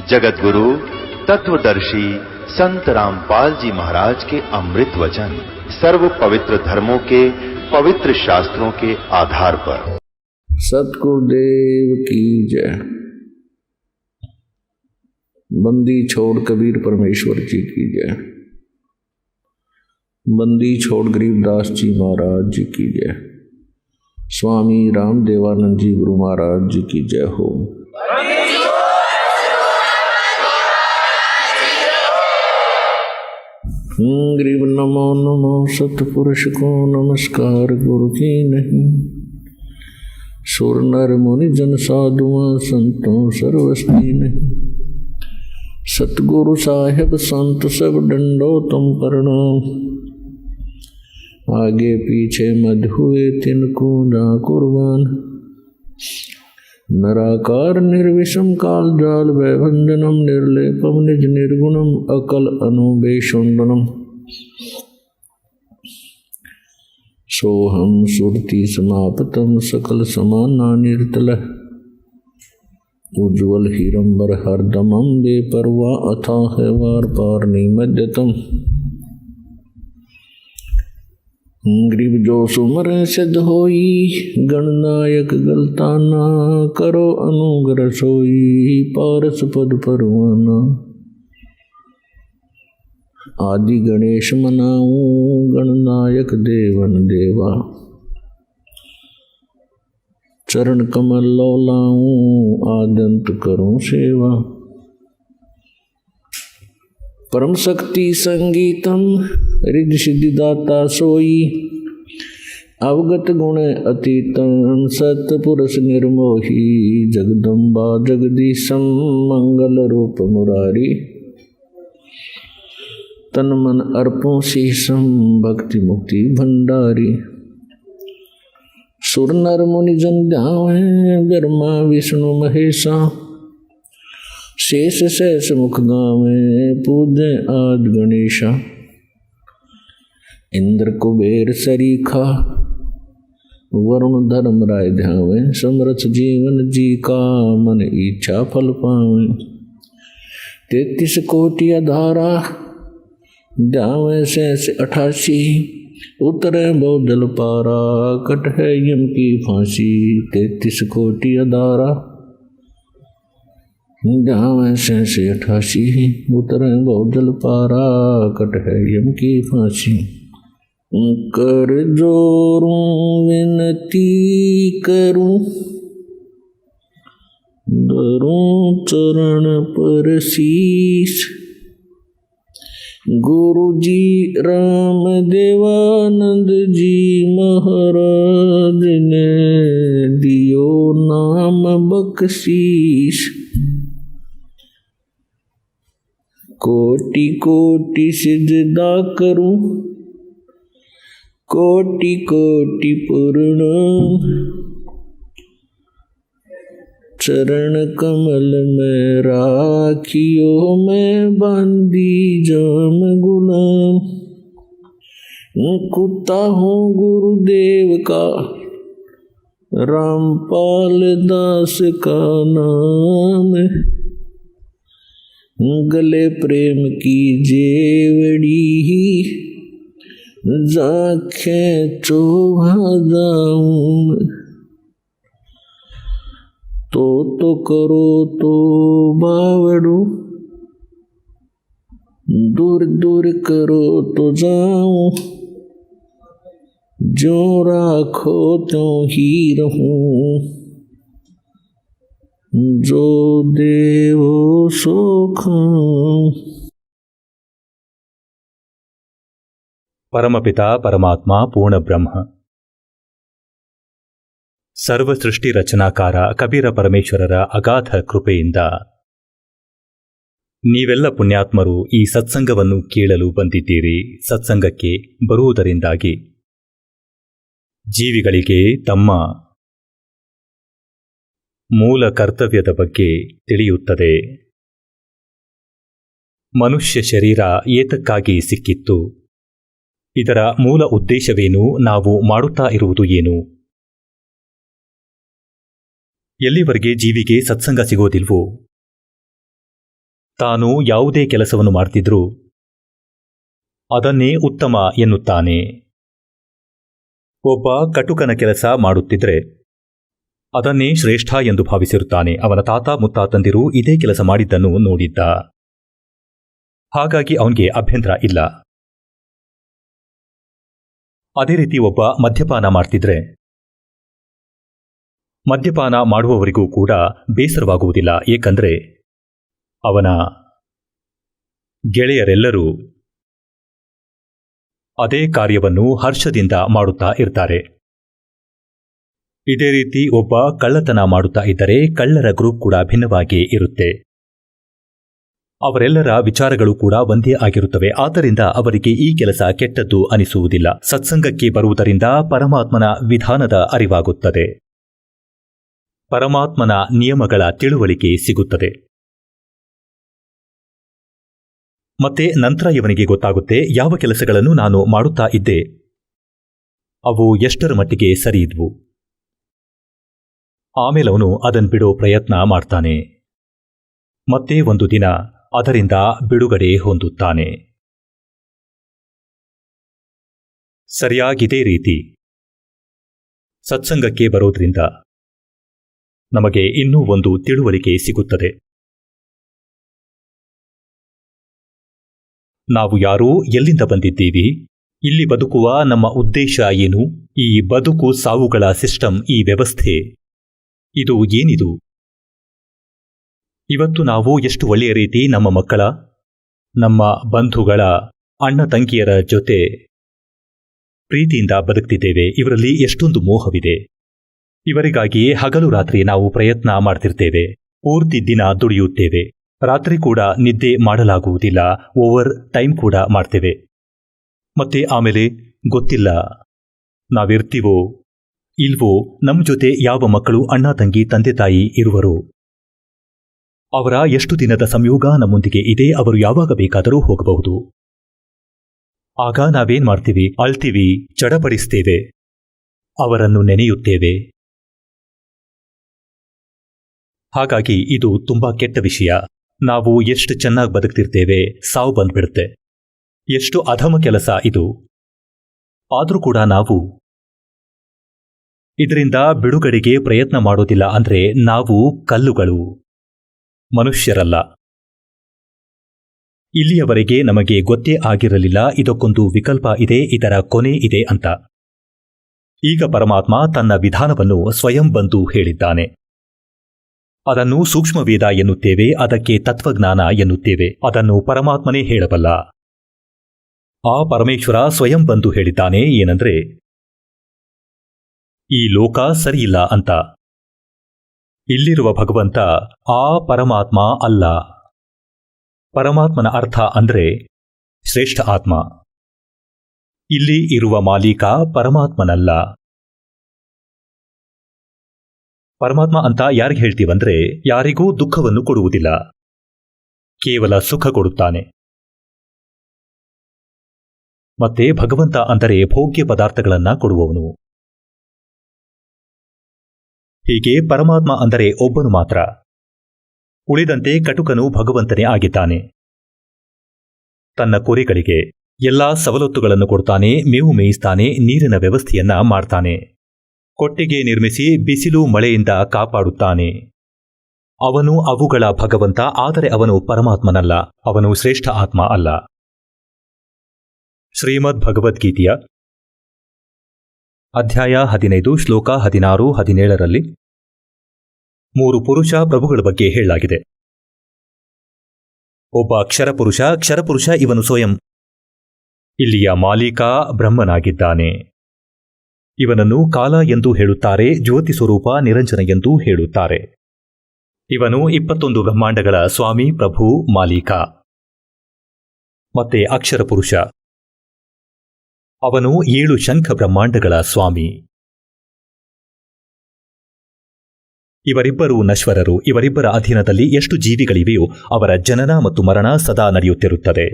जगत गुरु तत्वदर्शी संत रामपाल जी महाराज के अमृत वचन सर्व पवित्र धर्मों के पवित्र शास्त्रों के आधार पर। सतगुरुदेव की जय। बंदी छोड़ कबीर परमेश्वर जी की जय। बंदी छोड़ गरीबदास जी महाराज जी की जय। स्वामी रामदेवानंद जी गुरु महाराज जी की जय हो। गरीब नमो नमो सतपुरुष को नमस्कार गुरु की नहीं। सुर नर मुनि जन साधुआ संतों सर्वस्ती नहीं। सतगुरु साहेब संत सब डंडो तुम प्रणाम। आगे पीछे मध हुए तिनको जा कुर्बान। नराकार निर्विषम काल जाल वैभंजनम निर्लेपम निज निर्गुणम अकल अनुबेशुंडनम। सोहम सुरति समापतम सकल समाना निर्तल। उज्ज्वल हिरंबर हरदमम बेपरवा अथाह वार पार निमज्जतम। गरीब जो सुमर सिद्ध होई गणनायक गलताना। करो अनुग्रह सोई पारस पद परवाना। आदि गणेश मनाऊं गणनायक देवन देवा। चरण कमल लौलाऊं आदंत करूं सेवा। परम शक्ति संगीतम रिद्धि सिद्धि दाता सोई। अवगत गुण अतीतम सतपुरुष निर्मोही। जगदम्बा जगदीशम मंगल रूप मुरारी। तन मन अर्पों शीशम भक्ति मुक्ति भंडारी। सुर नर मुनि जन ध्यावे ब्रह्मा विष्णु महेशा। शेष शेष मुख गावे पूजे आद गणेशा। इंद्र कुबेर सरीखा वरुण धर्म राय ध्यावे। समरथ जीवन जी का मन इच्छा फल पावे। 33 कोटि अधारा ध्यावे शेष 88। उतरे बहुदल पारा कट है यम की फांसी। 33 कोटि अधारा ध्यावे शेष 88। उतरे बहुदल पारा कट है यम की फांसी। कर जोरूं विनती करूं धरूं चरण पर शीश। गुरु जी राम देवानंद जी महाराज ने दियो नाम बख्शीश। कोटि कोटि सिजदा करूं कोटि कोटि प्रणाम। चरण कमल में राखियो मैं बांधी जाम गुलाम। कुत्ता हूँ गुरुदेव का रामपाल दास का नाम। गले प्रेम की जेवड़ी जाखें चोभा जाऊं। तो करो तो बावड़ू दूर दूर करो तो जाऊं। जो राखो त्यों ही रहूं। जो देवो सो खाऊं। ಪರಮಪಿತ ಪರಮಾತ್ಮ ಪೂರ್ಣ ಬ್ರಹ್ಮ ಸರ್ವ ಸೃಷ್ಟಿ ರಚನಾಕಾರ ಕಬೀರ ಪರಮೇಶ್ವರರ ಅಗಾಧ ಕೃಪೆಯಿಂದ ನೀವೆಲ್ಲ ಪುಣ್ಯಾತ್ಮರು ಈ ಸತ್ಸಂಗವನ್ನು ಕೇಳಲು ಬಂದಿದ್ದೀರಿ. ಸತ್ಸಂಗಕ್ಕೆ ಬರುವುದರಿಂದಾಗಿ ಜೀವಿಗಳಿಗೆ ತಮ್ಮ ಮೂಲ ಕರ್ತವ್ಯದ ಬಗ್ಗೆ ತಿಳಿಯುತ್ತದೆ. ಮನುಷ್ಯ ಶರೀರ ಏತಕ್ಕಾಗಿ ಸಿಕ್ಕಿತ್ತು, ಇದರ ಮೂಲ ಉದ್ದೇಶವೇನು, ನಾವು ಮಾಡುತ್ತಾ ಇರುವುದು ಏನು, ಎಲ್ಲಿವರೆಗೆ ಜೀವಿಗೆ ಸತ್ಸಂಗ ಸಿಗೋದಿಲ್ವೋ ತಾನು ಯಾವುದೇ ಕೆಲಸವನ್ನು ಮಾಡ್ತಿದ್ರೂ ಅದನ್ನೇ ಉತ್ತಮ ಎನ್ನುತ್ತಾನೆ. ಒಬ್ಬ ಕಟುಕನ ಕೆಲಸ ಮಾಡುತ್ತಿದ್ರೆ ಅದನ್ನೇ ಶ್ರೇಷ್ಠ ಎಂದು ಭಾವಿಸಿರುತ್ತಾನೆ. ಅವನ ತಾತ ಮುತ್ತಾತಂದಿರು ಇದೇ ಕೆಲಸ ಮಾಡಿದ್ದನ್ನು ನೋಡಿದ್ದ, ಹಾಗಾಗಿ ಅವನಿಗೆ ಅಭ್ಯಂತರ ಇಲ್ಲ. ಅದೇ ರೀತಿ ಒಬ್ಬ ಮದ್ಯಪಾನ ಮಾಡ್ತಿದ್ರೆ ಮದ್ಯಪಾನ ಮಾಡುವವರಿಗೂ ಕೂಡ ಬೇಸರವಾಗುವುದಿಲ್ಲ, ಏಕೆಂದರೆ ಅವನ ಗೆಳೆಯರೆಲ್ಲರೂ ಅದೇ ಕಾರ್ಯವನ್ನು ಹರ್ಷದಿಂದ ಮಾಡುತ್ತಾ ಇರ್ತಾರೆ. ಇದೇ ರೀತಿ ಒಬ್ಬ ಕಳ್ಳತನ ಮಾಡುತ್ತಾ ಇದ್ದರೆ ಕಳ್ಳರ ಗ್ರೂಪ್ ಕೂಡ ಭಿನ್ನವಾಗಿ ಇರುತ್ತೆ. ಅವರೆಲ್ಲರ ವಿಚಾರಗಳು ಕೂಡ ಒಂದೇ ಆಗಿರುತ್ತವೆ. ಆದ್ದರಿಂದ ಅವರಿಗೆ ಈ ಕೆಲಸ ಕೆಟ್ಟದ್ದು ಅನಿಸುವುದಿಲ್ಲ. ಸತ್ಸಂಗಕ್ಕೆ ಬರುವುದರಿಂದ ಪರಮಾತ್ಮನ ವಿಧಾನದ ಅರಿವಾಗುತ್ತದೆ, ಪರಮಾತ್ಮನ ನಿಯಮಗಳ ತಿಳುವಳಿಕೆ ಸಿಗುತ್ತದೆ. ಮತ್ತೆ ನಂತರ ಇವನಿಗೆ ಗೊತ್ತಾಗುತ್ತೆ ಯಾವ ಕೆಲಸಗಳನ್ನು ನಾನು ಮಾಡುತ್ತಾ ಇದ್ದೆ ಅವು ಎಷ್ಟರ ಮಟ್ಟಿಗೆ ಸರಿ ಇದ್ವು. ಆಮೇಲೆ ಅವನು ಅದನ್ನು ಬಿಡೋ ಪ್ರಯತ್ನ ಮಾಡ್ತಾನೆ. ಮತ್ತೆ ಒಂದು ದಿನ ಅದರಿಂದ ಬಿಡುಗಡೆ ಹೊಂದುತ್ತಾನೆ. ಸರಿಯಾಗಿದೇ ರೀತಿ ಸತ್ಸಂಗಕ್ಕೆ ಬರೋದ್ರಿಂದ ನಮಗೆ ಇನ್ನೂ ಒಂದು ತಿಳುವಳಿಕೆ ಸಿಗುತ್ತದೆ. ನಾವು ಯಾರು, ಎಲ್ಲಿಂದ ಬಂದಿದ್ದೀವಿ, ಇಲ್ಲಿ ಬದುಕುವ ನಮ್ಮ ಉದ್ದೇಶ ಏನು, ಈ ಬದುಕು ಸಾವುಗಳ ಸಿಸ್ಟಮ್, ಈ ವ್ಯವಸ್ಥೆ ಇದು ಏನಿದು? ಇವತ್ತು ನಾವು ಎಷ್ಟು ಒಳ್ಳೆಯ ರೀತಿ ನಮ್ಮ ಮಕ್ಕಳ, ನಮ್ಮ ಬಂಧುಗಳ, ಅಣ್ಣ ತಂಗಿಯರ ಜೊತೆ ಪ್ರೀತಿಯಿಂದ ಬದುಕ್ತಿದ್ದೇವೆ. ಇವರಲ್ಲಿ ಎಷ್ಟೊಂದು ಮೋಹವಿದೆ. ಇವರಿಗಾಗಿಯೇ ಹಗಲು ರಾತ್ರಿ ನಾವು ಪ್ರಯತ್ನ ಮಾಡ್ತಿರ್ತೇವೆ. ಪೂರ್ತಿ ದಿನ ದುಡಿಯುತ್ತೇವೆ. ರಾತ್ರಿ ಕೂಡ ನಿದ್ದೆ ಮಾಡಲಾಗುವುದಿಲ್ಲ. ಓವರ್ ಟೈಮ್ ಕೂಡ ಮಾಡ್ತೇವೆ. ಮತ್ತೆ ಆಮೇಲೆ ಗೊತ್ತಿಲ್ಲ ನಾವಿರ್ತೀವೋ ಇಲ್ವೋ, ನಮ್ಮ ಜೊತೆ ಯಾವ ಮಕ್ಕಳು, ಅಣ್ಣ ತಂಗಿ, ತಂದೆ ತಾಯಿ ಇರುವರು, ಅವರ ಎಷ್ಟು ದಿನದ ಸಂಯೋಗ ನಮ್ಮೊಂದಿಗೆ ಇದೆ, ಅವರು ಯಾವಾಗ ಬೇಕಾದರೂ ಹೋಗಬಹುದು. ಆಗ ನಾವೇನ್ ಮಾಡ್ತೀವಿ? ಅಳ್ತೀವಿ, ಚಡಪಡಿಸ್ತೇವೆ, ಅವರನ್ನು ನೆನೆಯುತ್ತೇವೆ. ಹಾಗಾಗಿ ಇದು ತುಂಬಾ ಕೆಟ್ಟ ವಿಷಯ. ನಾವು ಎಷ್ಟು ಚೆನ್ನಾಗಿ ಬದುಕ್ತಿರ್ತೇವೆ, ಸಾವು ಬಂದ್ಬಿಡುತ್ತೆ. ಎಷ್ಟು ಅಧಮ ಕೆಲಸ ಇದು. ಆದರೂ ಕೂಡ ನಾವು ಇದರಿಂದ ಬಿಡುಗಡೆಗೆ ಪ್ರಯತ್ನ ಮಾಡೋದಿಲ್ಲ. ಅಂದ್ರೆ ನಾವು ಕಲ್ಲುಗಳು, ಮನುಷ್ಯರಲ್ಲ. ಇಲ್ಲಿಯವರೆಗೆ ನಮಗೆ ಗೊತ್ತೇ ಆಗಿರಲಿಲ್ಲ ಇದಕ್ಕೊಂದು ವಿಕಲ್ಪ ಇದೆ, ಇದರ ಕೊನೆ ಇದೆ ಅಂತ. ಈಗ ಪರಮಾತ್ಮ ತನ್ನ ವಿಧಾನವನ್ನು ಸ್ವಯಂ ಬಂದು ಹೇಳಿದ್ದಾನೆ. ಅದನ್ನು ಸೂಕ್ಷ್ಮವೇದ ಎನ್ನುತ್ತೇವೆ, ಅದಕ್ಕೆ ತತ್ವಜ್ಞಾನ ಎನ್ನುತ್ತೇವೆ. ಅದನ್ನು ಪರಮಾತ್ಮನೇ ಹೇಳಬಲ್ಲ. ಆ ಪರಮೇಶ್ವರ ಸ್ವಯಂ ಬಂದು ಹೇಳಿದ್ದಾನೆ ಏನಂದ್ರೆ, ಈ ಲೋಕ ಸರಿಯಿಲ್ಲ ಅಂತ. ಇಲ್ಲಿರುವ ಭಗವಂತ ಆ ಪರಮಾತ್ಮ ಅಲ್ಲ. ಪರಮಾತ್ಮನ ಅರ್ಥ ಅಂದ್ರೆ ಶ್ರೇಷ್ಠ ಆತ್ಮ. ಇಲ್ಲಿ ಇರುವ ಮಾಲೀಕ ಪರಮಾತ್ಮನಲ್ಲ. ಪರಮಾತ್ಮ ಅಂತ ಯಾರಿಗೆ ಹೇಳ್ತೀವಂದ್ರೆ, ಯಾರಿಗೂ ದುಃಖವನ್ನು ಕೊಡುವುದಿಲ್ಲ, ಕೇವಲ ಸುಖ ಕೊಡುತ್ತಾನೆ. ಮತ್ತೆ ಭಗವಂತ ಅಂದರೆ ಭೋಗ್ಯ ಪದಾರ್ಥಗಳನ್ನ ಕೊಡುವವನು. ಹೀಗೆ ಪರಮಾತ್ಮ ಅಂದರೆ ಒಬ್ಬನು ಮಾತ್ರ. ಉಳಿದಂತೆ ಕಟುಕನು ಭಗವಂತನೇ ಆಗಿದ್ದಾನೆ. ತನ್ನ ಕುರಿಗಳಿಗೆ ಎಲ್ಲಾ ಸವಲತ್ತುಗಳನ್ನು ಕೊಡ್ತಾನೆ, ಮೇವು ಮೇಯಿಸ್ತಾನೆ, ನೀರಿನ ವ್ಯವಸ್ಥೆಯನ್ನ ಮಾಡ್ತಾನೆ, ಕೊಟ್ಟಿಗೆ ನಿರ್ಮಿಸಿ ಬಿಸಿಲು ಮಳೆಯಿಂದ ಕಾಪಾಡುತ್ತಾನೆ. ಅವನು ಅವುಗಳ ಭಗವಂತ. ಆದರೆ ಅವನು ಪರಮಾತ್ಮನಲ್ಲ, ಅವನು ಶ್ರೇಷ್ಠ ಆತ್ಮ ಅಲ್ಲ. ಶ್ರೀಮದ್ ಭಗವದ್ಗೀತೆಯ ಅಧ್ಯಾಯ 15 ಶ್ಲೋಕ 16-17ರಲ್ಲಿ 3 ಪುರುಷ ಪ್ರಭುಗಳ ಬಗ್ಗೆ ಹೇಳಲಾಗಿದೆ. ಒಬ್ಬ ಕ್ಷರಪುರುಷ, ಇವನು ಸ್ವಯಂ ಇಲ್ಲಿಯ ಮಾಲೀಕ ಬ್ರಹ್ಮನಾಗಿದ್ದಾನೆ. ಇವನನ್ನು ಕಾಲ ಎಂದು ಹೇಳುತ್ತಾರೆ, ಜ್ಯೋತಿ ಸ್ವರೂಪ ನಿರಂಜನ ಎಂದು ಹೇಳುತ್ತಾರೆ. ಇವನು 21 ಬ್ರಹ್ಮಾಂಡಗಳ ಸ್ವಾಮಿ, ಪ್ರಭು, ಮಾಲೀಕ. ಮತ್ತೆ ಅಕ್ಷರ ಪುರುಷ, ಅವನು 7 ಶಂಖ ಬ್ರಹ್ಮಾಂಡಗಳ ಸ್ವಾಮಿ. ಇವರಿಬ್ಬರು ನಶ್ವರರು. ಇವರಿಬ್ಬರ ಅಧೀನದಲ್ಲಿ ಎಷ್ಟು ಜೀವಿಗಳಿವೆಯೋ ಅವರ ಜನನ ಮತ್ತು ಮರಣ ಸದಾ ನಡೆಯುತ್ತಿರುತ್ತದೆ.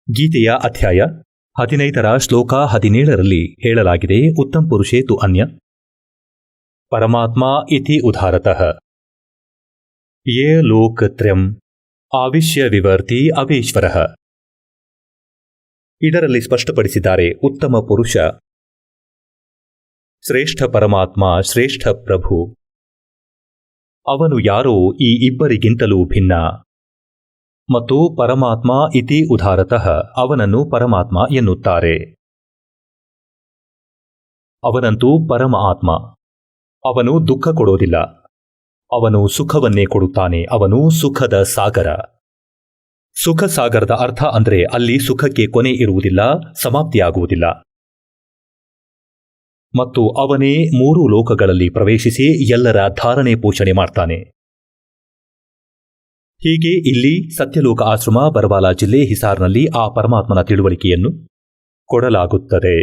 ಗೀತೆಯ ಅಧ್ಯಾಯ 15ರ ಶ್ಲೋಕ 17ರಲ್ಲಿ ಹೇಳಲಾಗಿದೆ, ಉತ್ತಮ್ ಪುರುಷೇತು ಅನ್ಯ ಪರಮಾತ್ಮ ಇತಿ ಉದಾರತಃ. ಯೇ ಲೋಕತ್ರಯಂ ಆವಿಶ್ಯ ವಿವರ್ತಿ ಅವೇಶ್ವರ. ಇದರಲ್ಲಿ ಸ್ಪಷ್ಟಪಡಿಸಿದ್ದಾರೆ, ಉತ್ತಮ ಪುರುಷ, ಶ್ರೇಷ್ಠ ಪರಮಾತ್ಮ, ಶ್ರೇಷ್ಠ ಪ್ರಭು, ಅವನು ಯಾರೋ ಈ ಇಬ್ಬರಿಗಿಂತಲೂ ಭಿನ್ನ. ಮತ್ತು ಪರಮಾತ್ಮ ಇತಿ ಉದಾರತಃ, ಅವನನ್ನು ಪರಮಾತ್ಮ ಎನ್ನುತ್ತಾರೆ. ಅವನಂತೂ ಪರಮ ಆತ್ಮ. ಅವನು ದುಃಖ ಕೊಡೋದಿಲ್ಲ, ಅವನು ಸುಖವನ್ನೇ ಕೊಡುತ್ತಾನೆ. ಅವನು ಸುಖದ ಸಾಗರ. ಸುಖ ಸಾಗರದ ಅರ್ಥ ಅಂದ್ರೆ ಅಲ್ಲಿ ಸುಖಕ್ಕೆ ಕೊನೆ ಇರುವುದಿಲ್ಲ, ಸಮಾಪ್ತಿಯಾಗುವುದಿಲ್ಲ. ಮತ್ತು ಅವನೇ 3 ಲೋಕಗಳಲ್ಲಿ ಪ್ರವೇಶಿಸಿ ಎಲ್ಲರ ಧಾರಣೆ ಪೋಷಣೆ ಮಾಡ್ತಾನೆ. ಹೀಗೆ ಇಲ್ಲಿ ಸತ್ಯಲೋಕ ಆಶ್ರಮ, ಬರವಾಲ ಜಿಲ್ಲೆ, ಹಿಸಾರ್ನಲ್ಲಿ ಆ ಪರಮಾತ್ಮನ ತಿಳುವಳಿಕೆಯನ್ನು ಕೊಡಲಾಗುತ್ತದೆ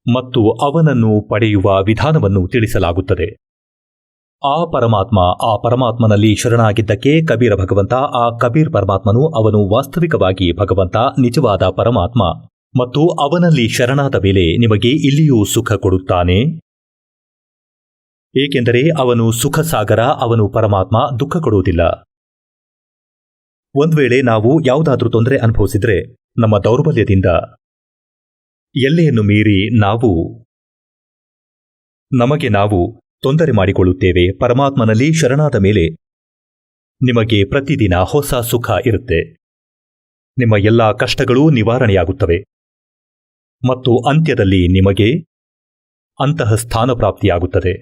ಮತ್ತು ಅವನನ್ನು ಪಡೆಯುವ ವಿಧಾನವನ್ನು ತಿಳಿಸಲಾಗುತ್ತದೆ. ಆ ಪರಮಾತ್ಮನಲ್ಲಿ ಶರಣಾಗಿದ್ದಕ್ಕೆ ಕಬೀರ ಭಗವಂತ, ಆ ಕಬೀರ್ ಪರಮಾತ್ಮನು ಅವನು ವಾಸ್ತವಿಕವಾಗಿ ಭಗವಂತ, ನಿಜವಾದ ಪರಮಾತ್ಮ, ಮತ್ತು ಅವನಲ್ಲಿ ಶರಣಾದ ಮೇಲೆ ನಿಮಗೆ ಇಲ್ಲಿಯೂ ಸುಖ ಕೊಡುತ್ತಾನೆ. ಏಕೆಂದರೆ ಅವನು ಸುಖ ಸಾಗರ, ಅವನು ಪರಮಾತ್ಮ, ದುಃಖ ಕೊಡುವುದಿಲ್ಲ. ಒಂದು ವೇಳೆ ನಾವು ಯಾವುದಾದ್ರೂ ತೊಂದರೆ ಅನುಭವಿಸಿದ್ರೆ ನಮ್ಮ ದೌರ್ಬಲ್ಯದಿಂದ ಎಲ್ಲೆಯನ್ನು ಮೀರಿ ನಮಗೆ ನಾವು ತೊಂದರೆ ಮಾಡಿಕೊಳ್ಳುತ್ತೇವೆ. ಪರಮಾತ್ಮನಲ್ಲಿ ಶರಣಾದ ಮೇಲೆ ನಿಮಗೆ ಪ್ರತಿದಿನ ಹೊಸ ಸುಖ ಇರುತ್ತೆ. ನಿಮ್ಮ ಎಲ್ಲ ಕಷ್ಟಗಳೂ ನಿವಾರಣೆಯಾಗುತ್ತವೆ ಮತ್ತು ಅಂತ್ಯದಲ್ಲಿ ನಿಮಗೆ ಅಂತಹ ಸ್ಥಾನ ಪ್ರಾಪ್ತಿಯಾಗುತ್ತದೆ.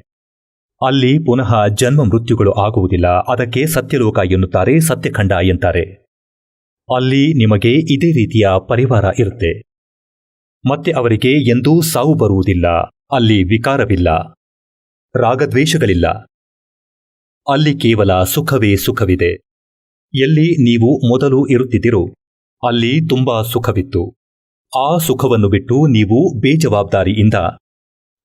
ಅಲ್ಲಿ ಪುನಃ ಜನ್ಮ ಮೃತ್ಯುಗಳು ಆಗುವುದಿಲ್ಲ. ಅದಕ್ಕೆ ಸತ್ಯಲೋಕ ಎನ್ನುತ್ತಾರೆ, ಸತ್ಯಖಂಡ ಎಂತಾರೆ. ಅಲ್ಲಿ ನಿಮಗೆ ಇದೇ ರೀತಿಯ ಪರಿವಾರ ಇರುತ್ತೆ. ಮತ್ತೆ ಅವರಿಗೆ ಎಂದೂ ಸಾವು ಬರುವುದಿಲ್ಲ. ಅಲ್ಲಿ ವಿಕಾರವಿಲ್ಲ, ರಾಗದ್ವೇಷಗಳಿಲ್ಲ. ಅಲ್ಲಿ ಕೇವಲ ಸುಖವೇ ಸುಖವಿದೆ. ಎಲ್ಲಿ ನೀವು ಮೊದಲು ಇರುತ್ತಿದ್ದೀರೋ ಅಲ್ಲಿ ತುಂಬಾ ಸುಖವಿತ್ತು. ಆ ಸುಖವನ್ನು ಬಿಟ್ಟು ನೀವು ಬೇಜವಾಬ್ದಾರಿಯಿಂದ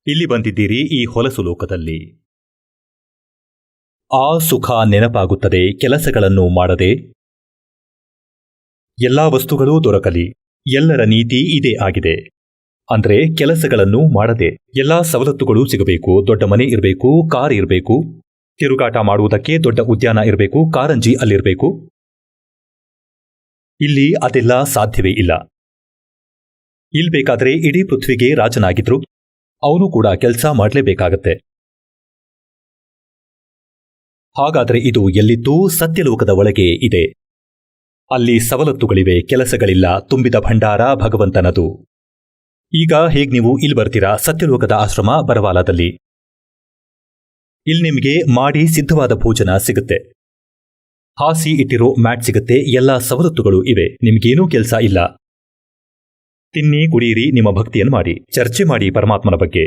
ಇಲ್ಲಿ ಬಂದಿದ್ದೀರಿ ಈ ಹೊಲಸು ಲೋಕದಲ್ಲಿ. ಆ ಸುಖ ನೆನಪಾಗುತ್ತದೆ. ಕೆಲಸಗಳನ್ನು ಮಾಡದೆ ಎಲ್ಲಾ ವಸ್ತುಗಳೂ ದೊರಕಲಿ. ಎಲ್ಲರ ನೀತಿ ಇದೇ ಆಗಿದೆ. ಅಂದ್ರೆ ಕೆಲಸಗಳನ್ನು ಮಾಡದೆ ಎಲ್ಲಾ ಸವಲತ್ತುಗಳು ಸಿಗಬೇಕು. ದೊಡ್ಡ ಮನೆ ಇರಬೇಕು, ಕಾರ್ ಇರಬೇಕು, ತಿರುಗಾಟ ಮಾಡುವುದಕ್ಕೆ ದೊಡ್ಡ ಉದ್ಯಾನ ಇರಬೇಕು, ಕಾರಂಜಿ ಅಲ್ಲಿರಬೇಕು. ಇಲ್ಲಿ ಅದೆಲ್ಲ ಸಾಧ್ಯವೇ ಇಲ್ಲ. ಇಲ್ಲಿ ಬೇಕಾದ್ರೆ ಇಡೀ ಪೃಥ್ವಿಗೆ ರಾಜನಾಗಿದ್ರು ಅವನು ಕೂಡ ಕೆಲಸ ಮಾಡಲೇಬೇಕಾಗತ್ತೆ. ಹಾಗಾದ್ರೆ ಇದು ಎಲ್ಲಿದ್ದೂ ಸತ್ಯಲೋಕದ ಒಳಗೆ ಇದೆ. ಅಲ್ಲಿ ಸವಲತ್ತುಗಳಿವೆ, ಕೆಲಸಗಳಿಲ್ಲ, ತುಂಬಿದ ಭಂಡಾರ ಭಗವಂತನದು. ಈಗ ಹೇಗೆ ನೀವು ಇಲ್ಲಿ ಬರ್ತೀರಾ ಸತ್ಯಲೋಕದ ಆಶ್ರಮ ಬರವಾಲದಲ್ಲಿ, ಇಲ್ಲಿ ನಿಮಗೆ ಮಾಡಿ ಸಿದ್ಧವಾದ ಭೋಜನ ಸಿಗುತ್ತೆ, ಹಾಸಿ ಇಟ್ಟಿರೋ ಮ್ಯಾಟ್ ಸಿಗುತ್ತೆ, ಎಲ್ಲ ಸವಲತ್ತುಗಳು ಇವೆ. ನಿಮಗೇನೂ ಕೆಲಸ ಇಲ್ಲ. ತಿನ್ನಿ, ಕುಡಿಯಿರಿ, ನಿಮ್ಮ ಭಕ್ತಿಯನ್ನು ಮಾಡಿ, ಚರ್ಚೆ ಮಾಡಿ ಪರಮಾತ್ಮನ ಬಗ್ಗೆ.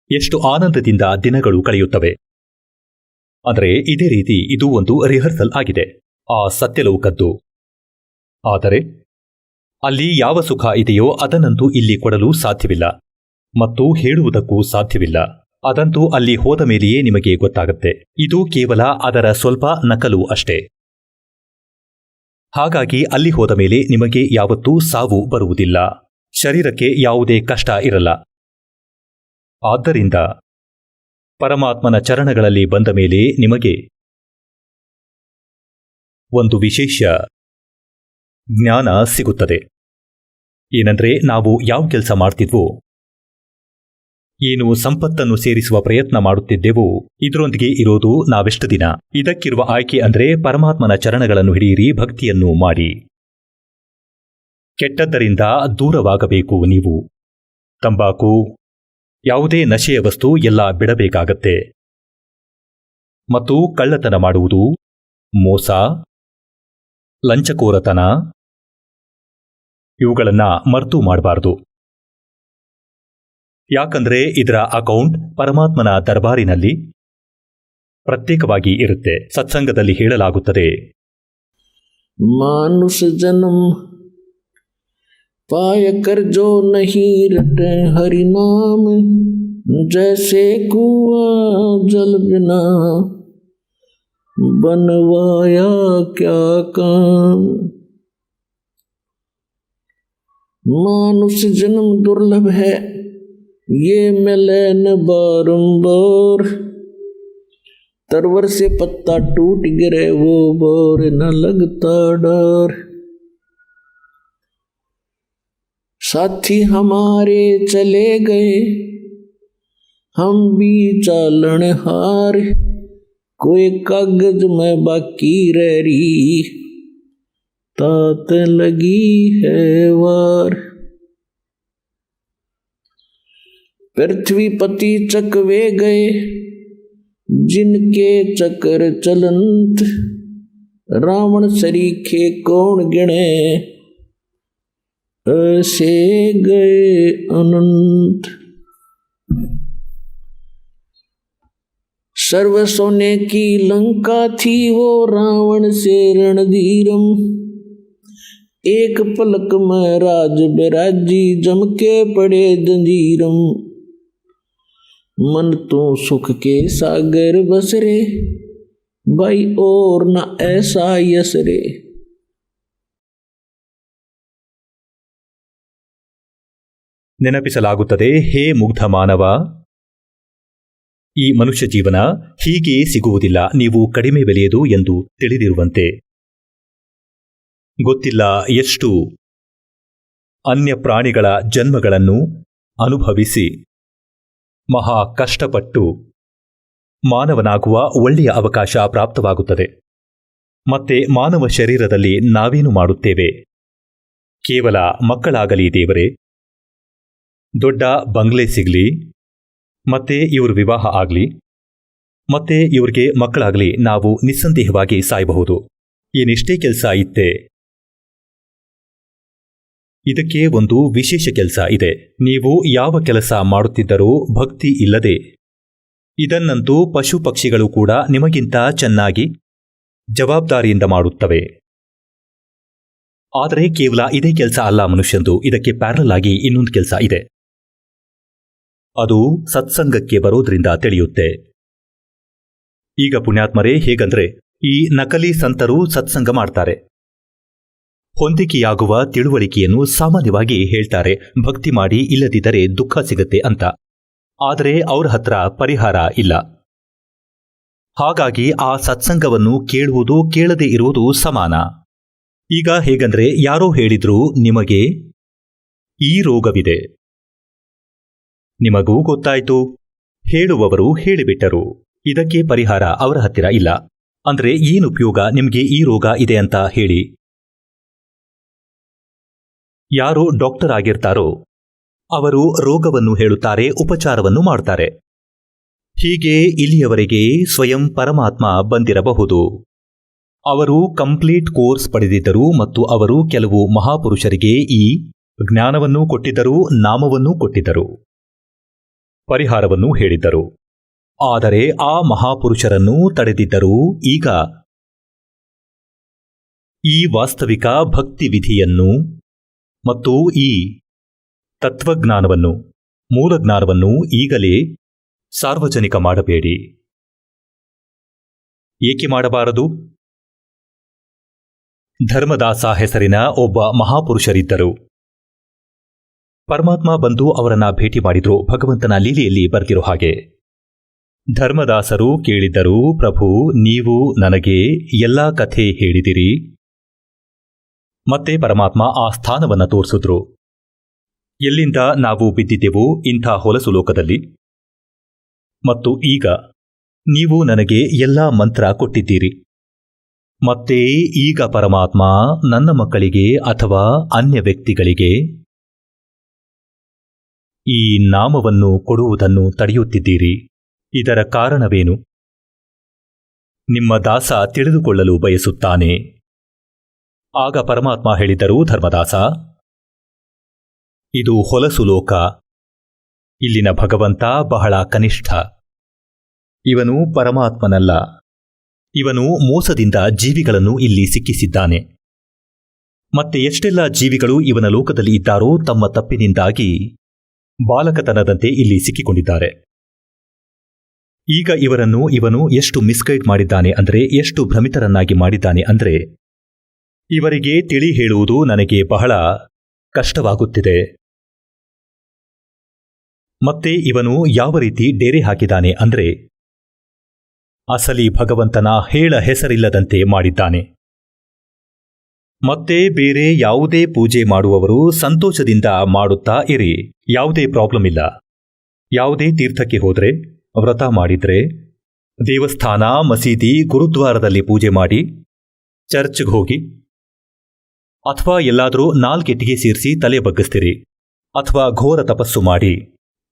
ಎಷ್ಟು ಆನಂದದಿಂದ ದಿನಗಳು ಕಳೆಯುತ್ತವೆ. ಅಂದರೆ ಇದೇ ರೀತಿ ಇದು ಒಂದು ರಿಹರ್ಸಲ್ ಆಗಿದೆ ಆ ಸತ್ಯಲೋಕದ್ದು. ಆದರೆ ಅಲ್ಲಿ ಯಾವ ಸುಖ ಇದೆಯೋ ಅದನ್ನಂತೂ ಇಲ್ಲಿ ಕೊಡಲು ಸಾಧ್ಯವಿಲ್ಲ ಮತ್ತು ಹೇಳುವುದಕ್ಕೂ ಸಾಧ್ಯವಿಲ್ಲ. ಅದಂತೂ ಅಲ್ಲಿ ಹೋದ ಮೇಲೆಯೇ ನಿಮಗೆ ಗೊತ್ತಾಗುತ್ತೆ. ಇದು ಕೇವಲ ಅದರ ಸ್ವಲ್ಪ ನಕಲು ಅಷ್ಟೇ. ಹಾಗಾಗಿ ಅಲ್ಲಿ ಹೋದ ಮೇಲೆ ನಿಮಗೆ ಯಾವತ್ತೂ ಸಾವು ಬರುವುದಿಲ್ಲ, ಶರೀರಕ್ಕೆ ಯಾವುದೇ ಕಷ್ಟ ಇರಲ್ಲ. ಆದ್ದರಿಂದ ಪರಮಾತ್ಮನ ಚರಣಗಳಲ್ಲಿ ಬಂದ ಮೇಲೆ ನಿಮಗೆ ಒಂದು ವಿಶೇಷ ಜ್ಞಾನ ಸಿಗುತ್ತದೆ. ಏನಂದ್ರೆ ನಾವು ಯಾವ ಕೆಲಸ ಮಾಡ್ತಿದ್ವೋ, ಏನು ಸಂಪತ್ತನ್ನು ಸೇರಿಸುವ ಪ್ರಯತ್ನ ಮಾಡುತ್ತಿದ್ದೆವೋ, ಇದರೊಂದಿಗೆ ಇರೋದು ನಾವೆಷ್ಟು ದಿನ. ಇದಕ್ಕಿರುವ ಆಯ್ಕೆ ಅಂದ್ರೆ ಪರಮಾತ್ಮನ ಚರಣಗಳನ್ನು ಹಿಡಿಯಿರಿ, ಭಕ್ತಿಯನ್ನು ಮಾಡಿ. ಕೆಟ್ಟದ್ದರಿಂದ ದೂರವಾಗಬೇಕು ನೀವು. ತಂಬಾಕು, ಯಾವುದೇ ನಶೆಯ ವಸ್ತು ಎಲ್ಲ ಬಿಡಬೇಕಾಗತ್ತೆ. ಮತ್ತು ಕಳ್ಳತನ ಮಾಡುವುದು, ಮೋಸ, ಲಂಚಕೋರತನ ಇವುಗಳನ್ನ ಮರ್ತು ಮಾಡಬಾರದು. ಯಾಕಂದ್ರೆ ಇದರ ಅಕೌಂಟ್ ಪರಮಾತ್ಮನ ದರ್ಬಾರಿನಲ್ಲಿ ಪ್ರತ್ಯೇಕವಾಗಿ ಇರುತ್ತೆ. ಸತ್ಸಂಗದಲ್ಲಿ ಹೇಳಲಾಗುತ್ತದೆ, ಮಾನುಷ ಜನ್ಮ पाय कर जो नहीं रटे हरि नाम जैसे कुआं जल बिना बनवाया क्या काम। मानुष जन्म दुर्लभ है ये मिले न बारंबार तरवर से पत्ता टूट गिरे वो बोर न लगता डर। साथी हमारे चले गए हम भी चालन हार, कोई कागज में बाकी रह रही तात लगी है वार। पृथ्वी पति चकवे गए जिनके चक्र चलंत, रावण सरीखे कौन गिने ऐसे गए अनंत। सर्व सोने की लंका थी वो रावण से रणधीरम, एक पलक में राज बिराजी जम के पड़े जंजीरम। मन तो सुख के सागर बसरे भाई और न ऐसा यसरे। ನೆನಪಿಸಲಾಗುತ್ತದೆ, ಹೇ ಮುಗ್ಧ ಮಾನವ, ಈ ಮನುಷ್ಯ ಜೀವನ ಹೀಗೆ ಸಿಗುವುದಿಲ್ಲ, ನೀವು ಕಡಿಮೆ ಬೆಲೆಯದು ಎಂದು ತಿಳಿದಿರುವಂತೆ. ಗೊತ್ತಿಲ್ಲ ಎಷ್ಟು ಅನ್ಯ ಪ್ರಾಣಿಗಳ ಜನ್ಮಗಳನ್ನು ಅನುಭವಿಸಿ ಮಹಾ ಕಷ್ಟಪಟ್ಟು ಮಾನವನಾಗುವ ಒಳ್ಳೆಯ ಅವಕಾಶ ಪ್ರಾಪ್ತವಾಗುತ್ತದೆ. ಮತ್ತೆ ಮಾನವ ಶರೀರದಲ್ಲಿ ನಾವೇನು ಮಾಡುತ್ತೇವೆ? ಕೇವಲ ಮಕ್ಕಳಾಗಲಿ ದೇವರೇ, ದೊಡ್ಡ ಬಂಗ್ಲೆ ಸಿಗಲಿ, ಮತ್ತೆ ಇವರು ವಿವಾಹ ಆಗಲಿ, ಮತ್ತೆ ಇವರಿಗೆ ಮಕ್ಕಳಾಗಲಿ, ನಾವು ನಿಸ್ಸಂದೇಹವಾಗಿ ಸಾಯಬಹುದು. ಏನಿಷ್ಟೇ ಕೆಲಸ ಇತ್ತೆ? ಇದಕ್ಕೆ ಒಂದು ವಿಶೇಷ ಕೆಲಸ ಇದೆ. ನೀವು ಯಾವ ಕೆಲಸ ಮಾಡುತ್ತಿದ್ದರೂ ಭಕ್ತಿ ಇಲ್ಲದೆ, ಇದನ್ನಂತೂ ಪಶು ಪಕ್ಷಿಗಳು ಕೂಡ ನಿಮಗಿಂತ ಚೆನ್ನಾಗಿ ಜವಾಬ್ದಾರಿಯಿಂದ ಮಾಡುತ್ತವೆ. ಆದರೆ ಕೇವಲ ಇದೇ ಕೆಲಸ ಅಲ್ಲ ಮನುಷ್ಯಂದು, ಇದಕ್ಕೆ ಪ್ಯಾರಲ್ ಆಗಿ ಇನ್ನೊಂದು ಕೆಲಸ ಇದೆ. ಅದು ಸತ್ಸಂಗಕ್ಕೆ ಬರೋದ್ರಿಂದ ತಿಳಿಯುತ್ತೆ. ಈಗ ಪುಣ್ಯಾತ್ಮರೇ, ಹೇಗಂದ್ರೆ ಈ ನಕಲಿ ಸಂತರು ಸತ್ಸಂಗ ಮಾಡ್ತಾರೆ, ಹೊಂದಿಕೆಯಾಗುವ ತಿಳುವಳಿಕೆಯನ್ನು ಸಾಮಾನ್ಯವಾಗಿ ಹೇಳ್ತಾರೆ, ಭಕ್ತಿ ಮಾಡಿ ಇಲ್ಲದಿದ್ದರೆ ದುಃಖ ಸಿಗತ್ತೆ ಅಂತ. ಆದರೆ ಅವರ ಹತ್ರ ಪರಿಹಾರ ಇಲ್ಲ. ಹಾಗಾಗಿ ಆ ಸತ್ಸಂಗವನ್ನು ಕೇಳುವುದು ಕೇಳದೆ ಇರುವುದು ಸಮಾನ. ಈಗ ಹೇಗಂದ್ರೆ ಯಾರೋ ಹೇಳಿದ್ರು, ನಿಮಗೆ ಈ ರೋಗವಿದೆ, ನಿಮಗೂ ಗೊತ್ತಾಯ್ತು, ಹೇಳುವವರು ಹೇಳಿಬಿಟ್ಟರು, ಇದಕ್ಕೆ ಪರಿಹಾರ ಅವರ ಹತ್ತಿರ ಇಲ್ಲ. ಅಂದ್ರೆ ಏನು ಉಪಯೋಗ ನಿಮಗೆ ಈ ರೋಗ ಇದೆ ಅಂತ ಹೇಳಿ? ಯಾರು ಡಾಕ್ಟರ್ ಆಗಿರ್ತಾರೋ ಅವರು ರೋಗವನ್ನು ಹೇಳುತ್ತಾರೆ, ಉಪಚಾರವನ್ನು ಮಾಡುತ್ತಾರೆ. ಹೀಗೆ ಇಲ್ಲಿಯವರೆಗೆ ಸ್ವಯಂ ಪರಮಾತ್ಮ ಬಂದಿರಬಹುದು. ಅವರು ಕಂಪ್ಲೀಟ್ ಕೋರ್ಸ್ ಪಡೆದಿದ್ದರು ಮತ್ತು ಅವರು ಕೆಲವು ಮಹಾಪುರುಷರಿಗೆ ಈ ಜ್ಞಾನವನ್ನೂ ಕೊಟ್ಟಿದ್ದರು, ನಾಮವನ್ನೂ ಕೊಟ್ಟಿದ್ದರು, ಪರಿಹಾರವನ್ನೂ ಹೇಳಿದ್ದರು. ಆದರೆ ಆ ಮಹಾಪುರುಷರನ್ನು ತಡೆದಿದ್ದರು. ಈಗ ಈ ವಾಸ್ತವಿಕ ಭಕ್ತಿ ವಿಧಿಯನ್ನು ಮತ್ತು ಈ ತತ್ವಜ್ಞಾನವನ್ನು, ಮೂಲಜ್ಞಾನವನ್ನು ಈಗಲೇ ಸಾರ್ವಜನಿಕ ಮಾಡಬೇಡಿ. ಏಕೆ ಮಾಡಬಾರದು? ಧರ್ಮದಾಸ ಹೆಸರಿನ ಒಬ್ಬ ಮಹಾಪುರುಷರಿದ್ದರು. ಪರಮಾತ್ಮ ಬಂದು ಅವರನ್ನ ಭೇಟಿ ಮಾಡಿದ್ರು. ಭಗವಂತನ ಲೀಲೆಯಲ್ಲಿ ಬರೆದಿರೋ ಹಾಗೆ ಧರ್ಮದಾಸರು ಕೇಳಿದ್ದರು, ಪ್ರಭು, ನೀವು ನನಗೆ ಎಲ್ಲಾ ಕಥೆ ಹೇಳಿದಿರಿ. ಮತ್ತೆ ಪರಮಾತ್ಮ ಆ ಸ್ಥಾನವನ್ನು ತೋರಿಸಿದ್ರು. ಎಲ್ಲಿಂದ ನಾವು ಬಿದ್ದಿದ್ದೆವು ಇಂಥ ಹೊಲಸು ಲೋಕದಲ್ಲಿ, ಮತ್ತು ಈಗ ನೀವು ನನಗೆ ಎಲ್ಲಾ ಮಂತ್ರ ಕೊಟ್ಟಿದ್ದೀರಿ. ಮತ್ತೆ ಈಗ ಪರಮಾತ್ಮ ನನ್ನ ಮಕ್ಕಳಿಗೆ ಅಥವಾ ಅನ್ಯ ವ್ಯಕ್ತಿಗಳಿಗೆ ಈ ನಾಮವನ್ನು ಕೊಡುವುದನ್ನು ತಡೆಯುತ್ತಿದ್ದೀರಿ. ಇದರ ಕಾರಣವೇನು? ನಿಮ್ಮ ದಾಸ ತಿಳಿದುಕೊಳ್ಳಲು ಬಯಸುತ್ತಾನೆ. ಆಗ ಪರಮಾತ್ಮ ಹೇಳಿದರು, ಧರ್ಮದಾಸ, ಇದು ಹೊಲಸು ಲೋಕ. ಇಲ್ಲಿನ ಭಗವಂತ ಬಹಳ ಕನಿಷ್ಠ. ಇವನು ಪರಮಾತ್ಮನಲ್ಲ. ಇವನು ಮೋಸದಿಂದ ಜೀವಿಗಳನ್ನು ಇಲ್ಲಿ ಸಿಕ್ಕಿಸಿದ್ದಾನೆ. ಮತ್ತೆ ಎಷ್ಟೆಲ್ಲ ಜೀವಿಗಳು ಇವನ ಲೋಕದಲ್ಲಿ ಇದ್ದಾರೋ ತಮ್ಮ ತಪ್ಪಿನಿಂದಾಗಿ ಬಾಲಕತನದಂತೆ ಇಲ್ಲಿ ಸಿಕ್ಕಿಕೊಂಡಿದ್ದಾರೆ. ಈಗ ಇವನು ಎಷ್ಟು ಮಿಸ್ಗೈಡ್ ಮಾಡಿದ್ದಾನೆ ಅಂದ್ರೆ, ಎಷ್ಟು ಭ್ರಮಿತರನ್ನಾಗಿ ಮಾಡಿದ್ದಾನೆ ಅಂದ್ರೆ, ಇವರಿಗೆ ತಿಳಿ ಹೇಳುವುದು ನನಗೆ ಬಹಳ ಕಷ್ಟವಾಗುತ್ತಿದೆ. ಮತ್ತೆ ಇವನು ಯಾವ ರೀತಿ ಡೇರೆ ಹಾಕಿದ್ದಾನೆ ಅಂದ್ರೆ, ಅಸಲಿ ಭಗವಂತನ ಹೇಳ ಹೆಸರಿಲ್ಲದಂತೆ ಮಾಡಿದ್ದಾನೆ. ಮತ್ತೆ ಬೇರೆ ಯಾವುದೇ ಪೂಜೆ ಮಾಡುವವರು ಸಂತೋಷದಿಂದ ಮಾಡುತ್ತಾ ಇರಿ, ಯಾವುದೇ ಪ್ರಾಬ್ಲಮ್ ಇಲ್ಲ. ಯಾವುದೇ ತೀರ್ಥಕ್ಕೆ ಹೋದರೆ, ವ್ರತ ಮಾಡಿದ್ರೆ, ದೇವಸ್ಥಾನ, ಮಸೀದಿ, ಗುರುದ್ವಾರದಲ್ಲಿ ಪೂಜೆ ಮಾಡಿ, ಚರ್ಚ್ಗೆ ಹೋಗಿ, ಅಥವಾ ಎಲ್ಲಾದರೂ ನಾಲ್ಕೆಟ್ಟಿಗೆ ಸೇರಿಸಿ ತಲೆ ಬಗ್ಗಿಸ್ತೀರಿ, ಅಥವಾ ಘೋರ ತಪಸ್ಸು ಮಾಡಿ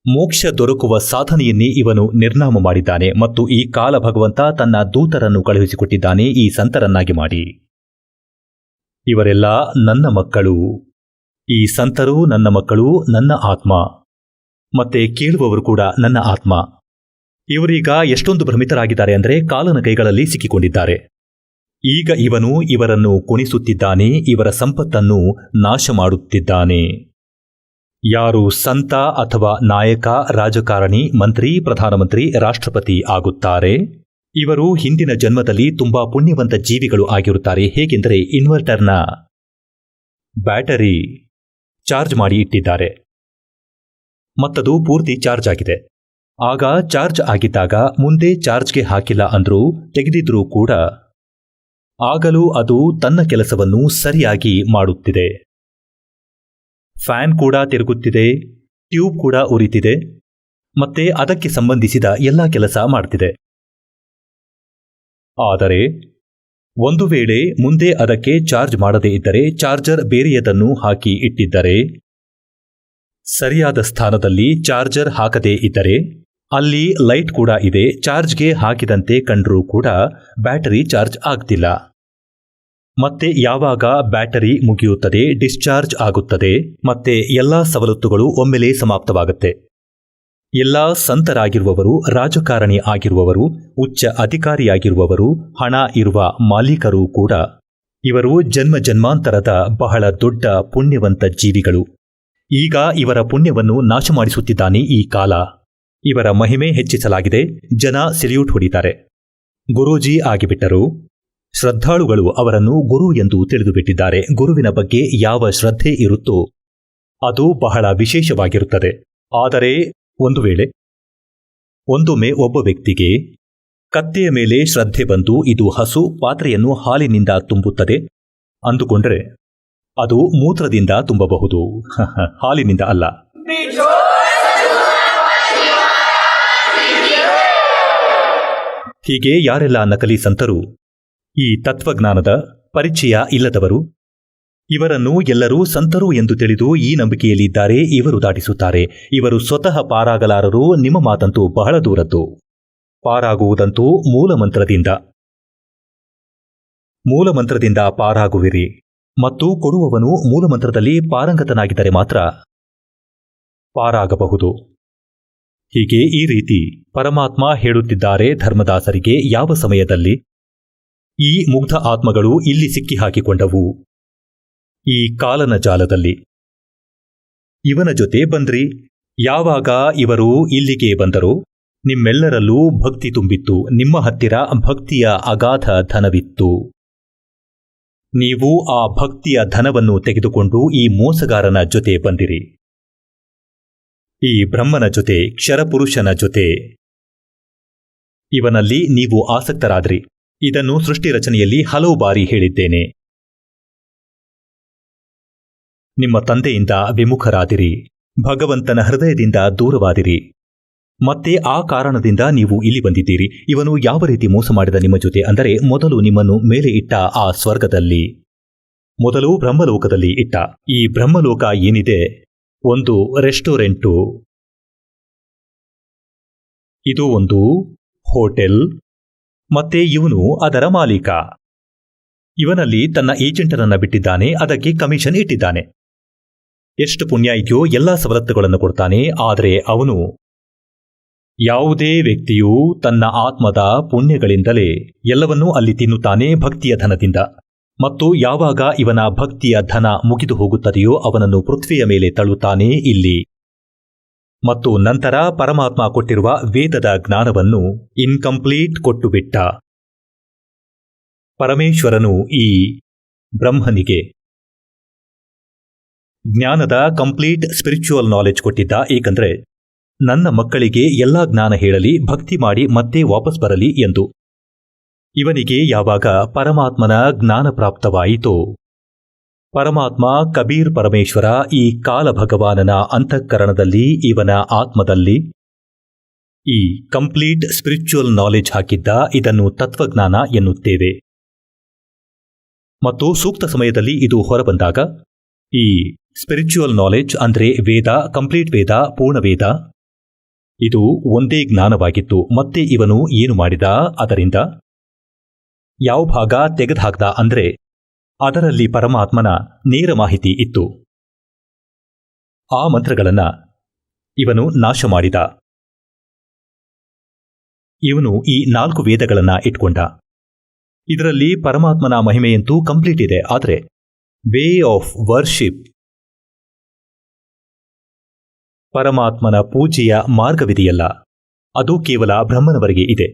ಮೋಕ್ಷ ದೊರಕುವ ಸಾಧನೆಯನ್ನೇ ಇವನು ನಿರ್ನಾಮ ಮಾಡಿದ್ದಾನೆ. ಮತ್ತು ಈ ಕಾಲ ಭಗವಂತ ತನ್ನ ದೂತರನ್ನು ಕಳುಹಿಸಿಕೊಟ್ಟಿದ್ದಾನೆ ಈ ಸಂತರನ್ನಾಗಿ ಮಾಡಿ. ಇವರೆಲ್ಲ ನನ್ನ ಮಕ್ಕಳು, ಈ ಸಂತರು ನನ್ನ ಮಕ್ಕಳು, ನನ್ನ ಆತ್ಮ. ಮತ್ತೆ ಕೇಳುವವರು ಕೂಡ ನನ್ನ ಆತ್ಮ. ಇವರೀಗ ಎಷ್ಟೊಂದು ಭ್ರಮಿತರಾಗಿದ್ದಾರೆ ಅಂದರೆ ಕಾಲನ ಕೈಗಳಲ್ಲಿ ಸಿಕ್ಕಿಕೊಂಡಿದ್ದಾರೆ. ಈಗ ಇವನು ಇವರನ್ನು ಕುಣಿಸುತ್ತಿದ್ದಾನೆ, ಇವರ ಸಂಪತ್ತನ್ನು ನಾಶ ಮಾಡುತ್ತಿದ್ದಾನೆ. ಯಾರು ಸಂತ ಅಥವಾ ನಾಯಕ, ರಾಜಕಾರಣಿ, ಮಂತ್ರಿ, ಪ್ರಧಾನಮಂತ್ರಿ, ರಾಷ್ಟ್ರಪತಿ ಆಗುತ್ತಾರೆ, ಇವರು ಹಿಂದಿನ ಜನ್ಮದಲ್ಲಿ ತುಂಬಾ ಪುಣ್ಯವಂತ ಜೀವಿಗಳು ಆಗಿರುತ್ತಾರೆ. ಹೇಗೆಂದರೆ ಇನ್ವರ್ಟರ್ನ ಬ್ಯಾಟರಿ ಚಾರ್ಜ್ ಮಾಡಿ ಇಟ್ಟಿದ್ದಾರೆ, ಮತ್ತದು ಪೂರ್ತಿ ಚಾರ್ಜ್ ಆಗಿದೆ. ಆಗ ಚಾರ್ಜ್ ಆಗಿದ್ದಾಗ ಮುಂದೆ ಚಾರ್ಜ್ಗೆ ಹಾಕಿಲ್ಲ ಅಂದ್ರೂ, ತೆಗೆದಿದ್ರೂ ಕೂಡ ಆಗಲೂ ಅದು ತನ್ನ ಕೆಲಸವನ್ನು ಸರಿಯಾಗಿ ಮಾಡುತ್ತಿದೆ. ಫ್ಯಾನ್ ಕೂಡ ತಿರುಗುತ್ತಿದೆ, ಟ್ಯೂಬ್ ಕೂಡ ಉರಿತಿದೆ, ಮತ್ತೆ ಅದಕ್ಕೆ ಸಂಬಂಧಿಸಿದ ಎಲ್ಲ ಕೆಲಸ ಮಾಡ್ತಿದೆ. ಆದರೆ ಒಂದು ವೇಳೆ ಮುಂದೆ ಅದಕ್ಕೆ ಚಾರ್ಜ್ ಮಾಡದೇ ಇದ್ದರೆ, ಚಾರ್ಜರ್ ಬೇರೆಯದನ್ನು ಹಾಕಿ ಇಟ್ಟಿದ್ದರೆ, ಸರಿಯಾದ ಸ್ಥಾನದಲ್ಲಿ ಚಾರ್ಜರ್ ಹಾಕದೇ ಇದ್ದರೆ, ಅಲ್ಲಿ ಲೈಟ್ ಕೂಡ ಇದೆ, ಚಾರ್ಜ್ಗೆ ಹಾಕಿದಂತೆ ಕಂಡ್ರೂ ಕೂಡ ಬ್ಯಾಟರಿ ಚಾರ್ಜ್ ಆಗ್ತಿಲ್ಲ. ಮತ್ತೆ ಯಾವಾಗ ಬ್ಯಾಟರಿ ಮುಗಿಯುತ್ತದೆ, ಡಿಸ್ಚಾರ್ಜ್ ಆಗುತ್ತದೆ, ಮತ್ತೆ ಎಲ್ಲಾ ಸವಲತ್ತುಗಳು ಒಮ್ಮೆಲೇ ಸಮಾಪ್ತವಾಗುತ್ತೆ. ಎಲ್ಲ ಸಂತರಾಗಿರುವವರು, ರಾಜಕಾರಣಿ ಆಗಿರುವವರು, ಉಚ್ಚ ಅಧಿಕಾರಿಯಾಗಿರುವವರು, ಹಣ ಇರುವ ಮಾಲೀಕರು ಕೂಡ ಇವರು ಜನ್ಮ ಜನ್ಮಾಂತರದ ಬಹಳ ದೊಡ್ಡ ಪುಣ್ಯವಂತ ಜೀವಿಗಳು. ಈಗ ಇವರ ಪುಣ್ಯವನ್ನು ನಾಶ ಮಾಡಿಸುತ್ತಿದ್ದಾನೆ ಈ ಕಾಲ. ಇವರ ಮಹಿಮೆ ಹೆಚ್ಚಿಸಲಾಗಿದೆ, ಜನ ಸೆಲ್ಯೂಟ್ ಹೊಡಿತಾರೆ. ಗುರೂಜಿ ಆಗಿಬಿಟ್ಟರು. ಶ್ರದ್ಧಾಳುಗಳು ಅವರನ್ನು ಗುರು ಎಂದು ತಿಳಿದುಬಿಟ್ಟಿದ್ದಾರೆ. ಗುರುವಿನ ಬಗ್ಗೆ ಯಾವ ಶ್ರದ್ಧೆ ಇರುತ್ತೋ ಅದು ಬಹಳ ವಿಶೇಷವಾಗಿರುತ್ತದೆ. ಆದರೆ ಒಂದು ವೇಳೆ ಒಂದೊಮ್ಮೆ ಒಬ್ಬ ವ್ಯಕ್ತಿಗೆ ಕತ್ತೆಯ ಮೇಲೆ ಶ್ರದ್ಧೆ ಬಂದು, ಇದು ಹಸು ಪಾತ್ರೆಯನ್ನು ಹಾಲಿನಿಂದ ತುಂಬುತ್ತದೆ ಅಂದುಕೊಂಡರೆ, ಅದು ಮೂತ್ರದಿಂದ ತುಂಬಬಹುದು, ಹಾಲಿನಿಂದ ಅಲ್ಲ. ಹೀಗೆ ಯಾರೆಲ್ಲ ನಕಲಿ ಸಂತರು, ಈ ತತ್ವಜ್ಞಾನದ ಪರಿಚಯ ಇಲ್ಲದವರು, ಇವರನ್ನು ಎಲ್ಲರೂ ಸಂತರು ಎಂದು ತಿಳಿದು ಈ ನಂಬಿಕೆಯಲ್ಲಿದ್ದಾರೆ, ಇವರು ದಾಟಿಸುತ್ತಾರೆ. ಇವರು ಸ್ವತಃ ಪಾರಾಗಲಾರರು. ನಿಮ್ಮ ಮಾತಂತೂ ಬಹಳ ದೂರದ್ದು. ಪಾರಾಗುವುದಂತೂ ಮೂಲಮಂತ್ರದಿಂದ ಪಾರಾಗುವಿರಿ. ಮತ್ತು ಕೊಡುವವನು ಮೂಲಮಂತ್ರದಲ್ಲಿ ಪಾರಂಗತನಾಗಿದ್ದರೆ ಮಾತ್ರ ಪಾರಾಗಬಹುದು. ಹೀಗೆ ಈ ರೀತಿ ಪರಮಾತ್ಮ ಹೇಳುತ್ತಿದ್ದಾರೆ ಧರ್ಮದಾಸರಿಗೆ. ಯಾವ ಸಮಯದಲ್ಲಿ ಈ ಮುಗ್ಧ ಆತ್ಮಗಳು ಇಲ್ಲಿ ಸಿಕ್ಕಿ ಹಾಕಿಕೊಂಡವು, ಈ ಕಾಲನ ಜಾಲದಲ್ಲಿ. ಇವನ ಜೊತೆ ಬಂದ್ರಿ. ಯಾವಾಗ ಇವರು ಇಲ್ಲಿಗೆ ಬಂದರೋ ನಿಮ್ಮೆಲ್ಲರಲ್ಲೂ ಭಕ್ತಿ ತುಂಬಿತ್ತು. ನಿಮ್ಮ ಹತ್ತಿರ ಭಕ್ತಿಯ ಅಗಾಧ ಧನವಿತ್ತು. ನೀವು ಆ ಭಕ್ತಿಯ ಧನವನ್ನು ತೆಗೆದುಕೊಂಡು ಈ ಮೋಸಗಾರನ ಜೊತೆ ಬಂದಿರಿ. ಈ ಬ್ರಹ್ಮನ ಜೊತೆ, ಕ್ಷರಪುರುಷನ ಜೊತೆ. ಇವನಲ್ಲಿ ನೀವು ಆಸಕ್ತರಾದ್ರಿ. ಇದನ್ನು ಸೃಷ್ಟಿ ರಚನೆಯಲ್ಲಿ ಹಲವು ಬಾರಿ ಹೇಳಿದ್ದೇನೆ. ನಿಮ್ಮ ತಂದೆಯಿಂದ ವಿಮುಖರಾದಿರಿ, ಭಗವಂತನ ಹೃದಯದಿಂದ ದೂರವಾದಿರಿ. ಮತ್ತೆ ಆ ಕಾರಣದಿಂದ ನೀವು ಇಲ್ಲಿ ಬಂದಿದ್ದೀರಿ. ಇವನು ಯಾವ ರೀತಿ ಮೋಸ ಮಾಡಿದ ನಿಮ್ಮ ಜೊತೆ ಅಂದರೆ, ಮೊದಲು ನಿಮ್ಮನ್ನು ಮೇಲೆ ಇಟ್ಟ ಆ ಸ್ವರ್ಗದಲ್ಲಿ, ಮೊದಲು ಬ್ರಹ್ಮಲೋಕದಲ್ಲಿ ಇಟ್ಟ. ಈ ಬ್ರಹ್ಮಲೋಕ ಏನಿದೆ, ಒಂದು ರೆಸ್ಟೋರೆಂಟು, ಇದು ಒಂದು ಹೋಟೆಲ್, ಮತ್ತೆ ಇವನು ಅದರ ಮಾಲೀಕ. ಇವನಲ್ಲಿ ತನ್ನ ಏಜೆಂಟನನ್ನ ಬಿಟ್ಟಿದ್ದಾನೆ, ಅದಕ್ಕೆ ಕಮಿಷನ್ ಇಟ್ಟಿದ್ದಾನೆ. ಎಷ್ಟು ಪುಣ್ಯ ಇದೆಯೋ ಎಲ್ಲ ಸವಲತ್ತುಗಳನ್ನು ಕೊಡ್ತಾನೆ. ಆದರೆ ಅವನು, ಯಾವುದೇ ವ್ಯಕ್ತಿಯು ತನ್ನ ಆತ್ಮದ ಪುಣ್ಯಗಳಿಂದಲೇ ಎಲ್ಲವನ್ನೂ ಅಲ್ಲಿ ತಿನ್ನುತ್ತಾನೆ, ಭಕ್ತಿಯ ಧನದಿಂದ. ಮತ್ತು ಯಾವಾಗ ಇವನ ಭಕ್ತಿಯ ಧನ ಮುಗಿದು ಹೋಗುತ್ತದೆಯೋ ಅವನನ್ನು ಪೃಥ್ವಿಯ ಮೇಲೆ ತಳ್ಳುತ್ತಾನೆ ಇಲ್ಲಿ. ಮತ್ತು ನಂತರ ಪರಮಾತ್ಮ ಕೊಟ್ಟಿರುವ ವೇದದ ಜ್ಞಾನವನ್ನು ಇನ್ಕಂಪ್ಲೀಟ್ ಕೊಟ್ಟುಬಿಟ್ಟ. ಪರಮೇಶ್ವರನು ಈ ಬ್ರಹ್ಮನಿಗೆ ಜ್ಞಾನದ ಕಂಪ್ಲೀಟ್ ಸ್ಪಿರಿಚುವಲ್ ನಾಲೆಜ್ ಕೊಟ್ಟಿದ್ದ. ಏಕೆಂದರೆ ನನ್ನ ಮಕ್ಕಳಿಗೆ ಎಲ್ಲಾ ಜ್ಞಾನ ಹೇಳಲಿ, ಭಕ್ತಿ ಮಾಡಿ ಮತ್ತೆ ವಾಪಸ್ ಬರಲಿ ಎಂದು. ಇವನಿಗೆ ಯಾವಾಗ ಪರಮಾತ್ಮನ ಜ್ಞಾನ ಪ್ರಾಪ್ತವಾಯಿತೋ, ಪರಮಾತ್ಮ ಕಬೀರ್ ಪರಮೇಶ್ವರ ಈ ಕಾಲಭಗವಾನನ ಅಂತಃಕರಣದಲ್ಲಿ, ಇವನ ಆತ್ಮದಲ್ಲಿ ಈ ಕಂಪ್ಲೀಟ್ ಸ್ಪಿರಿಚುವಲ್ ನಾಲೆಜ್ ಹಾಕಿದ್ದ. ಇದನ್ನು ತತ್ವಜ್ಞಾನ ಎನ್ನುತ್ತೇವೆ. ಮತ್ತು ಸೂಕ್ತ ಸಮಯದಲ್ಲಿ ಇದು ಹೊರಬಂದಾಗ ಈ ಸ್ಪಿರಿಚುವಲ್ ನಾಲೆಜ್ ಅಂದರೆ ವೇದ, ಕಂಪ್ಲೀಟ್ ವೇದ, ಪೂರ್ಣ ವೇದ, ಇದು ಒಂದೇ ಜ್ಞಾನವಾಗಿತ್ತು. ಮತ್ತೆ ಇವನು ಏನು ಮಾಡಿದ, ಅದರಿಂದ ಯಾವ ಭಾಗ ತೆಗೆದುಹಾಕ್ದ ಅಂದರೆ ಅದರಲ್ಲಿ ಪರಮಾತ್ಮನ ನೇರ ಮಾಹಿತಿ ಇತ್ತು. ಆ ಮಂತ್ರಗಳನ್ನು ಇವನು ನಾಶ ಮಾಡಿದ. ಇವನು ಈ 4 ವೇದಗಳನ್ನು ಇಟ್ಕೊಂಡ. ಇದರಲ್ಲಿ ಪರಮಾತ್ಮನ ಮಹಿಮೆಯಂತೂ ಕಂಪ್ಲೀಟ್ ಇದೆ. ಆದರೆ ವೇ ಆಫ್ ವರ್ಷಿಪ್, ಪರಮಾತ್ಮನ ಪೂಜೆಯ ಮಾರ್ಗವಿದೆಯಲ್ಲ, ಅದು ಕೇವಲ ಬ್ರಹ್ಮನವರೆಗೆ ಇದೆ.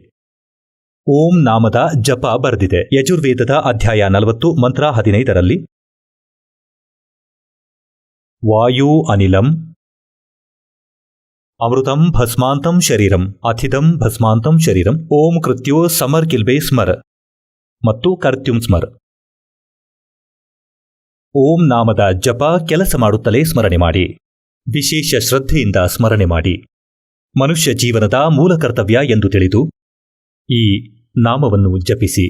ಓಂ ನಾಮದ ಜಪ ಬರೆದಿದೆ. ಯಜುರ್ವೇದದ ಅಧ್ಯಾಯ 40 ಮಂತ್ರ 15ರಲ್ಲಿ ವಾಯು ಅನಿಲಂ ಅಮೃತಂ ಭಸ್ಮಾಂತಂ ಶರೀರಂ ಅಥಿದಂ ಭಸ್ಮಾಂತಂ ಶರೀರಂ ಓಂ ಕೃತ್ಯೋ ಸಮರ್ ಕಿಲ್ಬೆ ಸ್ಮರ್ ಮತ್ತು ಕರ್ತ್ಯುಂ ಸ್ಮರ್. ಓಂ ನಾಮದ ಜಪ ಕೆಲಸ ಮಾಡುತ್ತಲೇ ಸ್ಮರಣೆ ಮಾಡಿ, ವಿಶೇಷ ಶ್ರದ್ಧೆಯಿಂದ ಸ್ಮರಣೆ ಮಾಡಿ. ಮನುಷ್ಯ ಜೀವನದ ಮೂಲ ಕರ್ತವ್ಯ ಎಂದು ತಿಳಿದು ಈ ನಾಮವನ್ನು ಜಪಿಸಿ.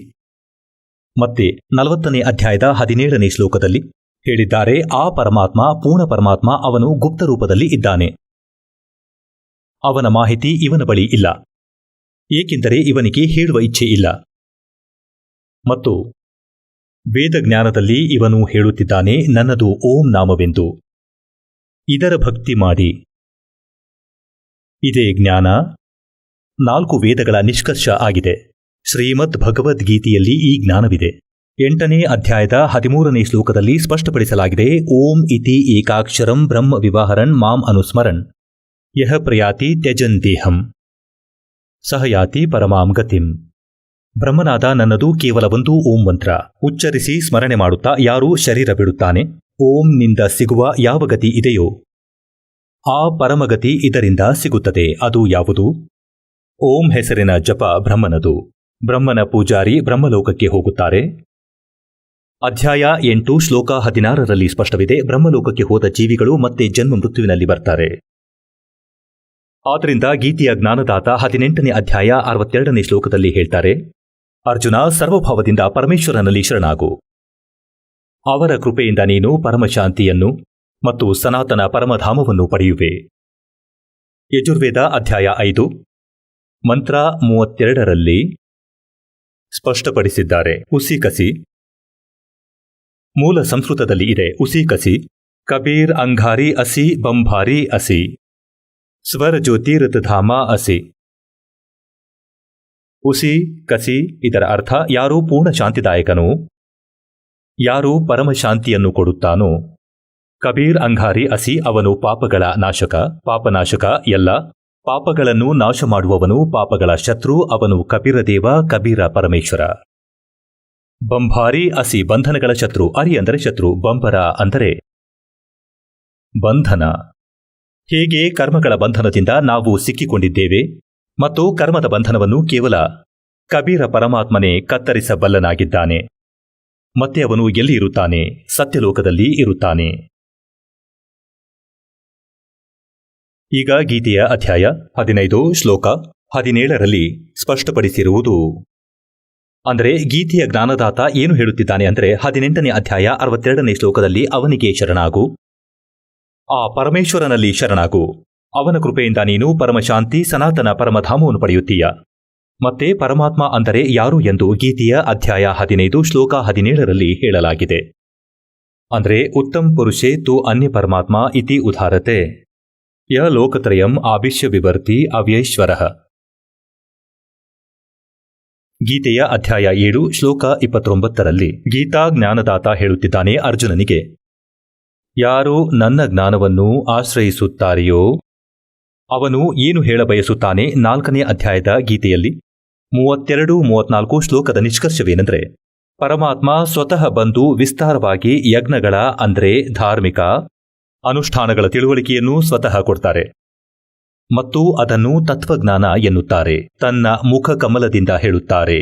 ಮತ್ತೆ 40ನೇ ಅಧ್ಯಾಯದ 17ನೇ ಶ್ಲೋಕದಲ್ಲಿ ಹೇಳಿದ್ದಾರೆ, ಆ ಪರಮಾತ್ಮ ಪೂರ್ಣ ಪರಮಾತ್ಮ, ಅವನು ಗುಪ್ತ ರೂಪದಲ್ಲಿ ಇದ್ದಾನೆ. ಅವನ ಮಾಹಿತಿ ಇವನ ಬಳಿ ಇಲ್ಲ, ಏಕೆಂದರೆ ಇವನಿಗೆ ಹೇಳುವ ಇಚ್ಛೆ ಇಲ್ಲ. ಮತ್ತು ವೇದಜ್ಞಾನದಲ್ಲಿ ಇವನು ಹೇಳುತ್ತಿದ್ದಾನೆ, ನನ್ನದು ಓಂ ನಾಮವೆಂದು. ಇದರ ಭಕ್ತಿ ಮಾಡಿ. ಇದೇ ಜ್ಞಾನ 4 ವೇದಗಳ ನಿಷ್ಕರ್ಷ ಆಗಿದೆ. ಶ್ರೀಮದ್ ಭಗವದ್ಗೀತೆಯಲ್ಲಿ ಈ ಜ್ಞಾನವಿದೆ. 8ನೇ ಅಧ್ಯಾಯದ 13ನೇ ಶ್ಲೋಕದಲ್ಲಿ ಸ್ಪಷ್ಟಪಡಿಸಲಾಗಿದೆ, ಓಂ ಇತಿ ಏಕಾಕ್ಷರಂ ಬ್ರಹ್ಮ ವಿವಾಹರನ್ ಮಾಂ ಅನುಸ್ಮರನ್ ಯಹ ಪ್ರಯಾತಿ ತ್ಯಜನ್ ದೇಹಂ ಸಹಯಾತಿ ಪರಮಾಂ ಗತಿಂ. ಬ್ರಹ್ಮನಾದ ನನ್ನದು ಕೇವಲ ಒಂದು ಓಂ ಮಂತ್ರ ಉಚ್ಚರಿಸಿ ಸ್ಮರಣೆ ಮಾಡುತ್ತಾ ಯಾರು ಶರೀರ ಬಿಡುತ್ತಾನೆ, ಓಂನಿಂದ ಸಿಗುವ ಯಾವ ಗತಿ ಇದೆಯೋ ಆ ಪರಮಗತಿ ಇದರಿಂದ ಸಿಗುತ್ತದೆ. ಅದು ಯಾವುದು? ಓಂ ಹೆಸರಿನ ಜಪ ಬ್ರಹ್ಮನದು. ಬ್ರಹ್ಮನ ಪೂಜಾರಿ ಬ್ರಹ್ಮಲೋಕಕ್ಕೆ ಹೋಗುತ್ತಾರೆ. ಅಧ್ಯಾಯ 8 ಶ್ಲೋಕ 16ರಲ್ಲಿ ಸ್ಪಷ್ಟವಿದೆ, ಬ್ರಹ್ಮಲೋಕಕ್ಕೆ ಹೋದ ಜೀವಿಗಳು ಮತ್ತೆ ಜನ್ಮ ಮೃತ್ಯುವಿನಲ್ಲಿ ಬರ್ತಾರೆ. ಆದ್ದರಿಂದ ಗೀತೆಯ ಜ್ಞಾನದಾತ 18ನೇ ಅಧ್ಯಾಯ 62ನೇ ಶ್ಲೋಕದಲ್ಲಿ ಹೇಳ್ತಾರೆ, ಅರ್ಜುನ, ಸರ್ವಭಾವದಿಂದ ಪರಮೇಶ್ವರನಲ್ಲಿ ಶರಣಾಗು. ಅವರ ಕೃಪೆಯಿಂದ ನೀನು ಪರಮಶಾಂತಿಯನ್ನು ಮತ್ತು ಸನಾತನ ಪರಮಧಾಮವನ್ನು ಪಡೆಯುವೆ. ಯಜುರ್ವೇದ ಅಧ್ಯಾಯ 5 ಮಂತ್ರ 32ರಲ್ಲಿ ಸ್ಪಷ್ಟಪಡಿಸಿದ್ದಾರೆ. ಉಸಿ ಕಸಿ ಮೂಲ ಸಂಸ್ಕೃತದಲ್ಲಿ ಇದೆ. ಉಸಿ ಕಸಿ ಕಬೀರ್ ಅಂಗಾರಿ ಅಸಿ ಬಂಭಾರಿ ಅಸಿ ಸ್ವರ ಜ್ಯೋತಿರ್ಧಾಮ ಅಸಿ. ಉಸಿ ಕಸಿ ಇದರ ಅರ್ಥ ಯಾರು ಪೂರ್ಣ ಶಾಂತಿದಾಯಕನೋ, ಯಾರು ಪರಮಶಾಂತಿಯನ್ನು ಕೊಡುತ್ತಾನೋ. ಕಬೀರ್ ಅಂಗಾರಿ ಅಸಿ ಅವನು ಪಾಪಗಳ ನಾಶಕ, ಪಾಪನಾಶಕ, ಎಲ್ಲ ಪಾಪಗಳನ್ನು ನಾಶ ಮಾಡುವವನು, ಪಾಪಗಳ ಶತ್ರು ಅವನು ಕಬೀರದೇವ, ಕಬೀರ ಪರಮೇಶ್ವರ. ಬಂಭಾರಿ ಅಸಿ ಬಂಧನಗಳ ಶತ್ರು. ಅರಿ ಅಂದರೆ ಶತ್ರು, ಬಂಬರ ಅಂದರೆ ಬಂಧನ. ಹೇಗೆ ಕರ್ಮಗಳ ಬಂಧನದಿಂದ ನಾವು ಸಿಕ್ಕಿಕೊಂಡಿದ್ದೇವೆ ಮತ್ತು ಕರ್ಮದ ಬಂಧನವನ್ನು ಕೇವಲ ಕಬೀರ ಪರಮಾತ್ಮನೇ ಕತ್ತರಿಸಬಲ್ಲನಾಗಿದ್ದಾನೆ. ಮತ್ತೆ ಅವನು ಎಲ್ಲಿ ಇರುತ್ತಾನೆ? ಸತ್ಯಲೋಕದಲ್ಲಿ ಇರುತ್ತಾನೆ. ಈಗ ಗೀತೆಯ ಅಧ್ಯಾಯ 15 ಶ್ಲೋಕ 17ರಲ್ಲಿ ಸ್ಪಷ್ಟಪಡಿಸಿರುವುದು ಅಂದರೆ ಗೀತೆಯ ಜ್ಞಾನದಾತ ಏನು ಹೇಳುತ್ತಿದ್ದಾನೆ ಅಂದರೆ 18ನೇ ಅಧ್ಯಾಯ 62ನೇ ಶ್ಲೋಕದಲ್ಲಿ ಅವನಿಗೆ ಶರಣಾಗು, ಆ ಪರಮೇಶ್ವರನಲ್ಲಿ ಶರಣಾಗು. ಅವನ ಕೃಪೆಯಿಂದ ನೀನು ಪರಮಶಾಂತಿ ಸನಾತನ ಪರಮಧಾಮವನ್ನು ಪಡೆಯುತ್ತೀಯ. ಮತ್ತೆ ಪರಮಾತ್ಮ ಅಂದರೆ ಯಾರು ಎಂದು ಗೀತೆಯ ಅಧ್ಯಾಯ 15 ಶ್ಲೋಕ 17ರಲ್ಲಿ ಹೇಳಲಾಗಿದೆ. ಅಂದರೆ ಉತ್ತಮ್ ಪುರುಷೇ ತು ಅನ್ಯ ಪರಮಾತ್ಮ ಇತಿ ಉದಾರತೆ ಯ ಲೋಕತ್ರಯಂ ಆಭಿಷ್ಯ ವಿವರ್ತಿ ಅವ್ಯೈಶ್ವರಃ. ಗೀತೆಯ ಅಧ್ಯಾಯ 7 ಶ್ಲೋಕ 29ರಲ್ಲಿ ಗೀತಾ ಜ್ಞಾನದಾತ ಹೇಳುತ್ತಿದ್ದಾನೆ ಅರ್ಜುನನಿಗೆ, ಯಾರು ನನ್ನ ಜ್ಞಾನವನ್ನು ಆಶ್ರಯಿಸುತ್ತಾರೆಯೋ ಅವನು ಏನು ಹೇಳಬಯಸುತ್ತಾನೆ. 4ನೇ ಅಧ್ಯಾಯದ ಗೀತೆಯಲ್ಲಿ 32-34 ಶ್ಲೋಕದ ನಿಷ್ಕರ್ಷವೇನೆಂದರೆ, ಪರಮಾತ್ಮ ಸ್ವತಃ ಬಂದು ವಿಸ್ತಾರವಾಗಿ ಯಜ್ಞಗಳ ಅಂದರೆ ಧಾರ್ಮಿಕ ಅನುಷ್ಠಾನಗಳ ತಿಳುವಳಿಕೆಯನ್ನು ಸ್ವತಃ ಕೊಡ್ತಾರೆ ಮತ್ತು ಅದನ್ನು ತತ್ವಜ್ಞಾನ ಎನ್ನುತ್ತಾರೆ. ತನ್ನ ಮುಖ ಕಮಲದಿಂದ ಹೇಳುತ್ತಾರೆ.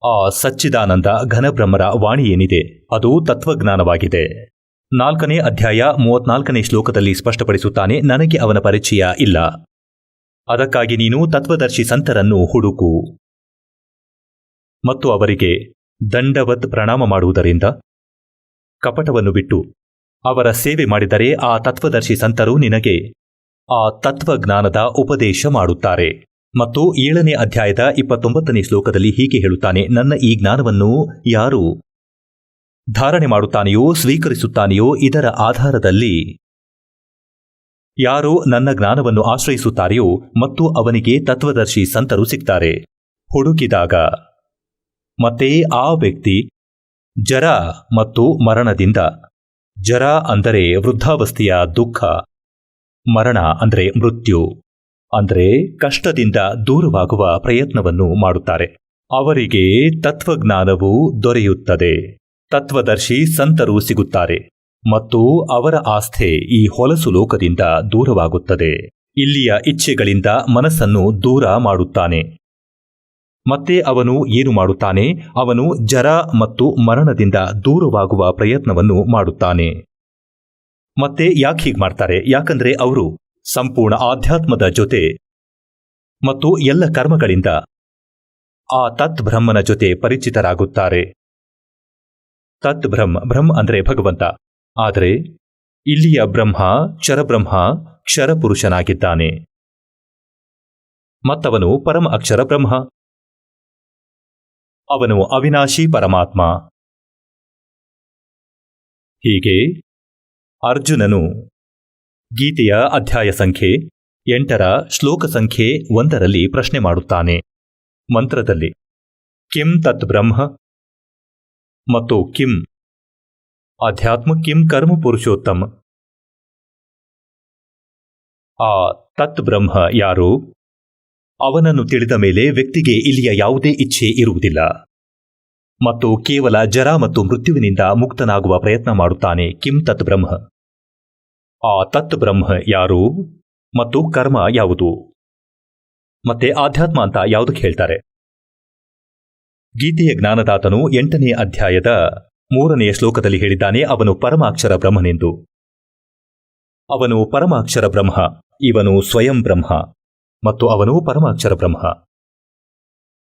ಆ ಸಚ್ಚಿದಾನಂದ ಘನಬ್ರಹ್ಮರ ವಾಣಿ ಏನಿದೆ ಅದು ತತ್ವಜ್ಞಾನವಾಗಿದೆ. 4ನೇ ಅಧ್ಯಾಯ 34ನೇ ಶ್ಲೋಕದಲ್ಲಿ ಸ್ಪಷ್ಟಪಡಿಸುತ್ತಾನೆ, ನನಗೆ ಅವನ ಪರಿಚಯ ಇಲ್ಲ. ಅದಕ್ಕಾಗಿ ನೀನು ತತ್ವದರ್ಶಿ ಸಂತರನ್ನು ಹುಡುಕು ಮತ್ತು ಅವರಿಗೆ ದಂಡವತ್ ಪ್ರಣಾಮ ಮಾಡುವುದರಿಂದ ಕಪಟವನ್ನು ಬಿಟ್ಟು ಅವರ ಸೇವೆ ಮಾಡಿದರೆ ಆ ತತ್ವದರ್ಶಿ ಸಂತರು ನಿನಗೆ ಆ ತತ್ವಜ್ಞಾನದ ಉಪದೇಶ ಮಾಡುತ್ತಾರೆ. ಮತ್ತು 7ನೇ ಅಧ್ಯಾಯದ 29ನೇ ಶ್ಲೋಕದಲ್ಲಿ ಹೀಗೆ ಹೇಳುತ್ತಾನೆ, ನನ್ನ ಈ ಜ್ಞಾನವನ್ನು ಯಾರು ಧಾರಣೆ ಮಾಡುತ್ತಾನೆಯೋ ಸ್ವೀಕರಿಸುತ್ತಾನೆಯೋ ಇದರ ಆಧಾರದಲ್ಲಿ ಯಾರು ನನ್ನ ಜ್ಞಾನವನ್ನು ಆಶ್ರಯಿಸುತ್ತಾರೆಯೋ ಮತ್ತು ಅವನಿಗೆ ತತ್ವದರ್ಶಿ ಸಂತರು ಸಿಗ್ತಾರೆ. ಹುಡುಕಿದಾಗ ಮತ್ತೆ ಆ ವ್ಯಕ್ತಿ ಜರ ಮತ್ತು ಮರಣದಿಂದ, ಜರ ಅಂದರೆ ವೃದ್ಧಾವಸ್ಥೆಯ ದುಃಖ, ಮರಣ ಅಂದರೆ ಮೃತ್ಯು ಅಂದರೆ ಕಷ್ಟದಿಂದ ದೂರವಾಗುವ ಪ್ರಯತ್ನವನ್ನು ಮಾಡುತ್ತಾರೆ. ಅವರಿಗೆ ತತ್ವಜ್ಞಾನವು ದೊರೆಯುತ್ತದೆ, ತತ್ವದರ್ಶಿ ಸಂತರು ಸಿಗುತ್ತಾರೆ ಮತ್ತು ಅವರ ಆಸ್ಥೆ ಈ ಹೊಲಸು ಲೋಕದಿಂದ ದೂರವಾಗುತ್ತದೆ. ಇಲ್ಲಿಯ ಇಚ್ಛೆಗಳಿಂದ ಮನಸ್ಸನ್ನು ದೂರ ಮಾಡುತ್ತಾನೆ. ಮತ್ತೆ ಅವನು ಏನು ಮಾಡುತ್ತಾನೆ? ಅವನು ಜರ ಮತ್ತು ಮರಣದಿಂದ ದೂರವಾಗುವ ಪ್ರಯತ್ನವನ್ನು ಮಾಡುತ್ತಾನೆ. ಮತ್ತೆ ಯಾಕೆ ಹೀಗೆ ಮಾಡ್ತಾರೆ? ಯಾಕಂದ್ರೆ ಅವರು ಸಂಪೂರ್ಣ ಆಧ್ಯಾತ್ಮದ ಜೊತೆ ಮತ್ತು ಎಲ್ಲ ಕರ್ಮಗಳಿಂದ ಆ ತತ್ ಬ್ರಹ್ಮನ ಜೊತೆ ಪರಿಚಿತರಾಗುತ್ತಾರೆ. ತತ್ ಬ್ರಹ್ಮ ಅಂದ್ರೆ ಭಗವಂತ. ಆದರೆ ಇಲ್ಲಿಯ ಬ್ರಹ್ಮ ಕ್ಷರಬ್ರಹ್ಮ ಕ್ಷರಪುರುಷನಾಗಿದ್ದಾನೆ ಮತ್ತವನು ಪರಮ ಅಕ್ಷರ ಬ್ರಹ್ಮ. ಅವನು ಅವಿನಾಶಿ ಪರಮಾತ್ಮ. ಹೀಗೆ ಅರ್ಜುನನು ಗೀತೆಯ ಅಧ್ಯಾಯ ಸಂಖ್ಯೆ 8ರ ಶ್ಲೋಕ ಸಂಖ್ಯೆ 1ರಲ್ಲಿ ಪ್ರಶ್ನೆ ಮಾಡುತ್ತಾನೆ. ಮಂತ್ರದಲ್ಲಿ ಕಿಂ ತತ್ ಬ್ರಹ್ಮ ಮತ್ತು ಕಿಂ ಅಧ್ಯಾತ್ಮ, ಕಿಂ ಕರ್ಮ ಪುರುಷೋತ್ತಮ. ಆ ತತ್ ಬ್ರಹ್ಮ ಯಾರು? ಅವನನ್ನು ತಿಳಿದ ಮೇಲೆ ವ್ಯಕ್ತಿಗೆ ಇಲ್ಲಿಯ ಯಾವುದೇ ಇಚ್ಛೆ ಇರುವುದಿಲ್ಲ ಮತ್ತು ಕೇವಲ ಜರ ಮತ್ತು ಮೃತ್ಯುವಿನಿಂದ ಮುಕ್ತನಾಗುವ ಪ್ರಯತ್ನ ಮಾಡುತ್ತಾನೆ. ಕಿಂ ತತ್ ಬ್ರಹ್ಮ, ಆ ತತ್ ಬ್ರಹ್ಮ ಯಾರು ಮತ್ತು ಕರ್ಮ ಯಾವುದು ಮತ್ತೆ ಆಧ್ಯಾತ್ಮ ಅಂತ ಯಾವುದಕ್ಕೆ ಹೇಳ್ತಾರೆ? ಗೀತೆಯ ಜ್ಞಾನದಾತನು 8ನೇ ಅಧ್ಯಾಯದ 3ನೆಯ ಶ್ಲೋಕದಲ್ಲಿ ಹೇಳಿದ್ದಾನೆ, ಅವನು ಪರಮಾಕ್ಷರ ಬ್ರಹ್ಮನೆಂದು. ಅವನು ಪರಮಾಕ್ಷರ ಬ್ರಹ್ಮ, ಇವನು ಸ್ವಯಂ ಬ್ರಹ್ಮ ಮತ್ತು ಅವನು ಪರಮಾಕ್ಷರ ಬ್ರಹ್ಮ.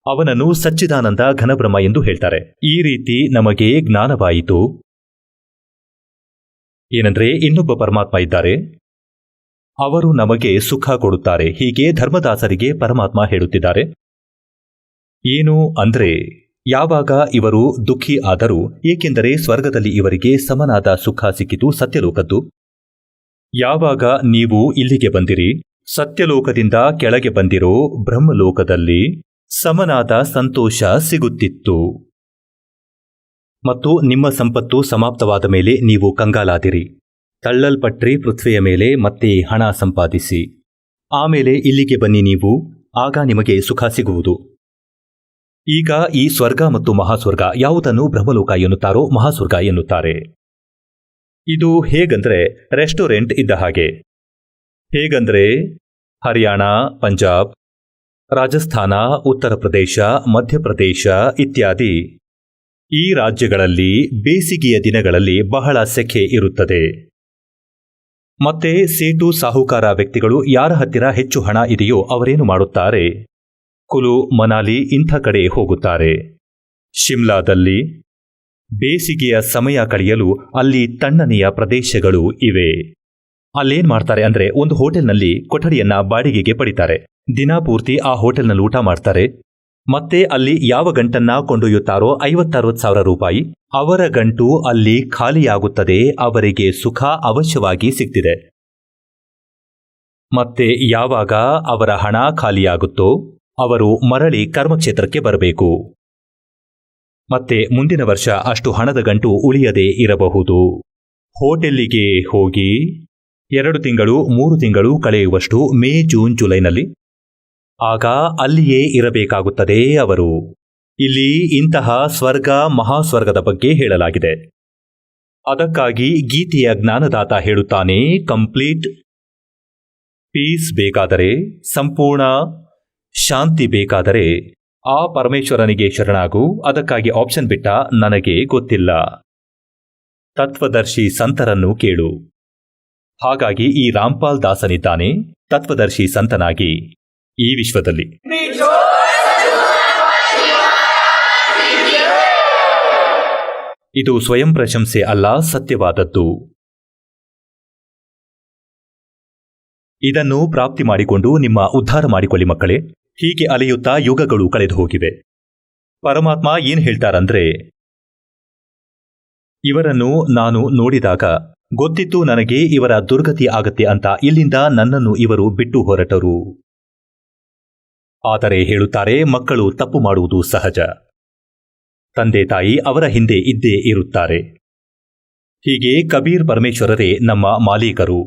ಅವನನ್ನು ಸಚ್ಚಿದಾನಂದ ಘನಬ್ರಹ್ಮ ಎಂದು ಹೇಳ್ತಾರೆ. ಈ ರೀತಿ ನಮಗೆ ಜ್ಞಾನವಾಯಿತು. ಏನಂದ್ರೆ ಇನ್ನೊಬ್ಬ ಪರಮಾತ್ಮ ಇದ್ದಾರೆ, ಅವರು ನಮಗೆ ಸುಖ ಕೊಡುತ್ತಾರೆ. ಹೀಗೆ ಧರ್ಮದಾಸರಿಗೆ ಪರಮಾತ್ಮ ಹೇಳುತ್ತಿದ್ದಾರೆ. ಏನು ಅಂದ್ರೆ ಯಾವಾಗ ಇವರು ದುಃಖಿ ಆದರೂ, ಏಕೆಂದರೆ ಸ್ವರ್ಗದಲ್ಲಿ ಇವರಿಗೆ ಸಮನಾದ ಸುಖ ಸಿಕ್ಕಿತು ಸತ್ಯಲೋಕದ್ದು. ಯಾವಾಗ ನೀವು ಇಲ್ಲಿಗೆ ಬಂದಿರಿ, ಸತ್ಯಲೋಕದಿಂದ ಕೆಳಗೆ ಬಂದಿರೋ ಬ್ರಹ್ಮಲೋಕದಲ್ಲಿ ಸಮನಾದ ಸಂತೋಷ ಸಿಗುತ್ತಿತ್ತು ಮತ್ತು ನಿಮ್ಮ ಸಂಪತ್ತು ಸಮಾಪ್ತವಾದ ಮೇಲೆ ನೀವು ಕಂಗಾಲಾದಿರಿ. ತಳ್ಳಲ್ಪಟ್ರಿ ಪೃಥ್ವಿಯ ಮೇಲೆ ಮತ್ತೆ ಹಣ ಸಂಪಾದಿಸಿ, ಆಮೇಲೆ ಇಲ್ಲಿಗೆ ಬನ್ನಿ ನೀವು, ಆಗ ನಿಮಗೆ ಸುಖ ಸಿಗುವುದು. ಈಗ ಈ ಸ್ವರ್ಗ ಮತ್ತು ಮಹಾಸ್ವರ್ಗ ಯಾವುದನ್ನು ಬ್ರಹ್ಮಲೋಕ ಎನ್ನುತ್ತಾರೋ ಮಹಾಸ್ವರ್ಗ ಎನ್ನುತ್ತಾರೆ. ಇದು ಹೇಗಂದ್ರೆ ರೆಸ್ಟೋರೆಂಟ್ ಇದ್ದ ಹಾಗೆ. ಹೇಗಂದ್ರೆ ಹರಿಯಾಣ, ಪಂಜಾಬ್, ರಾಜಸ್ಥಾನ, ಉತ್ತರ ಪ್ರದೇಶ, ಮಧ್ಯಪ್ರದೇಶ ಇತ್ಯಾದಿ ಈ ರಾಜ್ಯಗಳಲ್ಲಿ ಬೇಸಿಗೆಯ ದಿನಗಳಲ್ಲಿ ಬಹಳ ಸೆಖೆ ಇರುತ್ತದೆ. ಮತ್ತೆ ಸೇಟು ಸಾಹುಕಾರ ವ್ಯಕ್ತಿಗಳು ಯಾರ ಹತ್ತಿರ ಹೆಚ್ಚು ಹಣ ಇದೆಯೋ ಅವರೇನು ಮಾಡುತ್ತಾರೆ? ಕುಲು, ಮನಾಲಿ ಇಂಥ ಕಡೆ ಹೋಗುತ್ತಾರೆ. ಶಿಮ್ಲಾದಲ್ಲಿ ಬೇಸಿಗೆಯ ಸಮಯ ಕಳೆಯಲು ಅಲ್ಲಿ ತಣ್ಣನೆಯ ಪ್ರದೇಶಗಳು ಇವೆ. ಅಲ್ಲೇನ್ ಮಾಡ್ತಾರೆ ಅಂದ್ರೆ ಒಂದು ಹೋಟೆಲ್ನಲ್ಲಿ ಕೊಠಡಿಯನ್ನ ಬಾಡಿಗೆಗೆ ಪಡಿತಾರೆ. ದಿನಾಪೂರ್ತಿ ಆ ಹೋಟೆಲ್ನಲ್ಲಿ ಊಟ ಮಾಡ್ತಾರೆ. ಮತ್ತೆ ಅಲ್ಲಿ ಯಾವ ಗಂಟನ್ನ ಕೊಂಡೊಯ್ಯುತ್ತಾರೋ 50-60 ಸಾವಿರ ರೂಪಾಯಿ ಅವರ ಗಂಟು ಅಲ್ಲಿ ಖಾಲಿಯಾಗುತ್ತದೆ. ಅವರಿಗೆ ಸುಖ ಅವಶ್ಯವಾಗಿ ಸಿಗ್ತಿದೆ. ಮತ್ತೆ ಯಾವಾಗ ಅವರ ಹಣ ಖಾಲಿಯಾಗುತ್ತೋ ಅವರು ಮರಳಿ ಕರ್ಮಕ್ಷೇತ್ರಕ್ಕೆ ಬರಬೇಕು. ಮತ್ತೆ ಮುಂದಿನ ವರ್ಷ ಅಷ್ಟು ಹಣದ ಗಂಟು ಉಳಿಯದೇ ಇರಬಹುದು. ಹೋಟೆಲ್ಲಿಗೆ ಹೋಗಿ 2 ತಿಂಗಳು 3 ತಿಂಗಳು ಕಳೆಯುವಷ್ಟು ಮೇ, ಜೂನ್, ಜುಲೈನಲ್ಲಿ ಆಗ ಅಲ್ಲಿಯೇ ಇರಬೇಕಾಗುತ್ತದೆ ಅವರು. ಇಲ್ಲಿ ಇಂತಹ ಸ್ವರ್ಗ ಮಹಾಸ್ವರ್ಗದ ಬಗ್ಗೆ ಹೇಳಲಾಗಿದೆ. ಅದಕ್ಕಾಗಿ ಗೀತೆಯ ಜ್ಞಾನದಾತ ಹೇಳುತ್ತಾನೆ, ಕಂಪ್ಲೀಟ್ ಪೀಸ್ ಬೇಕಾದರೆ, ಸಂಪೂರ್ಣ ಶಾಂತಿ ಬೇಕಾದರೆ ಆ ಪರಮೇಶ್ವರನಿಗೆ ಶರಣಾಗು, ಅದಕ್ಕಾಗಿ ಆಪ್ಷನ್ ಬಿಟ್ಟ ನನಗೆ ಗೊತ್ತಿಲ್ಲ. ತತ್ವದರ್ಶಿ ಸಂತರನ್ನು ಕೇಳು. ಹಾಗಾಗಿ ಈ ರಾಮ್ಪಾಲ್ ದಾಸನಿದ್ದಾನೆ ತತ್ವದರ್ಶಿ ಸಂತನಾಗಿ ಈ ವಿಶ್ವದಲ್ಲಿ. ಇದು ಸ್ವಯಂ ಪ್ರಶಂಸೆ ಅಲ್ಲ, ಸತ್ಯವಾದದ್ದು. ಇದನ್ನು ಪ್ರಾಪ್ತಿ ಮಾಡಿಕೊಂಡು ನಿಮ್ಮ ಉದ್ಧಾರ ಮಾಡಿಕೊಳ್ಳಿ ಮಕ್ಕಳೇ. ಹೀಗೆ ಅಲೆಯುತ್ತಾ ಯುಗಗಳು ಕಳೆದು ಹೋಗಿವೆ. ಪರಮಾತ್ಮ ಏನ್ ಹೇಳ್ತಾರಂದ್ರೆ, ಇವರನ್ನು ನಾನು ನೋಡಿದಾಗ ಗೊತ್ತಿತ್ತು ನನಗೆ ಇವರ ದುರ್ಗತಿ ಆಗತ್ತೆ ಅಂತ. ಇಲ್ಲಿಂದ ನನ್ನನ್ನು ಇವರು ಬಿಟ್ಟು ಹೊರಟರು. ಆದರೆ ಹೇಳುತ್ತಾರೆ, ಮಕ್ಕಳು ತಪ್ಪು ಮಾಡುವುದು ಸಹಜ. ತಂದೆ ತಾಯಿ ಅವರ ಹಿಂದೆ ಇದ್ದೇ ಇರುತ್ತಾರೆ. ಹೀಗೆ ಕಬೀರ್ ಪರಮೇಶ್ವರರೇ ನಮ್ಮ ಮಾಲೀಕರು.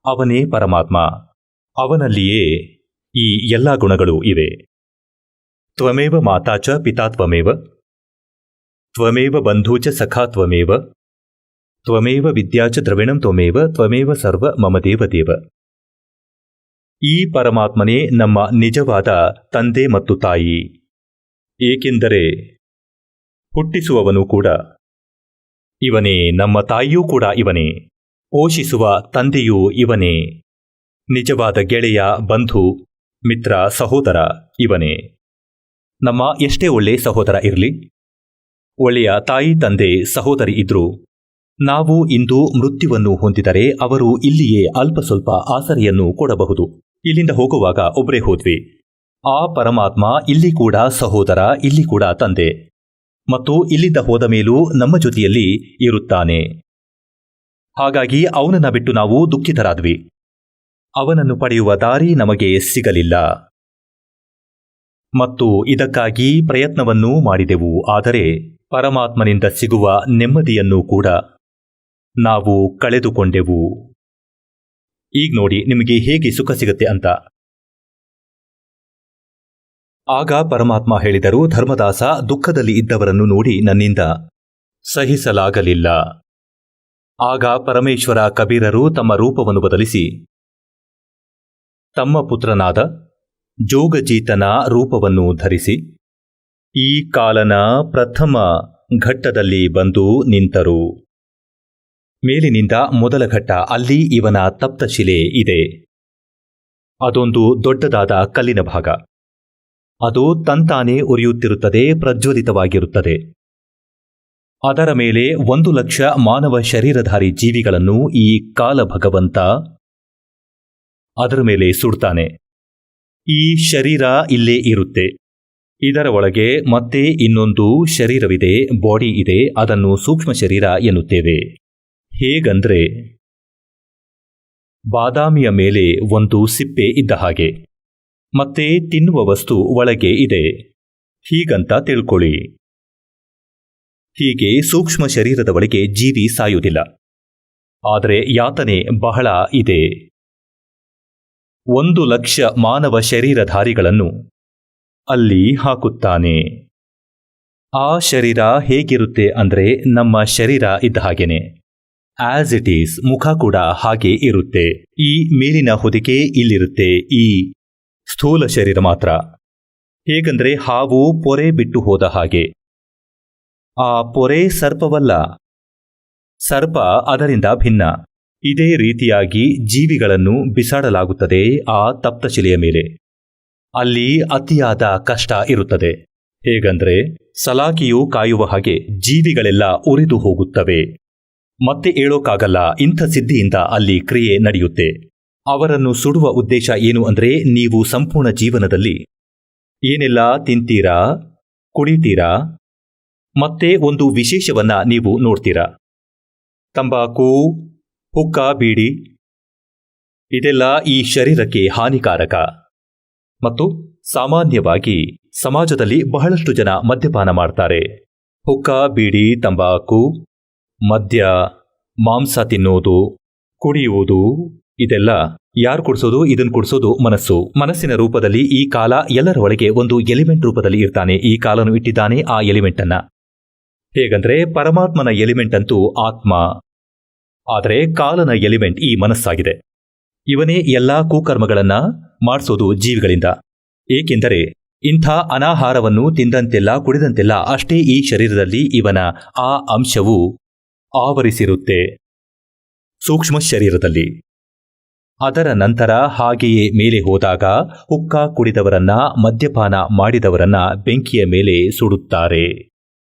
ಅವನೇ ಪರಮಾತ್ಮ. ಅವನಲ್ಲಿಯೇ ಈ ಎಲ್ಲ ಗುಣಗಳು ಇವೆ. ತ್ವಮೇವ ಮಾತಾ ಚ ಪಿತಾ ತ್ವಮೇವ, ತ್ವಮೇವ ಬಂಧೂ ಚ ಸಖಾ ತ್ವಮೇವ, ತ್ವಮೇವ ವಿದ್ಯಾ ಚ ದ್ರವಿಣಂ ತ್ವಮೇವ, ತ್ವಮೇವ ಸರ್ವ ಮಮ ದೇವದೇವ. ಈ ಪರಮಾತ್ಮನೇ ನಮ್ಮ ನಿಜವಾದ ತಂದೆ ಮತ್ತು ತಾಯಿ. ಏಕೆಂದರೆ ಹುಟ್ಟಿಸುವವನು ಕೂಡ ಇವನೇ, ನಮ್ಮ ತಾಯಿಯೂ ಕೂಡ ಇವನೇ, ಪೋಷಿಸುವ ತಂದೆಯೂ ಇವನೇ, ನಿಜವಾದ ಗೆಳೆಯ, ಬಂಧು, ಮಿತ್ರ, ಸಹೋದರ ಇವನೇ. ನಮ್ಮ ಎಷ್ಟೇ ಒಳ್ಳೆ ಸಹೋದರ ಇರಲಿ, ಒಳ್ಳೆಯ ತಾಯಿ, ತಂದೆ, ಸಹೋದರಿ ಇದ್ರೂ ನಾವು ಇಂದು ಮೃತ್ಯುವನ್ನು ಹೊಂದಿದರೆ ಅವರು ಇಲ್ಲಿಯೇ ಅಲ್ಪ ಸ್ವಲ್ಪ ಆಸರೆಯನ್ನು ಕೊಡಬಹುದು. ಇಲ್ಲಿಂದ ಹೋಗುವಾಗ ಒಬ್ಬರೇ ಹೋದ್ವಿ. ಆ ಪರಮಾತ್ಮ ಇಲ್ಲಿ ಕೂಡ ಸಹೋದರ, ಇಲ್ಲಿ ಕೂಡ ತಂದೆ, ಮತ್ತು ಇಲ್ಲಿಂದ ಹೋದ ಮೇಲೂ ನಮ್ಮ ಜೊತೆಯಲ್ಲಿ ಇರುತ್ತಾನೆ. ಹಾಗಾಗಿ ಅವನನ್ನ ಬಿಟ್ಟು ನಾವು ದುಃಖಿತರಾದ್ವಿ. ಅವನನ್ನು ಪಡೆಯುವ ದಾರಿ ನಮಗೆ ಸಿಗಲಿಲ್ಲ ಮತ್ತು ಇದಕ್ಕಾಗಿ ಪ್ರಯತ್ನವನ್ನೂ ಮಾಡಿದೆವು. ಆದರೆ ಪರಮಾತ್ಮನಿಂದ ಸಿಗುವ ನೆಮ್ಮದಿಯನ್ನು ಕೂಡ ನಾವು ಕಳೆದುಕೊಂಡೆವು. ಈಗ ನೋಡಿ ನಿಮಗೆ ಹೇಗೆ ಸುಖ ಸಿಗುತ್ತೆ ಅಂತ. ಆಗ ಪರಮಾತ್ಮ ಹೇಳಿದರು, ಧರ್ಮದಾಸ, ದುಃಖದಲ್ಲಿ ಇದ್ದವರನ್ನು ನೋಡಿ ನನ್ನಿಂದ ಸಹಿಸಲಾಗಲಿಲ್ಲ. ಆಗ ಪರಮೇಶ್ವರ ಕಬೀರರು ತಮ್ಮ ರೂಪವನ್ನು ಬದಲಿಸಿ ತಮ್ಮ ಪುತ್ರನಾದ ಜೋಗಜೀತನ ರೂಪವನ್ನು ಧರಿಸಿ ಈ ಕಾಲನ ಪ್ರಥಮ ಘಟ್ಟದಲ್ಲಿ ಬಂದು ನಿಂತರು. ಮೇಲಿನಿಂದ ಮೊದಲ ಘಟ್ಟ, ಅಲ್ಲಿ ಇವನ ತಪ್ತಶಿಲೆ ಇದೆ. ಅದೊಂದು ದೊಡ್ಡದಾದ ಕಲ್ಲಿನ ಭಾಗ. ಅದು ತಂತಾನೇ ಉರಿಯುತ್ತಿರುತ್ತದೆ, ಪ್ರಜ್ವಲಿತವಾಗಿರುತ್ತದೆ. ಅದರ ಮೇಲೆ 1,00,000 ಮಾನವ ಶರೀರಧಾರಿ ಜೀವಿಗಳನ್ನು ಈ ಕಾಲ ಭಗವಂತ ಅದರ ಮೇಲೆ ಸುಡ್ತಾನೆ. ಈ ಶರೀರ ಇಲ್ಲೇ ಇರುತ್ತೆ. ಇದರ ಒಳಗೆ ಮತ್ತೆ ಇನ್ನೊಂದು ಶರೀರವಿದೆ, ಬಾಡಿ ಇದೆ. ಅದನ್ನು ಸೂಕ್ಷ್ಮ ಶರೀರ ಎನ್ನುತ್ತೇವೆ. ಹೇಗಂದ್ರೆ ಬಾದಾಮಿಯ ಮೇಲೆ ಒಂದು ಸಿಪ್ಪೆ ಇದ್ದ ಹಾಗೆ, ಮತ್ತೆ ತಿನ್ನುವ ವಸ್ತು ಒಳಗೆ ಇದೆ ಹೀಗಂತ ತಿಳ್ಕೊಳ್ಳಿ. ಹೀಗೆ ಸೂಕ್ಷ್ಮ ಶರೀರದ ಒಳಗೆ ಜೀವಿ ಸಾಯುವುದಿಲ್ಲ, ಆದರೆ ಯಾತನೆ ಬಹಳ ಇದೆ. 1,00,000 ಮಾನವ ಶರೀರಧಾರಿಗಳನ್ನು ಅಲ್ಲಿ ಹಾಕುತ್ತಾನೆ. ಆ ಶರೀರ ಹೇಗಿರುತ್ತೆ ಅಂದ್ರೆ ನಮ್ಮ ಶರೀರ ಇದ್ದ ಹಾಗೇನೆ, ಆಸ್ ಇಟ್ ಈಸ್. ಮುಖ ಕೂಡ ಹಾಗೆ ಇರುತ್ತೆ. ಈ ಮೇಲಿನ ಹೊದಿಕೆ ಇಲ್ಲಿರುತ್ತೆ, ಈ ಸ್ಥೂಲ ಶರೀರ ಮಾತ್ರ. ಹೇಗಂದ್ರೆ ಹಾವು ಪೊರೆ ಬಿಟ್ಟು ಹೋದ ಹಾಗೆ. ಆ ಪೊರೆ ಸರ್ಪವಲ್ಲ, ಸರ್ಪ ಅದರಿಂದ ಭಿನ್ನ. ಇದೇ ರೀತಿಯಾಗಿ ಜೀವಿಗಳನ್ನು ಬಿಸಾಡಲಾಗುತ್ತದೆ ಆ ತಪ್ತಶಿಲೆಯ ಮೇಲೆ. ಅಲ್ಲಿ ಅತಿಯಾದ ಕಷ್ಟ ಇರುತ್ತದೆ. ಹೇಗಂದ್ರೆ ಸಲಾಕಿಯು ಕಾಯುವ ಹಾಗೆ ಜೀವಿಗಳೆಲ್ಲ ಉರಿದು ಹೋಗುತ್ತವೆ, ಮತ್ತೆ ಏಳೋಕ್ಕಾಗಲ್ಲ. ಇಂಥ ಸಿದ್ಧಿಯಿಂದ ಅಲ್ಲಿ ಕ್ರಿಯೆ ನಡೆಯುತ್ತೆ. ಅವರನ್ನು ಸುಡುವ ಉದ್ದೇಶ ಏನು ಅಂದ್ರೆ, ನೀವು ಸಂಪೂರ್ಣ ಜೀವನದಲ್ಲಿ ಏನೆಲ್ಲ ತಿಂತೀರಾ, ಕುಡಿತೀರಾ, ಮತ್ತೆ ಒಂದು ವಿಶೇಷವನ್ನ ನೀವು ನೋಡ್ತೀರಾ. ತಂಬಾಕು, ಹುಕ್ಕ, ಬೀಡಿ ಇದೆಲ್ಲ ಈ ಶರೀರಕ್ಕೆ ಹಾನಿಕಾರಕ. ಮತ್ತು ಸಾಮಾನ್ಯವಾಗಿ ಸಮಾಜದಲ್ಲಿ ಬಹಳಷ್ಟು ಜನ ಮದ್ಯಪಾನ ಮಾಡ್ತಾರೆ. ಹುಕ್ಕ, ಬೀಡಿ, ತಂಬಾಕು, ಮದ್ಯ, ಮಾಂಸ ತಿನ್ನೋದು, ಕುಡಿಯುವುದು, ಇದೆಲ್ಲ ಯಾರು ಕುಡಿಸೋದು? ಇದನ್ನು ಕುಡಿಸೋದು ಮನಸ್ಸು. ಮನಸ್ಸಿನ ರೂಪದಲ್ಲಿ ಈ ಕಾಲ ಎಲ್ಲರ ಒಳಗೆ ಒಂದು ಎಲಿಮೆಂಟ್ ರೂಪದಲ್ಲಿ ಇರ್ತಾನೆ. ಈ ಕಾಲನು ಇಟ್ಟಿದ್ದಾನೆ ಆ ಎಲಿಮೆಂಟ್ ಅನ್ನ. ಹೇಗಂದ್ರೆ ಪರಮಾತ್ಮನ ಎಲಿಮೆಂಟ್ ಅಂತೂ ಆತ್ಮ, ಆದರೆ ಕಾಲನ ಎಲಿಮೆಂಟ್ ಈ ಮನಸ್ಸಾಗಿದೆ. ಇವನೇ ಎಲ್ಲಾ ಕುಕರ್ಮಗಳನ್ನ ಮಾಡಿಸೋದು ಜೀವಿಗಳಿಂದ. ಏಕೆಂದರೆ ಇಂಥ ಅನಾಹಾರವನ್ನು ತಿಂದಂತೆಲ್ಲ ಕುಡಿದಂತೆಲ್ಲ ಅಷ್ಟೇ ಈ ಶರೀರದಲ್ಲಿ ಇವನ ಆ ಅಂಶವು ಆವರಿಸಿರುತ್ತೆ, ಸೂಕ್ಷ್ಮ ಶರೀರದಲ್ಲಿ. ಅದರ ನಂತರ ಹಾಗೆಯೇ ಮೇಲೆ ಹೋದಾಗ ಹುಕ್ಕ ಕುಡಿದವರನ್ನ, ಮದ್ಯಪಾನ ಮಾಡಿದವರನ್ನ ಬೆಂಕಿಯ ಮೇಲೆ ಸುಡುತ್ತಾರೆ.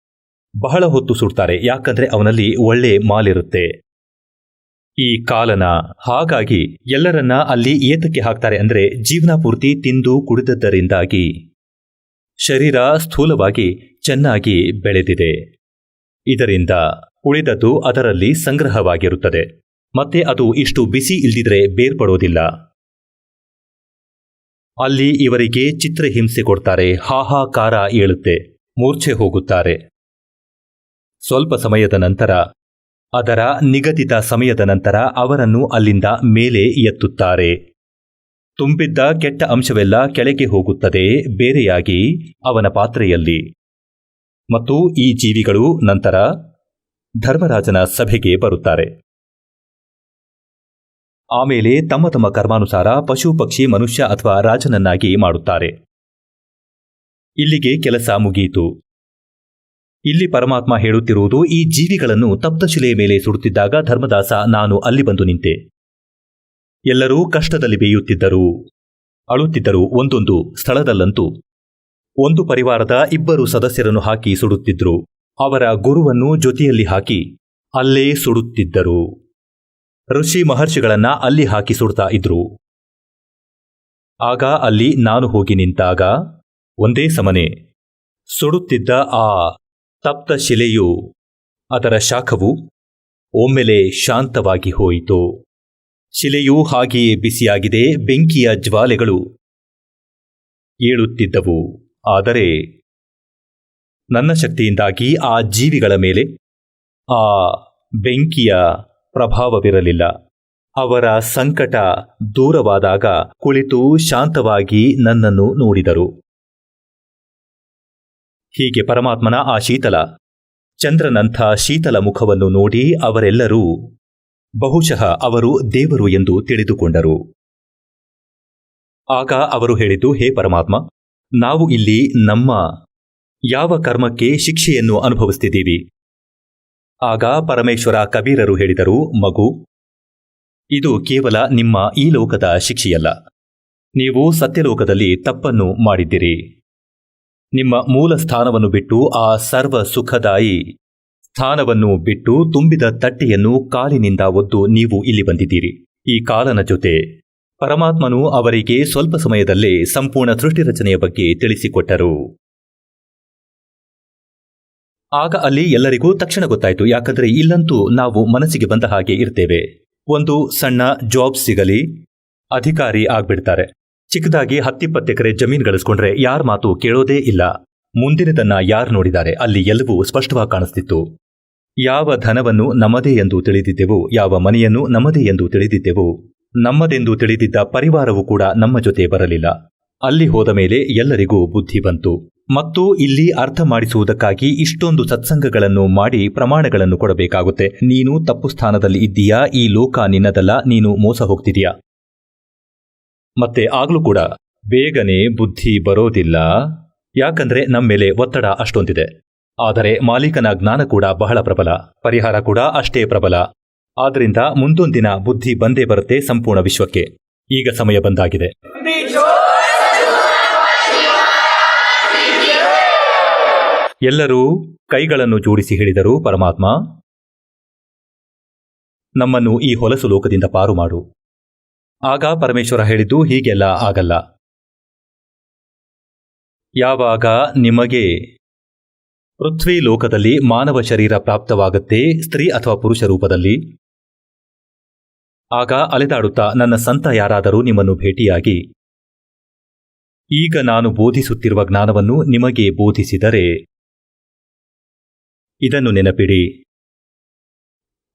ಬಹಳ ಹೊತ್ತು ಸುಡ್ತಾರೆ, ಯಾಕಂದ್ರೆ ಅವನಲ್ಲಿ ಒಳ್ಳೆ ಮಾಲಿರುತ್ತೆ, ಈ ಕಾಲನ. ಹಾಗಾಗಿ ಎಲ್ಲರನ್ನ ಅಲ್ಲಿ ಏತಕ್ಕೆ ಹಾಕ್ತಾರೆ ಅಂದ್ರೆ ಜೀವನ ಪೂರ್ತಿ ತಿಂದು ಕುಡಿದದ್ದರಿಂದಾಗಿ ಶರೀರ ಸ್ಥೂಲವಾಗಿ ಚೆನ್ನಾಗಿ ಬೆಳೆದಿದೆ. ಇದರಿಂದ ಉಳಿದದ್ದು ಅದರಲ್ಲಿ ಸಂಗ್ರಹವಾಗಿರುತ್ತದೆ. ಮತ್ತೆ ಅದು ಇಷ್ಟು ಬಿಸಿ ಇಲ್ದಿದ್ರೆ ಬೇರ್ಪಡೋದಿಲ್ಲ. ಅಲ್ಲಿ ಇವರಿಗೆ ಚಿತ್ರಹಿಂಸೆ ಕೊಡ್ತಾರೆ, ಹಾಹಾಕಾರ ಏಳುತ್ತೆ, ಮೂರ್ಛೆ ಹೋಗುತ್ತಾರೆ. ಸ್ವಲ್ಪ ಸಮಯದ ನಂತರ, ಅದರ ನಿಗದಿತ ಸಮಯದ ನಂತರ ಅವರನ್ನು ಅಲ್ಲಿಂದ ಮೇಲೆ ಎತ್ತುತ್ತಾರೆ. ತುಂಬಿದ್ದ ಕೆಟ್ಟ ಅಂಶವೆಲ್ಲ ಕೆಳಗೆ ಹೋಗುತ್ತದೆ ಬೇರೆಯಾಗಿ ಅವನ ಪಾತ್ರೆಯಲ್ಲಿ. ಮತ್ತು ಈ ಜೀವಿಗಳು ನಂತರ ಧರ್ಮರಾಜನ ಸಭೆಗೆ ಬರುತ್ತಾರೆ. ಆಮೇಲೆ ತಮ್ಮ ತಮ್ಮ ಕರ್ಮಾನುಸಾರ ಪಶು, ಪಕ್ಷಿ, ಮನುಷ್ಯ ಅಥವಾ ರಾಜನನ್ನಾಗಿ ಮಾಡುತ್ತಾರೆ. ಇಲ್ಲಿಗೆ ಕೆಲಸ ಮುಗಿಯಿತು. ಇಲ್ಲಿ ಪರಮಾತ್ಮ ಹೇಳುತ್ತಿರುವುದು, ಈ ಜೀವಿಗಳನ್ನು ತಪ್ತಶಿಲೆಯ ಮೇಲೆ ಸುಡುತ್ತಿದ್ದಾಗ ಧರ್ಮದಾಸ ನಾನು ಅಲ್ಲಿ ಬಂದು ನಿಂತೆ. ಎಲ್ಲರೂ ಕಷ್ಟದಲ್ಲಿ ಬೇಯುತ್ತಿದ್ದರು, ಅಳುತ್ತಿದ್ದರು. ಒಂದೊಂದು ಸ್ಥಳದಲ್ಲಂತೂ ಒಂದು ಪರಿವಾರದ 2 ಸದಸ್ಯರನ್ನು ಹಾಕಿ ಸುಡುತ್ತಿದ್ರು. ಅವರ ಗುರುವನ್ನು ಜೊತೆಯಲ್ಲಿ ಹಾಕಿ ಅಲ್ಲೇ ಸುಡುತ್ತಿದ್ದರು. ಋಷಿ ಮಹರ್ಷಿಗಳನ್ನ ಅಲ್ಲಿ ಹಾಕಿ ಸುಡ್ತಾ ಇದ್ರು. ಆಗ ಅಲ್ಲಿ ನಾನು ಹೋಗಿ ನಿಂತಾಗ ಒಂದೇ ಸಮನೆ ಸುಡುತ್ತಿದ್ದ ಆ ತಪ್ತ ಶಿಲೆಯು, ಅದರ ಶಾಖವು ಒಮ್ಮೆಲೆ ಶಾಂತವಾಗಿ ಹೋಯಿತು. ಶಿಲೆಯೂ ಹಾಗೆಯೇ ಬಿಸಿಯಾಗಿದೆ, ಬೆಂಕಿಯ ಜ್ವಾಲೆಗಳು ಏಳುತ್ತಿದ್ದವು. ಆದರೆ ನನ್ನ ಶಕ್ತಿಯಿಂದಾಗಿ ಆ ಜೀವಿಗಳ ಮೇಲೆ ಆ ಬೆಂಕಿಯ ಪ್ರಭಾವವಿರಲಿಲ್ಲ. ಅವರ ಸಂಕಟ ದೂರವಾದಾಗ ಕುಳಿತು ಶಾಂತವಾಗಿ ನನ್ನನ್ನು ನೋಡಿದರು. ಹೀಗೆ ಪರಮಾತ್ಮನ ಆ ಶೀತಲ ಚಂದ್ರನಂಥ ಶೀತಲ ಮುಖವನ್ನು ನೋಡಿ ಅವರೆಲ್ಲರೂ ಬಹುಶಃ ಅವರು ದೇವರು ಎಂದು ತಿಳಿದುಕೊಂಡರು. ಆಗ ಅವರು ಹೇಳಿದ್ದು, ಹೇ ಪರಮಾತ್ಮ, ನಾವು ಇಲ್ಲಿ ನಮ್ಮ ಯಾವ ಕರ್ಮಕ್ಕೆ ಶಿಕ್ಷೆಯನ್ನು ಅನುಭವಿಸುತ್ತಿದ್ದೀವಿ? ಆಗ ಪರಮೇಶ್ವರ ಕಬೀರರು ಹೇಳಿದರು, ಮಗು, ಇದು ಕೇವಲ ನಿಮ್ಮ ಈ ಲೋಕದ ಶಿಕ್ಷೆಯಲ್ಲ. ನೀವು ಸತ್ಯಲೋಕದಲ್ಲಿ ತಪ್ಪನ್ನು ಮಾಡಿದ್ದೀರಿ. ನಿಮ್ಮ ಮೂಲ ಸ್ಥಾನವನ್ನು ಬಿಟ್ಟು, ಆ ಸರ್ವ ಸುಖದಾಯಿ ಸ್ಥಾನವನ್ನು ಬಿಟ್ಟು, ತುಂಬಿದ ತಟ್ಟೆಯನ್ನು ಕಾಲಿನಿಂದ ಒದ್ದು ನೀವು ಇಲ್ಲಿ ಬಂದಿದ್ದೀರಿ ಈ ಕಾಲನ ಜೊತೆ. ಪರಮಾತ್ಮನು ಅವರಿಗೆ ಸ್ವಲ್ಪ ಸಮಯದಲ್ಲೇ ಸಂಪೂರ್ಣ ಸೃಷ್ಟಿ ರಚನೆಯ ಬಗ್ಗೆ ತಿಳಿಸಿಕೊಟ್ಟರು. ಆಗ ಅಲ್ಲಿ ಎಲ್ಲರಿಗೂ ತಕ್ಷಣ ಗೊತ್ತಾಯಿತು. ಯಾಕಂದ್ರೆ ಇಲ್ಲಂತೂ ನಾವು ಮನಸ್ಸಿಗೆ ಬಂದ ಹಾಗೆ ಇರ್ತೇವೆ. ಒಂದು ಸಣ್ಣ ಜಾಬ್ ಸಿಗಲಿ, ಅಧಿಕಾರಿ ಆಗ್ಬಿಡ್ತಾರೆ. ಚಿಕ್ಕದಾಗಿ 10-20 ಎಕರೆ ಜಮೀನು ಗಳಿಸ್ಕೊಂಡ್ರೆ ಯಾರ ಮಾತು ಕೇಳೋದೇ ಇಲ್ಲ. ಮುಂದಿನದನ್ನ ಯಾರು ನೋಡಿದ್ದಾರೆ? ಅಲ್ಲಿ ಎಲ್ಲವೂ ಸ್ಪಷ್ಟವಾಗಿ ಕಾಣಿಸ್ತಿತ್ತು. ಯಾವ ಧನವನ್ನು ನಮ್ಮದೇ ಎಂದು ತಿಳಿದಿದ್ದೆವು, ಯಾವ ಮನೆಯನ್ನು ನಮ್ಮದೇ ಎಂದು ತಿಳಿದಿದ್ದೆವು, ನಮ್ಮದೆಂದು ತಿಳಿದಿದ್ದ ಪರಿವಾರವೂ ಕೂಡ ನಮ್ಮ ಜೊತೆ ಬರಲಿಲ್ಲ. ಅಲ್ಲಿ ಹೋದ ಮೇಲೆ ಎಲ್ಲರಿಗೂ ಬುದ್ಧಿ ಬಂತು. ಮತ್ತು ಇಲ್ಲಿ ಅರ್ಥ ಮಾಡಿಸುವುದಕ್ಕಾಗಿ ಇಷ್ಟೊಂದು ಸತ್ಸಂಗಗಳನ್ನು ಮಾಡಿ ಪ್ರಮಾಣಗಳನ್ನು ಕೊಡಬೇಕಾಗುತ್ತೆ. ನೀನು ತಪ್ಪು ಸ್ಥಾನದಲ್ಲಿ ಇದ್ದೀಯಾ, ಈ ಲೋಕ ನಿನ್ನದಲ್ಲ, ನೀನು ಮೋಸ ಹೋಗ್ತಿದೀಯಾ. ಮತ್ತೆ ಆಗ್ಲೂ ಕೂಡ ಬೇಗನೆ ಬುದ್ಧಿ ಬರೋದಿಲ್ಲ, ಯಾಕಂದ್ರೆ ನಮ್ಮ ಮೇಲೆ ಒತ್ತಡ ಅಷ್ಟೊಂದಿದೆ. ಆದರೆ ಮಾಲೀಕನ ಜ್ಞಾನ ಕೂಡ ಬಹಳ ಪ್ರಬಲ, ಪರಿಹಾರ ಕೂಡ ಅಷ್ಟೇ ಪ್ರಬಲ. ಆದ್ರಿಂದ ಮುಂದೊಂದಿನ ಬುದ್ಧಿ ಬಂದೇ ಬರುತ್ತೆ ಸಂಪೂರ್ಣ ವಿಶ್ವಕ್ಕೆ. ಈಗ ಸಮಯ ಬಂದಾಗಿದೆ. ಎಲ್ಲರೂ ಕೈಗಳನ್ನು ಜೋಡಿಸಿ ಹೇಳಿದರು, ಪರಮಾತ್ಮ, ನಮ್ಮನ್ನು ಈ ಹೊಲಸು ಲೋಕದಿಂದ ಪಾರು ಮಾಡು. ಆಗ ಪರಮೇಶ್ವರ ಹೇಳಿದ್ದು, ಹೀಗೆಲ್ಲ ಆಗಲ್ಲ. ಯಾವಾಗ ನಿಮಗೆ ಪೃಥ್ವಿ ಲೋಕದಲ್ಲಿ ಮಾನವ ಶರೀರ ಪ್ರಾಪ್ತವಾಗುತ್ತೆ, ಸ್ತ್ರೀ ಅಥವಾ ಪುರುಷ ರೂಪದಲ್ಲಿ, ಆಗ ಅಲೆದಾಡುತ್ತಾ ನನ್ನ ಸಂತ ಯಾರಾದರೂ ನಿಮ್ಮನ್ನು ಭೇಟಿಯಾಗಿ ಈಗ ನಾನು ಬೋಧಿಸುತ್ತಿರುವ ಜ್ಞಾನವನ್ನು ನಿಮಗೆ ಬೋಧಿಸಿದರೆ ಇದನ್ನು ನೆನಪಿಡಿ,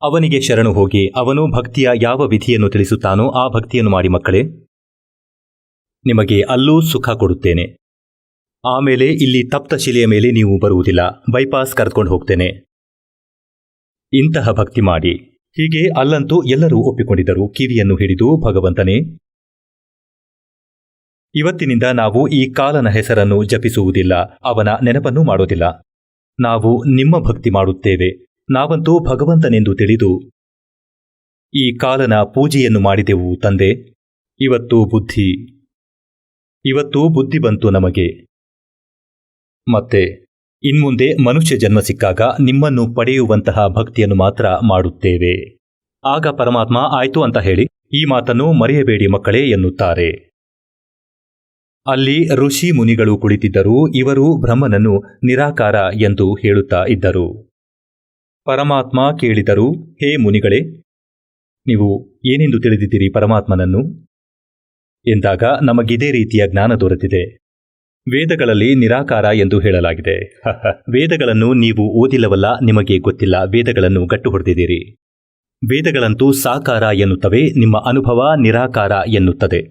ಅವನಿಗೆ ಶರಣು ಹೋಗಿ, ಅವನು ಭಕ್ತಿಯ ಯಾವ ವಿಧಿಯನ್ನು ತಿಳಿಸುತ್ತಾನೋ ಆ ಭಕ್ತಿಯನ್ನು ಮಾಡಿ ಮಕ್ಕಳೇ, ನಿಮಗೆ ಅಲ್ಲೂ ಸುಖ ಕೊಡುತ್ತೇನೆ. ಆಮೇಲೆ ಇಲ್ಲಿ ತಪ್ತ ಶಿಲೆಯ ಮೇಲೆ ನೀವು ಬರುವುದಿಲ್ಲ, ಬೈಪಾಸ್ ಕರೆದುಕೊಂಡು ಹೋಗ್ತೇನೆ. ಇಂತಹ ಭಕ್ತಿ ಮಾಡಿ. ಹೀಗೆ ಅಲ್ಲಂತೂ ಎಲ್ಲರೂ ಒಪ್ಪಿಕೊಂಡಿದ್ದರು. ಕಿವಿಯನ್ನು ಹಿಡಿದು, ಭಗವಂತನೇ, ಇವತ್ತಿನಿಂದ ನಾವು ಈ ಕಾಲನ ಹೆಸರನ್ನು ಜಪಿಸುವುದಿಲ್ಲ, ಅವನ ನೆನಪನ್ನು ಮಾಡೋದಿಲ್ಲ. ನಾವು ನಿಮ್ಮ ಭಕ್ತಿ ಮಾಡುತ್ತೇವೆ. ನಾವಂತೂ ಭಗವಂತನೆಂದು ತಿಳಿದು ಈ ಕಾಲನ ಪೂಜೆಯನ್ನು ಮಾಡಿದೆವು ತಂದೆ. ಇವತ್ತು ಬುದ್ಧಿ ಬಂತು ನಮಗೆ. ಮತ್ತೆ ಇನ್ಮುಂದೆ ಮನುಷ್ಯ ಜನ್ಮ ಸಿಕ್ಕಾಗ ನಿಮ್ಮನ್ನು ಪಡೆಯುವಂತಹ ಭಕ್ತಿಯನ್ನು ಮಾತ್ರ ಮಾಡುತ್ತೇವೆ. ಆಗ ಪರಮಾತ್ಮ ಆಯ್ತು ಅಂತ ಹೇಳಿ, ಈ ಮಾತನ್ನು ಮರೆಯಬೇಡಿ ಮಕ್ಕಳೇ ಎನ್ನುತ್ತಾರೆ. ಅಲ್ಲಿ ಋಷಿ ಮುನಿಗಳು ಕುಳಿತಿದ್ದರು. ಇವರು ಬ್ರಹ್ಮನನ್ನು ನಿರಾಕಾರ ಎಂದು ಹೇಳುತ್ತಾ ಇದ್ದರು. ಪರಮಾತ್ಮ ಕೇಳಿದರು, ಹೇ ಮುನಿಗಳೇ, ನೀವು ಏನೆಂದು ತಿಳಿದಿದ್ದೀರಿ ಪರಮಾತ್ಮನನ್ನು ಎಂದಾಗ ನಮಗಿದೇ ರೀತಿಯ ಜ್ಞಾನ ದೊರೆತಿದೆ. ವೇದಗಳಲ್ಲಿ ನಿರಾಕಾರ ಎಂದು ಹೇಳಲಾಗಿದೆ. ವೇದಗಳನ್ನು ನೀವು ಓದಿಲ್ಲವಲ್ಲ, ನಿಮಗೆ ಗೊತ್ತಿಲ್ಲ. ವೇದಗಳನ್ನು ಗಟ್ಟು ಹೊಡೆದಿದ್ದೀರಿ. ವೇದಗಳಂತೂ ಸಾಕಾರ ಎನ್ನುತ್ತವೆ, ನಿಮ್ಮ ಅನುಭವ ನಿರಾಕಾರ ಎನ್ನುತ್ತದೆ.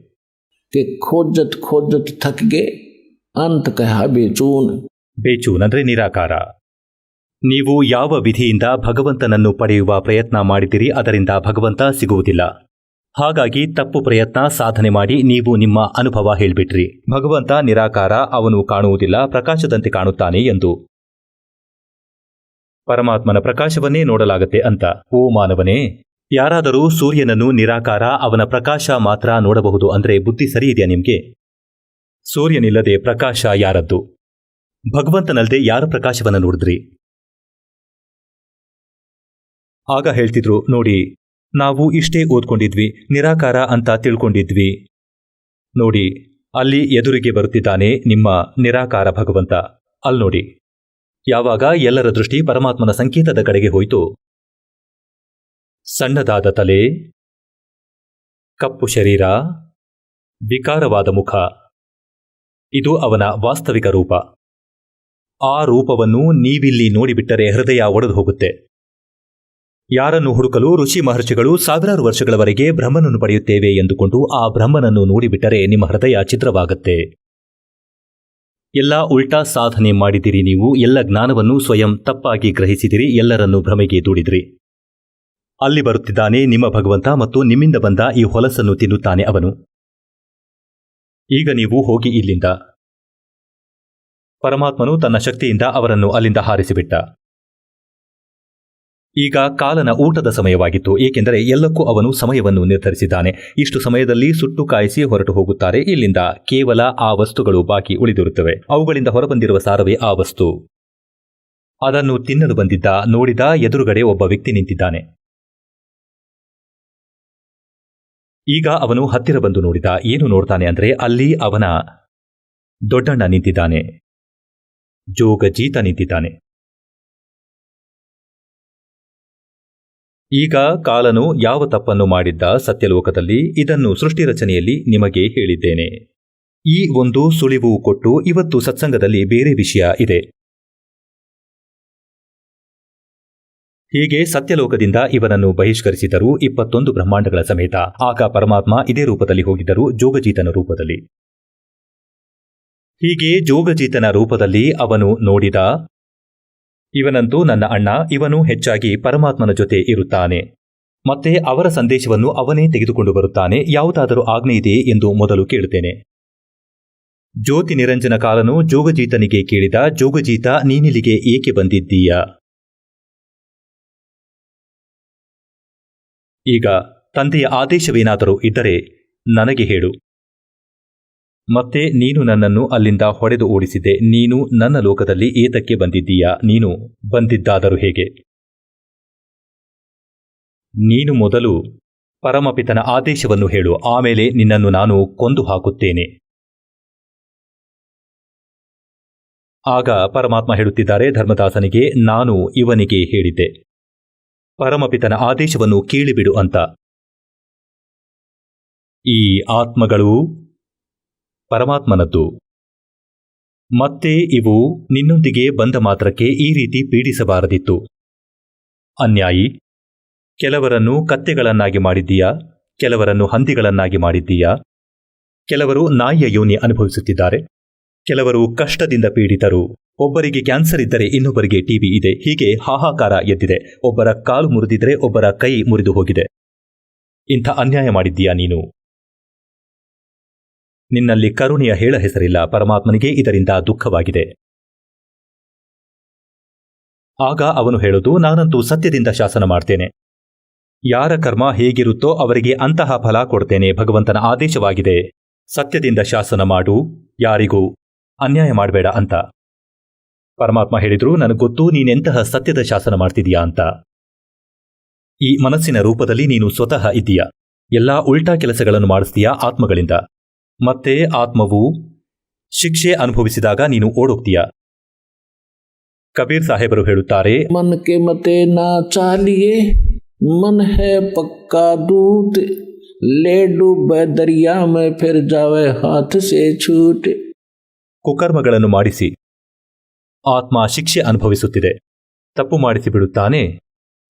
ಖೋಜತ್ ಥಕ್ಗೆ ಅಂತ ಕಹ ಬೇಚೂನ್ ಅಂದರೆ ನಿರಾಕಾರ. ನೀವು ಯಾವ ವಿಧಿಯಿಂದ ಭಗವಂತನನ್ನು ಪಡೆಯುವ ಪ್ರಯತ್ನ ಮಾಡಿದಿರಿ, ಅದರಿಂದ ಭಗವಂತ ಸಿಗುವುದಿಲ್ಲ. ಹಾಗಾಗಿ ತಪ್ಪು ಪ್ರಯತ್ನ ಸಾಧನೆ ಮಾಡಿ ನೀವು ನಿಮ್ಮ ಅನುಭವ ಹೇಳ್ಬಿಟ್ರಿ. ಭಗವಂತ ನಿರಾಕಾರ, ಅವನು ಕಾಣುವುದಿಲ್ಲ, ಪ್ರಕಾಶದಂತೆ ಕಾಣುತ್ತಾನೆ ಎಂದು. ಪರಮಾತ್ಮನ ಪ್ರಕಾಶವನ್ನೇ ನೋಡಲಾಗತ್ತೆ ಅಂತ. ಓ ಮಾನವನೇ, ಯಾರಾದರೂ ಸೂರ್ಯನನ್ನು ನಿರಾಕಾರ, ಅವನ ಪ್ರಕಾಶ ಮಾತ್ರ ನೋಡಬಹುದು ಅಂದ್ರೆ ಬುದ್ಧಿ ಸರಿ ಇದೆಯಾ ನಿಮ್ಗೆ? ಸೂರ್ಯನಿಲ್ಲದೆ ಪ್ರಕಾಶ ಯಾರದ್ದು? ಭಗವಂತನಲ್ಲದೆ ಯಾರ ಪ್ರಕಾಶವನ್ನು ನೋಡಿದ್ರಿ? ಆಗ ಹೇಳ್ತಿದ್ರು, ನೋಡಿ ನಾವು ಇಷ್ಟೇ ಓದ್ಕೊಂಡಿದ್ವಿ, ನಿರಾಕಾರ ಅಂತ ತಿಳ್ಕೊಂಡಿದ್ವಿ. ನೋಡಿ ಅಲ್ಲಿ ಎದುರಿಗೆ ಬರುತ್ತಿದ್ದಾನೆ ನಿಮ್ಮ ನಿರಾಕಾರ ಭಗವಂತ. ಅಲ್ಲಿ ನೋಡಿ, ಯಾವಾಗ ಎಲ್ಲರ ದೃಷ್ಟಿ ಪರಮಾತ್ಮನ ಸಂಕೇತದ ಕಡೆಗೆ ಹೋಯಿತು, ಸಣ್ಣದಾದ ತಲೆ, ಕಪ್ಪು ಶರೀರ, ವಿಕಾರವಾದ ಮುಖ, ಇದು ಅವನ ವಾಸ್ತವಿಕ ರೂಪ. ಆ ರೂಪವನ್ನು ನೀವಿಲ್ಲಿ ನೋಡಿಬಿಟ್ಟರೆ ಹೃದಯ ಒಡೆದು ಹೋಗುತ್ತೆ. ಯಾರನ್ನು ಹುಡುಕಲು ಋಷಿ ಮಹರ್ಷಿಗಳು ಸಾವಿರಾರು ವರ್ಷಗಳವರೆಗೆ ಬ್ರಹ್ಮನನ್ನು ಪಡೆಯುತ್ತೇವೆ ಎಂದುಕೊಂಡು ಆ ಬ್ರಹ್ಮನನ್ನು ನೋಡಿಬಿಟ್ಟರೆ ನಿಮ್ಮ ಹೃದಯ ಛಿದ್ರವಾಗುತ್ತೆ. ಎಲ್ಲ ಉಲ್ಟಾ ಸಾಧನೆ ಮಾಡಿದಿರಿ ನೀವು. ಎಲ್ಲ ಜ್ಞಾನವನ್ನು ಸ್ವಯಂ ತಪ್ಪಾಗಿ ಗ್ರಹಿಸಿದಿರಿ, ಎಲ್ಲರನ್ನು ಭ್ರಮೆಗೆ ದೂಡಿದ್ರಿ. ಅಲ್ಲಿ ಬರುತ್ತಿದ್ದಾನೆ ನಿಮ್ಮ ಭಗವಂತ ಮತ್ತು ನಿಮ್ಮಿಂದ ಬಂದ ಈ ಹೊಲಸನ್ನು ತಿನ್ನುತ್ತಾನೆ ಅವನು. ಈಗ ನೀವು ಹೋಗಿ ಇಲ್ಲಿಂದ. ಪರಮಾತ್ಮನು ತನ್ನ ಶಕ್ತಿಯಿಂದ ಅವರನ್ನು ಅಲ್ಲಿಂದ ಹಾರಿಸಿಬಿಟ್ಟ. ಈಗ ಕಾಲನ ಊಟದ ಸಮಯವಾಗಿತ್ತು, ಏಕೆಂದರೆ ಎಲ್ಲಕ್ಕೂ ಅವನು ಸಮಯವನ್ನು ನಿರ್ಧರಿಸಿದ್ದಾನೆ. ಇಷ್ಟು ಸಮಯದಲ್ಲಿ ಸುಟ್ಟು ಕಾಯಿಸಿ ಹೊರಟು ಹೋಗುತ್ತಾರೆ ಇಲ್ಲಿಂದ. ಕೇವಲ ಆ ವಸ್ತುಗಳು ಬಾಕಿ ಉಳಿದಿರುತ್ತವೆ. ಅವುಗಳಿಂದ ಹೊರಬಂದಿರುವ ಸಾರವೇ ಆ ವಸ್ತು. ಅದನ್ನು ತಿನ್ನಲು ಬಂದಿದ್ದ. ನೋಡಿದ, ಎದುರುಗಡೆ ಒಬ್ಬ ವ್ಯಕ್ತಿ ನಿಂತಿದ್ದಾನೆ. ಈಗ ಅವನು ಹತ್ತಿರ ಬಂದು ನೋಡಿದ. ಏನು ನೋಡ್ತಾನೆ ಅಂದ್ರೆ, ಅಲ್ಲಿ ಅವನ ದೊಡ್ಡಣ್ಣ ನಿಂತಿದ್ದಾನೆ, ಜೋಗಜೀತ ನಿಂತಿದ್ದಾನೆ. ಈಗ ಕಾಲನು ಯಾವ ತಪ್ಪನ್ನು ಮಾಡಿದ್ದ ಸತ್ಯಲೋಕದಲ್ಲಿ, ಇದನ್ನು ಸೃಷ್ಟಿ ರಚನೆಯಲ್ಲಿ ನಿಮಗೆ ಹೇಳಿದ್ದೇನೆ. ಈ ಒಂದು ಸುಳಿವು ಕೊಟ್ಟು ಇವತ್ತು ಸತ್ಸಂಗದಲ್ಲಿ ಬೇರೆ ವಿಷಯ ಇದೆ. ಹೀಗೆ ಸತ್ಯಲೋಕದಿಂದ ಇವನನ್ನು ಬಹಿಷ್ಕರಿಸಿದರು 21 ಬ್ರಹ್ಮಾಂಡಗಳ ಸಮೇತ. ಆಗ ಪರಮಾತ್ಮ ಇದೇ ರೂಪದಲ್ಲಿ ಹೋಗಿದ್ದರು, ಜೋಗಜೀತನ ರೂಪದಲ್ಲಿ. ಹೀಗೆ ಜೋಗಜೀತನ ರೂಪದಲ್ಲಿ ಅವನು ನೋಡಿದ, ಇವನಂತೂ ನನ್ನ ಅಣ್ಣ, ಇವನು ಹೆಚ್ಚಾಗಿ ಪರಮಾತ್ಮನ ಜೊತೆ ಇರುತ್ತಾನೆ, ಮತ್ತೆ ಅವರ ಸಂದೇಶವನ್ನು ಅವನೇ ತೆಗೆದುಕೊಂಡು ಬರುತ್ತಾನೆ. ಯಾವುದಾದರೂ ಆಜ್ಞೆ ಇದೆಯೇ ಎಂದು ಮೊದಲು ಕೇಳುತ್ತೇನೆ. ಜ್ಯೋತಿ ನಿರಂಜನ ಕಾಲನು ಜೋಗಜೀತನಿಗೆ ಕೇಳಿದ, ಜೋಗಜೀತ, ನೀನಿಲ್ಲಿಗೆ ಏಕೆ ಬಂದಿದ್ದೀಯ? ಈಗ ತಂದೆಯ ಆದೇಶವೇನಾದರೂ ಇದ್ದರೆ ನನಗೆ ಹೇಳು. ಮತ್ತೆ ನೀನು ನನ್ನನ್ನು ಅಲ್ಲಿಂದ ಹೊಡೆದು ಓಡಿಸಿದ್ದೆ. ನೀನು ನನ್ನ ಲೋಕದಲ್ಲಿ ಏತಕ್ಕೆ ಬಂದಿದ್ದೀಯಾ? ನೀನು ಬಂದಿದ್ದಾದರೂ ಹೇಗೆ? ನೀನು ಮೊದಲು ಪರಮಪಿತನ ಆದೇಶವನ್ನು ಹೇಳು, ಆಮೇಲೆ ನಿನ್ನನ್ನು ನಾನು ಕೊಂದು ಹಾಕುತ್ತೇನೆ. ಆಗ ಪರಮಾತ್ಮ ಹೇಳುತ್ತಿದ್ದಾರೆ ಧರ್ಮದಾಸನಿಗೆ, ನಾನು ಇವನಿಗೆ ಹೇಳಿದ್ದೆ ಪರಮಪಿತನ ಆದೇಶವನ್ನು ಕೇಳಿಬಿಡು ಅಂತ. ಈ ಆತ್ಮಗಳು ಪರಮಾತ್ಮನದ್ದು. ಮತ್ತೆ ಇವು ನಿನ್ನೊಂದಿಗೆ ಬಂದ ಮಾತ್ರಕ್ಕೆ ಈ ರೀತಿ ಪೀಡಿಸಬಾರದಿತ್ತು. ಅನ್ಯಾಯಿ, ಕೆಲವರನ್ನು ಕತ್ತೆಗಳನ್ನಾಗಿ ಮಾಡಿದ್ದೀಯಾ, ಕೆಲವರನ್ನು ಹಂದಿಗಳನ್ನಾಗಿ ಮಾಡಿದ್ದೀಯಾ, ಕೆಲವರು ನಾಯಿಯ ಯೋನಿ ಅನುಭವಿಸುತ್ತಿದ್ದಾರೆ, ಕೆಲವರು ಕಷ್ಟದಿಂದ ಪೀಡಿತರು, ಒಬ್ಬರಿಗೆ ಕ್ಯಾನ್ಸರ್ ಇದ್ದರೆ ಇನ್ನೊಬ್ಬರಿಗೆ ಟಿಬಿ ಇದೆ. ಹೀಗೆ ಹಾಹಾಕಾರ ಎದ್ದಿದೆ. ಒಬ್ಬರ ಕಾಲು ಮುರಿದಿದ್ರೆ ಒಬ್ಬರ ಕೈ ಮುರಿದು ಹೋಗಿದೆ. ಇಂಥ ಅನ್ಯಾಯ ಮಾಡಿದ್ದೀಯಾ ನೀನು? ನಿನ್ನಲ್ಲಿ ಕರುಣೆಯ ಹೇಳ ಹೆಸರಿಲ್ಲ. ಪರಮಾತ್ಮನಿಗೆ ಇದರಿಂದ ದುಃಖವಾಗಿದೆ. ಆಗ ಅವನು ಹೇಳುವುದು, ನಾನಂತೂ ಸತ್ಯದಿಂದ ಶಾಸನ ಮಾಡ್ತೇನೆ. ಯಾರ ಕರ್ಮ ಹೇಗಿರುತ್ತೋ ಅವರಿಗೆ ಅಂತಹ ಫಲ ಕೊಡ್ತೇನೆ. ಭಗವಂತನ ಆದೇಶವಾಗಿದೆ, ಸತ್ಯದಿಂದ ಶಾಸನ ಮಾಡು, ಯಾರಿಗೂ ಅನ್ಯಾಯ ಮಾಡಬೇಡ ಅಂತ. ಪರಮಾತ್ಮ ಹೇಳಿದ್ರು, ನನಗೆ ಗೊತ್ತು ನೀನೆಂತಹ ಸತ್ಯದ ಶಾಸನ ಮಾಡ್ತಿದೀಯಾ ಅಂತ. ಈ ಮನಸ್ಸಿನ ರೂಪದಲ್ಲಿ ನೀನು ಸ್ವತಃ ಇದ್ದೀಯ. ಎಲ್ಲಾ ಉಲ್ಟಾ ಕೆಲಸಗಳನ್ನು ಮಾಡಿಸ್ತೀಯಾ ಆತ್ಮಗಳಿಂದ. ಮತ್ತೆ ಆತ್ಮವು ಶಿಕ್ಷೆ ಅನುಭವಿಸಿದಾಗ ನೀನು ಓಡೋಗ್ತೀಯ. ಕಬೀರ್ ಸಾಹೇಬರು ಹೇಳುತ್ತಾರೆ, ಮನ್ ಕೆ ಮತೆ ನಾ ಚಾಲಿಯೇ ಮನ್ ಹೇ ಪಕ್ಕಾ ದೂತ್ ಲೇ ಡೂಬೆ ದರಿಯಾ ಮೇ ಫಿರ್ ಜಾವೆ ಹಾಥ್ ಸೆ ಛೂಟೆ. ಕುಕರ್ಮಗಳನ್ನು ಮಾಡಿಸಿ ಆತ್ಮ ಶಿಕ್ಷೆ ಅನುಭವಿಸುತ್ತಿದೆ. ತಪ್ಪು ಮಾಡಿಸಿ ಬಿಡುತ್ತಾನೆ,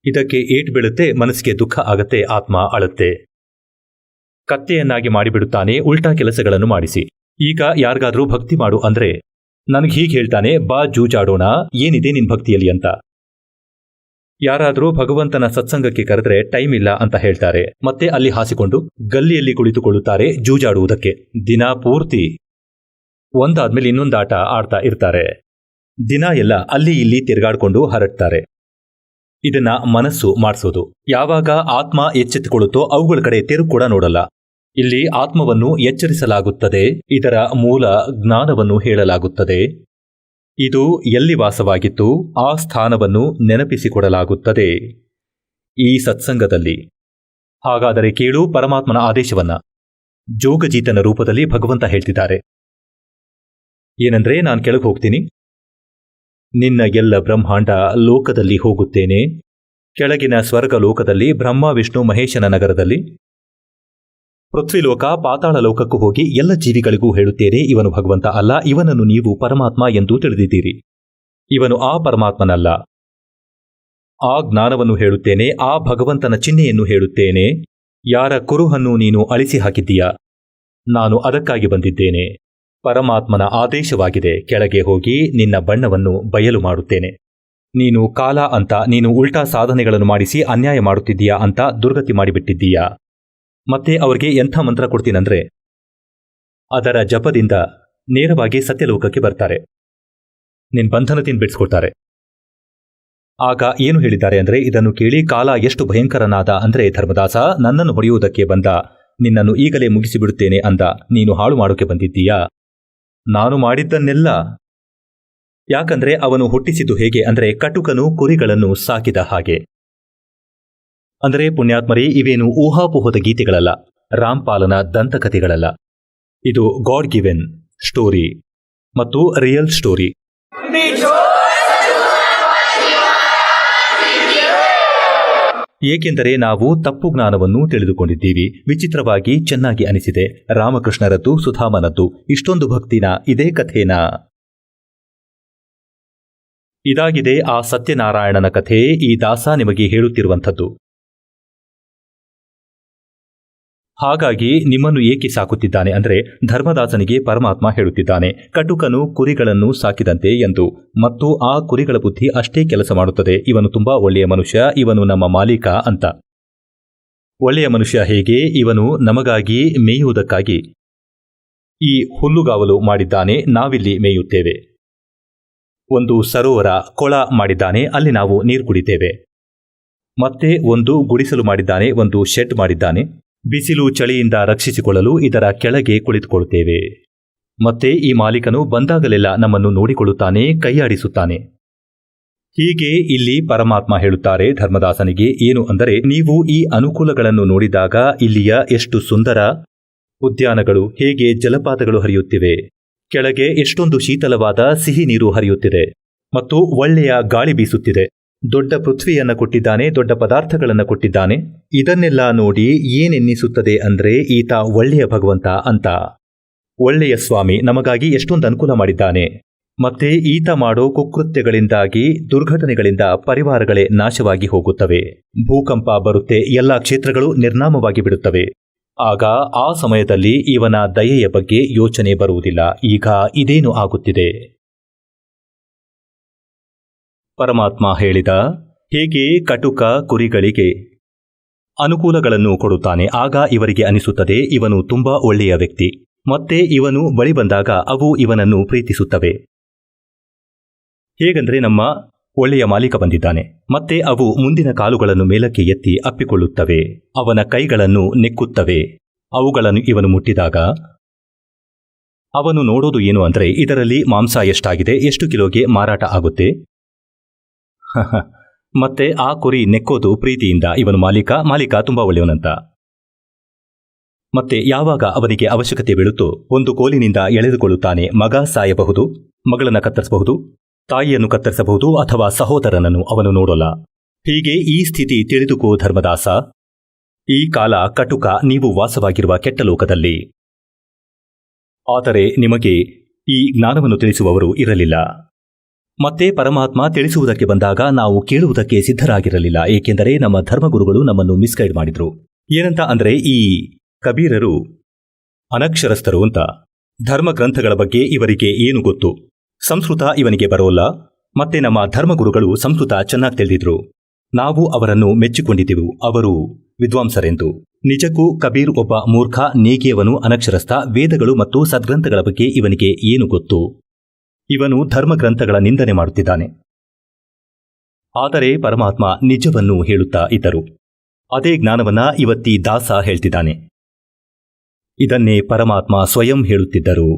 ಇದಕ್ಕೆ ಏಟು ಬೀಳುತ್ತೆ, ಮನಸ್ಸಿಗೆ ದುಃಖ ಆಗತ್ತೆ, ಆತ್ಮ ಅಳುತ್ತೆ. ಕತ್ತೆಯನ್ನಾಗಿ ಮಾಡಿಬಿಡುತ್ತಾನೆ ಉಲ್ಟಾ ಕೆಲಸಗಳನ್ನು ಮಾಡಿಸಿ. ಈಗ ಯಾರಿಗಾದ್ರೂ ಭಕ್ತಿ ಮಾಡು ಅಂದ್ರೆ ನನಗೆ ಹೀಗೆ ಹೇಳ್ತಾನೆ, ಬಾ ಜೂಜಾಡೋಣ, ಏನಿದೆ ನಿನ್ ಭಕ್ತಿಯಲ್ಲಿ ಅಂತ. ಯಾರಾದರೂ ಭಗವಂತನ ಸತ್ಸಂಗಕ್ಕೆ ಕರೆದ್ರೆ ಟೈಮ್ ಇಲ್ಲ ಅಂತ ಹೇಳ್ತಾರೆ. ಮತ್ತೆ ಅಲ್ಲಿ ಹಾಸಿಕೊಂಡು ಗಲ್ಲಿಯಲ್ಲಿ ಕುಳಿತುಕೊಳ್ಳುತ್ತಾರೆ ಜೂಜಾಡುವುದಕ್ಕೆ. ದಿನ ಪೂರ್ತಿ ಒಂದಾದ್ಮೇಲೆ ಇನ್ನೊಂದು ಆಟ ಆಡ್ತಾ ಇರ್ತಾರೆ. ದಿನ ಎಲ್ಲ ಅಲ್ಲಿ ಇಲ್ಲಿ ತಿರುಗಾಡ್ಕೊಂಡು ಹರಡ್ತಾರೆ. ಇದನ್ನ ಮನಸ್ಸು ಮಾಡಿಸೋದು. ಯಾವಾಗ ಆತ್ಮ ಎಚ್ಚೆತ್ತುಕೊಳ್ಳುತ್ತೋ ಅವುಗಳ ಕಡೆ ತಿರುಗಿ ಕೂಡ ನೋಡಲ್ಲ. ಇಲ್ಲಿ ಆತ್ಮವನ್ನು ಎಚ್ಚರಿಸಲಾಗುತ್ತದೆ, ಇದರ ಮೂಲ ಜ್ಞಾನವನ್ನು ಹೇಳಲಾಗುತ್ತದೆ. ಇದು ಎಲ್ಲಿ ವಾಸವಾಗಿತ್ತು ಆ ಸ್ಥಾನವನ್ನು ನೆನಪಿಸಿಕೊಡಲಾಗುತ್ತದೆ ಈ ಸತ್ಸಂಗದಲ್ಲಿ. ಹಾಗಾದರೆ ಕೇಳು ಪರಮಾತ್ಮನ ಆದೇಶವನ್ನ. ಜೋಗಜೀತನ ರೂಪದಲ್ಲಿ ಭಗವಂತ ಹೇಳ್ತಿದ್ದಾರೆ ಏನಂದ್ರೆ, ನಾನು ಕೆಳಗೆ ಹೋಗ್ತೀನಿ, ನಿನ್ನ ಎಲ್ಲ ಬ್ರಹ್ಮಾಂಡ ಲೋಕದಲ್ಲಿ ಹೋಗುತ್ತೇನೆ, ಕೆಳಗಿನ ಸ್ವರ್ಗ ಲೋಕದಲ್ಲಿ ಬ್ರಹ್ಮ ವಿಷ್ಣು ಮಹೇಶನ ನಗರದಲ್ಲಿ ಪೃಥ್ವಿಲೋಕ ಪಾತಾಳ ಲೋಕಕ್ಕೂ ಹೋಗಿ ಎಲ್ಲ ಜೀವಿಗಳಿಗೂ ಹೇಳುತ್ತೇನೆ, ಇವನು ಭಗವಂತ ಅಲ್ಲ, ಇವನನ್ನು ನೀವು ಪರಮಾತ್ಮ ಎಂದು ತಿಳಿದಿದ್ದೀರಿ. ಇವನು ಆ ಪರಮಾತ್ಮನಲ್ಲ. ಆ ಜ್ಞಾನವನ್ನು ಹೇಳುತ್ತೇನೆ, ಆ ಭಗವಂತನ ಚಿಹ್ನೆಯನ್ನು ಹೇಳುತ್ತೇನೆ. ಯಾರ ಕುರುಹನ್ನು ನೀನು ಅಳಿಸಿ ಹಾಕಿದ್ದೀಯಾ, ನಾನು ಅದಕ್ಕಾಗಿ ಬಂದಿದ್ದೇನೆ. ಪರಮಾತ್ಮನ ಆದೇಶವಾಗಿದೆ, ಕೆಳಗೆ ಹೋಗಿ ನಿನ್ನ ಬಣ್ಣವನ್ನು ಬಯಲು ಮಾಡುತ್ತೇನೆ. ನೀನು ಕಾಲ ಅಂತ, ನೀನು ಉಲ್ಟಾ ಸಾಧನೆಗಳನ್ನು ಮಾಡಿಸಿ ಅನ್ಯಾಯ ಮಾಡುತ್ತಿದ್ದೀಯಾ ಅಂತ ದುರ್ಗತಿ ಮಾಡಿಬಿಟ್ಟಿದ್ದೀಯಾ. ಮತ್ತೆ ಅವರಿಗೆ ಎಂಥ ಮಂತ್ರ ಕೊಡ್ತೀನಂದ್ರೆ, ಅದರ ಜಪದಿಂದ ನೇರವಾಗಿ ಸತ್ಯಲೋಕಕ್ಕೆ ಬರ್ತಾರೆ, ನಿನ್ ಬಂಧನದಿಂದ ಬಿಡಿಸ್ಕೊಡ್ತಾರೆ. ಆಗ ಏನು ಹೇಳಿದ್ದಾರೆ ಅಂದ್ರೆ, ಇದನ್ನು ಕೇಳಿ ಕಾಲ ಎಷ್ಟು ಭಯಂಕರನಾದ ಅಂದ್ರೆ, ಧರ್ಮದಾಸ ನನ್ನನ್ನು ಹೊಡೆಯುವುದಕ್ಕೆ ಬಂದ, ನಿನ್ನನ್ನು ಈಗಲೇ ಮುಗಿಸಿಬಿಡುತ್ತೇನೆ ಅಂದ. ನೀನು ಹಾಳು ಮಾಡೋಕೆ ಬಂದಿದ್ದೀಯಾ. ನಾನು ಮಾಡಿದ್ದನ್ನೆಲ್ಲ, ಯಾಕಂದ್ರೆ ಅವನು ಹುಟ್ಟಿಸಿದ್ದು ಹೇಗೆ ಅಂದ್ರೆ ಕಟುಕನು ಕುರಿಗಳನ್ನು ಸಾಕಿದ ಹಾಗೆ. ಅಂದರೆ ಪುಣ್ಯಾತ್ಮರೇ, ಇವೇನು ಊಹಾಪೋಹದ ಗೀತೆಗಳಲ್ಲ, ರಾಮ್ಪಾಲನ ದಂತಕಥೆಗಳಲ್ಲ. ಇದು ಗಾಡ್ ಗಿವೆನ್ ಸ್ಟೋರಿ ಮತ್ತು ರಿಯಲ್ ಸ್ಟೋರಿ. ಏಕೆಂದರೆ ನಾವು ತಪ್ಪು ಜ್ಞಾನವನ್ನು ತಿಳಿದುಕೊಂಡಿದ್ದೀವಿ. ವಿಚಿತ್ರವಾಗಿ ಚೆನ್ನಾಗಿ ಅನಿಸಿದೆ. ರಾಮಕೃಷ್ಣರದ್ದು, ಸುಧಾಮನದ್ದು, ಇಷ್ಟೊಂದು ಭಕ್ತಿನ, ಇದೇ ಕಥೆನಾ? ಇದಾಗಿದೆ ಆ ಸತ್ಯನಾರಾಯಣನ ಕಥೆ. ಈ ದಾಸ ನಿಮಗೆ ಹೇಳುತ್ತಿರುವಂಥದ್ದು. ಹಾಗಾಗಿ ನಿಮ್ಮನ್ನು ಏಕೆ ಸಾಕುತ್ತಿದ್ದಾನೆ ಅಂದ್ರೆ, ಧರ್ಮದಾಸನಿಗೆ ಪರಮಾತ್ಮ ಹೇಳುತ್ತಿದ್ದಾನೆ, ಕಟುಕನು ಕುರಿಗಳನ್ನು ಸಾಕಿದಂತೆ ಎಂದು, ಮತ್ತು ಆ ಕುರಿಗಳ ಬುದ್ಧಿ ಅಷ್ಟೇ ಕೆಲಸ ಮಾಡುತ್ತದೆ. ಇವನು ತುಂಬಾ ಒಳ್ಳೆಯ ಮನುಷ್ಯ, ಇವನು ನಮ್ಮ ಮಾಲೀಕ ಅಂತ. ಒಳ್ಳೆಯ ಮನುಷ್ಯ ಹೇಗೆ? ಇವನು ನಮಗಾಗಿ ಮೇಯುವುದಕ್ಕಾಗಿ ಈ ಹುಲ್ಲುಗಾವಲು ಮಾಡಿದ್ದಾನೆ, ನಾವಿಲ್ಲಿ ಮೇಯುತ್ತೇವೆ. ಒಂದು ಸರೋವರ, ಕೊಳ ಮಾಡಿದ್ದಾನೆ, ಅಲ್ಲಿ ನಾವು ನೀರು ಕುಡಿತೇವೆ. ಮತ್ತೆ ಒಂದು ಗುಡಿಸಲು ಮಾಡಿದ್ದಾನೆ, ಒಂದು ಶೆಡ್ ಮಾಡಿದ್ದಾನೆ, ಬಿಸಿಲು ಚಳಿಯಿಂದ ರಕ್ಷಿಸಿಕೊಳ್ಳಲು ಇದರ ಕೆಳಗೆ ಕುಳಿತುಕೊಳ್ಳುತ್ತೇವೆ. ಮತ್ತೆ ಈ ಮಾಲೀಕನು ಬಂದಾಗಲೆಲ್ಲ ನಮ್ಮನ್ನು ನೋಡಿಕೊಳ್ಳುತ್ತಾನೆ, ಕೈಯಾಡಿಸುತ್ತಾನೆ. ಹೀಗೆ ಇಲ್ಲಿ ಪರಮಾತ್ಮ ಹೇಳುತ್ತಾರೆ ಧರ್ಮದಾಸನಿಗೆ ಏನು ಅಂದರೆ, ನೀವು ಈ ಅನುಕೂಲಗಳನ್ನು ನೋಡಿದಾಗ ಇಲ್ಲಿಯ ಎಷ್ಟು ಸುಂದರ ಉದ್ಯಾನಗಳು, ಹೇಗೆ ಜಲಪಾತಗಳು ಹರಿಯುತ್ತಿವೆ, ಕೆಳಗೆ ಎಷ್ಟೊಂದು ಶೀತಲವಾದ ಸಿಹಿ ನೀರು ಹರಿಯುತ್ತಿದೆ ಮತ್ತು ಒಳ್ಳೆಯ ಗಾಳಿ ಬೀಸುತ್ತಿದೆ. ದೊಡ್ಡ ಪೃಥ್ವಿಯನ್ನು ಕೊಟ್ಟಿದ್ದಾನೆ, ದೊಡ್ಡ ಪದಾರ್ಥಗಳನ್ನು ಕೊಟ್ಟಿದ್ದಾನೆ. ಇದನ್ನೆಲ್ಲ ನೋಡಿ ಏನೆನ್ನಿಸುತ್ತದೆ ಅಂದ್ರೆ, ಈತ ಒಳ್ಳೆಯ ಭಗವಂತ ಅಂತ, ಒಳ್ಳೆಯ ಸ್ವಾಮಿ, ನಮಗಾಗಿ ಎಷ್ಟೊಂದು ಅನುಕೂಲ ಮಾಡಿದ್ದಾನೆ. ಮತ್ತೆ ಈತ ಮಾಡೋ ಕುಕೃತ್ಯಗಳಿಂದಾಗಿ, ದುರ್ಘಟನೆಗಳಿಂದ ಪರಿವಾರಗಳೇ ನಾಶವಾಗಿ ಹೋಗುತ್ತವೆ. ಭೂಕಂಪ ಬರುತ್ತೆ, ಎಲ್ಲ ಕ್ಷೇತ್ರಗಳು ನಿರ್ನಾಮವಾಗಿ ಬಿಡುತ್ತವೆ. ಆಗ ಆ ಸಮಯದಲ್ಲಿ ಇವನ ದಯೆಯ ಬಗ್ಗೆ ಯೋಚನೆ ಬರುವುದಿಲ್ಲ. ಈಗ ಇದೇನು ಆಗುತ್ತಿದೆ? ಪರಮಾತ್ಮ ಹೇಳಿದ, ಹೇಗೆ ಕಟುಕ ಕುರಿಗಳಿಗೆ ಅನುಕೂಲಗಳನ್ನು ಕೊಡುತ್ತಾನೆ, ಆಗ ಇವರಿಗೆ ಅನಿಸುತ್ತದೆ ಇವನು ತುಂಬಾ ಒಳ್ಳೆಯ ವ್ಯಕ್ತಿ. ಮತ್ತೆ ಇವನು ಬಳಿ ಬಂದಾಗ ಅವು ಇವನನ್ನು ಪ್ರೀತಿಸುತ್ತವೆ. ಹೇಗೆಂದರೆ ನಮ್ಮ ಒಳ್ಳೆಯ ಮಾಲೀಕ ಬಂದಿದ್ದಾನೆ. ಮತ್ತೆ ಅವು ಮುಂದಿನ ಕಾಲುಗಳನ್ನು ಮೇಲಕ್ಕೆ ಎತ್ತಿ ಅಪ್ಪಿಕೊಳ್ಳುತ್ತವೆ, ಅವನ ಕೈಗಳನ್ನು ನೆಕ್ಕುತ್ತವೆ. ಅವುಗಳನ್ನು ಇವನು ಮುಟ್ಟಿದಾಗ ಅವನು ನೋಡೋದು ಏನು ಅಂದರೆ ಇದರಲ್ಲಿ ಮಾಂಸ ಎಷ್ಟಾಗಿದೆ, ಎಷ್ಟು ಕಿಲೋಗೆ ಮಾರಾಟ ಆಗುತ್ತೆ. ಮತ್ತೆ ಆ ಕುರಿ ನೆಕ್ಕೋದು ಪ್ರೀತಿಯಿಂದ, ಇವನು ಮಾಲೀಕ ತುಂಬಾ ಒಳ್ಳೆಯವನಂತ. ಮತ್ತೆ ಯಾವಾಗ ಅವನಿಗೆ ಅವಶ್ಯಕತೆ ಬೀಳುತ್ತೋ ಒಂದು ಕೋಲಿನಿಂದ ಎಳೆದುಕೊಳ್ಳುತ್ತಾನೆ. ಮಗ ಸಾಯಬಹುದು, ಮಗಳನ್ನು ಕತ್ತರಿಸಬಹುದು, ತಾಯಿಯನ್ನು ಕತ್ತರಿಸಬಹುದು, ಅಥವಾ ಸಹೋದರನನ್ನು ಅವನು ನೋಡೋಲ್ಲ. ಹೀಗೆ ಈ ಸ್ಥಿತಿ ತಿಳಿದುಕೋ ಧರ್ಮದಾಸ. ಈ ಕಾಲ ಕಟುಕ, ನೀವು ವಾಸವಾಗಿರುವ ಕೆಟ್ಟ ಲೋಕದಲ್ಲಿ. ಆದರೆ ನಿಮಗೆ ಈ ಜ್ಞಾನವನ್ನು ತಿಳಿಸುವವರು ಇರಲಿಲ್ಲ. ಮತ್ತೆ ಪರಮಾತ್ಮ ತಿಳಿಸುವುದಕ್ಕೆ ಬಂದಾಗ ನಾವು ಕೇಳುವುದಕ್ಕೆ ಸಿದ್ಧರಾಗಿರಲಿಲ್ಲ. ಏಕೆಂದರೆ ನಮ್ಮ ಧರ್ಮಗುರುಗಳು ನಮ್ಮನ್ನು ಮಿಸ್ಗೈಡ್ ಮಾಡಿದ್ರು. ಏನಂತ ಅಂದರೆ ಈ ಕಬೀರರು ಅನಕ್ಷರಸ್ಥರು ಅಂತ. ಧರ್ಮಗ್ರಂಥಗಳ ಬಗ್ಗೆ ಇವರಿಗೆ ಏನು ಗೊತ್ತು? ಸಂಸ್ಕೃತ ಇವನಿಗೆ ಬರೋಲ್ಲ. ಮತ್ತೆ ನಮ್ಮ ಧರ್ಮಗುರುಗಳು ಸಂಸ್ಕೃತ ಚೆನ್ನಾಗಿ ತಿಳಿದಿದ್ರು. ನಾವು ಅವರನ್ನು ಮೆಚ್ಚಿಕೊಂಡಿದ್ದೆವು, ಅವರು ವಿದ್ವಾಂಸರೆಂದು. ನಿಜಕ್ಕೂ ಕಬೀರ್ ಒಬ್ಬ ಮೂರ್ಖ, ನೇಗಿಯವನು, ಅನಕ್ಷರಸ್ಥ. ವೇದಗಳು ಮತ್ತು ಸದ್ಗ್ರಂಥಗಳ ಬಗ್ಗೆ ಇವನಿಗೆ ಏನು ಗೊತ್ತು? ಇವನು ಧರ್ಮಗ್ರಂಥಗಳ ನಿಂದನೆ ಮಾಡುತ್ತಿದ್ದಾನೆ. ಆದರೆ ಪರಮಾತ್ಮ ನಿಜವನ್ನು ಹೇಳುತ್ತಾ ಇದ್ದರು. ಅದೇ ಜ್ಞಾನವನ್ನ ಇವತ್ತಿ ದಾಸ ಹೇಳ್ತಿದ್ದಾನೆ. ಇದನ್ನೇ ಪರಮಾತ್ಮ ಸ್ವಯಂ ಹೇಳುತ್ತಿದ್ದರು.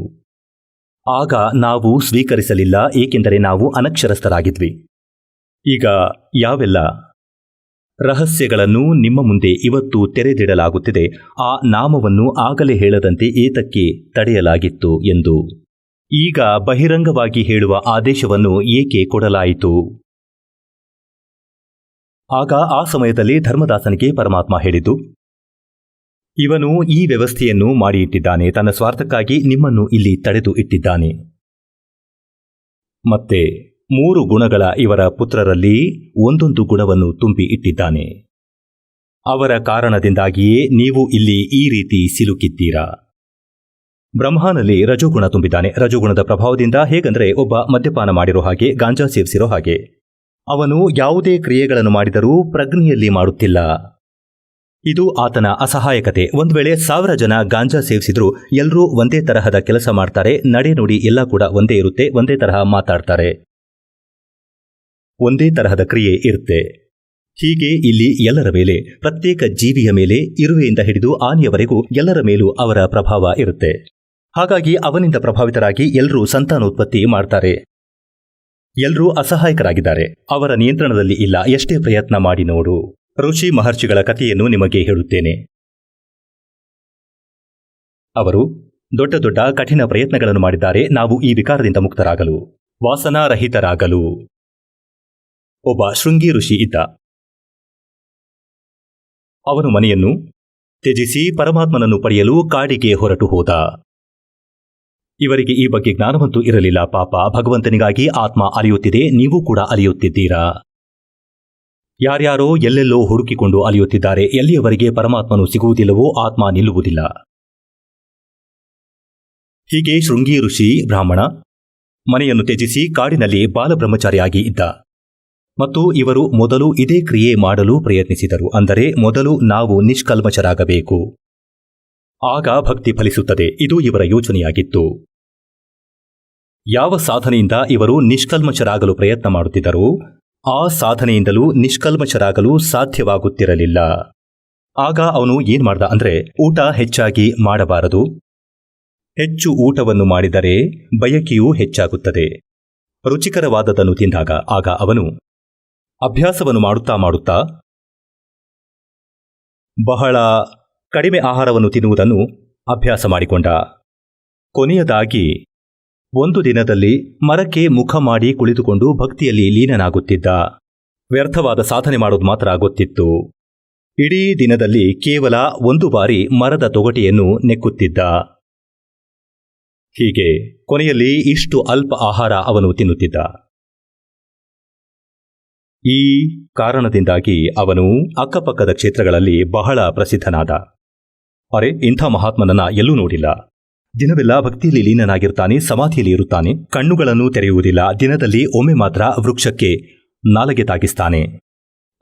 ಆಗ ನಾವು ಸ್ವೀಕರಿಸಲಿಲ್ಲ, ಏಕೆಂದರೆ ನಾವು ಅನಕ್ಷರಸ್ಥರಾಗಿದ್ವಿ. ಈಗ ಯಾವೆಲ್ಲ ರಹಸ್ಯಗಳನ್ನು ನಿಮ್ಮ ಮುಂದೆ ಇವತ್ತು ತೆರೆದಿಡಲಾಗುತ್ತಿದೆ, ಆ ನಾಮವನ್ನು ಆಗಲೇ ಹೇಳದಂತೆ ಏತಕ್ಕೆ ತಡೆಯಲಾಗಿತ್ತು ಎಂದು ಈಗ ಬಹಿರಂಗವಾಗಿ ಹೇಳುವ ಆದೇಶವನ್ನು ಏಕೆ ಕೊಡಲಾಯಿತು? ಆಗ ಆ ಸಮಯದಲ್ಲಿ ಧರ್ಮದಾಸನಿಗೆ ಪರಮಾತ್ಮ ಹೇಳಿದ್ದು, ಇವನು ಈ ವ್ಯವಸ್ಥೆಯನ್ನು ಮಾಡಿ ಇಟ್ಟಿದ್ದಾನೆ, ತನ್ನ ಸ್ವಾರ್ಥಕ್ಕಾಗಿ ನಿಮ್ಮನ್ನು ಇಲ್ಲಿ ತಡೆದು ಇಟ್ಟಿದ್ದಾನೆ. ಮತ್ತೆ 3 ಗುಣಗಳ ಇವರ ಪುತ್ರರಲ್ಲಿ ಒಂದೊಂದು ಗುಣವನ್ನು ತುಂಬಿ ಇಟ್ಟಿದ್ದಾನೆ. ಅವರ ಕಾರಣದಿಂದಾಗಿಯೇ ನೀವು ಇಲ್ಲಿ ಈ ರೀತಿ ಸಿಲುಕಿದ್ದೀರಾ. ಬ್ರಹ್ಮನಲ್ಲಿ ರಜೋಗುಣ ತುಂಬಿದ್ದಾನೆ. ರಜೋಗುಣದ ಪ್ರಭಾವದಿಂದ ಹೇಗೆಂದರೆ ಒಬ್ಬ ಮದ್ಯಪಾನ ಮಾಡಿರೋ ಹಾಗೆ, ಗಾಂಜಾ ಸೇವಿಸಿರೋ ಹಾಗೆ. ಅವನು ಯಾವುದೇ ಕ್ರಿಯೆಗಳನ್ನು ಮಾಡಿದರೂ ಪ್ರಜ್ಞೆಯಲ್ಲಿ ಮಾಡುತ್ತಿಲ್ಲ. ಇದು ಆತನ ಅಸಹಾಯಕತೆ. ಒಂದು ವೇಳೆ 1000 ಜನ ಗಾಂಜಾ ಸೇವಿಸಿದ್ರು ಎಲ್ಲರೂ ಒಂದೇ ತರಹದ ಕೆಲಸ ಮಾಡ್ತಾರೆ, ನಡೆನುಡಿ ಎಲ್ಲ ಕೂಡ ಒಂದೇ ಇರುತ್ತೆ, ಒಂದೇ ತರಹ ಮಾತಾಡ್ತಾರೆ, ಒಂದೇ ತರಹದ ಕ್ರಿಯೆ ಇರುತ್ತೆ. ಹೀಗೆ ಇಲ್ಲಿ ಎಲ್ಲರ ಮೇಲೆ, ಪ್ರತ್ಯೇಕ ಜೀವಿಯ ಮೇಲೆ, ಇರುವೆಯಿಂದ ಹಿಡಿದು ಆನೆಯವರೆಗೂ ಎಲ್ಲರ ಮೇಲೂ ಅವರ ಪ್ರಭಾವ ಇರುತ್ತೆ. ಹಾಗಾಗಿ ಅವನಿಂದ ಪ್ರಭಾವಿತರಾಗಿ ಎಲ್ಲರೂ ಸಂತಾನೋತ್ಪತ್ತಿ ಮಾಡ್ತಾರೆ. ಎಲ್ಲರೂ ಅಸಹಾಯಕರಾಗಿದ್ದಾರೆ, ಅವರ ನಿಯಂತ್ರಣದಲ್ಲಿ ಇಲ್ಲ. ಎಷ್ಟೇ ಪ್ರಯತ್ನ ಮಾಡಿ ನೋಡು. ಋಷಿ ಮಹರ್ಷಿಗಳ ಕಥೆಯನ್ನು ನಿಮಗೆ ಹೇಳುತ್ತೇನೆ. ಅವರು ದೊಡ್ಡ ದೊಡ್ಡ ಕಠಿಣ ಪ್ರಯತ್ನಗಳನ್ನು ಮಾಡಿದ್ದಾರೆ, ನಾವು ಈ ವಿಕಾರದಿಂದ ಮುಕ್ತರಾಗಲು, ವಾಸನಾರಹಿತರಾಗಲು. ಒಬ್ಬ ಶೃಂಗಿ ಋಷಿ ಇದ್ದ. ಅವನು ಮನೆಯನ್ನು ತ್ಯಜಿಸಿ ಪರಮಾತ್ಮನನ್ನು ಪಡೆಯಲು ಕಾಡಿಗೆ ಹೊರಟು ಹೋದ. ಇವರಿಗೆ ಈ ಬಗ್ಗೆ ಜ್ಞಾನವಂತೂ ಇರಲಿಲ್ಲ. ಪಾಪ, ಭಗವಂತನಿಗಾಗಿ ಆತ್ಮ ಅಲಿಯುತ್ತಿದೆ, ನೀವು ಕೂಡ ಅಲಿಯುತ್ತಿದ್ದೀರಾ. ಯಾರ್ಯಾರೋ ಎಲ್ಲೆಲ್ಲೋ ಹುಡುಕಿಕೊಂಡು ಅಲಿಯುತ್ತಿದ್ದಾರೆ. ಎಲ್ಲಿಯವರೆಗೆ ಪರಮಾತ್ಮನು ಸಿಗುವುದಿಲ್ಲವೋ ಆತ್ಮ ನಿಲ್ಲುವುದಿಲ್ಲ. ಹೀಗೆ ಶೃಂಗಿ ಋಷಿ ಬ್ರಾಹ್ಮಣ ಮನೆಯನ್ನು ತ್ಯಜಿಸಿ ಕಾಡಿನಲ್ಲಿ ಬಾಲಬ್ರಹ್ಮಚಾರಿಯಾಗಿ ಇದ್ದ. ಮತ್ತು ಇವರು ಮೊದಲು ಇದೇ ಕ್ರಿಯೆ ಮಾಡಲು ಪ್ರಯತ್ನಿಸಿದರು. ಅಂದರೆ ಮೊದಲು ನಾವು ನಿಷ್ಕಲ್ಮಶರಾಗಬೇಕು, ಆಗ ಭಕ್ತಿ ಫಲಿಸುತ್ತದೆ. ಇದು ಇವರ ಯೋಚನೆಯಾಗಿತ್ತು. ಯಾವ ಸಾಧನೆಯಿಂದ ಇವರು ನಿಷ್ಕಲ್ಮಶರಾಗಲು ಪ್ರಯತ್ನ ಮಾಡುತ್ತಿದ್ದರು, ಆ ಸಾಧನೆಯಿಂದಲೂ ನಿಷ್ಕಲ್ಮಶರಾಗಲು ಸಾಧ್ಯವಾಗುತ್ತಿರಲಿಲ್ಲ. ಆಗ ಅವನು ಏನ್ ಮಾಡ್ದ ಅಂದ್ರೆ, ಊಟ ಹೆಚ್ಚಾಗಿ ಮಾಡಬಾರದು. ಹೆಚ್ಚು ಊಟವನ್ನು ಮಾಡಿದರೆ ಬಯಕೆಯೂ ಹೆಚ್ಚಾಗುತ್ತದೆ. ರುಚಿಕರವಾದದನ್ನು ತಿಂದಾಗ ಆಗ ಅವನು ಅಭ್ಯಾಸವನ್ನು ಮಾಡುತ್ತಾ ಬಹಳ ಕಡಿಮೆ ಆಹಾರವನ್ನು ತಿನ್ನುವುದನ್ನು ಅಭ್ಯಾಸ ಮಾಡಿಕೊಂಡ. ಕೊನೆಯದಾಗಿ ಒಂದು ದಿನದಲ್ಲಿ ಮರಕ್ಕೆ ಮುಖ ಮಾಡಿ ಕುಳಿತುಕೊಂಡು ಭಕ್ತಿಯಲ್ಲಿ ಲೀನನಾಗುತ್ತಿದ್ದ. ವ್ಯರ್ಥವಾದ ಸಾಧನೆ ಮಾಡೋದು ಮಾತ್ರ ಗೊತ್ತಿತ್ತು. ಇಡೀ ದಿನದಲ್ಲಿ ಕೇವಲ 1 ಬಾರಿ ಮರದ ತೊಗಟೆಯನ್ನು ನೆಕ್ಕುತ್ತಿದ್ದ. ಹೀಗೆ ಕೊನೆಯಲ್ಲಿ ಇಷ್ಟು ಅಲ್ಪ ಆಹಾರ ಅವನು ತಿನ್ನುತ್ತಿದ್ದ. ಈ ಕಾರಣದಿಂದಾಗಿ ಅವನು ಅಕ್ಕಪಕ್ಕದ ಕ್ಷೇತ್ರಗಳಲ್ಲಿ ಬಹಳ ಪ್ರಸಿದ್ಧನಾದ. ಅರೆ, ಇಂಥ ಮಹಾತ್ಮನನ್ನ ಎಲ್ಲೂ ನೋಡಿಲ್ಲ. ದಿನವೆಲ್ಲ ಭಕ್ತಿಯಲ್ಲಿ ಲೀನನಾಗಿರುತ್ತಾನೆ, ಸಮಾಧಿಯಲ್ಲಿ ಇರುತ್ತಾನೆ, ಕಣ್ಣುಗಳನ್ನು ತೆರೆಯುವುದಿಲ್ಲ. ದಿನದಲ್ಲಿ ಒಮ್ಮೆ ಮಾತ್ರ ವೃಕ್ಷಕ್ಕೆ ನಾಲಗೆ ತಾಗಿಸ್ತಾನೆ,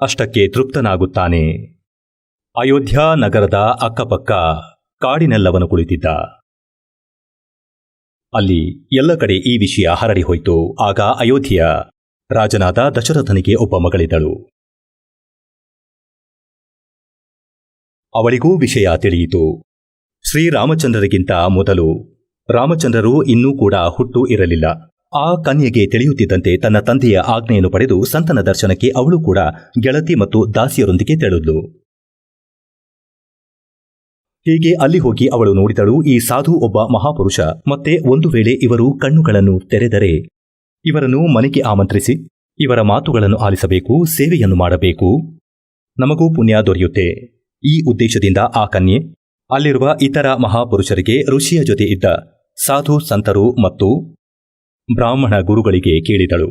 ಅಷ್ಟಕ್ಕೆ ತೃಪ್ತನಾಗುತ್ತಾನೆ. ಅಯೋಧ್ಯ ನಗರದ ಅಕ್ಕಪಕ್ಕ ಕಾಡಿನೆಲ್ಲವನು ಕುಳಿತಿದ್ದ. ಅಲ್ಲಿ ಎಲ್ಲ ಕಡೆ ಈ ವಿಷಯ ಹರಡಿ ಹೋಯಿತು. ಆಗ ಅಯೋಧ್ಯೆಯ ರಾಜನಾದ ದಶರಥನಿಗೆ ಒಬ್ಬ ಮಗಳಿದ್ದಳು. ಅವಳಿಗೂ ವಿಷಯ ತಿಳಿಯಿತು. ಶ್ರೀರಾಮಚಂದ್ರರಿಗಿಂತ ಮೊದಲು ರಾಮಚಂದ್ರರು ಇನ್ನೂ ಕೂಡ ಹುಟ್ಟು ಇರಲಿಲ್ಲ. ಆ ಕನ್ಯೆಗೆ ತಿಳಿಯುತ್ತಿದ್ದಂತೆ ತನ್ನ ತಂದೆಯ ಆಜ್ಞೆಯನ್ನು ಪಡೆದು ಸಂತನ ದರ್ಶನಕ್ಕೆ ಅವಳು ಕೂಡ ಗೆಳತಿ ಮತ್ತು ದಾಸಿಯರೊಂದಿಗೆ ತೆರಳಿದ್ಲು. ಹೀಗೆ ಅಲ್ಲಿ ಹೋಗಿ ಅವಳು ನೋಡಿದಳು, ಈ ಸಾಧು ಒಬ್ಬ ಮಹಾಪುರುಷ. ಮತ್ತೆ ಒಂದು ವೇಳೆ ಇವರು ಕಣ್ಣುಗಳನ್ನು ತೆರೆದರೆ ಇವರನ್ನು ಮನೆಗೆ ಆಮಂತ್ರಿಸಿ ಇವರ ಮಾತುಗಳನ್ನು ಆಲಿಸಬೇಕು, ಸೇವೆಯನ್ನು ಮಾಡಬೇಕು, ನಮಗೂ ಪುಣ್ಯ ದೊರೆಯುತ್ತೆ. ಈ ಉದ್ದೇಶದಿಂದ ಆ ಕನ್ಯೆ ಅಲ್ಲಿರುವ ಇತರ ಮಹಾಪುರುಷರಿಗೆ, ಋಷಿಯ ಜೊತೆ ಇದ್ದ ಸಾಧು ಸಂತರು ಮತ್ತು ಬ್ರಾಹ್ಮಣ ಗುರುಗಳಿಗೆ ಕೇಳಿದಳು,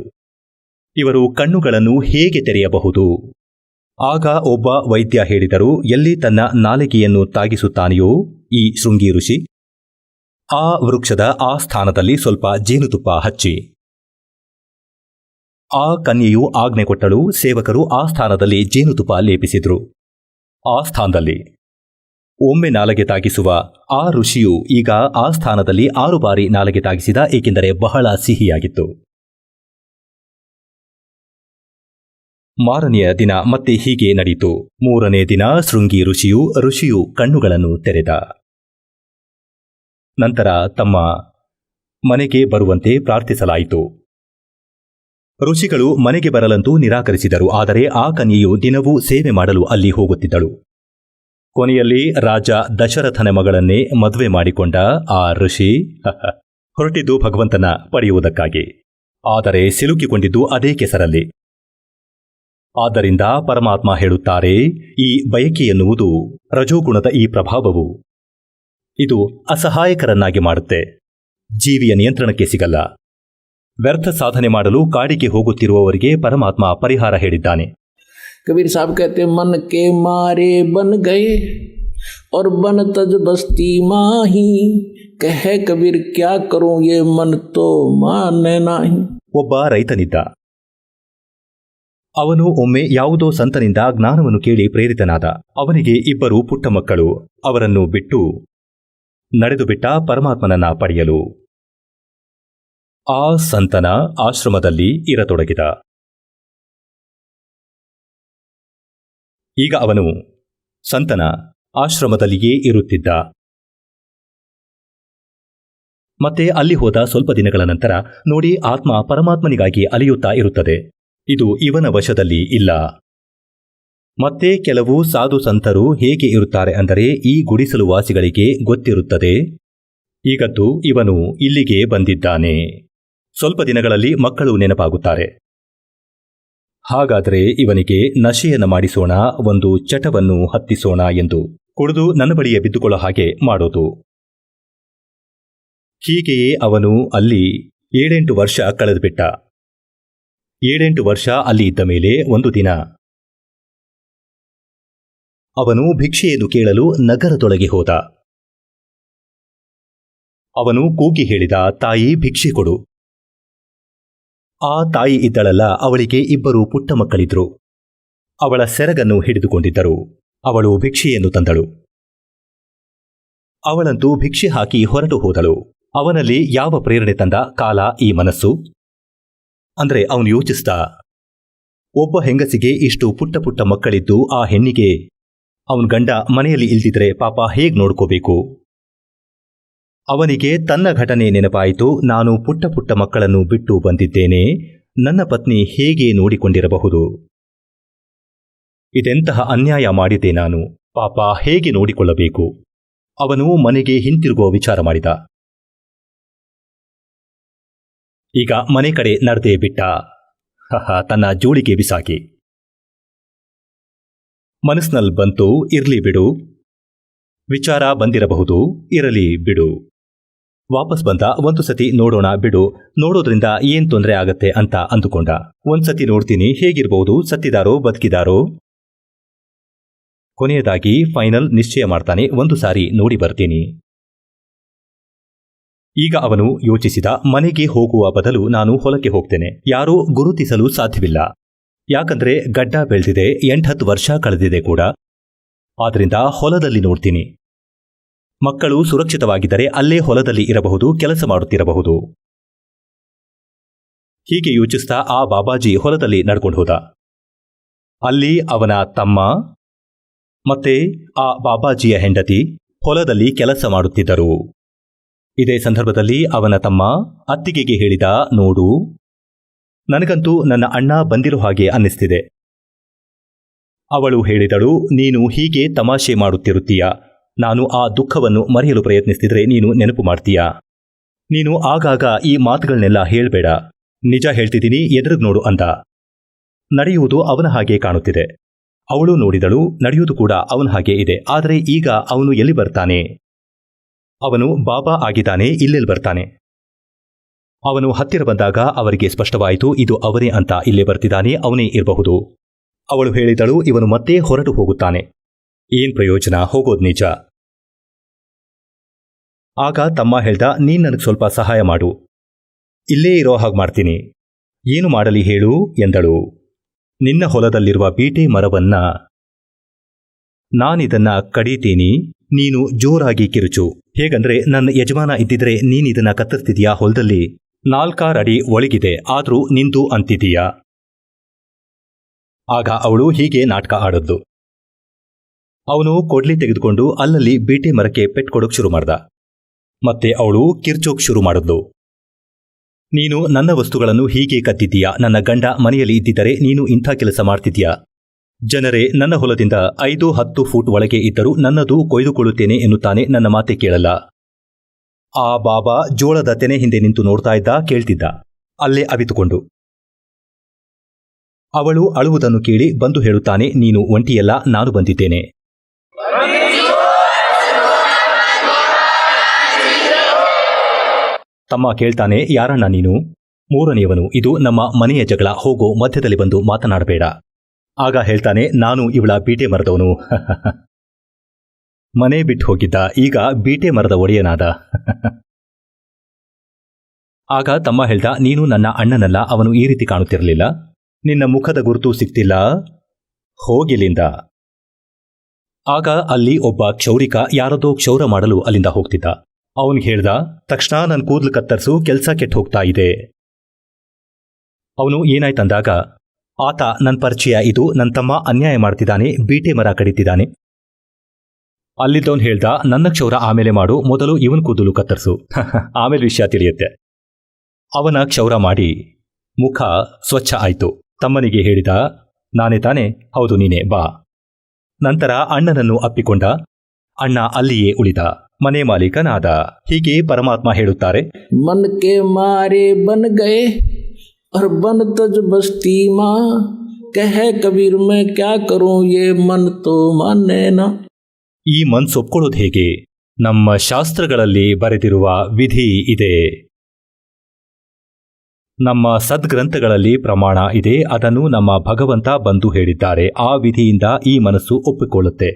ಇವರು ಕಣ್ಣುಗಳನ್ನು ಹೇಗೆ ತೆರೆಯಬಹುದು? ಆಗ ಒಬ್ಬ ವೈದ್ಯ ಹೇಳಿದರು, ಎಲ್ಲಿ ತನ್ನ ನಾಲಿಗೆಯನ್ನು ತಾಗಿಸುತ್ತಾನೆಯೋ ಈ ಶೃಂಗಿ ಋಷಿ, ಆ ವೃಕ್ಷದ ಆ ಸ್ಥಾನದಲ್ಲಿ ಸ್ವಲ್ಪ ಜೇನುತುಪ್ಪ ಹಚ್ಚಿ. ಆ ಕನ್ಯೆಯು ಆಜ್ಞೆ ಕೊಟ್ಟಳು. ಸೇವಕರು ಆ ಸ್ಥಾನದಲ್ಲಿ ಜೇನುತುಪ್ಪ ಲೇಪಿಸಿದ್ರು. ಆ ಸ್ಥಾನದಲ್ಲಿ ಒಮ್ಮೆ ನಾಲಗೆ ತಾಗಿಸುವ ಆ ಋಷಿಯು ಈಗ ಆ ಸ್ಥಾನದಲ್ಲಿ 6 ಬಾರಿ ನಾಲಗೆ ತಾಗಿಸಿದ, ಏಕೆಂದರೆ ಬಹಳ ಸಿಹಿಯಾಗಿತ್ತು. ಮಾರನೆಯ ದಿನ ಮತ್ತೆ ಹೀಗೆ ನಡೆಯಿತು. 3ನೇ ದಿನ ಶೃಂಗಿ ಋಷಿಯು ಕಣ್ಣುಗಳನ್ನು ತೆರೆದ. ನಂತರ ತಮ್ಮ ಮನೆಗೆ ಬರುವಂತೆ ಪ್ರಾರ್ಥಿಸಲಾಯಿತು. ಋಷಿಗಳು ಮನೆಗೆ ಬರಲಂತೂ ನಿರಾಕರಿಸಿದರು. ಆದರೆ ಆ ಕನ್ಯೆಯು ದಿನವೂ ಸೇವೆ ಮಾಡಲು ಅಲ್ಲಿ ಹೋಗುತ್ತಿದ್ದಳು. ಕೊನೆಯಲ್ಲಿ ರಾಜ ದಶರಥನ ಮಗಳನ್ನೇ ಮದುವೆ ಮಾಡಿಕೊಂಡ ಆ ಋಷಿ ಹೊರಟಿದ್ದು ಭಗವಂತನ ಪಡೆಯುವುದಕ್ಕಾಗಿ, ಆದರೆ ಸಿಲುಕಿಕೊಂಡಿದ್ದು ಅದೇ ಕೆಸರಲ್ಲಿ. ಆದ್ದರಿಂದ ಪರಮಾತ್ಮ ಹೇಳುತ್ತಾರೆ, ಈ ಬಯಕೆ ಎನ್ನುವುದು ರಜೋಗುಣದ ಈ ಪ್ರಭಾವವು ಇದು ಅಸಹಾಯಕರನ್ನಾಗಿ ಮಾಡುತ್ತೆ, ಜೀವಿಯ ನಿಯಂತ್ರಣಕ್ಕೆ ಸಿಗಲ್ಲ. ವ್ಯರ್ಥ ಸಾಧನೆ ಮಾಡಲು ಕಾಡಿಗೆ ಹೋಗುತ್ತಿರುವವರಿಗೆ ಪರಮಾತ್ಮ ಪರಿಹಾರ ಹೇಳಿದ್ದಾನೆ. कबीर साहब कहते मन के मारे बन गए और बन तज बस्ती माही, कह कबीर क्या करूं ये मन तो माने नाही. ಒಬ್ಬ ರೈತನಿದ್ದ. ಅವನು ಒಮ್ಮೆ ಯಾವುದೋ ಸಂತನಿಂದ ಜ್ಞಾನವನ್ನು ಕೇಳಿ ಪ್ರೇರಿತನಾದ. ಅವನಿಗೆ 2 ಪುಟ್ಟ ಮಕ್ಕಳು. ಅವರನ್ನು ಬಿಟ್ಟು ನಡೆದು ಬಿಟ್ಟ ಪರಮಾತ್ಮನನ್ನ ಪಡೆಯಲು. ಆ ಸಂತನ ಆಶ್ರಮದಲ್ಲಿ ಇರತೊಡಗಿದ. ಈಗ ಅವನು ಸಂತನ ಆಶ್ರಮದಲ್ಲಿಯೇ ಇರುತ್ತಿದ್ದ. ಮತ್ತೆ ಅಲ್ಲಿ ಹೋದ ಸ್ವಲ್ಪ ದಿನಗಳ ನಂತರ ನೋಡಿ, ಆತ್ಮ ಪರಮಾತ್ಮನಿಗಾಗಿ ಅಲಿಯುತ್ತಾ ಇರುತ್ತದೆ. ಇದು ಇವನ ವಶದಲ್ಲಿ ಇಲ್ಲ. ಮತ್ತೆ ಕೆಲವು ಸಾಧು ಸಂತರು ಹೇಗೆ ಇರುತ್ತಾರೆ ಅಂದರೆ, ಈ ಗುಡಿಸಲು ವಾಸಿಗಳಿಗೆ ಗೊತ್ತಿರುತ್ತದೆ, ಈಗದ್ದು ಇವನು ಇಲ್ಲಿಗೆ ಬಂದಿದ್ದಾನೆ. ಸ್ವಲ್ಪ ದಿನಗಳಲ್ಲಿ ಮಕ್ಕಳು ನೆನಪಾಗುತ್ತಾರೆ. ಹಾಗಾದರೆ ಇವನಿಗೆ ನಶೆಯನ್ನು ಮಾಡಿಸೋಣ, ಒಂದು ಚಟವನ್ನು ಹತ್ತಿಸೋಣ ಎಂದು ಕುಡಿದು ನನ್ನ ಬಳಿಯೇ ಬಿದ್ದುಕೊಳ್ಳೋ ಹಾಗೆ ಮಾಡೋದು. ಹೀಗೆಯೇ ಅವನು ಅಲ್ಲಿ 7-8 ವರ್ಷ ಕಳೆದುಬಿಟ್ಟ. 7-8 ವರ್ಷ ಅಲ್ಲಿ ಇದ್ದ ಮೇಲೆ ಒಂದು ದಿನ ಅವನು ಭಿಕ್ಷೆಯನ್ನು ಕೇಳಲು ನಗರದೊಳಗೆ ಹೋದ. ಅವನು ಕೂಗಿ ಹೇಳಿದ, ತಾಯಿ ಭಿಕ್ಷೆ ಕೊಡು. ಆ ತಾಯಿ ಇದ್ದಳಲ್ಲ, ಅವಳಿಗೆ 2 ಪುಟ್ಟ ಮಕ್ಕಳಿದ್ರು. ಅವಳ ಸೆರಗನ್ನು ಹಿಡಿದುಕೊಂಡಿದ್ದರು. ಅವಳು ಭಿಕ್ಷೆಯನ್ನು ತಂದಳು. ಅವಳಂತೂ ಭಿಕ್ಷೆ ಹಾಕಿ ಹೊರಟು ಹೋದಳು. ಅವನಲ್ಲಿ ಯಾವ ಪ್ರೇರಣೆ ತಂದ ಕಾಲ ಈ ಮನಸ್ಸು? ಅಂದ್ರೆ ಅವನು ಯೋಚಿಸ್ದ, ಒಬ್ಬ ಹೆಂಗಸಿಗೆ ಇಷ್ಟು ಪುಟ್ಟ ಪುಟ್ಟ ಮಕ್ಕಳಿದ್ದು ಆ ಹೆಣ್ಣಿಗೆ ಅವನ ಗಂಡ ಮನೆಯಲ್ಲಿ ಇಲ್ದಿದ್ರೆ ಪಾಪ ಹೇಗ್ ನೋಡ್ಕೋಬೇಕು? ಅವನಿಗೆ ತನ್ನ ಘಟನೆ ನೆನಪಾಯಿತು. ನಾನು ಪುಟ್ಟ ಪುಟ್ಟ ಮಕ್ಕಳನ್ನು ಬಿಟ್ಟು ಬಂದಿದ್ದೇನೆ, ನನ್ನ ಪತ್ನಿ ಹೇಗೆ ನೋಡಿಕೊಂಡಿರಬಹುದು? ಇದೆಂತಹ ಅನ್ಯಾಯ ಮಾಡಿದೆ ನಾನು, ಪಾಪ ಹೇಗೆ ನೋಡಿಕೊಳ್ಳಬೇಕು? ಅವನು ಮನೆಗೆ ಹಿಂತಿರುಗುವ ವಿಚಾರ ಮಾಡಿದ. ಈಗ ಮನೆ ಕಡೆ ನಡೆದೇ ಬಿಟ್ಟ. ತನ್ನ ಜೋಳಿಗೆ ಬಿಸಾಕಿ. ಮನಸ್ಸಿನಲ್ಲಿ ಬಂತು, ಇರ್ಲಿ ಬಿಡು, ವಿಚಾರ ಬಂದಿರಬಹುದು, ಇರಲಿ ಬಿಡು. ವಾಪಸ್ ಬಂದ. ಒಂದು ಸತಿ ನೋಡೋಣ ಬಿಡು, ನೋಡೋದ್ರಿಂದ ಏನ್ ತೊಂದರೆ ಆಗತ್ತೆ ಅಂತ ಅಂದುಕೊಂಡ. ಒಂದ್ಸತಿ ನೋಡ್ತೀನಿ, ಹೇಗಿರ್ಬಹುದು, ಸತ್ತಿದಾರೋ ಬದುಕಿದಾರೋ. ಕೊನೆಯದಾಗಿ ಫೈನಲ್ ನಿಶ್ಚಯ ಮಾಡ್ತಾನೆ, ಒಂದು ಸಾರಿ ನೋಡಿ ಬರ್ತೀನಿ. ಈಗ ಅವನು ಯೋಚಿಸಿದ, ಮನೆಗೆ ಹೋಗುವ ಬದಲು ನಾನು ಹೊಲಕ್ಕೆ ಹೋಗ್ತೇನೆ. ಯಾರೂ ಗುರುತಿಸಲು ಸಾಧ್ಯವಿಲ್ಲ, ಯಾಕಂದ್ರೆ ಗಡ್ಡ ಬೆಳೆದಿದೆ, 8-10 ವರ್ಷ ಕಳೆದಿದೆ ಕೂಡ. ಆದ್ರಿಂದ ಹೊಲದಲ್ಲಿ ನೋಡ್ತೀನಿ. ಮಕ್ಕಳು ಸುರಕ್ಷಿತವಾಗಿದ್ದರೆ ಅಲ್ಲೇ ಹೊಲದಲ್ಲಿ ಇರಬಹುದು, ಕೆಲಸ ಮಾಡುತ್ತಿರಬಹುದು. ಹೀಗೆ ಯೋಚಿಸ್ತಾ ಆ ಬಾಬಾಜಿ ಹೊಲದಲ್ಲಿ ನಡ್ಕೊಂಡು ಹೋದ. ಅಲ್ಲಿ ಅವನ ತಮ್ಮ ಮತ್ತೆ ಆ ಬಾಬಾಜಿಯ ಹೆಂಡತಿ ಹೊಲದಲ್ಲಿ ಕೆಲಸ ಮಾಡುತ್ತಿದ್ದರು. ಇದೇ ಸಂದರ್ಭದಲ್ಲಿ ಅವನ ತಮ್ಮ ಅತ್ತಿಗೆಗೆ ಹೇಳಿದ, ನೋಡು, ನನಗಂತೂ ನನ್ನ ಅಣ್ಣ ಬಂದಿರೋ ಹಾಗೆ ಅನ್ನಿಸ್ತಿದೆ. ಅವಳು ಹೇಳಿದಳು, ನೀನು ಹೀಗೆ ತಮಾಷೆ ಮಾಡುತ್ತಿರುತ್ತೀಯ. ನಾನು ಆ ದುಃಖವನ್ನು ಮರೆಯಲು ಪ್ರಯತ್ನಿಸ್ತಿದ್ರೆ ನೀನು ನೆನಪು ಮಾಡ್ತೀಯ. ನೀನು ಆಗಾಗ ಈ ಮಾತುಗಳನ್ನೆಲ್ಲ ಹೇಳ್ಬೇಡ. ನಿಜ ಹೇಳ್ತಿದ್ದೀನಿ, ಎದುರಿಗೆ ನೋಡು ಅಂದ. ನಡೆಯುವುದು ಅವನ ಹಾಗೆ ಕಾಣುತ್ತಿದೆ. ಅವಳು ನೋಡಿದಳು, ನಡೆಯುವುದು ಕೂಡ ಅವನ ಹಾಗೆ ಇದೆ. ಆದರೆ ಈಗ ಅವನು ಎಲ್ಲಿ ಬರ್ತಾನೆ? ಅವನು ಬಾಬಾ ಆಗಿದ್ದಾನೆ, ಇಲ್ಲೆಲ್ಲಿ ಬರ್ತಾನೆ? ಅವನು ಹತ್ತಿರ ಬಂದಾಗ ಅವರಿಗೆ ಸ್ಪಷ್ಟವಾಯಿತು, ಇದು ಅವನೇ ಅಂತ. ಇಲ್ಲೇ ಬರ್ತಿದ್ದಾನೆ, ಅವನೇ ಇರಬಹುದು. ಅವಳು ಹೇಳಿದಳು, ಇವನು ಮತ್ತೆ ಹೊರಟು ಹೋಗುತ್ತಾನೆ. ಏನ್ ಪ್ರಯೋಜನ, ಹೋಗೋದು ನಿಜ. ಆಗ ತಮ್ಮ ಹೇಳ್ದ, ನೀನ್ ನನಗೆ ಸ್ವಲ್ಪ ಸಹಾಯ ಮಾಡು, ಇಲ್ಲೇ ಇರೋ ಹಾಗೆ ಮಾಡ್ತೀನಿ. ಏನು ಮಾಡಲಿ ಹೇಳು ಎಂದಳು. ನಿನ್ನ ಹೊಲದಲ್ಲಿರುವ ಬೀಟೆ ಮರವನ್ನ ನಾನಿದನ್ನ ಕಡಿತೀನಿ, ನೀನು ಜೋರಾಗಿ ಕಿರುಚು. ಹೇಗಂದ್ರೆ ನನ್ನ ಯಜಮಾನ ಇದ್ದಿದ್ರೆ ನೀನಿದನ್ನ ಕತ್ತರಿಸ್ತಿದೀಯಾ? ಹೊಲದಲ್ಲಿ 4 ಅಡಿ ಒಳಗಿದೆ, ಆದ್ರೂ ನಿಂದು ಅಂತಿದೀಯಾ? ಆಗ ಅವಳು ಹೀಗೆ ನಾಟಕ ಆಡದ್ದು. ಅವನು ಕೊಡ್ಲಿ ತೆಗೆದುಕೊಂಡು ಅಲ್ಲಲ್ಲಿ ಬೀಟೆ ಮರಕ್ಕೆ ಪೆಟ್ ಕೊಡೋಕ್ ಶುರು ಮಾಡ್ದ. ಮತ್ತೆ ಅವಳು ಕಿರ್ಚೋಕ್ ಶುರು ಮಾಡಿದ್ಲು. ನೀನು ನನ್ನ ವಸ್ತುಗಳನ್ನು ಹೀಗೆ ಕದ್ದಿದ್ದೀಯಾ? ನನ್ನ ಗಂಡ ಮನೆಯಲ್ಲಿ ಇದ್ದಿದ್ದರೆ ನೀನು ಇಂಥ ಕೆಲಸ ಮಾಡ್ತಿದ್ದೀಯಾ? ಜನರೇ ನನ್ನ ಹೊಲದಿಂದ 5-10 ಫೂಟ್ ಒಳಗೆ ಇದ್ದರೂ ನನ್ನದು ಕೊಯ್ದುಕೊಳ್ಳುತ್ತೇನೆ ಎನ್ನುತ್ತಾನೆ, ನನ್ನ ಮಾತೆ ಕೇಳಲ್ಲ. ಆ ಬಾಬಾ ಜೋಳದ ತೆನೆ ಹಿಂದೆ ನಿಂತು ನೋಡ್ತಾ ಇದ್ದ, ಕೇಳ್ತಿದ್ದ, ಅಲ್ಲೇ ಅವಿತುಕೊಂಡು. ಅವಳು ಅಳುವುದನ್ನು ಕೇಳಿ ಬಂದು ಹೇಳುತ್ತಾನೆ, ನೀನು ಒಂಟಿಯಲ್ಲ, ನಾನು ಬಂದಿದ್ದೇನೆ. ತಮ್ಮ ಕೇಳ್ತಾನೆ, ಯಾರಣ್ಣ ನೀನು? 3ನೇಯವನು. ಇದು ನಮ್ಮ ಮನೆಯ ಜಗಳ, ಹೋಗೋ, ಮಧ್ಯದಲ್ಲಿ ಬಂದು ಮಾತನಾಡಬೇಡ. ಆಗ ಹೇಳ್ತಾನೆ, ನಾನು ಇವಳ ಬೀಟೆ ಮರದವನು. ಮನೆ ಬಿಟ್ಟು ಹೋಗಿದ್ದ, ಈಗ ಬೀಟೆ ಮರದ ಒಡೆಯನಾದ. ಆಗ ತಮ್ಮ ಹೇಳ್ದ, ನೀನು ನನ್ನ ಅಣ್ಣನಲ್ಲ, ಅವನು ಈ ರೀತಿ ಕಾಣುತ್ತಿರಲಿಲ್ಲ, ನಿನ್ನ ಮುಖದ ಗುರುತು ಸಿಕ್ತಿಲ್ಲ, ಹೋಗಿಲ್ಲಿಂದ. ಆಗ ಅಲ್ಲಿ ಒಬ್ಬ ಕ್ಷೌರಿಕ ಯಾರದೋ ಕ್ಷೌರ ಮಾಡಲು ಅಲ್ಲಿಂದ ಹೋಗ್ತಿದ್ದ. ಅವನಿಗೆ ಹೇಳ್ದ, ತಕ್ಷಣ ನನ್ನ ಕೂದಲು ಕತ್ತರಿಸು, ಕೆಲಸ ಕೆಟ್ಟು ಹೋಗ್ತಾ ಇದೆ. ಅವನು ಏನಾಯ್ತಂದಾಗ, ಆತ ನನ್ನ ಪರಿಚಯ, ಇದು ನನ್ನ ತಮ್ಮ ಅನ್ಯಾಯ ಮಾಡ್ತಿದ್ದಾನೆ, ಬೀಟೆ ಮರ ಕಡಿತಿದ್ದಾನೆ. ಅಲ್ಲಿದ್ದವನು ಹೇಳ್ದ, ನನ್ನ ಕ್ಷೌರ ಆಮೇಲೆ ಮಾಡು, ಮೊದಲು ಇವನ್ ಕೂದಲು ಕತ್ತರಿಸು, ಆಮೇಲೆ ವಿಷಯ ತಿಳಿಯುತ್ತೆ. ಅವನ ಕ್ಷೌರ ಮಾಡಿ ಮುಖ ಸ್ವಚ್ಛ ಆಯ್ತು. ತಮ್ಮನಿಗೆ ಹೇಳಿದ, ನಾನೇ ತಾನೆ? ಹೌದು ನೀನೇ, ಬಾ. ನಂತರ ಅಣ್ಣನನ್ನು ಅಪ್ಪಿಕೊಂಡ. ಅಣ್ಣ ಅಲ್ಲಿಯೇ ಉಳಿದ, ಮನೆ ಮಾಲೀಕನಾದ. ಹೀಗೆ ಪರಮಾತ್ಮ ಹೇಳುತ್ತಾರೆ, मन के मारे बन गए और बन तज बस्ती माँ, कह कबीर मैं क्या करूं ये मन तो माने ना. ಈ ಮನ್ಸೊಪ್ಕೊಳ್ಳೋದು ಹೇಗೆ? ನಮ್ಮ ಶಾಸ್ತ್ರಗಳಲ್ಲಿ ಬರೆದಿರುವ ವಿಧಿ ಇದೆ, ನಮ್ಮ ಸದ್ಗ್ರಂಥಗಳಲ್ಲಿ ಪ್ರಮಾಣ ಇದೆ, ಅದನ್ನು ನಮ್ಮ ಭಗವಂತ ಬಂದು ಹೇಳಿದ್ದಾರೆ. ಆ ವಿಧಿಯಿಂದ ಈ ಮನಸ್ಸು ಒಪ್ಪಿಕೊಳ್ಳುತ್ತೆ.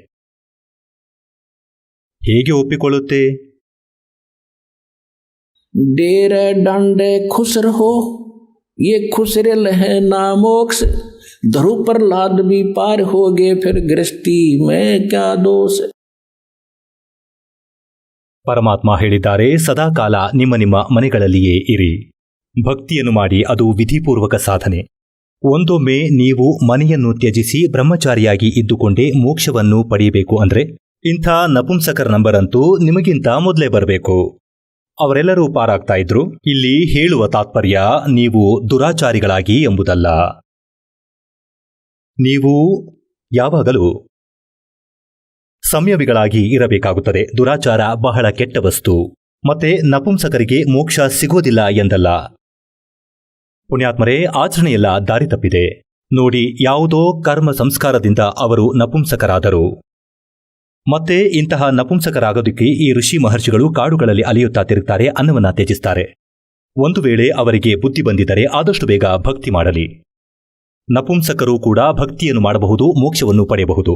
ಹೇಗೆ ಒಪ್ಪಿಕೊಳ್ಳುತ್ತೆ? डेरे डांडे खुश रहो, ये खुसरे लहे नामोक्ष, धरु पर लाद भी पार हो गए, फिर गृहस्थी में क्या दोष. ಪರಮಾತ್ಮ ಹೇಳಿದ್ದಾರೆ, ಸದಾಕಾಲ ನಿಮ್ಮ ನಿಮ್ಮ ಮನೆಗಳಲ್ಲಿಯೇ ಇರಿ, ಭಕ್ತಿಯನ್ನು ಮಾಡಿ, ಅದು ವಿಧಿಪೂರ್ವಕ ಸಾಧನೆ. ಒಂದೊಮ್ಮೆ ನೀವು ಮನೆಯನ್ನು ತ್ಯಜಿಸಿ ಬ್ರಹ್ಮಚಾರಿಯಾಗಿ ಇದ್ದುಕೊಂಡೇ ಮೋಕ್ಷವನ್ನು ಪಡೆಯಬೇಕು ಅಂದ್ರೆ ಇಂಥ ನಪುಂಸಕರ ನಂಬರಂತೂ ನಿಮಗಿಂತ ಮೊದಲೇ ಬರಬೇಕು. ಅವರೆಲ್ಲರೂ ಪಾರಾಗ್ತಾ ಇದ್ರು. ಇಲ್ಲಿ ಹೇಳುವ ತಾತ್ಪರ್ಯ ನೀವು ದುರಾಚಾರಿಗಳಾಗಿ ಎಂಬುದಲ್ಲ. ನೀವು ಯಾವಾಗಲೂ ಸಂಯಮಿಗಳಾಗಿ ಇರಬೇಕಾಗುತ್ತದೆ. ದುರಾಚಾರ ಬಹಳ ಕೆಟ್ಟ ವಸ್ತು. ಮತ್ತೆ ನಪುಂಸಕರಿಗೆ ಮೋಕ್ಷ ಸಿಗೋದಿಲ್ಲ ಎಂದಲ್ಲ. ಪುಣ್ಯಾತ್ಮರೇ, ಆಚರಣೆಯೆಲ್ಲ ದಾರಿ ತಪ್ಪಿದೆ ನೋಡಿ. ಯಾವುದೋ ಕರ್ಮ ಸಂಸ್ಕಾರದಿಂದ ಅವರು ನಪುಂಸಕರಾದರು. ಮತ್ತೆ ಇಂತಹ ನಪುಂಸಕರಾಗೋದಕ್ಕೆ ಈ ಋಷಿ ಮಹರ್ಷಿಗಳು ಕಾಡುಗಳಲ್ಲಿ ಅಲಿಯುತ್ತಾ ತಿರುಗ್ತಾರೆ, ಅನ್ನವನ್ನ ತ್ಯಜಿಸ್ತಾರೆ. ಒಂದು ವೇಳೆ ಅವರಿಗೆ ಬುದ್ಧಿ ಬಂದಿದ್ದರೆ ಆದಷ್ಟು ಬೇಗ ಭಕ್ತಿ ಮಾಡಲಿ. ನಪುಂಸಕರು ಕೂಡ ಭಕ್ತಿಯನ್ನು ಮಾಡಬಹುದು, ಮೋಕ್ಷವನ್ನು ಪಡೆಯಬಹುದು.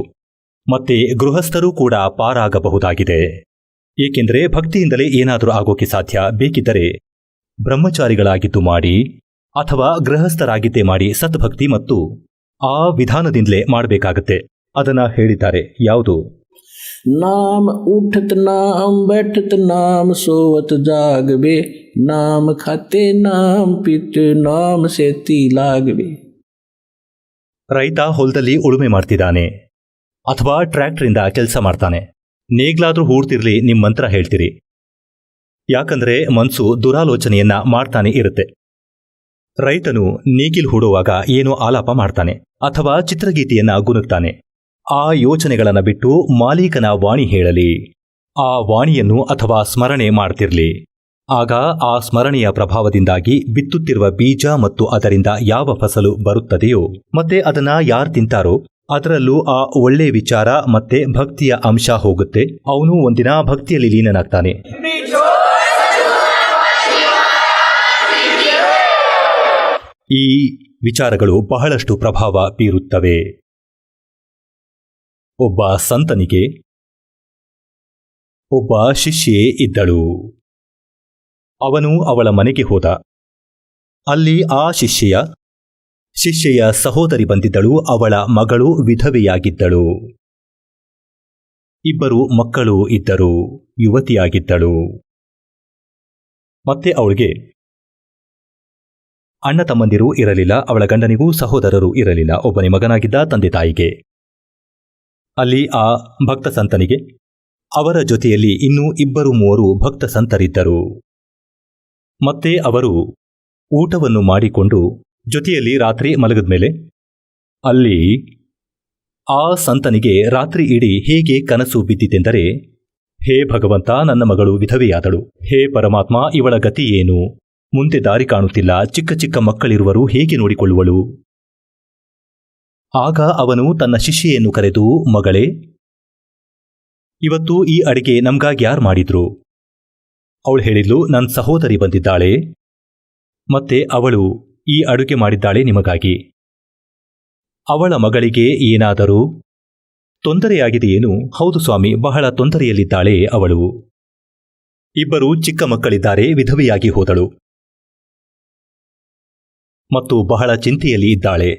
ಮತ್ತೆ ಗೃಹಸ್ಥರೂ ಕೂಡ ಪಾರಾಗಬಹುದಾಗಿದೆ. ಏಕೆಂದರೆ ಭಕ್ತಿಯಿಂದಲೇ ಏನಾದರೂ ಆಗೋಕೆ ಸಾಧ್ಯ. ಬೇಕಿದ್ದರೆ ಬ್ರಹ್ಮಚಾರಿಗಳಾಗಿದ್ದು ಮಾಡಿ ಅಥವಾ ಗೃಹಸ್ಥರಾಗಿದ್ದೇ ಮಾಡಿ. ಸದ್ಭಕ್ತಿ ಮತ್ತು ಆ ವಿಧಾನದಿಂದಲೇ ಮಾಡಬೇಕಾಗತ್ತೆ. ಅದನ್ನ ಹೇಳಿದ್ದಾರೆ. ಯಾವುದು? नाम उठत नाम बैठत नाम सोवत जागबे नाम खाते नाम ಪಿತ್ ನಾಮ ಸೇತಿ ಲಾಗಬೆ. ರೈತ ಹೊಲದಲ್ಲಿ ಉಳುಮೆ ಮಾಡ್ತಿದ್ದಾನೆ ಅಥವಾ ಟ್ರ್ಯಾಕ್ಟರಿಂದ ಕೆಲಸ ಮಾಡ್ತಾನೆ. ನೇಗ್ಲಾದ್ರೂ ಹೂಡ್ತಿರ್ಲಿ ನಿಮ್ಮ ಮಂತ್ರ ಹೇಳ್ತೀರಿ. ಯಾಕಂದ್ರೆ ಮನ್ಸು ದುರಾಲೋಚನೆಯನ್ನ ಮಾಡ್ತಾನೆ ಇರುತ್ತೆ. ರೈತನು ನೇಗಿಲ್ ಹೂಡುವಾಗ ಏನೋ ಆಲಾಪ ಮಾಡ್ತಾನೆ ಅಥವಾ ಚಿತ್ರಗೀತೆಯನ್ನ ಗುನುಗ್ತಾನೆ. ಆ ಯೋಚನೆಗಳನ್ನ ಬಿಟ್ಟು ಮಾಲೀಕನ ವಾಣಿ ಹೇಳಲಿ, ಆ ವಾಣಿಯನ್ನು ಅಥವಾ ಸ್ಮರಣೆ ಮಾಡ್ತಿರ್ಲಿ. ಆಗ ಆ ಸ್ಮರಣೆಯ ಪ್ರಭಾವದಿಂದಾಗಿ ಬಿತ್ತುತ್ತಿರುವ ಬೀಜ ಮತ್ತು ಅದರಿಂದ ಯಾವ ಫಸಲು ಬರುತ್ತದೆಯೋ ಮತ್ತೆ ಅದನ್ನ ಯಾರು ತಿಂತಾರೋ ಅದರಲ್ಲೂ ಆ ಒಳ್ಳೆ ವಿಚಾರ ಮತ್ತೆ ಭಕ್ತಿಯ ಅಂಶ ಹೋಗುತ್ತೆ. ಅವನು ಒಂದಿನ ಭಕ್ತಿಯಲ್ಲಿ ಲೀನನಾಗ್ತಾನೆ. ಈ ವಿಚಾರಗಳು ಬಹಳಷ್ಟು ಪ್ರಭಾವ ಬೀರುತ್ತವೆ. ಒಬ್ಬ ಸಂತನಿಗೆ ಒಬ್ಬ ಶಿಷ್ಯೆ ಇದ್ದಳು. ಅವನು ಅವಳ ಮನೆಗೆ ಹೋದ. ಅಲ್ಲಿ ಆ ಶಿಷ್ಯೆಯ ಸಹೋದರಿ ಬಂದಿದ್ದಳು. ಅವಳ ಮಗಳು ವಿಧವೆಯಾಗಿದ್ದಳು. ಇಬ್ಬರು ಮಕ್ಕಳು ಇದ್ದರು. ಯುವತಿಯಾಗಿದ್ದಳು. ಮತ್ತೆ ಅವಳಿಗೆ ಅಣ್ಣ ತಮ್ಮಂದಿರು ಇರಲಿಲ್ಲ. ಅವಳ ಗಂಡನಿಗೂ ಸಹೋದರರು ಇರಲಿಲ್ಲ. ಒಬ್ಬನೇ ಮಗನಾಗಿದ್ದ ತಂದೆ ತಾಯಿಗೆ. ಅಲ್ಲಿ ಆ ಭಕ್ತ ಸಂತನಿಗೆ ಅವರ ಜೊತೆಯಲ್ಲಿ ಇನ್ನೂ 2-3 ಭಕ್ತ ಸಂತರಿದ್ದರು. ಮತ್ತೆ ಅವರು ಊಟವನ್ನು ಮಾಡಿಕೊಂಡು ಜೊತೆಯಲ್ಲಿ ರಾತ್ರಿ ಮಲಗಿದ ಮೇಲೆ ಅಲ್ಲಿ ಆ ಸಂತನಿಗೆ ರಾತ್ರಿ ಇಡೀ ಹೇಗೆ ಕನಸು ಬಿದ್ದಿತೆಂದರೆ, ಹೇ ಭಗವಂತ, ನನ್ನ ಮಗಳು ವಿಧವೆಯಾದಳು. ಹೇ ಪರಮಾತ್ಮ, ಇವಳ ಗತಿ ಏನು? ಮುಂದೆ ದಾರಿ ಕಾಣುತ್ತಿಲ್ಲ. ಚಿಕ್ಕ ಚಿಕ್ಕ ಮಕ್ಕಳಿರುವರು, ಹೇಗೆ ನೋಡಿಕೊಳ್ಳುವಳು? ಆಗ ಅವನು ತನ್ನ ಶಿಷ್ಯೆಯನ್ನು ಕರೆದು, ಮಗಳೇ, ಇವತ್ತು ಈ ಅಡಿಗೆ ನಮ್ಗಾಗಿ ಯಾರು ಮಾಡಿದ್ರು? ಅವಳು ಹೇಳಿದ್ಲು, ನನ್ನ ಸಹೋದರಿ ಬಂದಿದ್ದಾಳೆ, ಮತ್ತೆ ಅವಳು ಈ ಅಡುಗೆ ಮಾಡಿದ್ದಾಳೆ ನಿಮಗಾಗಿ. ಅವಳ ಮಗಳಿಗೆ ಏನಾದರೂ ತೊಂದರೆಯಾಗಿದೆಯೇನು? ಹೌದು ಸ್ವಾಮಿ, ಬಹಳ ತೊಂದರೆಯಲ್ಲಿದ್ದಾಳೆ ಅವಳು. 2 ಚಿಕ್ಕ ಮಕ್ಕಳಿದ್ದಾರೆ, ವಿಧವೆಯಾಗಿ ಹೋದಳು ಮತ್ತು ಬಹಳ ಚಿಂತೆಯಲ್ಲಿ ಇದ್ದಾಳೆ.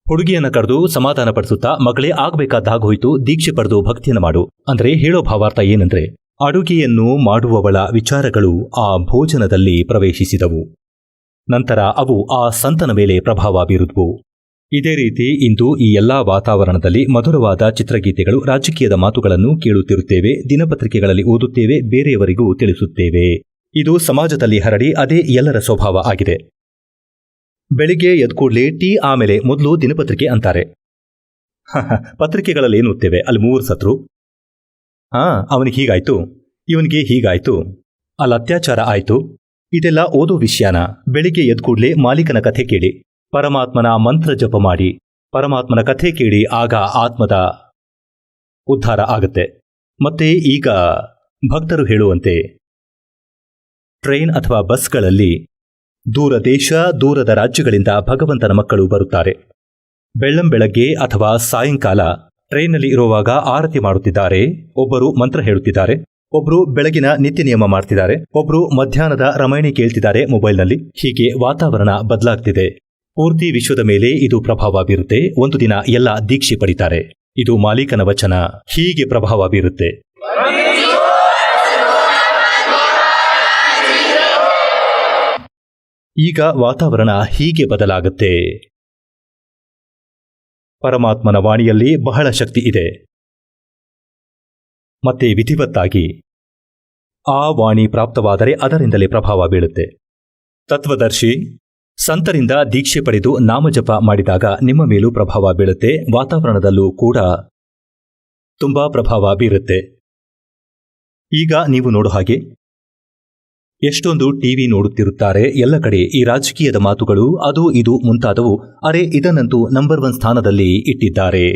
ಹುಡುಗಿಯನ್ನು ಕರೆದು ಸಮಾಧಾನಪಡಿಸುತ್ತಾ, ಮಗಳೇ, ಆಗಬೇಕಾದಾಗೋಯ್ತು, ದೀಕ್ಷೆ ಪಡೆದು ಭಕ್ತಿಯನ್ನು ಮಾಡು. ಅಂದ್ರೆ ಹೇಳೋ ಭಾವಾರ್ಥ ಏನಂದ್ರೆ, ಅಡುಗೆಯನ್ನು ಮಾಡುವವಳ ವಿಚಾರಗಳು ಆ ಭೋಜನದಲ್ಲಿ ಪ್ರವೇಶಿಸಿದವು. ನಂತರ ಅವು ಆ ಸಂತನ ಮೇಲೆ ಪ್ರಭಾವ ಬೀರುತ್ತವು. ಇದೇ ರೀತಿ ಇಂದು ಈ ಎಲ್ಲಾ ವಾತಾವರಣದಲ್ಲಿ ಮಧುರವಾದ ಚಿತ್ರಗೀತೆಗಳು, ರಾಜಕೀಯದ ಮಾತುಗಳನ್ನು ಕೇಳುತ್ತಿರುತ್ತೇವೆ, ದಿನಪತ್ರಿಕೆಗಳಲ್ಲಿ ಓದುತ್ತೇವೆ, ಬೇರೆಯವರಿಗೂ ತಿಳಿಸುತ್ತೇವೆ. ಇದು ಸಮಾಜದಲ್ಲಿ ಹರಡಿ ಅದೇ ಎಲ್ಲರ ಸ್ವಭಾವ ಆಗಿದೆ. ಬೆಳಿಗ್ಗೆ ಎದ್ಕೂಡ್ಲೆ ಟೀ, ಆಮೇಲೆ ಮೊದಲು ದಿನಪತ್ರಿಕೆ ಅಂತಾರೆ. ಪತ್ರಿಕೆಗಳಲ್ಲಿ ಏನು ಓದ್ತೇವೆ? ಅಲ್ಲಿ 3 ಸತ್ರು, ಅವನಿಗೆ ಹೀಗಾಯ್ತು, ಇವನಿಗೆ ಹೀಗಾಯ್ತು, ಅಲ್ಲಿ ಅತ್ಯಾಚಾರ ಆಯ್ತು. ಇದೆಲ್ಲ ಓದೋ ವಿಷಯನ? ಬೆಳಿಗ್ಗೆ ಎದ್ಕೂಡ್ಲೆ ಮಾಲೀಕನ ಕಥೆ ಕೇಳಿ, ಪರಮಾತ್ಮನ ಮಂತ್ರ ಜಪ ಮಾಡಿ, ಪರಮಾತ್ಮನ ಕಥೆ ಕೇಳಿ, ಆಗ ಆತ್ಮದ ಉದ್ಧಾರ ಆಗುತ್ತೆ. ಮತ್ತೆ ಈಗ ಭಕ್ತರು ಹೇಳುವಂತೆ ಟ್ರೈನ್ ಅಥವಾ ಬಸ್ಗಳಲ್ಲಿ ದೂರ ದೇಶ, ದೂರದ ರಾಜ್ಯಗಳಿಂದ ಭಗವಂತನ ಮಕ್ಕಳು ಬರುತ್ತಾರೆ. ಬೆಳ್ಳಂಬೆಳಗ್ಗೆ ಅಥವಾ ಸಾಯಂಕಾಲ ಟ್ರೈನ್ನಲ್ಲಿ ಇರುವಾಗ ಆರತಿ ಮಾಡುತ್ತಿದ್ದಾರೆ, ಒಬ್ಬರು ಮಂತ್ರ ಹೇಳುತ್ತಿದ್ದಾರೆ, ಒಬ್ರು ಬೆಳಗಿನ ನಿತ್ಯ ನಿಯಮ ಮಾಡ್ತಿದ್ದಾರೆ, ಒಬ್ರು ಮಧ್ಯಾಹ್ನದ ರಾಮಾಯಣ ಕೇಳ್ತಿದ್ದಾರೆ ಮೊಬೈಲ್ನಲ್ಲಿ. ಹೀಗೆ ವಾತಾವರಣ ಬದಲಾಗ್ತಿದೆ. ಪೂರ್ತಿ ವಿಶ್ವದ ಮೇಲೆ ಇದು ಪ್ರಭಾವ ಬೀರುತ್ತೆ. ಒಂದು ದಿನ ಎಲ್ಲ ದೀಕ್ಷೆ ಪಡಿತಾರೆ. ಇದು ಮಾಲೀಕನ ವಚನ. ಹೀಗೆ ಪ್ರಭಾವ ಬೀರುತ್ತೆ. ಈಗ ವಾತಾವರಣ ಹೀಗೆ ಬದಲಾಗುತ್ತೆ. ಪರಮಾತ್ಮನ ವಾಣಿಯಲ್ಲಿ ಬಹಳ ಶಕ್ತಿ ಇದೆ. ಮತ್ತೆ ವಿಧಿವತ್ತಾಗಿ ಆ ವಾಣಿ ಪ್ರಾಪ್ತವಾದರೆ ಅದರಿಂದಲೇ ಪ್ರಭಾವ ಬೀಳುತ್ತೆ. ತತ್ವದರ್ಶಿ ಸಂತರಿಂದ ದೀಕ್ಷೆ ಪಡೆದು ನಾಮಜಪ ಮಾಡಿದಾಗ ನಿಮ್ಮ ಮೇಲೂ ಪ್ರಭಾವ ಬೀಳುತ್ತೆ. ವಾತಾವರಣದಲ್ಲೂ ಕೂಡ ತುಂಬಾ ಪ್ರಭಾವ ಬೀರುತ್ತೆ. ಈಗ ನೀವು ನೋಡೋ ಹಾಗೆ ಎಷ್ಟೊಂದು ಟಿವಿ ನೋಡುತ್ತಿರುತ್ತಾರೆ. ಎಲ್ಲ ಕಡೆ ಈ ರಾಜಕೀಯದ ಮಾತುಗಳು, ಅದು ಇದು ಮುಂತಾದವು. ಅರೆ, ಇದನ್ನಂತೂ ನಂಬರ್ 1 ಸ್ಥಾನದಲ್ಲಿ ಇಟ್ಟಿದ್ದಾರೆ.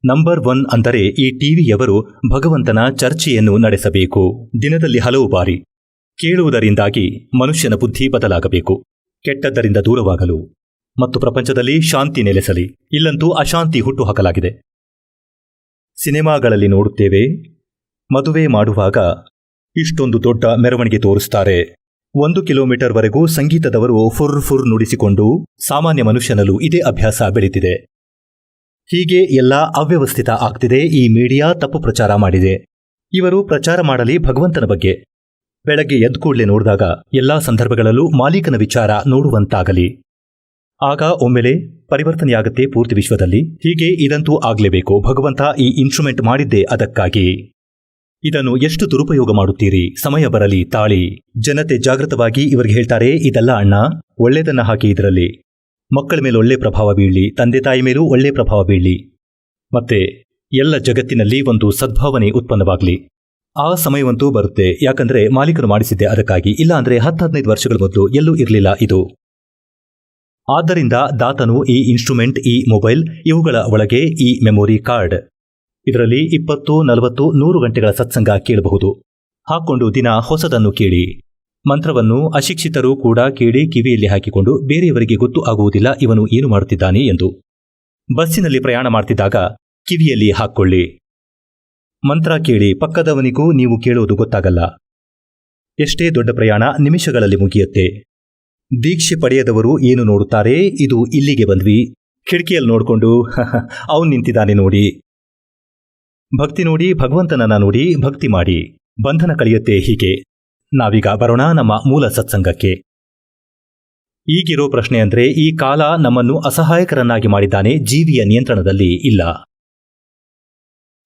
ನಂಬರ್ 1 ಅಂದರೆ ಈ ಟಿವಿಯವರು ಭಗವಂತನ ಚರ್ಚೆಯನ್ನು ನಡೆಸಬೇಕು. ದಿನದಲ್ಲಿ ಹಲವು ಬಾರಿ ಕೇಳುವುದರಿಂದಾಗಿ ಮನುಷ್ಯನ ಬುದ್ಧಿ ಬದಲಾಗಬೇಕು, ಕೆಟ್ಟದ್ದರಿಂದ ದೂರವಾಗಲು ಮತ್ತು ಪ್ರಪಂಚದಲ್ಲಿ ಶಾಂತಿ ನೆಲೆಸಲಿ. ಇಲ್ಲಂತೂ ಅಶಾಂತಿ ಹುಟ್ಟುಹಾಕಲಾಗಿದೆ. ಸಿನಿಮಾಗಳಲ್ಲಿ ನೋಡುತ್ತೇವೆ, ಮದುವೆ ಮಾಡುವಾಗ ಇಷ್ಟೊಂದು ದೊಡ್ಡ ಮೆರವಣಿಗೆ ತೋರಿಸ್ತಾರೆ. 1 ಕಿಲೋಮೀಟರ್ವರೆಗೂ ಸಂಗೀತದವರು ಫುರ್ ಫುರ್ ನುಡಿಸಿಕೊಂಡು, ಸಾಮಾನ್ಯ ಮನುಷ್ಯನಲ್ಲೂ ಇದೇ ಅಭ್ಯಾಸ ಬೆಳೀತಿದೆ. ಹೀಗೆ ಎಲ್ಲ ಅವ್ಯವಸ್ಥಿತ ಆಗ್ತಿದೆ. ಈ ಮೀಡಿಯಾ ತಪ್ಪು ಪ್ರಚಾರ ಮಾಡಿದೆ. ಇವರು ಪ್ರಚಾರ ಮಾಡಲಿ ಭಗವಂತನ ಬಗ್ಗೆ. ಬೆಳಗ್ಗೆ ಎದ್ದು ಕೂಡಲೇ ನೋಡಿದಾಗ ಎಲ್ಲಾ ಸಂದರ್ಭಗಳಲ್ಲೂ ಮಾಲೀಕನ ವಿಚಾರ ನೋಡುವಂತಾಗಲಿ. ಆಗ ಒಮ್ಮೆಲೆ ಪರಿವರ್ತನೆಯಾಗುತ್ತೆ ಪೂರ್ತಿ ವಿಶ್ವದಲ್ಲಿ. ಹೀಗೆ ಇದಂತೂ ಆಗ್ಲೇಬೇಕು. ಭಗವಂತ ಈ ಇನ್ಸ್ಟ್ರೂಮೆಂಟ್ ಮಾಡಿದ್ದೇ ಅದಕ್ಕಾಗಿ. ಇದನ್ನು ಎಷ್ಟು ದುರುಪಯೋಗ ಮಾಡುತ್ತೀರಿ? ಸಮಯ ಬರಲಿ ತಾಳಿ. ಜನತೆ ಜಾಗೃತವಾಗಿ ಇವರಿಗೆ ಹೇಳ್ತಾರೆ, ಇದೆಲ್ಲ ಅಣ್ಣ, ಒಳ್ಳೆಯದನ್ನ ಹಾಕಿ ಇದರಲ್ಲಿ. ಮಕ್ಕಳ ಮೇಲೆ ಒಳ್ಳೆ ಪ್ರಭಾವ ಬೀಳಲಿ, ತಂದೆ ತಾಯಿ ಮೇಲೂ ಒಳ್ಳೆ ಪ್ರಭಾವ ಬೀಳಲಿ, ಮತ್ತೆ ಎಲ್ಲ ಜಗತ್ತಿನಲ್ಲಿ ಒಂದು ಸದ್ಭಾವನೆ ಉತ್ಪನ್ನವಾಗಲಿ. ಆ ಸಮಯವಂತೂ ಬರುತ್ತೆ. ಯಾಕಂದ್ರೆ ಮಾಲೀಕರು ಮಾಡಿಸಿದ್ದೆ ಅದಕ್ಕಾಗಿ. ಇಲ್ಲ ಅಂದ್ರೆ 10-15 ವರ್ಷಗಳ ಮೊದಲು ಎಲ್ಲೂ ಇರಲಿಲ್ಲ ಇದು. ಆದ್ದರಿಂದ ದಾತನು ಈ ಇನ್ಸ್ಟ್ರೂಮೆಂಟ್, ಈ ಮೊಬೈಲ್, ಇವುಗಳ ಒಳಗೆ ಈ ಮೆಮೊರಿ ಕಾರ್ಡ್, ಇದರಲ್ಲಿ 20, 40, 100 ಗಂಟೆಗಳ ಸತ್ಸಂಗ ಕೇಳಬಹುದು. ಹಾಕೊಂಡು ದಿನ ಹೊಸದನ್ನು ಕೇಳಿ. ಮಂತ್ರವನ್ನು ಅಶಿಕ್ಷಿತರು ಕೂಡ ಕೇಳಿ ಕಿವಿಯಲ್ಲಿ ಹಾಕಿಕೊಂಡು ಬೇರೆಯವರಿಗೆ ಗೊತ್ತು ಆಗುವುದಿಲ್ಲ ಇವನು ಏನು ಮಾಡುತ್ತಿದ್ದಾನೆ ಎಂದು. ಬಸ್ಸಿನಲ್ಲಿ ಪ್ರಯಾಣ ಮಾಡ್ತಿದ್ದಾಗ ಕಿವಿಯಲ್ಲಿ ಹಾಕ್ಕೊಳ್ಳಿ. ಮಂತ್ರ ಕೇಳಿ. ಪಕ್ಕದವನಿಗೂ ನೀವು ಕೇಳೋದು ಗೊತ್ತಾಗಲ್ಲ. ಎಷ್ಟೇ ದೊಡ್ಡ ಪ್ರಯಾಣ ನಿಮಿಷಗಳಲ್ಲಿ ಮುಗಿಯುತ್ತೆ. ದೀಕ್ಷೆ ಪಡೆಯದವರು ಏನು ನೋಡುತ್ತಾರೆ? ಇದು ಇಲ್ಲಿಗೆ ಬಂದ್ವಿ, ಕಿಟಕಿಯಲ್ಲಿ ನೋಡಿಕೊಂಡು ಅವನು ನಿಂತಿದ್ದಾನೆ ನೋಡಿ. ಭಕ್ತಿ ನೋಡಿ, ಭಗವಂತನನ್ನ ನೋಡಿ, ಭಕ್ತಿ ಮಾಡಿ. ಬಂಧನ ಕಳೆಯುತ್ತೆ ಹೀಗೆ. ನಾವೀಗ ಬರೋಣ ನಮ್ಮ ಮೂಲ ಸತ್ಸಂಗಕ್ಕೆ. ಈಗಿರೋ ಪ್ರಶ್ನೆ ಅಂದ್ರೆ, ಈ ಕಾಲ ನಮ್ಮನ್ನು ಅಸಹಾಯಕರನ್ನಾಗಿ ಮಾಡಿದ್ದಾನೆ, ಜೀವಿಯ ನಿಯಂತ್ರಣದಲ್ಲಿ ಇಲ್ಲ.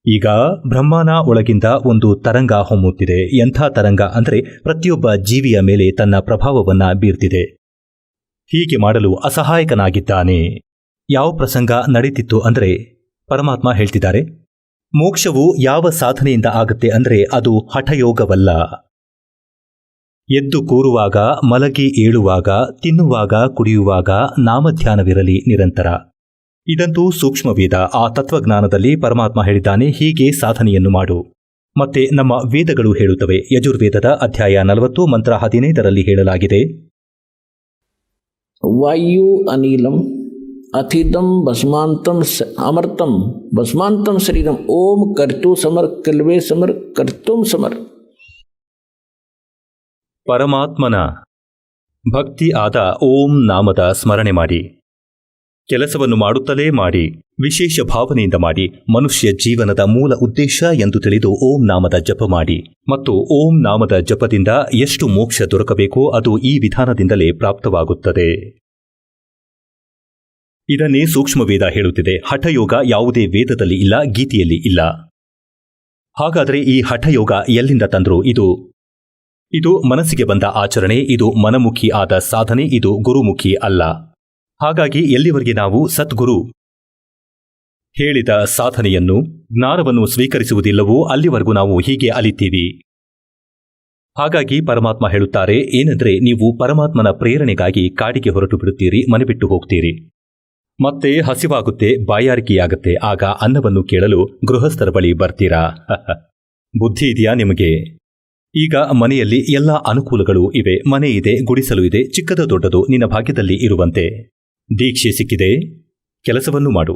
ಈಗ ಬ್ರಹ್ಮನ ಒಳಗಿಂದ ಒಂದು ತರಂಗ ಹೊಮ್ಮುತ್ತಿದೆ. ಎಂಥ ತರಂಗ ಅಂದ್ರೆ ಪ್ರತಿಯೊಬ್ಬ ಜೀವಿಯ ಮೇಲೆ ತನ್ನ ಪ್ರಭಾವವನ್ನ ಬೀರ್ತಿದೆ. ಹೀಗೆ ಮಾಡಲು ಅಸಹಾಯಕನಾಗಿದ್ದಾನೆ. ಯಾವ ಪ್ರಸಂಗ ನಡೀತಿತ್ತು ಅಂದ್ರೆ, ಪರಮಾತ್ಮ ಹೇಳ್ತಿದ್ದಾರೆ, ಮೋಕ್ಷವು ಯಾವ ಸಾಧನೆಯಿಂದ ಆಗುತ್ತೆ ಅಂದ್ರೆ ಅದು ಹಠಯೋಗವಲ್ಲ. ಎದ್ದು ಕೂರುವಾಗ, ಮಲಗಿ ಏಳುವಾಗ, ತಿನ್ನುವಾಗ, ಕುಡಿಯುವಾಗ ನಾಮಧ್ಯಾನವಿರಲಿ ನಿರಂತರ. ಇದಂತೂ ಸೂಕ್ಷ್ಮವೇದ. ಆ ತತ್ವಜ್ಞಾನದಲ್ಲಿ ಪರಮಾತ್ಮ ಹೇಳಿದ್ದಾನೆ, ಹೀಗೆ ಸಾಧನೆಯನ್ನು ಮಾಡು. ಮತ್ತೆ ನಮ್ಮ ವೇದಗಳು ಹೇಳುತ್ತವೆ. ಯಜುರ್ವೇದದ ಅಧ್ಯಾಯ 40 ಮಂತ್ರ 15ರಲ್ಲಿ ಹೇಳಲಾಗಿದೆ, ವಾಯು ಅನಿಲಂ ಅಥಿದಂ ಭಸ್ಮಾಂತಂ ಅಮರ್ತಂ ಭಸ್ಮಾಂತಂ ಶರೀರಂ ಓಂ ಕರ್ತು ಸಮರ್ ಕಲ್ವೇ ಸಮರ್ ಕರ್ತುಂ ಸಮರ್. ಪರಮಾತ್ಮನ ಭಕ್ತಿ ಆದ ಓಂ ನಾಮದ ಸ್ಮರಣೆ ಮಾಡಿ. ಕೆಲಸವನ್ನು ಮಾಡುತ್ತಲೇ ಮಾಡಿ, ವಿಶೇಷ ಭಾವನೆಯಿಂದ ಮಾಡಿ. ಮನುಷ್ಯ ಜೀವನದ ಮೂಲ ಉದ್ದೇಶ ಎಂದು ತಿಳಿದು ಓಂ ನಾಮದ ಜಪ ಮಾಡಿ. ಮತ್ತು ಓಂ ನಾಮದ ಜಪದಿಂದ ಎಷ್ಟು ಮೋಕ್ಷ ದೊರಕಬೇಕೋ ಅದು ಈ ವಿಧಾನದಿಂದಲೇ ಪ್ರಾಪ್ತವಾಗುತ್ತದೆ. ಇದನ್ನೇ ಸೂಕ್ಷ್ಮವೇದ ಹೇಳುತ್ತಿದೆ. ಹಠಯೋಗ ಯಾವುದೇ ವೇದದಲ್ಲಿ ಇಲ್ಲ, ಗೀತೆಯಲ್ಲಿ ಇಲ್ಲ. ಹಾಗಾದರೆ ಈ ಹಠಯೋಗ ಎಲ್ಲಿಂದ ತಂದ್ರು? ಇದು ಮನಸ್ಸಿಗೆ ಬಂದ ಆಚರಣೆ, ಇದು ಮನಮುಖಿ ಆದ ಸಾಧನೆ, ಇದು ಗುರುಮುಖಿ ಅಲ್ಲ. ಹಾಗಾಗಿ ಎಲ್ಲಿವರೆಗೆ ನಾವು ಸದ್ಗುರು ಹೇಳಿದ ಸಾಧನೆಯನ್ನು, ಜ್ಞಾನವನ್ನು ಸ್ವೀಕರಿಸುವುದಿಲ್ಲವೋ ಅಲ್ಲಿವರೆಗೂ ನಾವು ಹೀಗೆ ಅಲಿತೀವಿ. ಹಾಗಾಗಿ ಪರಮಾತ್ಮ ಹೇಳುತ್ತಾರೆ ಏನೆಂದರೆ, ನೀವು ಪರಮಾತ್ಮನ ಪ್ರೇರಣೆಗಾಗಿ ಕಾಡಿಗೆ ಹೊರಟು ಬಿಡುತ್ತೀರಿ, ಮನೆ ಬಿಟ್ಟು ಹೋಗ್ತೀರಿ. ಮತ್ತೆ ಹಸಿವಾಗುತ್ತೆ, ಬಾಯಾರಿಕೆಯಾಗುತ್ತೆ. ಆಗ ಅನ್ನವನ್ನು ಕೇಳಲು ಗೃಹಸ್ಥರ ಬಳಿ ಬರ್ತೀರಾ? ಬುದ್ಧಿ ಇದೆಯಾ ನಿಮಗೆ? ಈಗ ಮನೆಯಲ್ಲಿ ಎಲ್ಲ ಅನುಕೂಲಗಳು ಇವೆ. ಮನೆ ಇದೆ, ಗುಡಿಸಲು ಇದೆ, ಚಿಕ್ಕದ ದೊಡ್ಡದು ನಿನ್ನ ಭಾಗ್ಯದಲ್ಲಿ ಇರುವಂತೆ. ದೀಕ್ಷೆ ಸಿಕ್ಕಿದೆ, ಕೆಲಸವನ್ನು ಮಾಡು.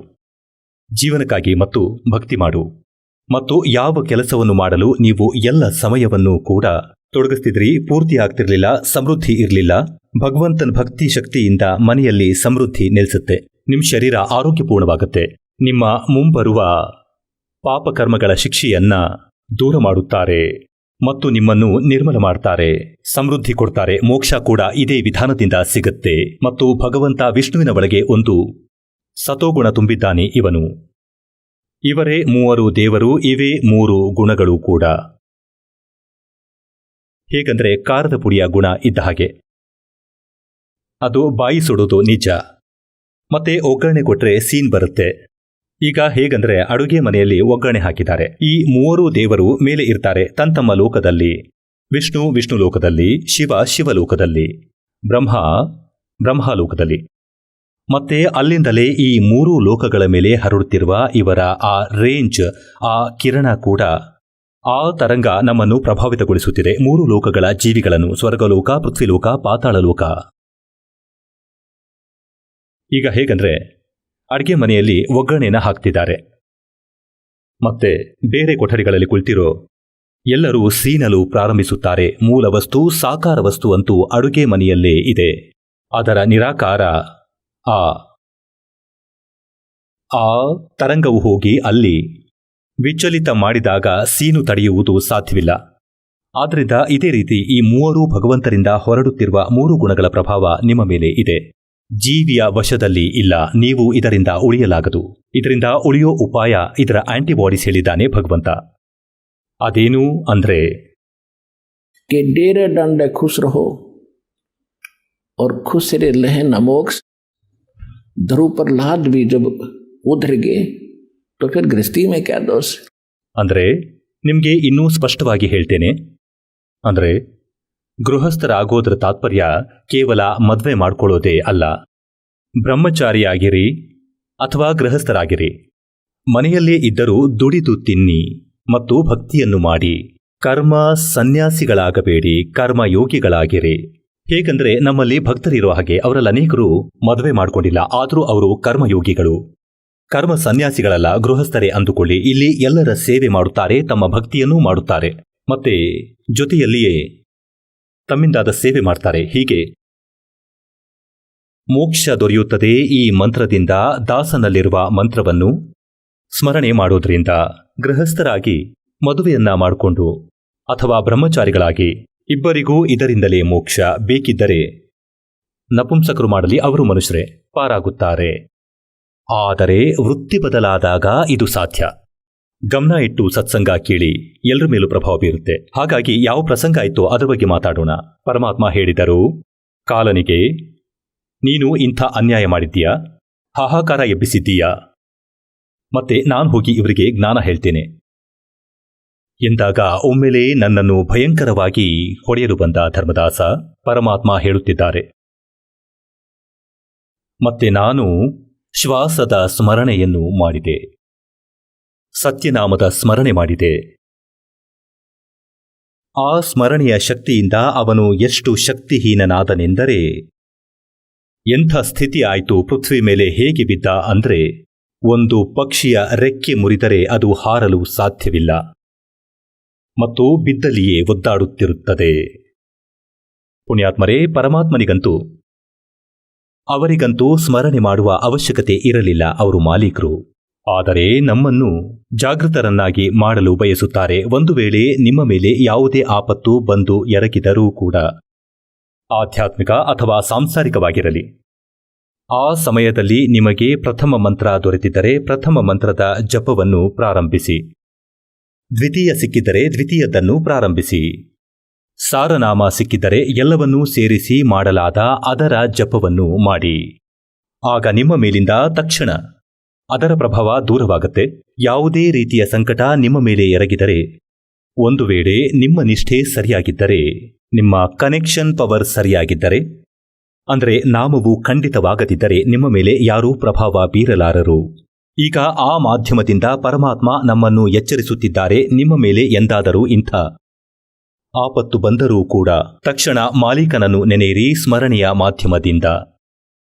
ಜೀವನಕ್ಕಾಗಿ ಮತ್ತು ಭಕ್ತಿ ಮಾಡು. ಮತ್ತು ಯಾವ ಕೆಲಸವನ್ನು ಮಾಡಲು ನೀವು ಎಲ್ಲ ಸಮಯವನ್ನು ಕೂಡ ತೊಡಗಿಸ್ತಿದ್ರಿ, ಪೂರ್ತಿ ಆಗ್ತಿರ್ಲಿಲ್ಲ, ಸಮೃದ್ಧಿ ಇರಲಿಲ್ಲ. ಭಗವಂತನ ಭಕ್ತಿ ಶಕ್ತಿಯಿಂದ ಮನೆಯಲ್ಲಿ ಸಮೃದ್ಧಿ ನೆಲೆಸುತ್ತೆ. ನಿಮ್ಮ ಶರೀರ ಆರೋಗ್ಯಪೂರ್ಣವಾಗುತ್ತೆ. ನಿಮ್ಮ ಮುಂಬರುವ ಪಾಪಕರ್ಮಗಳ ಶಿಕ್ಷೆಯನ್ನ ದೂರ ಮಾಡುತ್ತಾರೆ ಮತ್ತು ನಿಮ್ಮನ್ನು ನಿರ್ಮಲ ಮಾಡ್ತಾರೆ, ಸಮೃದ್ಧಿ ಕೊಡ್ತಾರೆ. ಮೋಕ್ಷ ಕೂಡ ಇದೇ ವಿಧಾನದಿಂದ ಸಿಗುತ್ತೆ. ಮತ್ತು ಭಗವಂತ ವಿಷ್ಣುವಿನ ಒಳಗೆ ಒಂದು ಸತೋಗುಣ ತುಂಬಿದ್ದಾನೆ ಇವನು. ಇವರೇ 3 ದೇವರು, ಇವೇ 3 ಗುಣಗಳು ಕೂಡ. ಹೇಗಂದ್ರೆ ಖಾರದ ಪುಡಿಯ ಗುಣ ಇದ್ದ ಹಾಗೆ. ಅದು ಬಾಯಿ ಸುಡೋದು ನಿಜ. ಮತ್ತೆ ಒಗ್ಗರಣೆ ಕೊಟ್ರೆ ಸೀನ್ ಬರುತ್ತೆ. ಈಗ ಹೇಗಂದ್ರೆ ಅಡುಗೆ ಮನೆಯಲ್ಲಿ ಒಗ್ಗರಣೆ ಹಾಕಿದ್ದಾರೆ. ಈ 3 ದೇವರು ಮೇಲೆ ಇರ್ತಾರೆ ತಮ್ಮ ಲೋಕದಲ್ಲಿ. ವಿಷ್ಣು ವಿಷ್ಣು ಲೋಕದಲ್ಲಿ, ಶಿವ ಶಿವಲೋಕದಲ್ಲಿ, ಬ್ರಹ್ಮ ಲೋಕದಲ್ಲಿ. ಮತ್ತೆ ಅಲ್ಲಿಂದಲೇ ಈ 3 ಲೋಕಗಳ ಮೇಲೆ ಹರಡುತ್ತಿರುವ ಇವರ ಆ ರೇಂಜ್, ಆ ಕಿರಣ ಕೂಡ, ಆ ತರಂಗ ನಮ್ಮನ್ನು ಪ್ರಭಾವಿತಗೊಳಿಸುತ್ತಿದೆ. 3 ಲೋಕಗಳ ಜೀವಿಗಳನ್ನು, ಸ್ವರ್ಗಲೋಕ, ಪೃಥ್ವಿಲೋಕ, ಪಾತಾಳ ಲೋಕ. ಈಗ ಹೇಗಂದ್ರೆ ಅಡಿಗೆ ಮನೆಯಲ್ಲಿ ಒಗ್ಗರಣೆನ ಹಾಕ್ತಿದ್ದಾರೆ. ಮತ್ತೆ ಬೇರೆ ಕೊಠಡಿಗಳಲ್ಲಿ ಕುಳಿತಿರೋ ಎಲ್ಲರೂ ಸೀನಲು ಪ್ರಾರಂಭಿಸುತ್ತಾರೆ. ಮೂಲ ವಸ್ತು, ಸಾಕಾರ ವಸ್ತು ಅಂತೂ ಅಡುಗೆ ಮನೆಯಲ್ಲೇ ಇದೆ. ಅದರ ನಿರಾಕಾರ ಆ ಆ ತರಂಗವು ಹೋಗಿ ಅಲ್ಲಿ ವಿಚಲಿತ ಮಾಡಿದಾಗ ಸೀನು ತಡೆಯುವುದು ಸಾಧ್ಯವಿಲ್ಲ. ಆದ್ದರಿಂದ ಇದೇ ರೀತಿ ಈ ಮೂವರೂ ಭಗವಂತರಿಂದ ಹೊರಡುತ್ತಿರುವ 3 ಗುಣಗಳ ಪ್ರಭಾವ ನಿಮ್ಮ ಮೇಲೆ ಇದೆ. ಜೀವಿಯ ವಶದಲ್ಲಿ ಇಲ್ಲ. ನೀವು ಇದರಿಂದ ಉಳಿಯಲಾಗದು. ಇದರಿಂದ ಉಳಿಯೋ ಉಪಾಯ ಇದರ ಆಂಟಿಬಾಡೀಸ್ ಹೇಳಿದ್ದಾನೆ ಭಗವಂತ. ಅದೇನು ಅಂದ್ರೆ कि डेरे डंडे खुश रहो और खुश रहे न मोक्ष। ध्रुव प्रहलाद भी जब उधर गए तो फिर गृहस्थी में क्या दोष? ಅಂದ್ರೆ ನಿಮ್ಗೆ ಇನ್ನೂ ಸ್ಪಷ್ಟವಾಗಿ ಹೇಳ್ತೇನೆ. ಅಂದ್ರೆ ಗೃಹಸ್ಥರಾಗೋದ್ರ ತಾತ್ಪರ್ಯ ಕೇವಲ ಮದ್ವೆ ಮಾಡ್ಕೊಳ್ಳೋದೇ ಅಲ್ಲ. ಬ್ರಹ್ಮಚಾರಿಯಾಗಿರಿ ಅಥವಾ ಗೃಹಸ್ಥರಾಗಿರಿ, ಮನೆಯಲ್ಲೇ ಇದ್ದರೂ ದುಡಿದು ತಿನ್ನಿ ಮತ್ತು ಭಕ್ತಿಯನ್ನು ಮಾಡಿ. ಕರ್ಮ ಸನ್ಯಾಸಿಗಳಾಗಬೇಡಿ, ಕರ್ಮಯೋಗಿಗಳಾಗಿರಿ. ಹೇಗಂದ್ರೆ ನಮ್ಮಲ್ಲಿ ಭಕ್ತರಿರೋ ಹಾಗೆ ಅವರಲ್ಲಿ ಅನೇಕರು ಮದುವೆ ಮಾಡ್ಕೊಂಡಿಲ್ಲ, ಆದರೂ ಅವರು ಕರ್ಮಯೋಗಿಗಳು. ಕರ್ಮ ಸನ್ಯಾಸಿಗಳಲ್ಲ, ಗೃಹಸ್ಥರೇ ಅಂದುಕೊಳ್ಳಿ. ಇಲ್ಲಿ ಎಲ್ಲರ ಸೇವೆ ಮಾಡುತ್ತಾರೆ, ತಮ್ಮ ಭಕ್ತಿಯನ್ನೂ ಮಾಡುತ್ತಾರೆ, ಮತ್ತೆ ಜೊತೆಯಲ್ಲಿಯೇ ತಮ್ಮಿಂದಾದ ಸೇವೆ ಮಾಡ್ತಾರೆ. ಹೀಗೆ ಮೋಕ್ಷ ದೊರೆಯುತ್ತದೆ ಈ ಮಂತ್ರದಿಂದ. ದಾಸನಲ್ಲಿರುವ ಮಂತ್ರವನ್ನು ಸ್ಮರಣೆ ಮಾಡೋದ್ರಿಂದ ಗೃಹಸ್ಥರಾಗಿ ಮದುವೆಯನ್ನ ಮಾಡಿಕೊಂಡು ಅಥವಾ ಬ್ರಹ್ಮಚಾರಿಗಳಾಗಿ ಇಬ್ಬರಿಗೂ ಇದರಿಂದಲೇ ಮೋಕ್ಷ. ಬೇಕಿದ್ದರೆ ನಪುಂಸಕರು ಮಾಡಲಿ, ಅವರು ಮನುಷ್ಯರೇ, ಪಾರಾಗುತ್ತಾರೆ. ಆದರೆ ವೃತ್ತಿ ಬದಲಾದಾಗ ಇದು ಸಾಧ್ಯ. ಗಮನ ಇಟ್ಟು ಸತ್ಸಂಗ ಕೇಳಿ, ಎಲ್ಲರ ಮೇಲೂ ಪ್ರಭಾವ ಬೀರುತ್ತೆ. ಹಾಗಾಗಿ ಯಾವ ಪ್ರಸಂಗ ಆಯಿತೋ ಅದರ ಬಗ್ಗೆ ಮಾತಾಡೋಣ. ಪರಮಾತ್ಮ ಹೇಳಿದರು, ಕಾಲನಿಗೆ ನೀನು ಇಂಥ ಅನ್ಯಾಯ ಮಾಡಿದ್ದೀಯಾ, ಹಾಹಾಕಾರ ಎಬ್ಬಿಸಿದ್ದೀಯಾ, ಮತ್ತೆ ನಾನು ಹೋಗಿ ಇವರಿಗೆ ಜ್ಞಾನ ಹೇಳ್ತೇನೆ ಎಂದಾಗ ಒಮ್ಮೆಲೆ ನನ್ನನ್ನು ಭಯಂಕರವಾಗಿ ಹೊಡೆಯಲು ಬಂದ ಧರ್ಮದಾಸ. ಪರಮಾತ್ಮ ಹೇಳುತ್ತಿದ್ದಾರೆ, ಮತ್ತೆ ನಾನು ಶ್ವಾಸದ ಸ್ಮರಣೆಯನ್ನು ಮಾಡಿದೆ, ಸತ್ಯನಾಮದ ಸ್ಮರಣೆ ಮಾಡಿದೆ. ಆ ಸ್ಮರಣೆಯ ಶಕ್ತಿಯಿಂದ ಅವನು ಎಷ್ಟು ಶಕ್ತಿಹೀನನಾದನೆಂದರೆ, ಎಂಥ ಸ್ಥಿತಿ ಆಯಿತು, ಪೃಥ್ವಿ ಮೇಲೆ ಹೇಗೆ ಬಿದ್ದ ಅಂದ್ರೆ, ಒಂದು ಪಕ್ಷಿಯ ರೆಕ್ಕೆ ಮುರಿದರೆ ಅದು ಹಾರಲು ಸಾಧ್ಯವಿಲ್ಲ ಮತ್ತು ಬಿದ್ದಲ್ಲಿಯೇ ಒದ್ದಾಡುತ್ತಿರುತ್ತದೆ. ಪುಣ್ಯಾತ್ಮರೇ, ಪರಮಾತ್ಮನಿಗಂತೂ ಅವರಿಗಂತೂ ಸ್ಮರಣೆ ಮಾಡುವ ಅವಶ್ಯಕತೆ ಇರಲಿಲ್ಲ, ಅವರು ಮಾಲೀಕರು. ಆದರೆ ನಮ್ಮನ್ನು ಜಾಗೃತರನ್ನಾಗಿ ಮಾಡಲು ಬಯಸುತ್ತಾರೆ. ಒಂದು ವೇಳೆ ನಿಮ್ಮ ಮೇಲೆ ಯಾವುದೇ ಆಪತ್ತು ಬಂದು ಎರಗಿದರೂ ಕೂಡ, ಆಧ್ಯಾತ್ಮಿಕ ಅಥವಾ ಸಾಂಸಾರಿಕವಾಗಿರಲಿ, ಆ ಸಮಯದಲ್ಲಿ ನಿಮಗೆ ಪ್ರಥಮ ಮಂತ್ರ ದೊರೆತಿದ್ದರೆ ಪ್ರಥಮ ಮಂತ್ರದ ಜಪವನ್ನು ಪ್ರಾರಂಭಿಸಿ. ದ್ವಿತೀಯ ಸಿಕ್ಕಿದರೆ ದ್ವಿತೀಯದನ್ನು ಪ್ರಾರಂಭಿಸಿ. ಸಾರನಾಮ ಸಿಕ್ಕಿದರೆ ಎಲ್ಲವನ್ನೂ ಸೇರಿಸಿ ಮಾಡಲಾದ ಅದರ ಜಪವನ್ನು ಮಾಡಿ. ಆಗ ನಿಮ್ಮ ಮೇಲಿಂದ ತಕ್ಷಣ ಅದರ ಪ್ರಭಾವ ದೂರವಾಗುತ್ತೆ. ಯಾವುದೇ ರೀತಿಯ ಸಂಕಟ ನಿಮ್ಮ ಮೇಲೆ ಎರಗಿದರೆ, ಒಂದು ವೇಳೆ ನಿಮ್ಮ ನಿಷ್ಠೆ ಸರಿಯಾಗಿದ್ದರೆ, ನಿಮ್ಮ ಕನೆಕ್ಷನ್ ಪವರ್ ಸರಿಯಾಗಿದ್ದರೆ, ಅಂದರೆ ನಾಮವು ಖಂಡಿತವಾಗದಿದ್ದರೆ ನಿಮ್ಮ ಮೇಲೆ ಯಾರೂ ಪ್ರಭಾವ ಬೀರಲಾರರು. ಈಗ ಆ ಮಾಧ್ಯಮದಿಂದ ಪರಮಾತ್ಮ ನಮ್ಮನ್ನು ಎಚ್ಚರಿಸುತ್ತಿದ್ದಾರೆ. ನಿಮ್ಮ ಮೇಲೆ ಎಂದಾದರೂ ಇಂಥ ಆಪತ್ತು ಬಂದರೂ ಕೂಡ ತಕ್ಷಣ ಮಾಲೀಕನನ್ನು ನೆನೆಯಿರಿ ಸ್ಮರಣೆಯ ಮಾಧ್ಯಮದಿಂದ.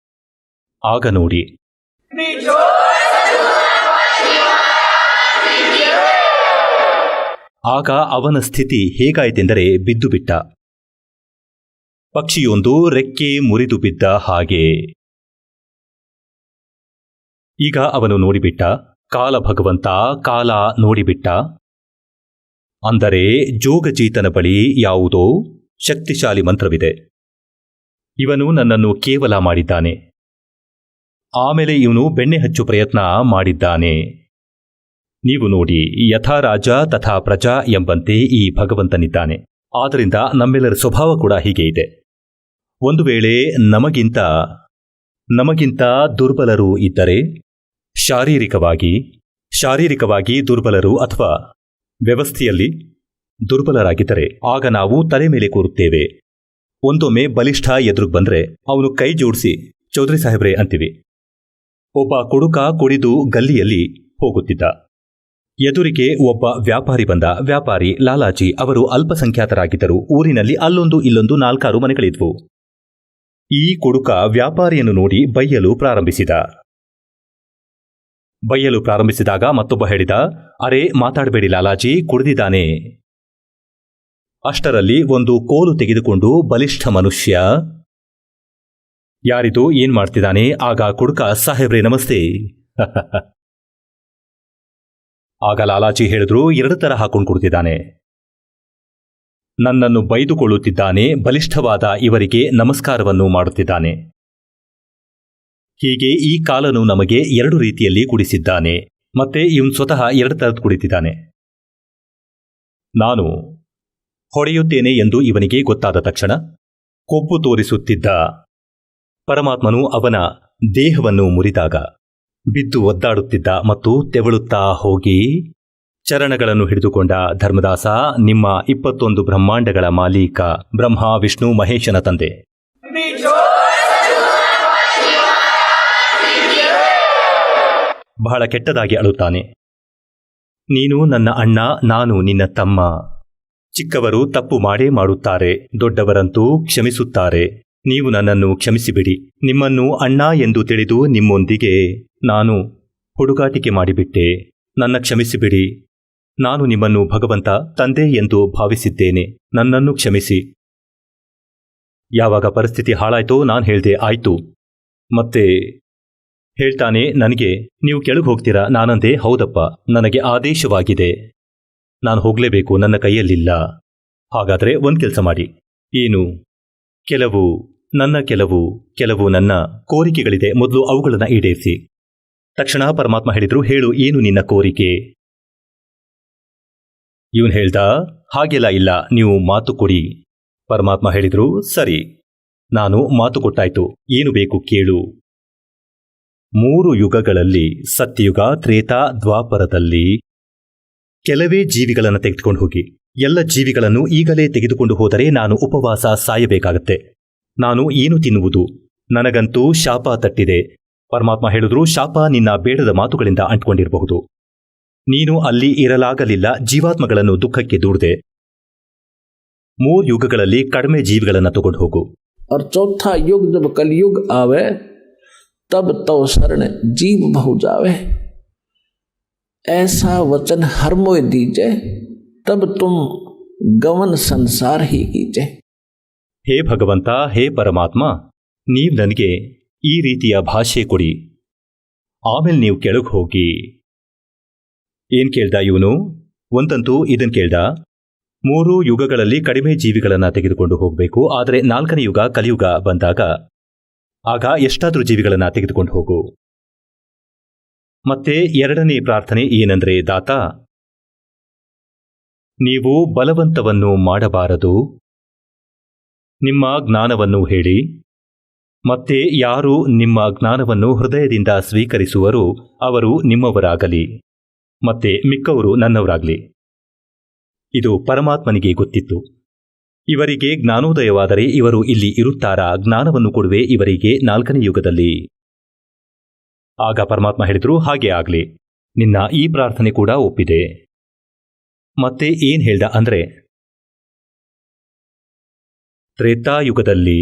ಆಗ ನೋಡಿ, ಆಗ ಅವನ ಸ್ಥಿತಿ ಹೇಗಾಯಿತೆಂದರೆ, ಬಿದ್ದು ಬಿಟ್ಟ ಪಕ್ಷಿಯೊಂದು ರೆಕ್ಕೆ ಮುರಿದು ಬಿದ್ದ ಹಾಗೆ. ಈಗ ಅವನು ನೋಡಿಬಿಟ್ಟ, ಕಾಲ ಭಗವಂತ ಕಾಲ ನೋಡಿಬಿಟ್ಟ. ಅಂದರೆ ಜೋಗಜೀತನ ಬಳಿ ಯಾವುದೋ ಶಕ್ತಿಶಾಲಿ ಮಂತ್ರವಿದೆ. ಇವನು ನನ್ನನ್ನು ಕೇವಲ ಮಾಡಿದ್ದಾನೆ, ಆಮೇಲೆ ಇವನು ಬೆಣ್ಣೆ ಹಚ್ಚು ಪ್ರಯತ್ನ ಮಾಡಿದ್ದಾನೆ. ನೀವು ನೋಡಿ, ಯಥಾ ರಾಜ ತಥಾ ಪ್ರಜಾ ಎಂಬಂತೆ ಈ ಭಗವಂತನಿದ್ದಾನೆ. ಆದ್ದರಿಂದ ನಮ್ಮೆಲ್ಲರ ಸ್ವಭಾವ ಕೂಡ ಹೀಗೆ ಇದೆ. ಒಂದು ವೇಳೆ ನಮಗಿಂತ ದುರ್ಬಲರು ಇದ್ದರೆ, ಶಾರೀರಿಕವಾಗಿ ದುರ್ಬಲರು ಅಥವಾ ವ್ಯವಸ್ಥೆಯಲ್ಲಿ ದುರ್ಬಲರಾಗಿದ್ದರೆ, ಆಗ ನಾವು ತಲೆ ಮೇಲೆ ಕೂರುತ್ತೇವೆ. ಒಂದೊಮ್ಮೆ ಬಲಿಷ್ಠ ಎದುರು ಬಂದ್ರೆ ಅವನು ಕೈ ಜೋಡಿಸಿ ಚೌಧರಿ ಸಾಹೇಬ್ರೆ ಅಂತೀವಿ. ಒಬ್ಬ ಕುಡುಕ ಕುಡಿದು ಗಲ್ಲಿಯಲ್ಲಿ ಹೋಗುತ್ತಿದ್ದ. ಎದುರಿಗೆ ಒಬ್ಬ ವ್ಯಾಪಾರಿ ಬಂದ. ವ್ಯಾಪಾರಿ ಲಾಲಾಜಿ. ಅವರು ಅಲ್ಪಸಂಖ್ಯಾತರಾಗಿದ್ದರು. ಊರಿನಲ್ಲಿ ಅಲ್ಲೊಂದು ಇಲ್ಲೊಂದು 4-6 ಮನೆಗಳಿದ್ವು. ಈ ಕುಡುಕ ವ್ಯಾಪಾರಿಯನ್ನು ನೋಡಿ ಬೈಯಲು ಪ್ರಾರಂಭಿಸಿದಾಗ ಮತ್ತೊಬ್ಬ ಹೇಳಿದ, ಅರೆ ಮಾತಾಡಬೇಡಿ ಲಾಲಾಜಿ, ಕುಡಿದಿದ್ದಾನೆ. ಅಷ್ಟರಲ್ಲಿ ಒಂದು ಕೋಲು ತೆಗೆದುಕೊಂಡು ಬಲಿಷ್ಠ ಮನುಷ್ಯ, ಯಾರಿದು, ಏನ್ ಮಾಡ್ತಿದ್ದಾನೆ? ಆಗ ಕುಡುಕ, ಸಾಹೇಬ್ರೆ ನಮಸ್ತೆ, ಆಗ ಲಾಲಾಜಿ ಹೇಳಿದ್ರು, 2 ತರ ಹಾಕೊಂಡು ಕುಡ್ತಿದ್ದಾನೆ. ನನ್ನನ್ನು ಬೈದುಕೊಳ್ಳುತ್ತಿದ್ದಾನೆ, ಬಲಿಷ್ಠವಾದ ಇವರಿಗೆ ನಮಸ್ಕಾರವನ್ನು ಮಾಡುತ್ತಿದ್ದಾನೆ. ಹೀಗೆ ಈ ಕಾಲನು ನಮಗೆ 2 ರೀತಿಯಲ್ಲಿ ಕುಡಿಸಿದ್ದಾನೆ. ಮತ್ತೆ ಇವನು ಸ್ವತಃ 2 ತರದ್ದು ಕುಡಿತಿದ್ದಾನೆ. ನಾನು ಹೊಡೆಯುತ್ತೇನೆ ಎಂದು ಇವನಿಗೆ ಗೊತ್ತಾದ ತಕ್ಷಣ ಕೊಬ್ಬು ತೋರಿಸುತ್ತಿದ್ದ ಪರಮಾತ್ಮನು ಅವನ ದೇಹವನ್ನು ಮುರಿದಾಗ ಬಿದ್ದು ಒದ್ದಾಡುತ್ತಿದ್ದ ಮತ್ತು ತೆವಳುತ್ತಾ ಹೋಗಿ ಚರಣಗಳನ್ನು ಹಿಡಿದುಕೊಂಡ, ಧರ್ಮದಾಸ, ನಿಮ್ಮ 21 ಬ್ರಹ್ಮಾಂಡಗಳ ಮಾಲೀಕ ಬ್ರಹ್ಮ ವಿಷ್ಣು ಮಹೇಶನ ತಂದೆ, ಬಹಳ ಕೆಟ್ಟದಾಗಿ ಅಳುತ್ತಾನೆ. ನೀನು ನನ್ನ ಅಣ್ಣ, ನಾನು ನಿನ್ನ ತಮ್ಮ. ಚಿಕ್ಕವರು ತಪ್ಪು ಮಾಡೇ ಮಾಡುತ್ತಾರೆ, ದೊಡ್ಡವರಂತೂ ಕ್ಷಮಿಸುತ್ತಾರೆ. ನೀವು ನನ್ನನ್ನು ಕ್ಷಮಿಸಿಬಿಡಿ. ನಿಮ್ಮನ್ನು ಅಣ್ಣ ಎಂದು ತಿಳಿದು ನಿಮ್ಮೊಂದಿಗೆ ನಾನು ಹುಡುಗಾಟಿಕೆ ಮಾಡಿಬಿಟ್ಟೆ. ನನ್ನ ಕ್ಷಮಿಸಿಬಿಡಿ. ನಾನು ನಿಮ್ಮನ್ನು ಭಗವಂತ ತಂದೆ ಎಂದು ಭಾವಿಸಿದ್ದೇನೆ. ನನ್ನನ್ನು ಕ್ಷಮಿಸಿ. ಯಾವಾಗ ಪರಿಸ್ಥಿತಿ ಹಾಳಾಯ್ತೋ ನಾನು ಹೇಳ್ದೆ, ಆಯ್ತು. ಮತ್ತೆ ಹೇಳ್ತಾನೆ ನನಗೆ, ನೀವು ಕೆಳಗೆ ಹೋಗ್ತೀರಾ? ನಾನಂದೆ, ಹೌದಪ್ಪ, ನನಗೆ ಆದೇಶವಾಗಿದೆ, ನಾನು ಹೋಗಲೇಬೇಕು, ನನ್ನ ಕೈಯಲ್ಲಿಲ್ಲ. ಹಾಗಾದರೆ ಒಂದು ಕೆಲಸ ಮಾಡಿ. ಏನು? ಕೆಲವು ನನ್ನ ಕೋರಿಕೆಗಳಿದೆ, ಮೊದಲು ಅವುಗಳನ್ನು ಈಡೇರಿಸಿ. ತಕ್ಷಣ ಪರಮಾತ್ಮ ಹೇಳಿದ್ರು, ಹೇಳು, ಏನು ನಿನ್ನ ಕೋರಿಕೆ? ಇವನು ಹೇಳ್ದ, ಹಾಗೆಲ್ಲ ಇಲ್ಲ, ನೀವು ಮಾತು ಕೊಡಿ. ಪರಮಾತ್ಮ ಹೇಳಿದ್ರು, ಸರಿ, ನಾನು ಮಾತು ಕೊಟ್ಟಾಯ್ತು, ಏನು ಬೇಕು ಕೇಳು. 3 ಯುಗಗಳಲ್ಲಿ, ಸತ್ಯಯುಗ, ತ್ರೇತಾ, ದ್ವಾಪರದಲ್ಲಿ ಕೆಲವೇ ಜೀವಿಗಳನ್ನು ತೆಗೆದುಕೊಂಡು ಹೋಗಿ. ಎಲ್ಲ ಜೀವಿಗಳನ್ನು ಈಗಲೇ ತೆಗೆದುಕೊಂಡು ಹೋದರೆ ನಾನು ಉಪವಾಸ ಸಾಯಬೇಕಾಗತ್ತೆ. ನಾನು ಏನು ತಿನ್ನುವುದು? ನನಗಂತೂ ಶಾಪ ತಟ್ಟಿದೆ. ಪರಮಾತ್ಮ ಹೇಳಿದ್ರು, ಶಾಪ ನಿನ್ನ ಬೇಡದ ಮಾತುಗಳಿಂದ ಅಂಟ್ಕೊಂಡಿರಬಹುದು. ನೀನು ಅಲ್ಲಿ ಇರಲಾಗಲಿಲ್ಲ, ಜೀವಾತ್ಮಗಳನ್ನು ದುಃಖಕ್ಕೆ ದೂಡಿದೆ. 3 ಯುಗಗಳಲ್ಲಿ ಕಡಿಮೆ ಜೀವಿಗಳನ್ನು ತಗೊಂಡು ಹೋಗು. और चौथा युग जब कलयुग आवे तब तो शरण जीव बहु जावे, ऐसा वचन हर मोय दीजे, तब तुम गवन संसार ही कीजे. ಹೇ ಭಗವಂತ, ಹೇ ಪರಮಾತ್ಮ, ನೀವು ನನಗೆ ಈ ರೀತಿಯ ಭಾಷೆ ಕೊಡಿ, ಆಮೇಲೆ ನೀವು ಕೆಳಗೆ ಹೋಗಿ. ಏನ್ ಕೇಳ್ದ ಇವನು? ಒಂದಂತೂ ಇದನ್ ಕೇಳ್ದ, 3 ಯುಗಗಳಲ್ಲಿ ಕಡಿಮೆ ಜೀವಿಗಳನ್ನು ತೆಗೆದುಕೊಂಡು ಹೋಗಬೇಕು, ಆದರೆ 4ನೇ ಯುಗ ಕಲಿಯುಗ ಬಂದಾಗ ಆಗ ಎಷ್ಟಾದ್ರೂ ಜೀವಿಗಳನ್ನು ತೆಗೆದುಕೊಂಡು ಹೋಗು. ಮತ್ತೆ 2ನೇ ಪ್ರಾರ್ಥನೆ ಏನಂದ್ರೆ, ದಾತ, ನೀವು ಬಲವಂತವನ್ನು ಮಾಡಬಾರದು, ನಿಮ್ಮ ಜ್ಞಾನವನ್ನು ಹೇಳಿ. ಮತ್ತೆ ಯಾರು ನಿಮ್ಮ ಜ್ಞಾನವನ್ನು ಹೃದಯದಿಂದ ಸ್ವೀಕರಿಸುವರೋ ಅವರು ನಿಮ್ಮವರಾಗಲಿ, ಮತ್ತೆ ಮಿಕ್ಕವರು ನನ್ನವರಾಗಲಿ. ಇದು ಪರಮಾತ್ಮನಿಗೆ ಗೊತ್ತಿತ್ತು. ಇವರಿಗೆ ಜ್ಞಾನೋದಯವಾದರೆ ಇವರು ಇಲ್ಲಿ ಇರುತ್ತಾರಾ? ಜ್ಞಾನವನ್ನು ಕೊಡುವೆ ಇವರಿಗೆ 4ನೇ ಯುಗದಲ್ಲಿ. ಆಗ ಪರಮಾತ್ಮ ಹೇಳಿದ್ರು, ಹಾಗೆ ಆಗಲಿ, ನಿನ್ನ ಈ ಪ್ರಾರ್ಥನೆ ಕೂಡ ಒಪ್ಪಿದೆ. ಮತ್ತೆ ಏನ್ ಹೇಳ್ದ ಅಂದ್ರೆ, ತ್ರೇತಾಯುಗದಲ್ಲಿ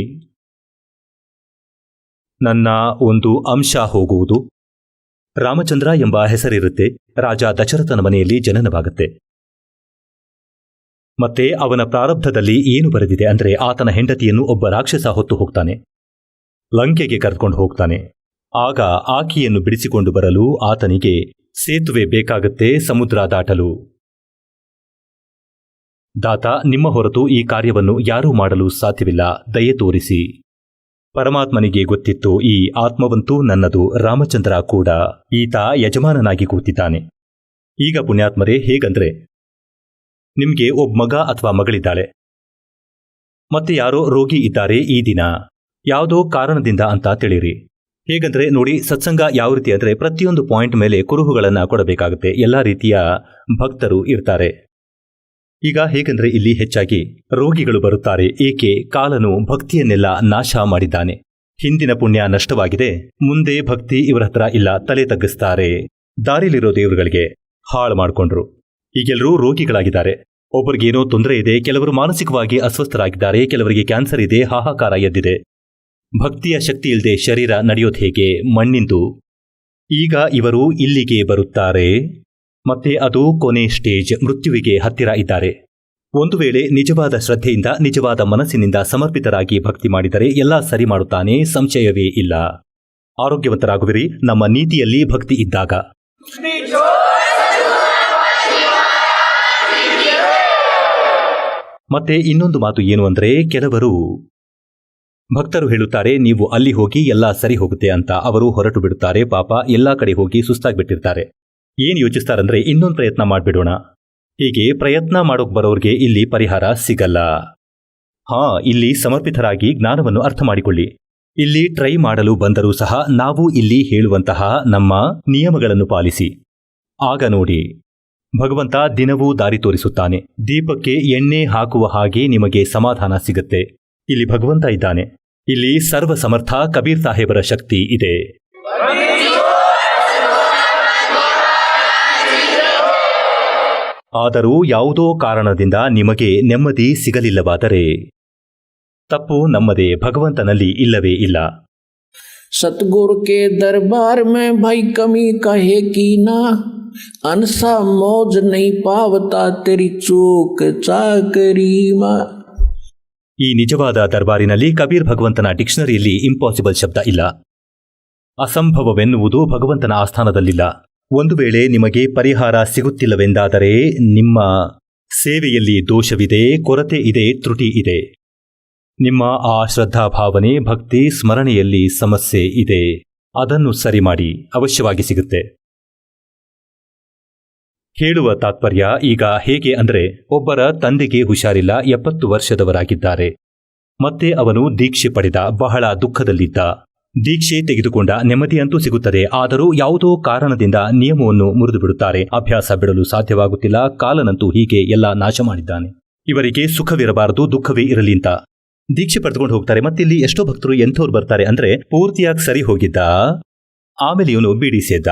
ನನ್ನ ಒಂದು ಅಂಶ ಹೋಗುವುದು. ರಾಮಚಂದ್ರ ಎಂಬ ಹೆಸರಿರುತ್ತೆ, ರಾಜ ದಶರಥನ ಮನೆಯಲ್ಲಿ ಜನನವಾಗುತ್ತೆ. ಮತ್ತೆ ಅವನ ಪ್ರಾರಬ್ಧದಲ್ಲಿ ಏನು ಬರೆದಿದೆ ಅಂದ್ರೆ, ಆತನ ಹೆಂಡತಿಯನ್ನು ಒಬ್ಬ ರಾಕ್ಷಸ ಹೊತ್ತು ಹೋಗ್ತಾನೆ, ಲಂಕೆಗೆ ಕರೆದುಕೊಂಡು ಹೋಗ್ತಾನೆ. ಆಗ ಆಕೆಯನ್ನು ಬಿಡಿಸಿಕೊಂಡು ಬರಲು ಆತನಿಗೆ ಸೇತುವೆ ಬೇಕಾಗುತ್ತೆ, ಸಮುದ್ರ ದಾಟಲು. ದಾತ, ನಿಮ್ಮ ಹೊರತು ಈ ಕಾರ್ಯವನ್ನು ಯಾರೂ ಮಾಡಲು ಸಾಧ್ಯವಿಲ್ಲ, ದಯೆ ತೋರಿಸಿ. ಪರಮಾತ್ಮನಿಗೆ ಗೊತ್ತಿತ್ತು, ಈ ಆತ್ಮವಂತೂ ನನ್ನದು, ರಾಮಚಂದ್ರ ಕೂಡ ಈತ ಯಜಮಾನನಾಗಿ ಕೂತಿದ್ದಾನೆ. ಈಗ ಪುಣ್ಯಾತ್ಮರೇ, ಹೇಗಂದ್ರೆ, ನಿಮ್ಗೆ ಒಬ್ಬ ಮಗ ಅಥವಾ ಮಗಳಿದ್ದಾಳೆ, ಮತ್ತೆ ಯಾರೋ ರೋಗಿ ಇದ್ದಾರೆ ಈ ದಿನ, ಯಾವುದೋ ಕಾರಣದಿಂದ ಅಂತ ತಿಳಿರಿ. ಹೇಗಂದ್ರೆ ನೋಡಿ, ಸತ್ಸಂಗ ಯಾವ ರೀತಿ ಅಂದರೆ ಪ್ರತಿಯೊಂದು ಪಾಯಿಂಟ್ ಮೇಲೆ ಕುರುಹುಗಳನ್ನು ಕೊಡಬೇಕಾಗುತ್ತೆ. ಎಲ್ಲ ರೀತಿಯ ಭಕ್ತರು ಇರ್ತಾರೆ. ಈಗ ಹೇಗಂದ್ರೆ ಇಲ್ಲಿ ಹೆಚ್ಚಾಗಿ ರೋಗಿಗಳು ಬರುತ್ತಾರೆ. ಏಕೆ? ಕಾಲನು ಭಕ್ತಿಯನ್ನೆಲ್ಲ ನಾಶ ಮಾಡಿದ್ದಾನೆ. ಹಿಂದಿನ ಪುಣ್ಯ ನಷ್ಟವಾಗಿದೆ, ಮುಂದೆ ಭಕ್ತಿ ಇವರ ಹತ್ರ ಇಲ್ಲ, ತಲೆ ತಗ್ಗಿಸ್ತಾರೆ. ದಾರಿಲಿರೋ ದೇವರುಗಳಿಗೆ ಹಾಳು ಮಾಡಿಕೊಂಡ್ರು. ಈಗೆಲ್ಲರೂ ರೋಗಿಗಳಾಗಿದ್ದಾರೆ. ಒಬ್ಬರಿಗೇನೋ ತೊಂದರೆ ಇದೆ, ಕೆಲವರು ಮಾನಸಿಕವಾಗಿ ಅಸ್ವಸ್ಥರಾಗಿದ್ದಾರೆ, ಕೆಲವರಿಗೆ ಕ್ಯಾನ್ಸರ್ ಇದೆ, ಹಾಹಾಕಾರ ಎದ್ದಿದೆ. ಭಕ್ತಿಯ ಶಕ್ತಿ ಇಲ್ಲದೆ ಶರೀರ ನಡೆಯೋದು ಹೇಗೆ? ಮಣ್ಣಿಂದು. ಈಗ ಇವರು ಇಲ್ಲಿಗೆ ಬರುತ್ತಾರೆ, ಮತ್ತೆ ಅದು ಕೊನೆ ಸ್ಟೇಜ್, ಮೃತ್ಯುವಿಗೆ ಹತ್ತಿರ ಇದ್ದಾರೆ. ಒಂದು ವೇಳೆ ನಿಜವಾದ ಶ್ರದ್ಧೆಯಿಂದ, ನಿಜವಾದ ಮನಸ್ಸಿನಿಂದ ಸಮರ್ಪಿತರಾಗಿ ಭಕ್ತಿ ಮಾಡಿದರೆ ಎಲ್ಲ ಸರಿ ಮಾಡುತ್ತಾನೆ, ಸಂಶಯವೇ ಇಲ್ಲ. ಆರೋಗ್ಯವಂತರಾಗುವಿರಿ ನಮ್ಮ ನೀತಿಯಲ್ಲಿ ಭಕ್ತಿ ಇದ್ದಾಗ. ಮತ್ತೆ ಇನ್ನೊಂದು ಮಾತು ಏನು ಅಂದರೆ, ಕೆಲವರು ಭಕ್ತರು ಹೇಳುತ್ತಾರೆ ನೀವು ಅಲ್ಲಿ ಹೋಗಿ ಎಲ್ಲ ಸರಿ ಹೋಗುತ್ತೆ ಅಂತ. ಅವರು ಹೊರಟು ಬಿಡುತ್ತಾರೆ. ಪಾಪ ಎಲ್ಲ ಕಡೆ ಹೋಗಿ ಸುಸ್ತಾಗ್ಬಿಟ್ಟಿರ್ತಾರೆ. ಏನು ಯೋಚಿಸ್ತಾರಂದ್ರೆ, ಇನ್ನೊಂದು ಪ್ರಯತ್ನ ಮಾಡಿಬಿಡೋಣ. ಹೀಗೆ ಪ್ರಯತ್ನ ಮಾಡೋಕ್ ಬರೋರ್ಗೆ ಇಲ್ಲಿ ಪರಿಹಾರ ಸಿಗಲ್ಲ. ಇಲ್ಲಿ ಸಮರ್ಪಿತರಾಗಿ ಜ್ಞಾನವನ್ನು ಅರ್ಥ ಮಾಡಿಕೊಳ್ಳಿ. ಇಲ್ಲಿ ಟ್ರೈ ಮಾಡಲು ಬಂದರೂ ಸಹ ನಾವು ಇಲ್ಲಿ ಹೇಳುವಂತಹ ನಮ್ಮ ನಿಯಮಗಳನ್ನು ಪಾಲಿಸಿ. ಆಗ ನೋಡಿ, ಭಗವಂತ ದಿನವೂ ದಾರಿ ತೋರಿಸುತ್ತಾನೆ. ದೀಪಕ್ಕೆ ಎಣ್ಣೆ ಹಾಕುವ ಹಾಗೆ ನಿಮಗೆ ಸಮಾಧಾನ ಸಿಗುತ್ತೆ. ಇಲ್ಲಿ ಭಗವಂತ ಇದ್ದಾನೆ. ಇಲ್ಲಿ ಸರ್ವ ಸಮರ್ಥ ಕಬೀರ್ ಸಾಹೇಬರ ಶಕ್ತಿ ಇದೆ. ಆದರೂ ಯಾವುದೋ ಕಾರಣದಿಂದ ನಿಮಗೆ ನೆಮ್ಮದಿ ಸಿಗಲಿಲ್ಲವಾದರೆ ತಪ್ಪು ನಮ್ಮದೇ, ಭಗವಂತನಲ್ಲಿ ಇಲ್ಲವೇ ಇಲ್ಲ. सतगुरु के दरबार में भाई कमी कहे की ना, अनसा मौज नहीं पावता तेरी चूक चाकरी मा. ಈ ನಿಜವಾದ ದರ್ಬಾರಿನಲ್ಲಿ ಕಬೀರ್ ಭಗವಂತನ ಡಿಕ್ಷನರಿಯಲ್ಲಿ ಇಂಪಾಸಿಬಲ್ ಶಬ್ದ ಇಲ್ಲ. ಅಸಂಭವವೆನ್ನುವುದು ಭಗವಂತನ ಆಸ್ಥಾನದಲ್ಲಿಲ್ಲ. ಒಂದು ವೇಳೆ ನಿಮಗೆ ಪರಿಹಾರ ಸಿಗುತ್ತಿಲ್ಲವೆಂದಾದರೆ ನಿಮ್ಮ ಸೇವೆಯಲ್ಲಿ ದೋಷವಿದೆ, ಕೊರತೆ ಇದೆ, ತ್ರುಟಿ ಇದೆ. ನಿಮ್ಮ ಆ ಶ್ರದ್ಧಾಭಾವನೆ, ಭಕ್ತಿ, ಸ್ಮರಣೆಯಲ್ಲಿ ಸಮಸ್ಯೆ ಇದೆ. ಅದನ್ನು ಸರಿ ಮಾಡಿ, ಅವಶ್ಯವಾಗಿ ಸಿಗುತ್ತೆ. ಹೇಳುವ ತಾತ್ಪರ್ಯ ಈಗ ಹೇಗೆ ಅಂದರೆ, ಒಬ್ಬರ ತಂದೆಗೆ ಹುಷಾರಿಲ್ಲ, 70 ವರ್ಷದವರಾಗಿದ್ದಾರೆ. ಮತ್ತೆ ಅವನು ದೀಕ್ಷೆ ಪಡೆದ, ಬಹಳ ದುಃಖದಲ್ಲಿದ್ದ. ದೀಕ್ಷೆ ತೆಗೆದುಕೊಂಡ, ನೆಮ್ಮದಿಯಂತೂ ಸಿಗುತ್ತದೆ. ಆದರೂ ಯಾವುದೋ ಕಾರಣದಿಂದ ನಿಯಮವನ್ನು ಮುರಿದು ಬಿಡುತ್ತಾರೆ. ಅಭ್ಯಾಸ ಬಿಡಲು ಸಾಧ್ಯವಾಗುತ್ತಿಲ್ಲ. ಕಾಲನಂತೂ ಹೀಗೆ ಎಲ್ಲ ನಾಶ ಮಾಡಿದ್ದಾನೆ. ಇವರಿಗೆ ಸುಖವಿರಬಾರದು, ದುಃಖವೇ ಇರಲಿ ಅಂತ ದೀಕ್ಷೆ ಪಡೆದುಕೊಂಡು ಹೋಗ್ತಾರೆ. ಮತ್ತಿಲ್ಲಿ ಎಷ್ಟೋ ಭಕ್ತರು ಎಂಥವ್ರು ಬರ್ತಾರೆ ಅಂದ್ರೆ, ಪೂರ್ತಿಯಾಗಿ ಸರಿ ಹೋಗಿದ್ದ, ಆಮೇಲೆ ಇವನು ಬೀಡಿ ಸೇದ್ದ.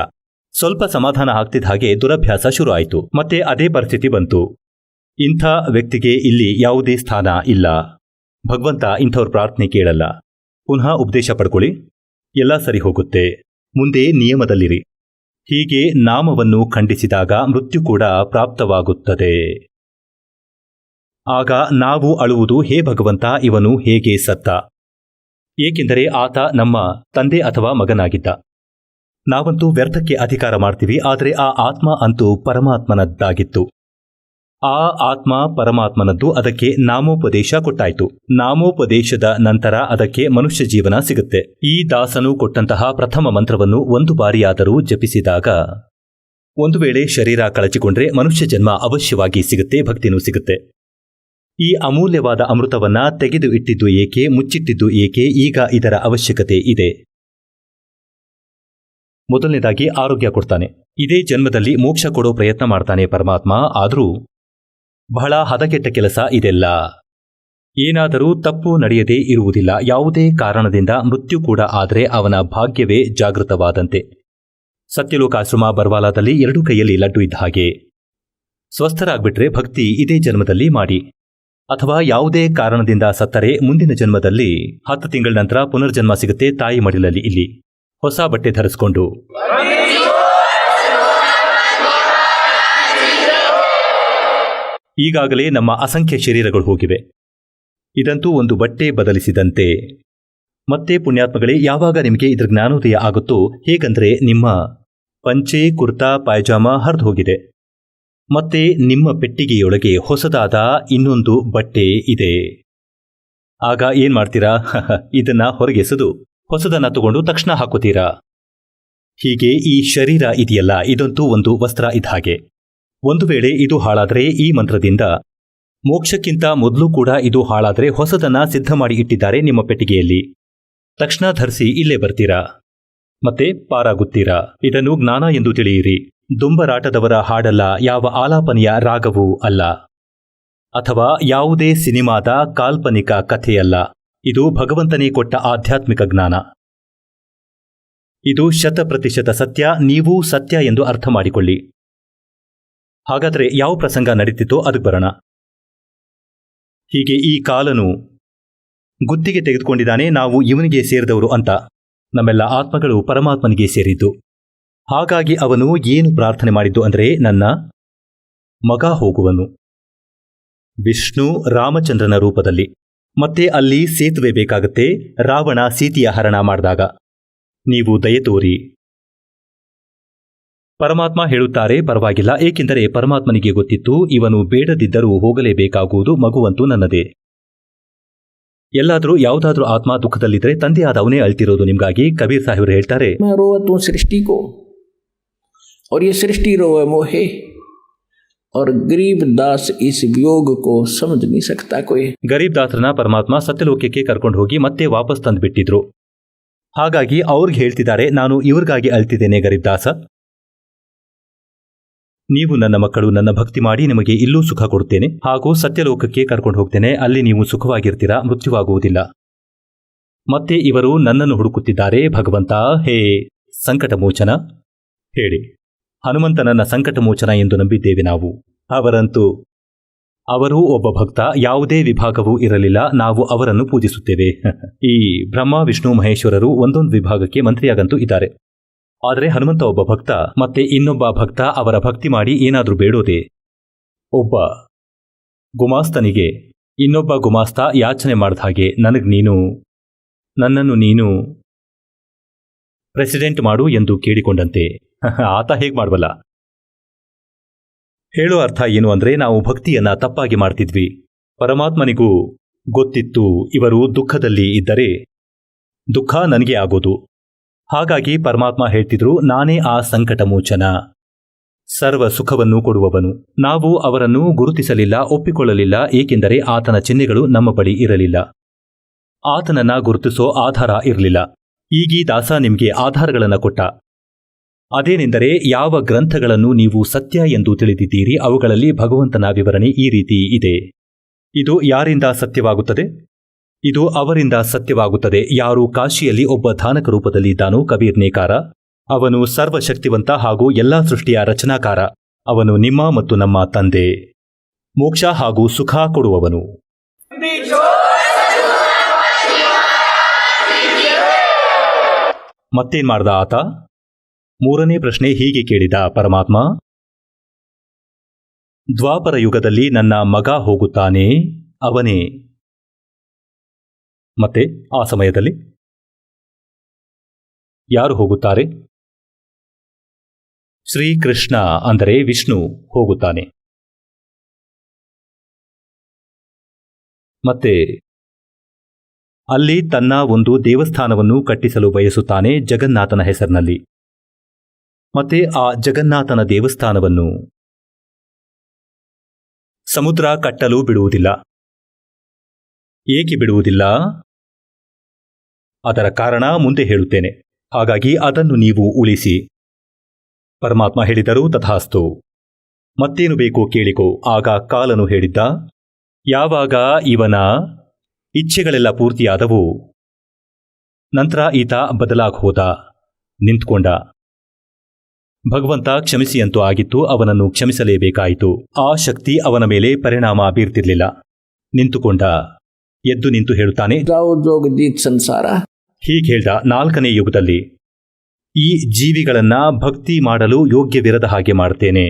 ಸ್ವಲ್ಪ ಸಮಾಧಾನ ಆಗ್ತಿದ್ದ ಹಾಗೆ ದುರಭ್ಯಾಸ ಶುರು ಆಯಿತು. ಮತ್ತೆ ಅದೇ ಪರಿಸ್ಥಿತಿ ಬಂತು. ಇಂಥ ವ್ಯಕ್ತಿಗೆ ಇಲ್ಲಿ ಯಾವುದೇ ಸ್ಥಾನ ಇಲ್ಲ. ಭಗವಂತ ಇಂಥವ್ರ ಪ್ರಾರ್ಥನೆ ಕೇಳಲ್ಲ. ಪುನಃ ಉಪದೇಶ ಪಡ್ಕೊಳ್ಳಿ, ಎಲ್ಲ ಸರಿ ಹೋಗುತ್ತೆ. ಮುಂದೆ ನಿಯಮದಲ್ಲಿರಿ. ಹೀಗೆ ನಾಮವನ್ನು ಖಂಡಿಸಿದಾಗ ಮೃತ್ಯು ಕೂಡ ಪ್ರಾಪ್ತವಾಗುತ್ತದೆ. ಆಗ ನಾವು ಅಳುವುದು, ಹೇ ಭಗವಂತ, ಇವನು ಹೇಗೆ ಸತ್ತ? ಏಕೆಂದರೆ ಆತ ನಮ್ಮ ತಂದೆ ಅಥವಾ ಮಗನಾಗಿದ್ದ. ನಾವಂತೂ ವ್ಯರ್ಥಕ್ಕೆ ಅಧಿಕಾರ ಮಾಡ್ತೀವಿ, ಆದರೆ ಆ ಆತ್ಮ ಅಂತೂ ಪರಮಾತ್ಮನದ್ದಾಗಿತ್ತು. ಆ ಆತ್ಮ ಪರಮಾತ್ಮನದ್ದು. ಅದಕ್ಕೆ ನಾಮೋಪದೇಶ ಕೊಟ್ಟಾಯಿತು. ನಾಮೋಪದೇಶದ ನಂತರ ಅದಕ್ಕೆ ಮನುಷ್ಯ ಜೀವನ ಸಿಗುತ್ತೆ. ಈ ದಾಸನು ಕೊಟ್ಟಂತಹ ಪ್ರಥಮ ಮಂತ್ರವನ್ನು ಒಂದು ಬಾರಿಯಾದರೂ ಜಪಿಸಿದಾಗ, ಒಂದು ವೇಳೆ ಶರೀರ ಕಳಚಿಕೊಂಡ್ರೆ ಮನುಷ್ಯ ಜನ್ಮ ಅವಶ್ಯವಾಗಿ ಸಿಗುತ್ತೆ, ಭಕ್ತಿನೂ ಸಿಗುತ್ತೆ. ಈ ಅಮೂಲ್ಯವಾದ ಅಮೃತವನ್ನ ತೆಗೆದು ಇಟ್ಟಿದ್ದು ಏಕೆ, ಮುಚ್ಚಿಟ್ಟಿದ್ದು ಏಕೆ? ಈಗ ಇದರ ಅವಶ್ಯಕತೆ ಇದೆ. ಮೊದಲನೇದಾಗಿ ಆರೋಗ್ಯ ಕೊಡ್ತಾನೆ. ಇದೇ ಜನ್ಮದಲ್ಲಿ ಮೋಕ್ಷ ಕೊಡೋ ಪ್ರಯತ್ನ ಮಾಡ್ತಾನೆ ಪರಮಾತ್ಮ. ಆದರೂ ಬಹಳ ಹದಗೆಟ್ಟ ಕೆಲಸ ಇದೆಲ್ಲ. ಏನಾದರೂ ತಪ್ಪು ನಡೆಯದೇ ಇರುವುದಿಲ್ಲ. ಯಾವುದೇ ಕಾರಣದಿಂದ ಮೃತ್ಯು ಕೂಡ ಆದರೆ ಅವನ ಭಾಗ್ಯವೇ ಜಾಗೃತವಾದಂತೆ. ಸತ್ಯಲೋಕಾಶ್ರಮ ಬರ್ವಾಲಾದಲ್ಲಿ 2 ಕೈಯಲ್ಲಿ ಲಡ್ಡು ಇದ್ದ ಹಾಗೆ. ಸ್ವಸ್ಥರಾಗ್ಬಿಟ್ರೆ ಭಕ್ತಿ ಇದೇ ಜನ್ಮದಲ್ಲಿ ಮಾಡಿ. ಅಥವಾ ಯಾವುದೇ ಕಾರಣದಿಂದ ಸತ್ತರೆ ಮುಂದಿನ ಜನ್ಮದಲ್ಲಿ 10 ತಿಂಗಳ ನಂತರ ಪುನರ್ಜನ್ಮ ಸಿಗುತ್ತೆ ತಾಯಿ ಮಡಿಲಲ್ಲಿ. ಇಲ್ಲಿ ಹೊಸ ಬಟ್ಟೆ ಧರಿಸಿಕೊಂಡು ಈಗಾಗಲೇ ನಮ್ಮ ಅಸಂಖ್ಯ ಶರೀರಗಳು ಹೋಗಿವೆ. ಇದಂತೂ ಒಂದು ಬಟ್ಟೆ ಬದಲಿಸಿದಂತೆ. ಮತ್ತೆ ಪುಣ್ಯಾತ್ಮಗಳೇ, ಯಾವಾಗ ನಿಮಗೆ ಇದರ ಜ್ಞಾನೋದಯ ಆಗುತ್ತೋ, ಹೇಗಂದ್ರೆ ನಿಮ್ಮ ಪಂಚೆ, ಕುರ್ತಾ, ಪಾಯ್ಜಾಮ ಹರಿದು ಹೋಗಿದೆ. ಮತ್ತೆ ನಿಮ್ಮ ಪೆಟ್ಟಿಗೆಯೊಳಗೆ ಹೊಸದಾದ ಇನ್ನೊಂದು ಬಟ್ಟೆ ಇದೆ. ಆಗ ಏನ್ ಮಾಡ್ತೀರಾ? ಇದನ್ನ ಹೊರಗೆಸೆದು ಹೊಸದನ್ನ ತಗೊಂಡು ತಕ್ಷಣ ಹಾಕೋತೀರಾ. ಹೀಗೆ ಈ ಶರೀರ ಇದೆಯಲ್ಲ, ಇದಂತೂ ಒಂದು ವಸ್ತ್ರ ಇದ್ದ ಹಾಗೆ. ಒಂದು ವೇಳೆ ಇದು ಹಾಳಾದರೆ ಈ ಮಂತ್ರದಿಂದ ಮೋಕ್ಷಕ್ಕಿಂತ ಮೊದಲು ಕೂಡ ಇದು ಹಾಳಾದರೆ ಹೊಸದನ್ನ ಸಿದ್ಧ ಮಾಡಿ ಇಟ್ಟಿದ್ದಾರೆ ನಿಮ್ಮ ಪೆಟ್ಟಿಗೆಯಲ್ಲಿ. ತಕ್ಷಣ ಧರಿಸಿ ಇಲ್ಲೇ ಬರ್ತೀರಾ, ಮತ್ತೆ ಪಾರಾಗುತ್ತೀರಾ. ಇದನ್ನು ಜ್ಞಾನ ಎಂದು ತಿಳಿಯಿರಿ. ದುಂಬರಾಟದವರ ಹಾಡಲ್ಲ, ಯಾವ ಆಲಾಪನೆಯ ರಾಗವೂ ಅಲ್ಲ, ಅಥವಾ ಯಾವುದೇ ಸಿನಿಮಾದ ಕಾಲ್ಪನಿಕ ಕಥೆಯಲ್ಲ. ಇದು ಭಗವಂತನೇ ಕೊಟ್ಟ ಆಧ್ಯಾತ್ಮಿಕ ಜ್ಞಾನ. ಇದು 100% ಸತ್ಯ. ನೀವು ಸತ್ಯ ಎಂದು ಅರ್ಥ ಮಾಡಿಕೊಳ್ಳಿ. ಹಾಗಾದರೆ ಯಾವ ಪ್ರಸಂಗ ನಡೀತಿತ್ತೋ ಅದಕ್ಕೆ ಬರೋಣ. ಹೀಗೆ ಈ ಕಾಲನು ಗುತ್ತಿಗೆ ತೆಗೆದುಕೊಂಡಿದ್ದಾನೆ, ನಾವು ಇವನಿಗೆ ಸೇರಿದವರು ಅಂತ. ನಮ್ಮೆಲ್ಲ ಆತ್ಮಗಳು ಪರಮಾತ್ಮನಿಗೆ ಸೇರಿದ್ದು. ಹಾಗಾಗಿ ಅವನು ಏನು ಪ್ರಾರ್ಥನೆ ಮಾಡಿದ್ದು ಅಂದರೆ, ನನ್ನ ಮಗ ಹೋಗುವನು ವಿಷ್ಣು ರಾಮಚಂದ್ರನ ರೂಪದಲ್ಲಿ. ಮತ್ತೆ ಅಲ್ಲಿ ಸೇತುವೆ ಬೇಕಾಗುತ್ತೆ, ರಾವಣ ಸೀತೆಯ ಹರಣ ಮಾಡಿದಾಗ. ನೀವು ದಯೆ ತೋರಿ. ಪರಮಾತ್ಮ ಹೇಳುತ್ತಾರೆ, ಪರವಾಗಿಲ್ಲ, ಏಕೆಂದರೆ ಪರಮಾತ್ಮನಿಗೆ ಗೊತ್ತಿತ್ತು ಇವನು ಬೇಡದಿದ್ದರೂ ಹೋಗಲೇಬೇಕಾಗುವುದು, ಮಗುವಂತೂ ನನ್ನದೇ. ಎಲ್ಲಾದರೂ ಯಾವುದಾದ್ರೂ ಆತ್ಮ ದುಃಖದಲ್ಲಿದ್ರೆ ತಂದೆಯಾದ ಅವನೇ ಅಳ್ತಿರೋದು ನಿಮ್ಗಾಗಿ. ಕಬೀರ್ ಸಾಹೇಬರು ಹೇಳ್ತಾರೆ, मैं रोवा तू सृष्टि को और ये सृष्टि रोवे मोहे और गरीब दास इस वियोग को समझ नहीं सकता कोई. ಗರೀಬ್ ದಾಸರನ್ನ ಪರಮಾತ್ಮ ಸತ್ಯಲೋಕಕ್ಕೆ ಕರ್ಕೊಂಡು ಹೋಗಿ ಮತ್ತೆ ವಾಪಸ್ ತಂದುಬಿಟ್ಟಿದ್ರು. ಹಾಗಾಗಿ ಅವ್ರಿಗೆ ಹೇಳ್ತಿದ್ದಾರೆ, ನಾನು ಇವ್ರಿಗಾಗಿ ಅಳ್ತಿದ್ದೇನೆ ಗರೀಬ್ ದಾಸ. ನೀವು ನನ್ನ ಮಕ್ಕಳು, ನನ್ನ ಭಕ್ತಿ ಮಾಡಿ ನಿಮಗೆ ಇಲ್ಲೂ ಸುಖ ಕೊಡುತ್ತೇನೆ, ಹಾಗೂ ಸತ್ಯಲೋಕಕ್ಕೆ ಕರ್ಕೊಂಡು ಹೋಗ್ತೇನೆ. ಅಲ್ಲಿ ನೀವು ಸುಖವಾಗಿರ್ತೀರಾ, ಮೃತ್ಯುವಾಗುವುದಿಲ್ಲ. ಮತ್ತೆ ಇವರು ನನ್ನನ್ನು ಹುಡುಕುತ್ತಿದ್ದಾರೆ. ಭಗವಂತ, ಹೇ ಸಂಕಟ ಮೋಚನ, ಹೇಳಿ. ಹನುಮಂತನನ್ನ ಸಂಕಟ ಮೋಚನ ಎಂದು ನಂಬಿದ್ದೇವೆ ನಾವು. ಅವರು ಒಬ್ಬ ಭಕ್ತ, ಯಾವುದೇ ವಿಭಾಗವೂ ಇರಲಿಲ್ಲ, ನಾವು ಅವರನ್ನು ಪೂಜಿಸುತ್ತೇವೆ. ಈ ಬ್ರಹ್ಮ ವಿಷ್ಣು ಮಹೇಶ್ವರರು ಒಂದೊಂದು ವಿಭಾಗಕ್ಕೆ ಮಂತ್ರಿಯಾಗಂತೂ ಇದ್ದಾರೆ. ಆದರೆ ಹನುಮಂತ ಒಬ್ಬ ಭಕ್ತ, ಮತ್ತೆ ಇನ್ನೊಬ್ಬ ಭಕ್ತ ಅವರ ಭಕ್ತಿ ಮಾಡಿ ಏನಾದರೂ ಬೇಡೋದೆ. ಒಬ್ಬ ಗುಮಾಸ್ತನಿಗೆ ಇನ್ನೊಬ್ಬ ಗುಮಾಸ್ತ ಯಾಚನೆ ಮಾಡಿದ ಹಾಗೆ, ನನ್ನನ್ನು ನೀನು ಪ್ರೆಸಿಡೆಂಟ್ ಮಾಡು ಎಂದು ಕೇಳಿಕೊಂಡಂತೆ. ಆತ ಹೇಗೆ ಮಾಡಬಲ್ಲ? ಹೇಳೋ ಅರ್ಥ ಏನು ಅಂದರೆ, ನಾವು ಭಕ್ತಿಯನ್ನ ತಪ್ಪಾಗಿ ಮಾಡ್ತಿದ್ವಿ. ಪರಮಾತ್ಮನಿಗೂ ಗೊತ್ತಿತ್ತು ಇವರು ದುಃಖದಲ್ಲಿ ಇದ್ದರೆ ದುಃಖ ನನಗೆ ಆಗೋದು. ಹಾಗಾಗಿ ಪರಮಾತ್ಮ ಹೇಳ್ತಿದ್ರು, ನಾನೇ ಆ ಸಂಕಟ ಮೋಚನ, ಸರ್ವ ಸುಖವನ್ನು ಕೊಡುವವನು. ನಾವು ಅವರನ್ನು ಗುರುತಿಸಲಿಲ್ಲ, ಒಪ್ಪಿಕೊಳ್ಳಲಿಲ್ಲ, ಏಕೆಂದರೆ ಆತನ ಚಿಹ್ನೆಗಳು ನಮ್ಮ ಬಳಿ ಇರಲಿಲ್ಲ. ಆತನನ್ನ ಗುರುತಿಸೋ ಆಧಾರ ಇರಲಿಲ್ಲ. ಈಗೀ ದಾಸ ನಿಮಗೆ ಆಧಾರಗಳನ್ನು ಕೊಟ್ಟ. ಅದೇನೆಂದರೆ, ಯಾವ ಗ್ರಂಥಗಳನ್ನು ನೀವು ಸತ್ಯ ಎಂದು ತಿಳಿದಿದ್ದೀರಿ ಅವುಗಳಲ್ಲಿ ಭಗವಂತನ ವಿವರಣೆ ಈ ರೀತಿ ಇದೆ. ಇದು ಯಾರಿಂದ ಸತ್ಯವಾಗುತ್ತದೆ? ಇದು ಅವರಿಂದ ಸತ್ಯವಾಗುತ್ತದೆ. ಯಾರು ಕಾಶಿಯಲ್ಲಿ ಒಬ್ಬ ಧಾನಕ ರೂಪದಲ್ಲಿ ಇದ್ದಾನೋ, ಕಬೀರ್ ನೇಕಾರ, ಅವನು ಸರ್ವಶಕ್ತಿವಂತ ಹಾಗೂ ಎಲ್ಲಾ ಸೃಷ್ಟಿಯ ರಚನಾಕಾರ. ಅವನು ನಿಮ್ಮ ಮತ್ತು ನಮ್ಮ ತಂದೆ, ಮೋಕ್ಷ ಹಾಗೂ ಸುಖ ಕೊಡುವವನು. ಮತ್ತೇನ್ ಮಾಡ್ದ ಆತ? ಮೂರನೇ ಪ್ರಶ್ನೆ ಹೀಗೆ ಕೇಳಿದ ಪರಮಾತ್ಮ, ದ್ವಾಪರ ಯುಗದಲ್ಲಿ ನನ್ನ ಮಗ ಹೋಗುತ್ತಾನೆ, ಅವನೇ. ಮತ್ತೆ ಆ ಸಮಯದಲ್ಲಿ ಯಾರು ಹೋಗುತ್ತಾರೆ? ಶ್ರೀಕೃಷ್ಣ ಅಂದರೆ ವಿಷ್ಣು ಹೋಗುತ್ತಾನೆ. ಮತ್ತೆ ಅಲ್ಲಿ ತನ್ನ ಒಂದು ದೇವಸ್ಥಾನವನ್ನು ಕಟ್ಟಿಸಲು ಬಯಸುತ್ತಾನೆ ಜಗನ್ನಾಥನ ಹೆಸರಿನಲ್ಲಿ. ಮತ್ತೆ ಆ ಜಗನ್ನಾಥನ ದೇವಸ್ಥಾನವನ್ನು ಸಮುದ್ರ ಕಟ್ಟಲು ಬಿಡುವುದಿಲ್ಲ. ಏಕೆ ಬಿಡುವುದಿಲ್ಲ? ಅದರ ಕಾರಣ ಮುಂದೆ ಹೇಳುತ್ತೇನೆ. ಹಾಗಾಗಿ ಅದನ್ನು ನೀವು ಉಳಿಸಿ. ಪರಮಾತ್ಮ ಹೇಳಿದರು, ತಥಾಸ್ತು. ಮತ್ತೇನು ಬೇಕು ಕೇಳಿಕೋ. ಆಗ ಕಾಲನು ಹೇಳಿದ್ದ, ಯಾವಾಗ ಇವನ ಇಚ್ಛೆಗಳೆಲ್ಲ ಪೂರ್ತಿಯಾದವು, ನಂತರ ಈತ ಬದಲಾಗಿ ಹೋದ, ನಿಂತ್ಕೊಂಡ. ಭಗವಂತ ಕ್ಷಮಿಸಿ ಅಂತೂ ಆಗಿತ್ತು, ಅವನನ್ನು ಕ್ಷಮಿಸಲೇಬೇಕಾಯಿತು. ಆ ಶಕ್ತಿ ಅವನ ಮೇಲೆ ಪರಿಣಾಮ ಬೀರ್ತಿರ್ಲಿಲ್ಲ. ನಿಂತುಕೊಂಡ. ಎದ್ದು ನಿಂತು ಹೇಳುತ್ತಾನೆ, ಸಂಸಾರ. ಹೀಗೆ ಹೇಳ್ದ, 4ನೇ ಯುಗದಲ್ಲಿ ಈ ಜೀವಿಗಳನ್ನ ಭಕ್ತಿ ಮಾಡಲು ಯೋಗ್ಯವಿರದ ಹಾಗೆ ಮಾಡ್ತೇನೆ.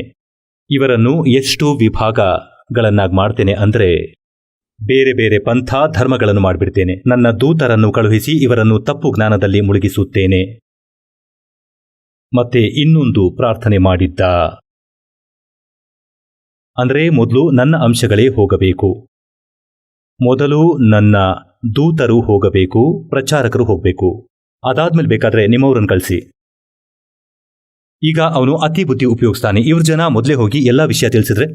ಇವರನ್ನು ಎಷ್ಟು ವಿಭಾಗಗಳನ್ನಾಗಿ ಮಾಡ್ತೇನೆ ಅಂದರೆ, ಬೇರೆ ಬೇರೆ ಪಂಥ ಧರ್ಮಗಳನ್ನು ಮಾಡಿಬಿಡ್ತೇನೆ. ನನ್ನ ದೂತರನ್ನು ಕಳುಹಿಸಿ ಇವರನ್ನು ತಪ್ಪು ಜ್ಞಾನದಲ್ಲಿ ಮುಳುಗಿಸುತ್ತೇನೆ. ಮತ್ತೆ ಇನ್ನೊಂದು ಪ್ರಾರ್ಥನೆ ಮಾಡಿದ್ದ, ಅಂದರೆ ಮೊದಲು ನನ್ನ ಅಂಶಗಳೇ ಹೋಗಬೇಕು, ಮೊದಲು ನನ್ನ ದೂತರು ಹೋಗಬೇಕು, ಪ್ರಚಾರಕರು ಹೋಗಬೇಕು, ಅದಾದ್ಮೇಲೆ ಬೇಕಾದ್ರೆ ನಿಮ್ಮವ್ರನ್ನ ಕಳಿಸಿ. ಈಗ ಅವನು ಅತಿ ಬುದ್ಧಿ ಉಪಯೋಗಿಸ್ತಾನೆ. ಇವ್ರ ಜನ ಮೊದಲೇ ಹೋಗಿ ಎಲ್ಲ ವಿಷಯ ತಿಳಿಸಿದ್ರೆ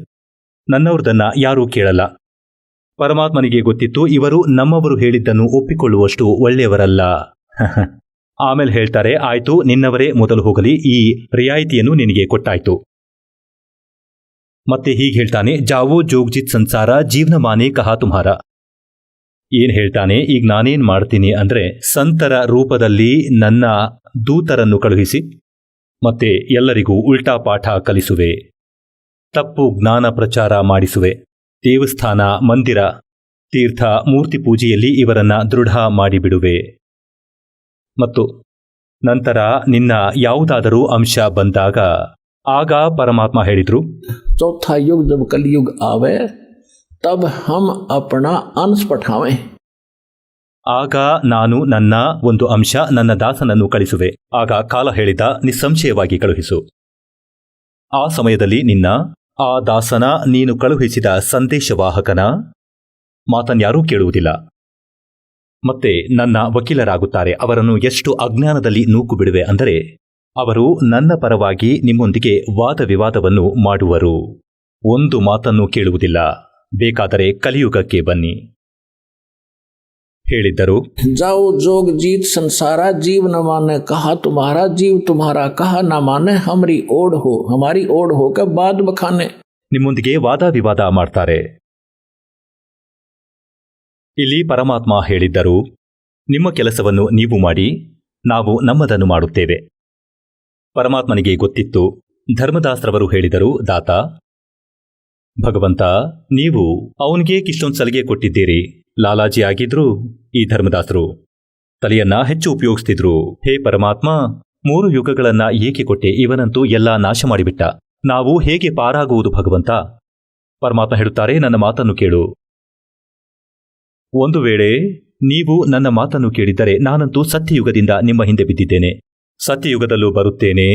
ನನ್ನವ್ರದನ್ನ ಯಾರೂ ಕೇಳಲ್ಲ. ಪರಮಾತ್ಮನಿಗೆ ಗೊತ್ತಿತ್ತು ಇವರು ನಮ್ಮವರು ಹೇಳಿದ್ದನ್ನು ಒಪ್ಪಿಕೊಳ್ಳುವಷ್ಟು ಒಳ್ಳೆಯವರಲ್ಲ. ಆಮೇಲೆ ಹೇಳ್ತಾರೆ, ಆಯ್ತು, ನಿನ್ನವರೇ ಮೊದಲು ಹೋಗಲಿ, ಈ ರಿಯಾಯಿತಿಯನ್ನು ನಿನಗೆ ಕೊಟ್ಟಾಯ್ತು. ಮತ್ತೆ ಹೀಗೆ ಹೇಳ್ತಾನೆ, ಜಾವೋ ಜೋಗ್ಜಿತ್ ಸಂಸಾರ ಜೀವನ ಮಾನೇ ಕಹಾ ತುಮ್ಹಾರ. ಏನ್ ಹೇಳ್ತಾನೆ, ಈಗ ನಾನೇನ್ ಮಾಡ್ತೀನಿ ಅಂದ್ರೆ, ಸಂತರ ರೂಪದಲ್ಲಿ ನನ್ನ ದೂತರನ್ನು ಕಳುಹಿಸಿ ಮತ್ತೆ ಎಲ್ಲರಿಗೂ ಉಲ್ಟಾ ಪಾಠ ಕಲಿಸುವೆ, ತಪ್ಪು ಜ್ಞಾನ ಪ್ರಚಾರ ಮಾಡಿಸುವೆ, ದೇವಸ್ಥಾನ, ಮಂದಿರ, ತೀರ್ಥ, ಮೂರ್ತಿ ಪೂಜೆಯಲ್ಲಿ ಇವರನ್ನ ದೃಢ ಮಾಡಿಬಿಡುವೆ. ಮತ್ತು ನಂತರ ನಿನ್ನ ಯಾವುದಾದರೂ ಅಂಶ ಬಂದಾಗ, ಆಗ ಪರಮಾತ್ಮ ಹೇಳಿದ್ರು, ಚೌಥಾ ಯುಗ್ ಜಬ್ ಕಲಿಯುಗ್ ಆವೆ ತಬ್ ಹಮ್ ಅಪನಾ ಅಂಶ ಪಠಾವೆ. ಆಗ ನಾನು ನನ್ನ ಒಂದು ಅಂಶ ನನ್ನ ದಾಸನನ್ನು ಕಳಿಸುವೆ. ಆಗ ಕಾಲ ಹೇಳಿದ, ನಿಸ್ಸಂಶಯವಾಗಿ ಕಳುಹಿಸು. ಆ ಸಮಯದಲ್ಲಿ ನಿನ್ನ ಆ ದಾಸನ ನೀನು ಕಳುಹಿಸಿದ ಸಂದೇಶವಾಹಕನ ಮಾತನ್ಯಾರೂ ಕೇಳುವುದಿಲ್ಲ. ಮತ್ತೆ ನನ್ನ ವಕೀಲರಾಗುತ್ತಾರೆ. ಅವರನ್ನು ಎಷ್ಟು ಅಜ್ಞಾನದಲ್ಲಿ ನೂಕು ಬಿಡುವೆ ಅಂದರೆ ಅವರು ನನ್ನ ಪರವಾಗಿ ನಿಮ್ಮೊಂದಿಗೆ ವಾದ ವಿವಾದವನ್ನು ಮಾಡುವರು. ಒಂದು ಮಾತನ್ನು ಕೇಳುವುದಿಲ್ಲ. ಬೇಕಾದರೆ ಕಲಿಯುಗಕ್ಕೆ ಬನ್ನಿ ಹೇಳಿದ್ದರು. जाओ जोग जीत संसारा जीव न माने कहा तुम्हारा जीव तुम्हारा कहा न माने हमारी ओढ़ हो के बाद बखाने. ನಿಮ್ಮೊಂದಿಗೆ ವಾದ ವಿವಾದ ಮಾಡ್ತಾರೆ. ಇಲ್ಲಿ ಪರಮಾತ್ಮ ಹೇಳಿದ್ದರು, ನಿಮ್ಮ ಕೆಲಸವನ್ನು ನೀವು ಮಾಡಿ, ನಾವು ನಮ್ಮದನ್ನು ಮಾಡುತ್ತೇವೆ. ಪರಮಾತ್ಮನಿಗೆ ಗೊತ್ತಿತ್ತು. ಧರ್ಮದಾಸ್ರವರು ಹೇಳಿದರು, ದಾತ ಭಗವಂತ, ನೀವು ಅವನಿಗೆ ಕಿಷ್ಟೊಂದು ಸಲಿಗೆ ಕೊಟ್ಟಿದ್ದೀರಿ. ಲಾಲಾಜಿ ಆಗಿದ್ರು ಈ ಧರ್ಮದಾಸರು ತಲೆಯನ್ನ ಹೆಚ್ಚು ಉಪಯೋಗಿಸ್ತಿದ್ರು. ಹೇ ಪರಮಾತ್ಮ, 3 ಯುಗಗಳನ್ನ ಏಕೆ ಕೊಟ್ಟೆ? ಇವನಂತೂ ಎಲ್ಲ ನಾಶ ಮಾಡಿಬಿಟ್ಟ. ನಾವು ಹೇಗೆ ಪಾರಾಗುವುದು ಭಗವಂತ? ಪರಮಾತ್ಮ ಹೇಳುತ್ತಾರೆ, ನನ್ನ ಮಾತನ್ನು ಕೇಳು. ಒಂದು ವೇಳೆ ನೀವು ನನ್ನ ಮಾತನ್ನು ಕೇಳಿದ್ದರೆ ನಾನಂತೂ ಸತ್ಯಯುಗದಿಂದ ನಿಮ್ಮ ಹಿಂದೆ ಬಿದ್ದಿದ್ದೇನೆ. ಸತ್ಯಯುಗದಲ್ಲೂ ಬರುತ್ತೇನೆ,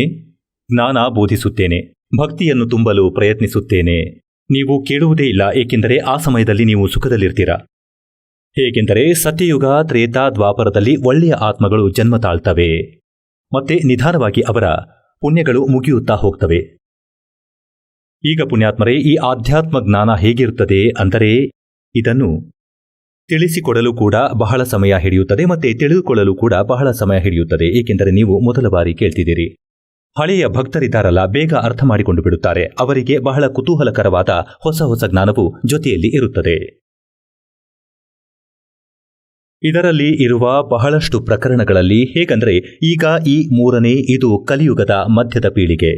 ಜ್ಞಾನ ಬೋಧಿಸುತ್ತೇನೆ, ಭಕ್ತಿಯನ್ನು ತುಂಬಲು ಪ್ರಯತ್ನಿಸುತ್ತೇನೆ. ನೀವು ಕೇಳುವುದೇ ಇಲ್ಲ, ಏಕೆಂದರೆ ಆ ಸಮಯದಲ್ಲಿ ನೀವು ಸುಖದಲ್ಲಿರ್ತೀರ. ಹೇಗೆಂದರೆ ಸತ್ಯಯುಗ, ತ್ರೇತಾ, ದ್ವಾಪರದಲ್ಲಿ ಒಳ್ಳೆಯ ಆತ್ಮಗಳು ಜನ್ಮ ತಾಳ್ತವೆ. ಮತ್ತೆ ನಿಧಾನವಾಗಿ ಅವರ ಪುಣ್ಯಗಳು ಮುಗಿಯುತ್ತಾ ಹೋಗ್ತವೆ. ಈಗ ಪುಣ್ಯಾತ್ಮರೇ, ಈ ಆಧ್ಯಾತ್ಮ ಜ್ಞಾನ ಹೇಗಿರುತ್ತದೆ ಅಂದರೆ ಇದನ್ನು ತಿಳಿಸಿಕೊಡಲು ಕೂಡ ಬಹಳ ಸಮಯ ಹಿಡಿಯುತ್ತದೆ, ಮತ್ತೆ ತಿಳಿದುಕೊಳ್ಳಲು ಕೂಡ ಬಹಳ ಸಮಯ ಹಿಡಿಯುತ್ತದೆ. ಏಕೆಂದರೆ ನೀವು ಮೊದಲ ಬಾರಿ ಕೇಳ್ತಿದ್ದೀರಿ. ಹಳೆಯ ಭಕ್ತರಿದ್ದಾರಲ್ಲ, ಬೇಗ ಅರ್ಥ ಮಾಡಿಕೊಂಡು ಬಿಡುತ್ತಾರೆ. ಅವರಿಗೆ ಬಹಳ ಕುತೂಹಲಕರವಾದ ಹೊಸ ಹೊಸ ಜ್ಞಾನವು ಜೊತೆಯಲ್ಲಿ ಇರುತ್ತದೆ. ಇದರಲ್ಲಿ ಇರುವ ಬಹಳಷ್ಟು ಪ್ರಕರಣಗಳಲ್ಲಿ ಹೇಗಂದರೆ, ಈಗ ಈ 3ನೇ ಇದು ಕಲಿಯುಗದ ಮಧ್ಯದ ಪೀಳಿಗೆ.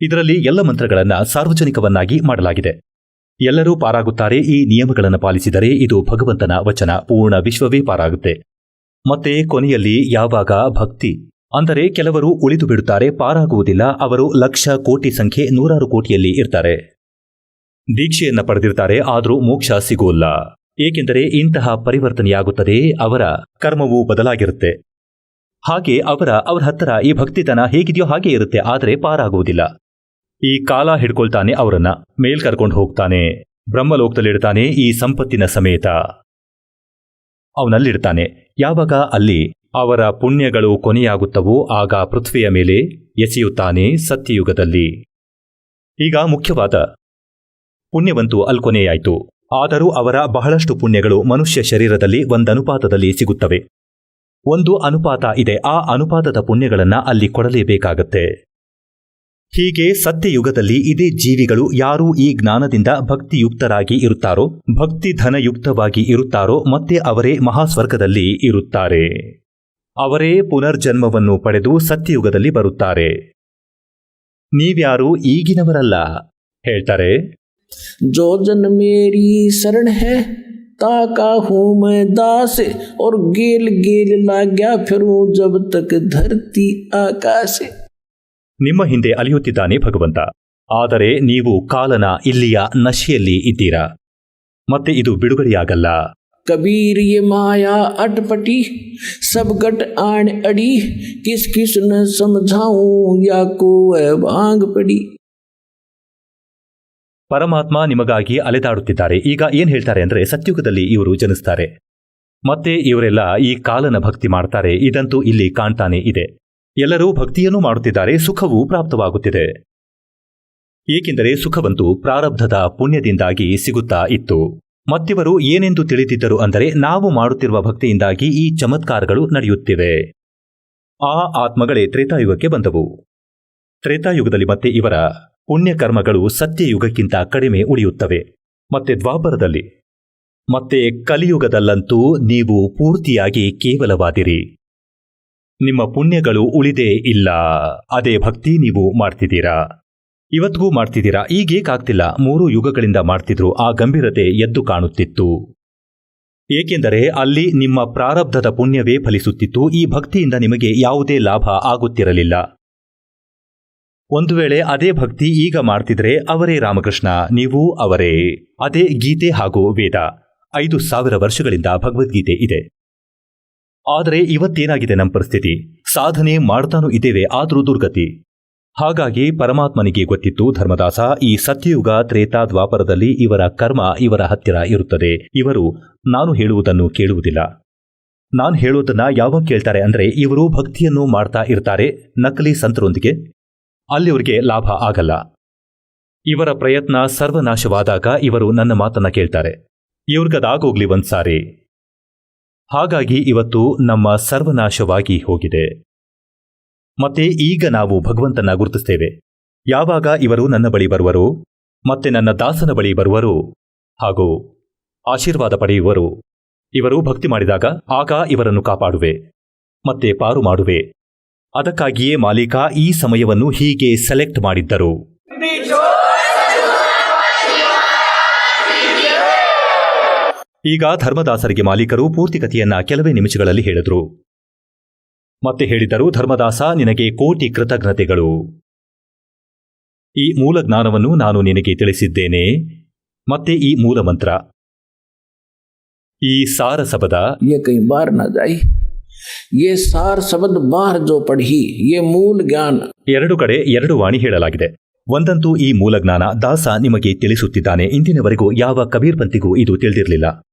ಇದರಲ್ಲಿ ಎಲ್ಲ ಮಂತ್ರಗಳನ್ನು ಸಾರ್ವಜನಿಕವನ್ನಾಗಿ ಮಾಡಲಾಗಿದೆ. ಎಲ್ಲರೂ ಪಾರಾಗುತ್ತಾರೆ ಈ ನಿಯಮಗಳನ್ನು ಪಾಲಿಸಿದರೆ. ಇದು ಭಗವಂತನ ವಚನ. ಪೂರ್ಣ ವಿಶ್ವವೇ ಪಾರಾಗುತ್ತೆ. ಮತ್ತೆ ಕೊನೆಯಲ್ಲಿ ಯಾವಾಗ ಭಕ್ತಿ ಅಂದರೆ ಕೆಲವರು ಉಳಿದು ಬಿಡುತ್ತಾರೆ, ಪಾರಾಗುವುದಿಲ್ಲ. ಅವರು ಲಕ್ಷ ಕೋಟಿ ಸಂಖ್ಯೆ 100 ಕೋಟಿಯಲ್ಲಿ ಇರ್ತಾರೆ. ದೀಕ್ಷೆಯನ್ನ ಪಡೆದಿರ್ತಾರೆ, ಆದರೂ ಮೋಕ್ಷ ಸಿಗೋಲ್ಲ. ಏಕೆಂದರೆ ಇಂತಹ ಪರಿವರ್ತನೆಯಾಗುತ್ತದೆ. ಅವರ ಕರ್ಮವೂ ಬದಲಾಗಿರುತ್ತೆ. ಹಾಗೆ ಅವರ ಹತ್ತಿರ ಈ ಭಕ್ತಿತನ ಹೇಗಿದೆಯೋ ಹಾಗೆ ಇರುತ್ತೆ, ಆದರೆ ಪಾರಾಗುವುದಿಲ್ಲ. ಈ ಕಾಲ ಹಿಡ್ಕೊಳ್ತಾನೆ, ಅವರನ್ನ ಮೇಲ್ ಕರ್ಕೊಂಡು ಹೋಗ್ತಾನೆ, ಬ್ರಹ್ಮಲೋಕದಲ್ಲಿಡ್ತಾನೆ, ಈ ಸಂಪತ್ತಿನ ಸಮೇತ ಅವನಲ್ಲಿಡ್ತಾನೆ. ಯಾವಾಗ ಅಲ್ಲಿ ಅವರ ಪುಣ್ಯಗಳು ಕೊನೆಯಾಗುತ್ತವೋ ಆಗ ಪೃಥ್ವಿಯ ಮೇಲೆ ಎಸೆಯುತ್ತಾನೆ ಸತ್ಯಯುಗದಲ್ಲಿ. ಈಗ ಮುಖ್ಯವಾದ ಪುಣ್ಯವಂತೂ ಅಲ್ಲಿ ಕೊನೆಯಾಯಿತು. ಆದರೂ ಅವರ ಬಹಳಷ್ಟು ಪುಣ್ಯಗಳು ಮನುಷ್ಯ ಶರೀರದಲ್ಲಿ ಒಂದನುಪಾತದಲ್ಲಿ ಸಿಗುತ್ತವೆ. ಒಂದು ಅನುಪಾತ ಇದೆ. ಆ ಅನುಪಾತದ ಪುಣ್ಯಗಳನ್ನ ಅಲ್ಲಿ ಕೊಡಲೇಬೇಕಾಗತ್ತೆ. ಹೀಗೆ ಸತ್ಯಯುಗದಲ್ಲಿ ಇದೇ ಜೀವಿಗಳು ಯಾರು ಈ ಜ್ಞಾನದಿಂದ ಭಕ್ತಿಯುಕ್ತರಾಗಿ ಇರುತ್ತಾರೋ, ಭಕ್ತಿ ಧನಯುಕ್ತವಾಗಿ ಇರುತ್ತಾರೋ, ಮತ್ತೆ ಅವರೇ ಮಹಾಸ್ವರ್ಗದಲ್ಲಿ ಇರುತ್ತಾರೆ. ಅವರೇ ಪುನರ್ಜನ್ಮವನ್ನು ಪಡೆದು ಸತ್ಯಯುಗದಲ್ಲಿ ಬರುತ್ತಾರೆ. ನೀವ್ಯಾರು ಈಗಿನವರಲ್ಲ ಹೇಳ್ತಾರೆ. जो जन मेरी शरण है ताका हूँ मैं दास और गेल गेल लाग्या फिरूं जब तक धरती आकाश. ನಿಮ್ಮ ಹಿಂದೆ ಅಲಿಯುತ್ತಿದ್ದಾನೆ ಭಗವಂತ. ಆದರೆ ನೀವು ಕಾಲನ ಇಲ್ಲಿಯ ನಶೆಯಲ್ಲಿ ಇದ್ದೀರಾ. ಮತ್ತೆ ಇದು ಬಿಡುಗಡೆಯಾಗಲ್ಲ. कबीर ये माया अटपटी सब गट आण अड़ी किस किस न समझाऊं या को भांग पड़ी. ಪರಮಾತ್ಮ ನಿಮಗಾಗಿ ಅಲೆದಾಡುತ್ತಿದ್ದಾರೆ. ಈಗ ಏನ್ ಹೇಳ್ತಾರೆ ಅಂದ್ರೆ, ಸತ್ಯುಗದಲ್ಲಿ ಇವರು ಜನಿಸ್ತಾರೆ, ಮತ್ತೆ ಇವರೆಲ್ಲ ಈ ಕಾಲನ ಭಕ್ತಿ ಮಾಡ್ತಾರೆ. ಇದಂತೂ ಇಲ್ಲಿ ಕಾಣ್ತಾನೆ ಇದೆ. ಎಲ್ಲರೂ ಭಕ್ತಿಯನ್ನು ಮಾಡುತ್ತಿದ್ದಾರೆ, ಸುಖವೂ ಪ್ರಾಪ್ತವಾಗುತ್ತಿದೆ. ಏಕೆಂದರೆ ಸುಖವಂತೂ ಪ್ರಾರಬ್ಧದ ಪುಣ್ಯದಿಂದಾಗಿ ಸಿಗುತ್ತಾ ಇತ್ತು. ಮತ್ತಿವರು ಏನೆಂದು ತಿಳಿದಿದ್ದರು ಅಂದರೆ, ನಾವು ಮಾಡುತ್ತಿರುವ ಭಕ್ತಿಯಿಂದಾಗಿ ಈ ಚಮತ್ಕಾರಗಳು ನಡೆಯುತ್ತಿವೆ. ಆ ಆತ್ಮಗಳೇ ತ್ರೇತಾಯುಗಕ್ಕೆ ಬಂದವು. ತ್ರೇತಾಯುಗದಲ್ಲಿ ಮತ್ತೆ ಇವರ ಪುಣ್ಯಕರ್ಮಗಳು ಸತ್ಯಯುಗಕ್ಕಿಂತ ಕಡಿಮೆ ಉಳಿಯುತ್ತವೆ. ಮತ್ತೆ ದ್ವಾಪರದಲ್ಲಿ ಮತ್ತೆ ಕಲಿಯುಗದಲ್ಲಂತೂ ನೀವು ಪೂರ್ತಿಯಾಗಿ ಕೇವಲವಾದಿರಿ. ನಿಮ್ಮ ಪುಣ್ಯಗಳು ಉಳಿದೇ ಇಲ್ಲ. ಅದೇ ಭಕ್ತಿ ನೀವು ಮಾಡ್ತಿದ್ದೀರಾ, ಇವತ್ತಿಗೂ ಮಾಡ್ತಿದ್ದೀರಾ. ಈಗೇಕಾಗ್ತಿಲ್ಲ, 3 ಯುಗಗಳಿಂದ ಮಾಡ್ತಿದ್ರು. ಆ ಗಂಭೀರತೆ ಎದ್ದು ಕಾಣುತ್ತಿತ್ತು. ಏಕೆಂದರೆ ಅಲ್ಲಿ ನಿಮ್ಮ ಪ್ರಾರಬ್ಧದ ಪುಣ್ಯವೇ ಫಲಿಸುತ್ತಿತ್ತು. ಈ ಭಕ್ತಿಯಿಂದ ನಿಮಗೆ ಯಾವುದೇ ಲಾಭ ಆಗುತ್ತಿರಲಿಲ್ಲ. ಒಂದು ವೇಳೆ ಅದೇ ಭಕ್ತಿ ಈಗ ಮಾಡ್ತಿದ್ರೆ ಅವರೇ ರಾಮಕೃಷ್ಣ, ನೀವು ಅವರೇ. ಅದೇ ಗೀತೆ ಹಾಗೂ ವೇದ. 5000 ವರ್ಷಗಳಿಂದ ಭಗವದ್ಗೀತೆ ಇದೆ. ಆದರೆ ಇವತ್ತೇನಾಗಿದೆ ನಮ್ಮ ಪರಿಸ್ಥಿತಿ? ಸಾಧನೆ ಮಾಡ್ತಾನೂ ಇದ್ದೇವೆ, ಆದರೂ ದುರ್ಗತಿ. ಹಾಗಾಗಿ ಪರಮಾತ್ಮನಿಗೆ ಗೊತ್ತಿತ್ತು, ಧರ್ಮದಾಸ, ಈ ಸತ್ಯಯುಗ ತ್ರೇತಾ ದ್ವಾಪರದಲ್ಲಿ ಇವರ ಕರ್ಮ ಇವರ ಹತ್ತಿರ ಇರುತ್ತದೆ. ಇವರು ನಾನು ಹೇಳುವುದನ್ನು ಕೇಳುವುದಿಲ್ಲ. ನಾನು ಹೇಳೋದನ್ನ ಯಾವಾಗ ಕೇಳ್ತಾರೆ ಅಂದರೆ, ಇವರು ಭಕ್ತಿಯನ್ನು ಮಾಡ್ತಾ ಇರ್ತಾರೆ ನಕಲಿ ಸಂತರೊಂದಿಗೆ, ಅಲ್ಲಿವರಿಗೆ ಲಾಭ ಆಗಲ್ಲ. ಇವರ ಪ್ರಯತ್ನ ಸರ್ವನಾಶವಾದಾಗ ಇವರು ನನ್ನ ಮಾತನ್ನ ಕೇಳ್ತಾರೆ. ಇವ್ರಿಗದಾಗೋಗ್ಲಿ ಒಂದ್ಸಾರಿ. ಹಾಗಾಗಿ ಇವತ್ತು ನಮ್ಮ ಸರ್ವನಾಶವಾಗಿ ಹೋಗಿದೆ. ಮತ್ತೆ ಈಗ ನಾವು ಭಗವಂತನ ಗುರುತಿಸ್ತೇವೆ. ಯಾವಾಗ ಇವರು ನನ್ನ ಬಳಿ ಬರುವರು, ಮತ್ತೆ ನನ್ನ ದಾಸನ ಬಳಿ ಬರುವರು ಹಾಗೂ ಆಶೀರ್ವಾದ ಪಡೆಯುವರು, ಇವರು ಭಕ್ತಿ ಮಾಡಿದಾಗ ಆಗ ಇವರನ್ನು ಕಾಪಾಡುವೆ ಮತ್ತೆ ಪಾರು ಮಾಡುವೆ. ಅದಕ್ಕಾಗಿಯೇ ಮಾಲೀಕ ಈ ಸಮಯವನ್ನು ಹೀಗೆ ಸೆಲೆಕ್ಟ್ ಮಾಡಿದ್ದರು. ಈಗ ಧರ್ಮದಾಸರಿಗೆ ಮಾಲೀಕರು ಪೂರ್ತಿ ಕಥೆಯನ್ನ ಕೆಲವೇ ನಿಮಿಷಗಳಲ್ಲಿ ಹೇಳಿದ್ರು. ಮತ್ತೆ ಹೇಳಿದರು, ಧರ್ಮದಾಸ, ನಿನಗೆ ಕೋಟಿ ಕೃತಜ್ಞತೆಗಳು. ಈ ಮೂಲ ಜ್ಞಾನವನ್ನು ನಾನು ನಿನಗೆ ತಿಳಿಸಿದ್ದೇನೆ. ಮತ್ತೆ ಈ ಮೂಲ ಮಂತ್ರ, ಈ ಸಾರ ಶಬ್ದ, ये कई बार न जाई, ये सार शब्द बाहर जो पढ़ी, ये मूल ज्ञान. ಎರಡು ಕಡೆ ಎರಡು ವಾಣಿ ಹೇಳಲಾಗಿದೆ. ಒಂದಂತೂ ಈ ಮೂಲ ಜ್ಞಾನ ದಾಸ ನಿಮಗೆ ತಿಳಿಸುತ್ತಿದ್ದಾನೆ. ಇಂದಿನವರೆಗೂ ಯಾವ ಕಬೀರ್ ಪಂಥಿಗೂ ಇದು ತಿಳಿದಿರಲಿಲ್ಲ.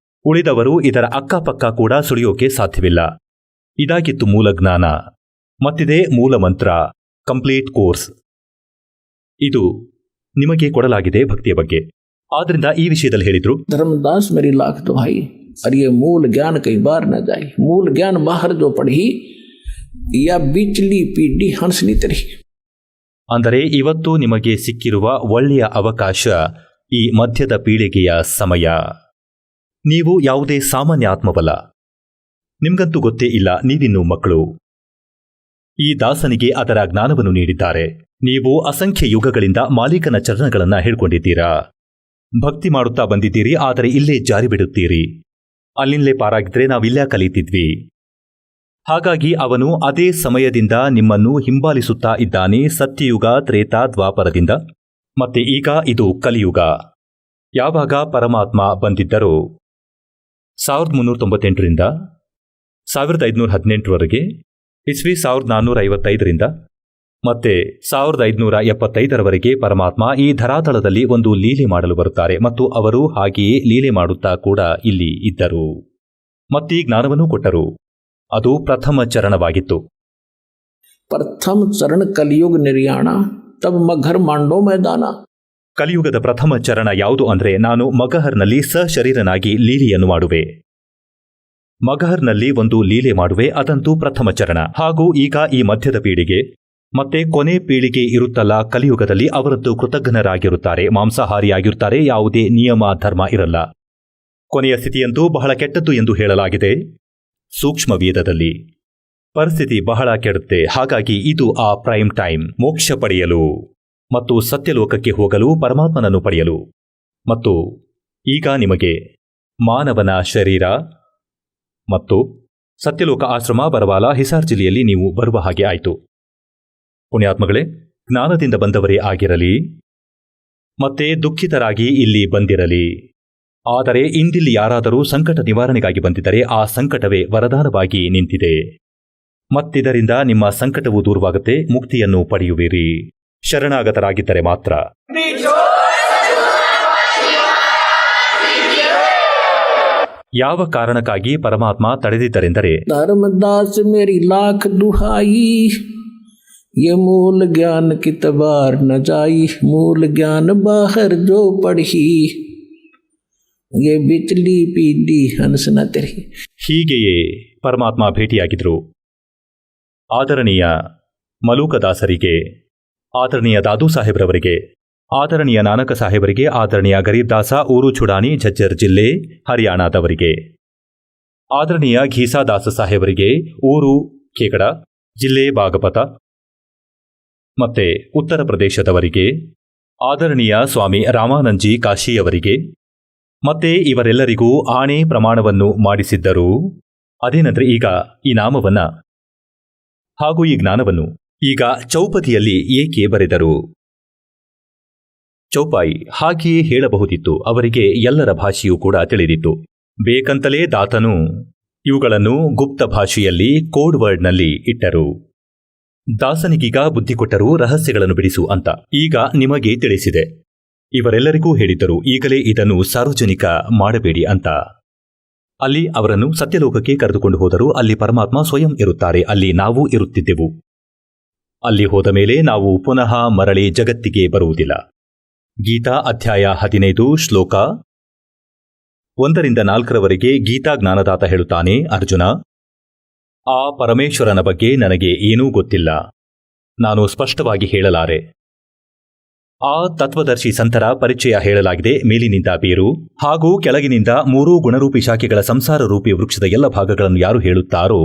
ಉಳಿದವರು ಇದರ ಅಕ್ಕಪಕ್ಕ ಕೂಡ ಸುಳಿಯೋಕೆ ಸಾಧ್ಯವಿಲ್ಲ. ಇದಾಗಿತ್ತು ಮೂಲ ಜ್ಞಾನ. ಮತ್ತಿದೆ ಮೂಲ ಮಂತ್ರ, ಕಂಪ್ಲೀಟ್ ಕೋರ್ಸ್. ಇದು ನಿಮಗೆ ಕೊಡಲಾಗಿದೆ ಭಕ್ತಿಯ ಬಗ್ಗೆ. ಆದ್ರಿಂದ ಈ ವಿಷಯದಲ್ಲಿ ಹೇಳಿದ್ರು, धर्मदास मेरी लाख दुहाई, और ये मूल ज्ञान कई बार न जाई. मूल ज्ञान बाहर जो पढ़ी, या बिचली पीढ़ी हंसनी तरी. ಅಂದರೆ ಇವತ್ತು ನಿಮಗೆ ಸಿಕ್ಕಿರುವ ಒಳ್ಳೆಯ ಅವಕಾಶ ಈ ಮಧ್ಯದ ಪೀಳಿಗೆಯ ಸಮಯ. ನೀವು ಯಾವುದೇ ಸಾಮಾನ್ಯ ಆತ್ಮವಲ್ಲ. ನಿಮ್ಗಂತೂ ಗೊತ್ತೇ ಇಲ್ಲ, ನೀವಿನ್ನೂ ಮಕ್ಕಳು. ಈ ದಾಸನಿಗೆ ಅದರ ಜ್ಞಾನವನ್ನು ನೀಡಿದ್ದಾರೆ. ನೀವು ಅಸಂಖ್ಯ ಯುಗಗಳಿಂದ ಮಾಲೀಕನ ಚರಣಗಳನ್ನ ಹೇಳ್ಕೊಂಡಿದ್ದೀರಾ. ಭಕ್ತಿ ಮಾಡುತ್ತಾ ಬಂದಿದ್ದೀರಿ, ಆದರೆ ಇಲ್ಲೇ ಜಾರಿ ಬಿಡುತ್ತೀರಿ. ಅಲ್ಲಿಂದಲೇ ಪಾರಾಗಿದ್ರೆ ನಾವಿಲ್ಲೇ ಕಲಿತಿದ್ವಿ. ಹಾಗಾಗಿ ಅವನು ಅದೇ ಸಮಯದಿಂದ ನಿಮ್ಮನ್ನು ಹಿಂಬಾಲಿಸುತ್ತಾ ಇದ್ದಾನೆ, ಸತ್ಯಯುಗ ತ್ರೇತಾ ದ್ವಾಪರದಿಂದ. ಮತ್ತೆ ಈಗ ಇದು ಕಲಿಯುಗ. ಯಾವಾಗ ಪರಮಾತ್ಮ ಬಂದಿದ್ದರೋ 1398ರಿಂದ 1518ರವರೆಗೆ, ಇಸ್ವಿ 1455ರಿಂದ ಮತ್ತೆ 1575ರವರೆಗೆ ಪರಮಾತ್ಮ ಈ ಧರಾತಳದಲ್ಲಿ ಒಂದು ಲೀಲೆ ಮಾಡಲು ಬರುತ್ತಾರೆ. ಮತ್ತು ಅವರು ಹಾಗೆಯೇ ಲೀಲೆ ಮಾಡುತ್ತಾ ಕೂಡ ಇಲ್ಲಿ ಇದ್ದರು. ಮತ್ತೀ ಜ್ಞಾನವನ್ನು ಕೊಟ್ಟರು. ಅದು ಪ್ರಥಮ ಚರಣವಾಗಿತ್ತು. प्रथम चरण कलयुग निर्याण, तब मगहर मांडो मैदाನ. ಕಲಿಯುಗದ ಪ್ರಥಮ ಚರಣ ಯಾವುದು ಅಂದ್ರೆ, ನಾನು ಮಗಹರ್ನಲ್ಲಿ ಸಶರೀರನಾಗಿ ಲೀಲೆಯನ್ನು ಮಾಡುವೆ. ಮಗಹರ್ನಲ್ಲಿ ಒಂದು ಲೀಲೆ ಮಾಡುವೆ, ಅದಂತೂ ಪ್ರಥಮ ಚರಣ. ಹಾಗೂ ಈಗ ಈ ಮಧ್ಯದ ಪೀಳಿಗೆ ಮತ್ತೆ ಕೊನೆ ಪೀಳಿಗೆ ಇರುತ್ತಲ್ಲ, ಕಲಿಯುಗದಲ್ಲಿ ಅವರದ್ದು ಕೃತಜ್ಞರಾಗಿರುತ್ತಾರೆ, ಮಾಂಸಾಹಾರಿಯಾಗಿರುತ್ತಾರೆ, ಯಾವುದೇ ನಿಯಮ ಧರ್ಮ ಇರಲ್ಲ. ಕೊನೆಯ ಸ್ಥಿತಿಯಂತೂ ಬಹಳ ಕೆಟ್ಟದ್ದು ಎಂದು ಹೇಳಲಾಗಿದೆ ಸೂಕ್ಷ್ಮ ವೇದದಲ್ಲಿ. ಪರಿಸ್ಥಿತಿ ಬಹಳ ಕೆಡುತ್ತೆ. ಹಾಗಾಗಿ ಇದು ಆ ಪ್ರೈಮ್ ಟೈಮ್, ಮೋಕ್ಷ ಪಡೆಯಲು ಮತ್ತು ಸತ್ಯಲೋಕಕ್ಕೆ ಹೋಗಲು, ಪರಮಾತ್ಮನನ್ನು ಪಡೆಯಲು. ಮತ್ತು ಈಗ ನಿಮಗೆ ಮಾನವನ ಶರೀರ ಮತ್ತು ಸತ್ಯಲೋಕ ಆಶ್ರಮ ಬರವಾಲ, ಹಿಸಾರ್ ಜಿಲ್ಲೆಯಲ್ಲಿ ನೀವು ಬರುವ ಹಾಗೆ ಆಯಿತು. ಪುಣ್ಯಾತ್ಮಗಳೇ, ಜ್ಞಾನದಿಂದ ಬಂದವರೇ ಆಗಿರಲಿ, ಮತ್ತೆ ದುಃಖಿತರಾಗಿ ಇಲ್ಲಿ ಬಂದಿರಲಿ. ಆದರೆ ಇಂದಿಲ್ಲಿ ಯಾರಾದರೂ ಸಂಕಟ ನಿವಾರಣೆಗಾಗಿ ಬಂದಿದ್ದರೆ ಆ ಸಂಕಟವೇ ವರದಾನವಾಗಿ ನಿಂತಿದೆ. ಮತ್ತಿದರಿಂದ ನಿಮ್ಮ ಸಂಕಟವು ದೂರವಾಗುತ್ತೆ, ಮುಕ್ತಿಯನ್ನು ಪಡೆಯುವಿರಿ, ಶರಣಾಗತರಾಗಿದ್ದರೆ ಮಾತ್ರ. ಯಾವ ಕಾರಣಕ್ಕಾಗಿ ಪರಮಾತ್ಮ ತಡೆದಿದ್ದರೆಂದರೆ, धर्मदास मेरी लाख दुहाई, ये मूल ज्ञान की तबार न जाई. मूल ज्ञान बाहर जो पढ़ी, ये बिचली पीढ़ी हंस न तरी. ಹೀಗೆಯೇ ಪರಮಾತ್ಮ ಭೇಟಿಯಾಗಿದ್ರು. ಆದರಣೀಯ ಮಲೂಕದಾಸರಿಗೆ, ಆದರಣೀಯ ದಾದೂ ಸಾಹೇಬ್ರವರಿಗೆ, ಆದರಣೀಯ ನಾನಕ ಸಾಹೇಬರಿಗೆ, ಆದರಣೀಯ ಗರೀಬ್ ದಾಸ, ಊರು ಚುಡಾನಿ, ಝಜ್ಜರ್ ಜಿಲ್ಲೆ, ಹರಿಯಾಣದವರಿಗೆ, ಆದರಣೀಯ ಘೀಸಾದಾಸ ಸಾಹೇಬರಿಗೆ, ಊರು ಖೇಕಡ, ಜಿಲ್ಲೆ ಬಾಗಪತ, ಮತ್ತೆ ಉತ್ತರ ಪ್ರದೇಶದವರಿಗೆ, ಆದರಣೀಯ ಸ್ವಾಮಿ ರಾಮಾನಂದಜಿ ಕಾಶಿಯವರಿಗೆ, ಮತ್ತೆ ಇವರೆಲ್ಲರಿಗೂ ಆಣೆ ಪ್ರಮಾಣವನ್ನು ಮಾಡಿಸಿದ್ದರು. ಅದೇನಂದ್ರೆ, ಈಗ ಈ ನಾಮವನ್ನ ಹಾಗೂ ಈ ಜ್ಞಾನವನ್ನು ಈಗ ಚೌಪದಿಯಲ್ಲಿ ಏಕೆ ಬರೆದರು? ಚೌಪಾಯಿ ಹಾಗೆಯೇ ಹೇಳಬಹುದಿತ್ತು. ಅವರಿಗೆ ಎಲ್ಲರ ಭಾಷೆಯೂ ಕೂಡ ತಿಳಿದಿತ್ತು. ಬೇಕಂತಲೇ ದಾತನು ಇವುಗಳನ್ನು ಗುಪ್ತ ಭಾಷೆಯಲ್ಲಿ ಕೋಡ್ ವರ್ಡ್ನಲ್ಲಿ ಇಟ್ಟರು. ದಾಸನಿಗೀಗ ಬುದ್ಧಿ ಕೊಟ್ಟರು, ರಹಸ್ಯಗಳನ್ನು ಬಿಡಿಸು ಅಂತ. ಈಗ ನಿಮಗೆ ತಿಳಿಸಿದೆ. ಇವರೆಲ್ಲರಿಗೂ ಹೇಳಿದ್ದರು, ಈಗಲೇ ಇದನ್ನು ಸಾರ್ವಜನಿಕ ಮಾಡಬೇಡಿ ಅಂತ. ಅಲ್ಲಿ ಅವರನ್ನು ಸತ್ಯಲೋಕಕ್ಕೆ ಕರೆದುಕೊಂಡು ಹೋದರು. ಅಲ್ಲಿ ಪರಮಾತ್ಮ ಸ್ವಯಂ ಇರುತ್ತಾರೆ. ಅಲ್ಲಿ ನಾವು ಇರುತ್ತಿದ್ದೆವು. ಅಲ್ಲಿ ಹೋದ ಮೇಲೆ ನಾವು ಪುನಃ ಮರಳಿ ಜಗತ್ತಿಗೆ ಬರುವುದಿಲ್ಲ. ಗೀತಾ ಅಧ್ಯಾಯ 15 ಶ್ಲೋಕ 1-4 ಗೀತಾ ಜ್ಞಾನದಾತ ಹೇಳುತ್ತಾನೆ, ಅರ್ಜುನ, ಆ ಪರಮೇಶ್ವರನ ಬಗ್ಗೆ ನನಗೆ ಏನೂ ಗೊತ್ತಿಲ್ಲ. ನಾನು ಸ್ಪಷ್ಟವಾಗಿ ಹೇಳಲಾರೆ. ಆ ತತ್ವದರ್ಶಿ ಸಂತರ ಪರಿಚಯ ಹೇಳಲಾಗಿದೆ. ಮೇಲಿನಿಂದ ಬೇರು ಹಾಗೂ ಕೆಳಗಿನಿಂದ 3 ಗುಣರೂಪಿ ಶಾಖೆಗಳ ಸಂಸಾರ ರೂಪಿ ವೃಕ್ಷದ ಎಲ್ಲ ಭಾಗಗಳನ್ನು ಯಾರು ಹೇಳುತ್ತಾರೋ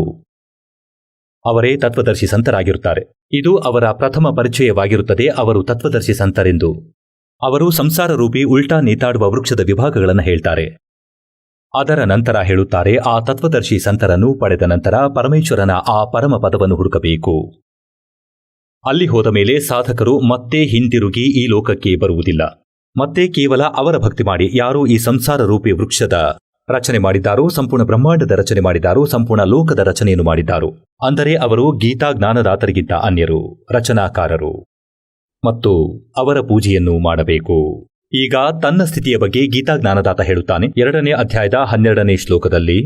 ಅವರೇ ತತ್ವದರ್ಶಿ ಸಂತರಾಗಿರುತ್ತಾರೆ. ಇದು ಅವರ ಪ್ರಥಮ ಪರಿಚಯವಾಗಿರುತ್ತದೆ. ಅವರು ತತ್ವದರ್ಶಿ ಸಂತರೆಂದು. ಅವರು ಸಂಸಾರ ರೂಪಿ ಉಲ್ಟಾ ನೇತಾಡುವ ವೃಕ್ಷದ ವಿಭಾಗಗಳನ್ನು ಹೇಳ್ತಾರೆ. ಅದರ ನಂತರ ಹೇಳುತ್ತಾರೆ, ಆ ತತ್ವದರ್ಶಿ ಸಂತರನ್ನು ಪಡೆದ ನಂತರ ಪರಮೇಶ್ವರನ ಆ ಪರಮ ಪದವನ್ನು ಹುಡುಕಬೇಕು. ಅಲ್ಲಿ ಹೋದ ಮೇಲೆ ಸಾಧಕರು ಮತ್ತೆ ಹಿಂತಿರುಗಿ ಈ ಲೋಕಕ್ಕೆ ಬರುವುದಿಲ್ಲ. ಮತ್ತೆ ಕೇವಲ ಅವರ ಭಕ್ತಿ ಮಾಡಿ. ಯಾರು ಈ ಸಂಸಾರ ರೂಪಿ ವೃಕ್ಷದ ರಚನೆ ಮಾಡಿದ್ದಾರೋ, ಸಂಪೂರ್ಣ ಬ್ರಹ್ಮಾಂಡದ ರಚನೆ ಮಾಡಿದ್ದಾರೋ, ಸಂಪೂರ್ಣ ಲೋಕದ ರಚನೆಯನ್ನು ಮಾಡಿದ್ದಾರೋ, ಅಂದರೆ ಅವರು ಗೀತಾ ಜ್ಞಾನದಾತರಿಗಿಂತ ಅನ್ಯರು, ರಚನಾಕಾರರು, ಮತ್ತು ಅವರ ಪೂಜೆಯನ್ನು ಮಾಡಬೇಕು. ಈಗ ತನ್ನ ಸ್ಥಿತಿಯ ಬಗ್ಗೆ ಗೀತಾ ಜ್ಞಾನದಾತ ಹೇಳುತ್ತಾನೆ. 2ನೇ ಅಧ್ಯಾಯದ 12ನೇ ಶ್ಲೋಕದಲ್ಲಿ,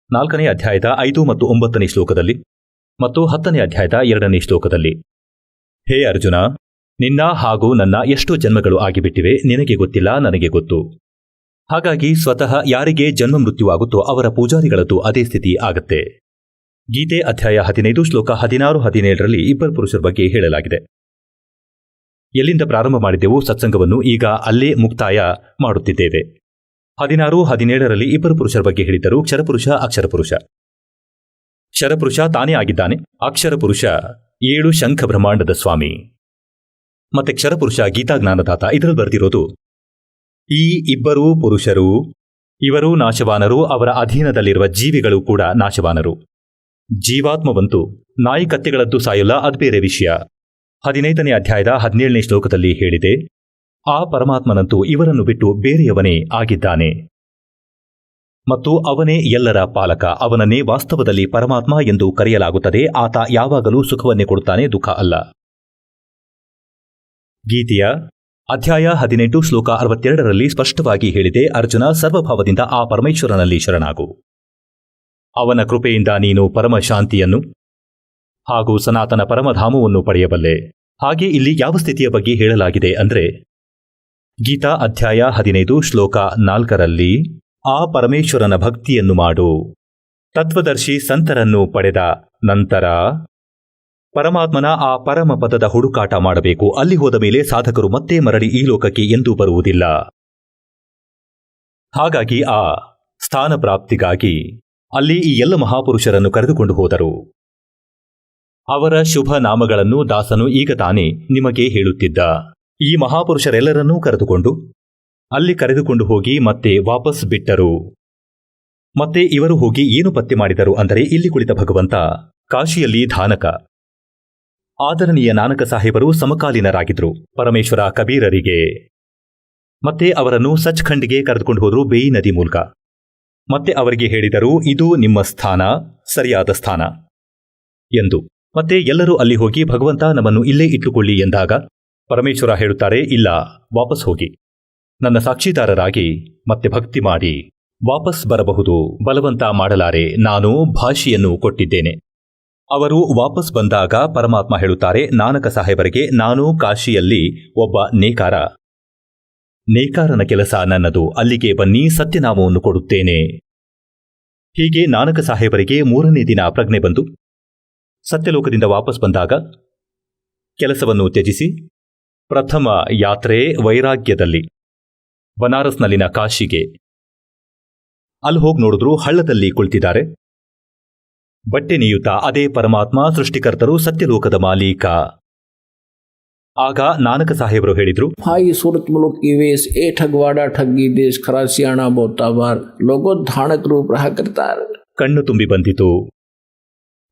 4ನೇ ಅಧ್ಯಾಯದ 5 ಮತ್ತು 9ನೇ ಶ್ಲೋಕದಲ್ಲಿ ಮತ್ತು 10ನೇ ಅಧ್ಯಾಯದ 2ನೇ ಶ್ಲೋಕದಲ್ಲಿ. ಹೇ ಅರ್ಜುನ, ನಿನ್ನ ಹಾಗೂ ನನ್ನ ಎಷ್ಟೋ ಜನ್ಮಗಳು ಆಗಿಬಿಟ್ಟಿವೆ. ನಿನಗೆ ಗೊತ್ತಿಲ್ಲ, ನನಗೆ ಗೊತ್ತು. ಹಾಗಾಗಿ ಸ್ವತಃ ಯಾರಿಗೆ ಜನ್ಮ ಮೃತ್ಯುವಾಗುತ್ತೋ ಅವರ ಪೂಜಾರಿಗಳದ್ದು ಅದೇ ಸ್ಥಿತಿ ಆಗತ್ತೆ. ಗೀತೆ ಅಧ್ಯಾಯ 15 ಶ್ಲೋಕ 16-17ರಲ್ಲಿ ಇಬ್ಬರು ಪುರುಷರ ಬಗ್ಗೆ ಹೇಳಲಾಗಿದೆ. ಎಲ್ಲಿಂದ ಪ್ರಾರಂಭ ಮಾಡಿದೆವು ಸತ್ಸಂಗವನ್ನು, ಈಗ ಅಲ್ಲೇ ಮುಕ್ತಾಯ ಮಾಡುತ್ತಿದ್ದೇವೆ. 16-17ರಲ್ಲಿ ಇಬ್ಬರು ಪುರುಷರ ಬಗ್ಗೆ ಹೇಳಿದ್ದರು, ಕ್ಷರಪುರುಷ, ಅಕ್ಷರಪುರುಷ. ಕ್ಷರಪುರುಷ ತಾನೇ ಆಗಿದ್ದಾನೆ. ಅಕ್ಷರಪುರುಷ 7 ಶಂಖ ಬ್ರಹ್ಮಾಂಡದ ಸ್ವಾಮಿ. ಮತ್ತೆ ಕ್ಷರಪುರುಷ ಗೀತಾ ಜ್ಞಾನದಾತ. ಇದರಲ್ಲಿ ಬರೆದಿರೋದು, ಈ ಇಬ್ಬರೂ ಪುರುಷರು, ಇವರು ನಾಶವಾನರು, ಅವರ ಅಧೀನದಲ್ಲಿರುವ ಜೀವಿಗಳು ಕೂಡ ನಾಶವಾನರು. ಜೀವಾತ್ಮವಂತೂ ನಾಯಿ ಕತ್ತೆಗಳದ್ದು ಸಾಯಲ್ಲ, ಅದು ಬೇರೆ ವಿಷಯ. 15ನೇ ಅಧ್ಯಾಯದ 17ನೇ ಶ್ಲೋಕದಲ್ಲಿ ಹೇಳಿದೆ, ಆ ಪರಮಾತ್ಮನಂತೂ ಇವರನ್ನು ಬಿಟ್ಟು ಬೇರೆಯವನೇ ಆಗಿದ್ದಾನೆ ಮತ್ತು ಅವನೇ ಎಲ್ಲರ ಪಾಲಕ. ಅವನನ್ನೇ ವಾಸ್ತವದಲ್ಲಿ ಪರಮಾತ್ಮ ಎಂದು ಕರೆಯಲಾಗುತ್ತದೆ. ಆತ ಯಾವಾಗಲೂ ಸುಖವನ್ನೇ ಕೊಡುತ್ತಾನೆ, ದುಃಖ ಅಲ್ಲ. ಗೀತೆಯ ಅಧ್ಯಾಯ 18 ಶ್ಲೋಕ 62ರಲ್ಲಿ ಸ್ಪಷ್ಟವಾಗಿ ಹೇಳಿದೆ, ಅರ್ಜುನ, ಸರ್ವಭಾವದಿಂದ ಆ ಪರಮೇಶ್ವರನಲ್ಲಿ ಶರಣಾಗು. ಅವನ ಕೃಪೆಯಿಂದ ನೀನು ಪರಮಶಾಂತಿಯನ್ನು ಹಾಗೂ ಸನಾತನ ಪರಮಧಾಮವನ್ನು ಪಡೆಯಬಲ್ಲೆ. ಹಾಗೆ ಇಲ್ಲಿ ಯಾವ ಸ್ಥಿತಿಯ ಬಗ್ಗೆ ಹೇಳಲಾಗಿದೆ ಅಂದರೆ, ಗೀತಾ ಅಧ್ಯಾಯ 15 ಶ್ಲೋಕ 4ರಲ್ಲಿ, ಆ ಪರಮೇಶ್ವರನ ಭಕ್ತಿಯನ್ನು ಮಾಡು. ತತ್ವದರ್ಶಿ ಸಂತರನ್ನು ಪಡೆದ ನಂತರ ಪರಮಾತ್ಮನ ಆ ಪರಮ ಪದದ ಹುಡುಕಾಟ ಮಾಡಬೇಕು. ಅಲ್ಲಿ ಹೋದ ಮೇಲೆ ಸಾಧಕರು ಮತ್ತೆ ಮರಳಿ ಈ ಲೋಕಕ್ಕೆ ಎಂದೂ ಬರುವುದಿಲ್ಲ. ಹಾಗಾಗಿ ಆ ಸ್ಥಾನ ಪ್ರಾಪ್ತಿಗಾಗಿ ಅಲ್ಲಿ ಈ ಎಲ್ಲ ಮಹಾಪುರುಷರನ್ನು ಕರೆದುಕೊಂಡು ಹೋದರು. ಅವರ ಶುಭ ನಾಮಗಳನ್ನು ದಾಸನು ಈಗ ತಾನೇ ನಿಮಗೆ ಹೇಳುತ್ತಿದ್ದ. ಈ ಮಹಾಪುರುಷರೆಲ್ಲರನ್ನೂ ಕರೆದುಕೊಂಡು ಹೋಗಿ ಮತ್ತೆ ವಾಪಸ್ ಬಿಟ್ಟರು. ಮತ್ತೆ ಇವರು ಹೋಗಿ ಏನು ಪತ್ತೆ ಮಾಡಿದರು ಅಂದರೆ, ಇಲ್ಲಿ ಕುಳಿತ ಭಗವಂತ ಕಾಶಿಯಲ್ಲಿ ಧಾನಕ, ಆದರಣೀಯ ನಾನಕ ಸಾಹೇಬರು ಸಮಕಾಲೀನರಾಗಿದ್ರು ಪರಮೇಶ್ವರ ಕಬೀರರಿಗೆ. ಮತ್ತೆ ಅವರನ್ನು ಸಚ್ಖಂಡ್ಗೆ ಕರೆದುಕೊಂಡು ಹೋದರು ಬೇಯಿ ನದಿ ಮೂಲಕ. ಮತ್ತೆ ಅವರಿಗೆ ಹೇಳಿದರು, ಇದು ನಿಮ್ಮ ಸ್ಥಾನ, ಸರಿಯಾದ ಸ್ಥಾನ ಎಂದು. ಮತ್ತೆ ಎಲ್ಲರೂ ಅಲ್ಲಿ ಹೋಗಿ ಭಗವಂತ ನಮ್ಮನ್ನು ಇಲ್ಲೇ ಇಟ್ಟುಕೊಳ್ಳಿ ಎಂದಾಗ ಪರಮೇಶ್ವರ ಹೇಳುತ್ತಾರೆ, ಇಲ್ಲ, ವಾಪಸ್ ಹೋಗಿ ನನ್ನ ಸಾಕ್ಷಿದಾರರಾಗಿ ಮತ್ತೆ ಭಕ್ತಿ ಮಾಡಿ ವಾಪಸ್ ಬರಬಹುದು. ಬಲವಂತ ಮಾಡಲಾರೆ, ನಾನು ಭಾಷೆಯನ್ನು ಕೊಟ್ಟಿದ್ದೇನೆ. ಅವರು ವಾಪಸ್ ಬಂದಾಗ ಪರಮಾತ್ಮ ಹೇಳುತ್ತಾರೆ ನಾನಕ ಸಾಹೇಬರಿಗೆ, ನಾನು ಕಾಶಿಯಲ್ಲಿ ಒಬ್ಬ ನೇಕಾರನ ಕೆಲಸ ನನ್ನದು, ಅಲ್ಲಿಗೆ ಬನ್ನಿ, ಸತ್ಯನಾಮವನ್ನು ಕೊಡುತ್ತೇನೆ. ಹೀಗೆ ನಾನಕ ಸಾಹೇಬರಿಗೆ 3ನೇ ದಿನ ಪ್ರಜ್ಞೆ ಬಂದು ಸತ್ಯಲೋಕದಿಂದ ವಾಪಸ್ ಬಂದಾಗ ಕೆಲಸವನ್ನು ತ್ಯಜಿಸಿ ಪ್ರಥಮ ಯಾತ್ರೆ ವೈರಾಗ್ಯದಲ್ಲಿ ಬನಾರಸ್ನಲ್ಲಿನ ಕಾಶಿಗೆ. ಅಲ್ಲಿ ಹೋಗಿ ನೋಡಿದ್ರು, ಹಳ್ಳದಲ್ಲಿ ಕುಳಿತಿದ್ದಾರೆ ಬಟ್ಟೆ ನೇಯುತ್ತಾ. ಅದೇ ಪರಮಾತ್ಮ, ಸೃಷ್ಟಿಕರ್ತರು, ಸತ್ಯಲೋಕದ ಮಾಲೀಕ. ಆಗ ನಾನಕ ಸಾಹೇಬರು ಹೇಳಿದ್ರು, भाई सूरत मुल्क की वेश ए ठगवाड़ा ठगी देश खरासियाना बोताबार लोगो धाणक रूप रहा करता. ಕಣ್ಣು ತುಂಬಿ ಬಂದಿತು.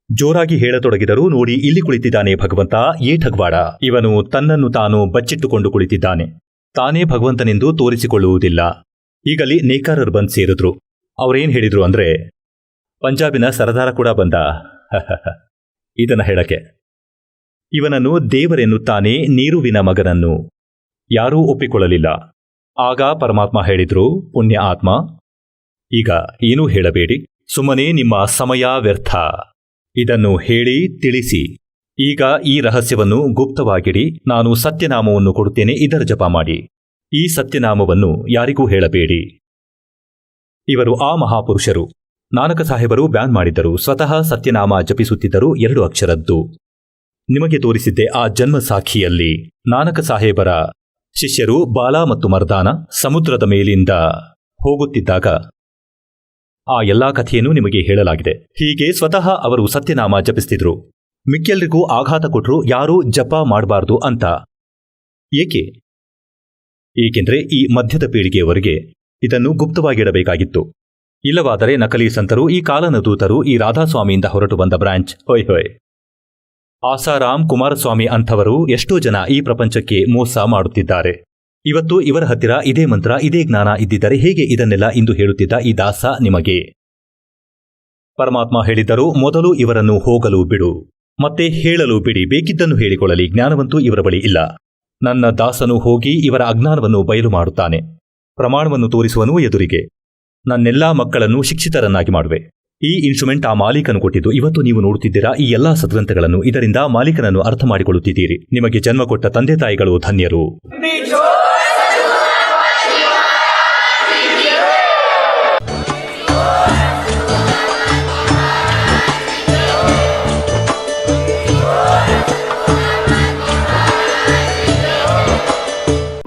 ಜೋರಾಗಿ ಹೇಳತೊಡಗಿದರು, ನೋಡಿ ಇಲ್ಲಿ ಕುಳಿತಿದ್ದಾನೆ ಭಗವಂತ, ಏ ಠಗ್ವಾಡ. ಇವನು ತನ್ನನ್ನು ತಾನು ಬಚ್ಚಿಟ್ಟುಕೊಂಡು ಕುಳಿತಿದ್ದಾನೆ, ತಾನೇ ಭಗವಂತನೆಂದು ತೋರಿಸಿಕೊಳ್ಳುವುದಿಲ್ಲ. ಈಗಲ್ಲಿ ನೇಕಾರರು ಬಂದು ಸೇರಿದ್ರು. ಅವರೇನ್ ಹೇಳಿದ್ರು ಅಂದ್ರೆ, ಪಂಜಾಬಿನ ಸರದಾರ ಕೂಡ ಬಂದ ಇದನ್ನ ಹೇಳಕ್ಕೆ. ಇವನನ್ನು ದೇವರೆನ್ನುತ್ತಾನೆ, ನೀರುವಿನ ಮಗನನ್ನು. ಯಾರೂ ಒಪ್ಪಿಕೊಳ್ಳಲಿಲ್ಲ. ಆಗ ಪರಮಾತ್ಮ ಹೇಳಿದ್ರು, ಪುಣ್ಯ ಆತ್ಮ, ಈಗ ಏನೂ ಹೇಳಬೇಡಿ, ಸುಮ್ಮನೆ ನಿಮ್ಮ ಸಮಯ ವ್ಯರ್ಥ. ಇದನ್ನು ಹೇಳಿ ತಿಳಿಸಿ. ಈಗ ಈ ರಹಸ್ಯವನ್ನು ಗುಪ್ತವಾಗಿಡಿ. ನಾನು ಸತ್ಯನಾಮವನ್ನು ಕೊಡುತ್ತೇನೆ, ಇದರ ಜಪ ಮಾಡಿ. ಈ ಸತ್ಯನಾಮವನ್ನು ಯಾರಿಗೂ ಹೇಳಬೇಡಿ. ಇವರು ಆ ಮಹಾಪುರುಷರು. ನಾನಕ ಸಾಹೇಬರು ಬ್ಯಾನ್ ಮಾಡಿದ್ದರು. ಸ್ವತಃ ಸತ್ಯನಾಮ ಜಪಿಸುತ್ತಿದ್ದರು, 2 ಅಕ್ಷರದ್ದು. ನಿಮಗೆ ತೋರಿಸಿದ್ದೆ ಆ ಜನ್ಮ ಸಾಖಿಯಲ್ಲಿ. ನಾನಕ ಸಾಹೇಬರ ಶಿಷ್ಯರು ಬಾಲಾ ಮತ್ತು ಮರ್ದಾನ ಸಮುದ್ರದ ಮೇಲಿಂದ ಹೋಗುತ್ತಿದ್ದಾಗ ಆ ಎಲ್ಲಾ ಕಥೆಯನ್ನು ನಿಮಗೆ ಹೇಳಲಾಗಿದೆ. ಹೀಗೆ ಸ್ವತಃ ಅವರು ಸತ್ಯನಾಮ ಜಪಿಸ್ತಿದ್ರು. ಮಿಕ್ಕೆಲ್ಲರಿಗೂ ಆಘಾತ ಕೊಟ್ಟರು, ಯಾರೂ ಜಪ ಮಾಡಬಾರ್ದು ಅಂತ. ಏಕೆಂದ್ರೆ ಈ ಮಧ್ಯದ ಪೀಳಿಗೆಯವರೆಗೆ ಇದನ್ನು ಗುಪ್ತವಾಗಿಡಬೇಕಾಗಿತ್ತು. ಇಲ್ಲವಾದರೆ ನಕಲಿ ಸಂತರು, ಈ ಕಾಲನ ದೂತರು, ಈ ರಾಧಾಸ್ವಾಮಿಯಿಂದ ಹೊರಟು ಬಂದ ಬ್ರಾಂಚ್, ಹೊಯ್ ಆಸಾರಾಮ್, ಕುಮಾರಸ್ವಾಮಿ ಅಂಥವರು ಎಷ್ಟೋ ಜನ ಈ ಪ್ರಪಂಚಕ್ಕೆ ಮೋಸ ಮಾಡುತ್ತಿದ್ದಾರೆ. ಇವತ್ತು ಇವರ ಹತ್ತಿರ ಇದೇ ಮಂತ್ರ, ಇದೇ ಜ್ಞಾನ ಇದ್ದಿದ್ದರೆ ಹೇಗೆ ಇದನ್ನೆಲ್ಲ ಇಂದು ಹೇಳುತ್ತಿದ್ದ ಈ ದಾಸ ನಿಮಗೆ? ಪರಮಾತ್ಮ ಹೇಳಿದ್ದರು, ಮೊದಲು ಇವರನ್ನು ಹೋಗಲು ಬಿಡು, ಮತ್ತೆ ಹೇಳಲು ಬಿಡಿ. ಬೇಕಿದ್ದನ್ನು ಹೇಳಿಕೊಳ್ಳಲಿ, ಜ್ಞಾನವಂತೂ ಇವರ ಬಳಿ ಇಲ್ಲ. ನನ್ನ ದಾಸನು ಹೋಗಿ ಇವರ ಅಜ್ಞಾನವನ್ನು ಬಯಲು ಮಾಡುತ್ತಾನೆ. ಪ್ರಮಾಣವನ್ನು ತೋರಿಸುವನು ಎದುರಿಗೆ. ನನ್ನೆಲ್ಲಾ ಮಕ್ಕಳನ್ನು ಶಿಕ್ಷಿತರನ್ನಾಗಿ ಮಾಡುವೆ. ಈ ಇನ್ಸ್ಟ್ರೂಮೆಂಟ್ ಆ ಮಾಲೀಕನು ಕೊಟ್ಟಿದ್ದು. ಇವತ್ತು ನೀವು ನೋಡುತ್ತಿದ್ದೀರಾ ಈ ಎಲ್ಲಾ ಸದ್ಗ್ರಂಥಗಳನ್ನು. ಇದರಿಂದ ಮಾಲೀಕನನ್ನು ಅರ್ಥ ಮಾಡಿಕೊಳ್ಳುತ್ತಿದ್ದೀರಿ. ನಿಮಗೆ ಜನ್ಮ ಕೊಟ್ಟ ತಂದೆ ತಾಯಿಗಳು ಧನ್ಯರು.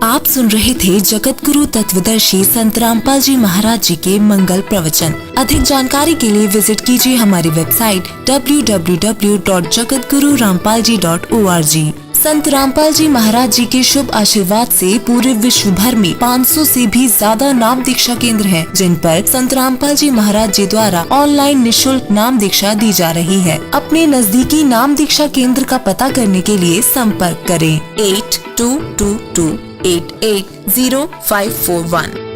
आप सुन रहे थे जगत गुरु तत्वदर्शी संत रामपाल जी महाराज जी के मंगल प्रवचन। अधिक जानकारी के लिए विजिट कीजिए हमारी वेबसाइट www.jagatgururampalji.org। संत रामपाल जी महाराज जी के शुभ आशीर्वाद से पूरे विश्व भर में 500 से भी ज्यादा नाम दीक्षा केंद्र हैं, जिन पर संत रामपाल जी महाराज जी द्वारा ऑनलाइन निःशुल्क नाम दीक्षा दी जा रही है। अपने नजदीकी नाम दीक्षा केंद्र का पता करने के लिए संपर्क करें 8222880541।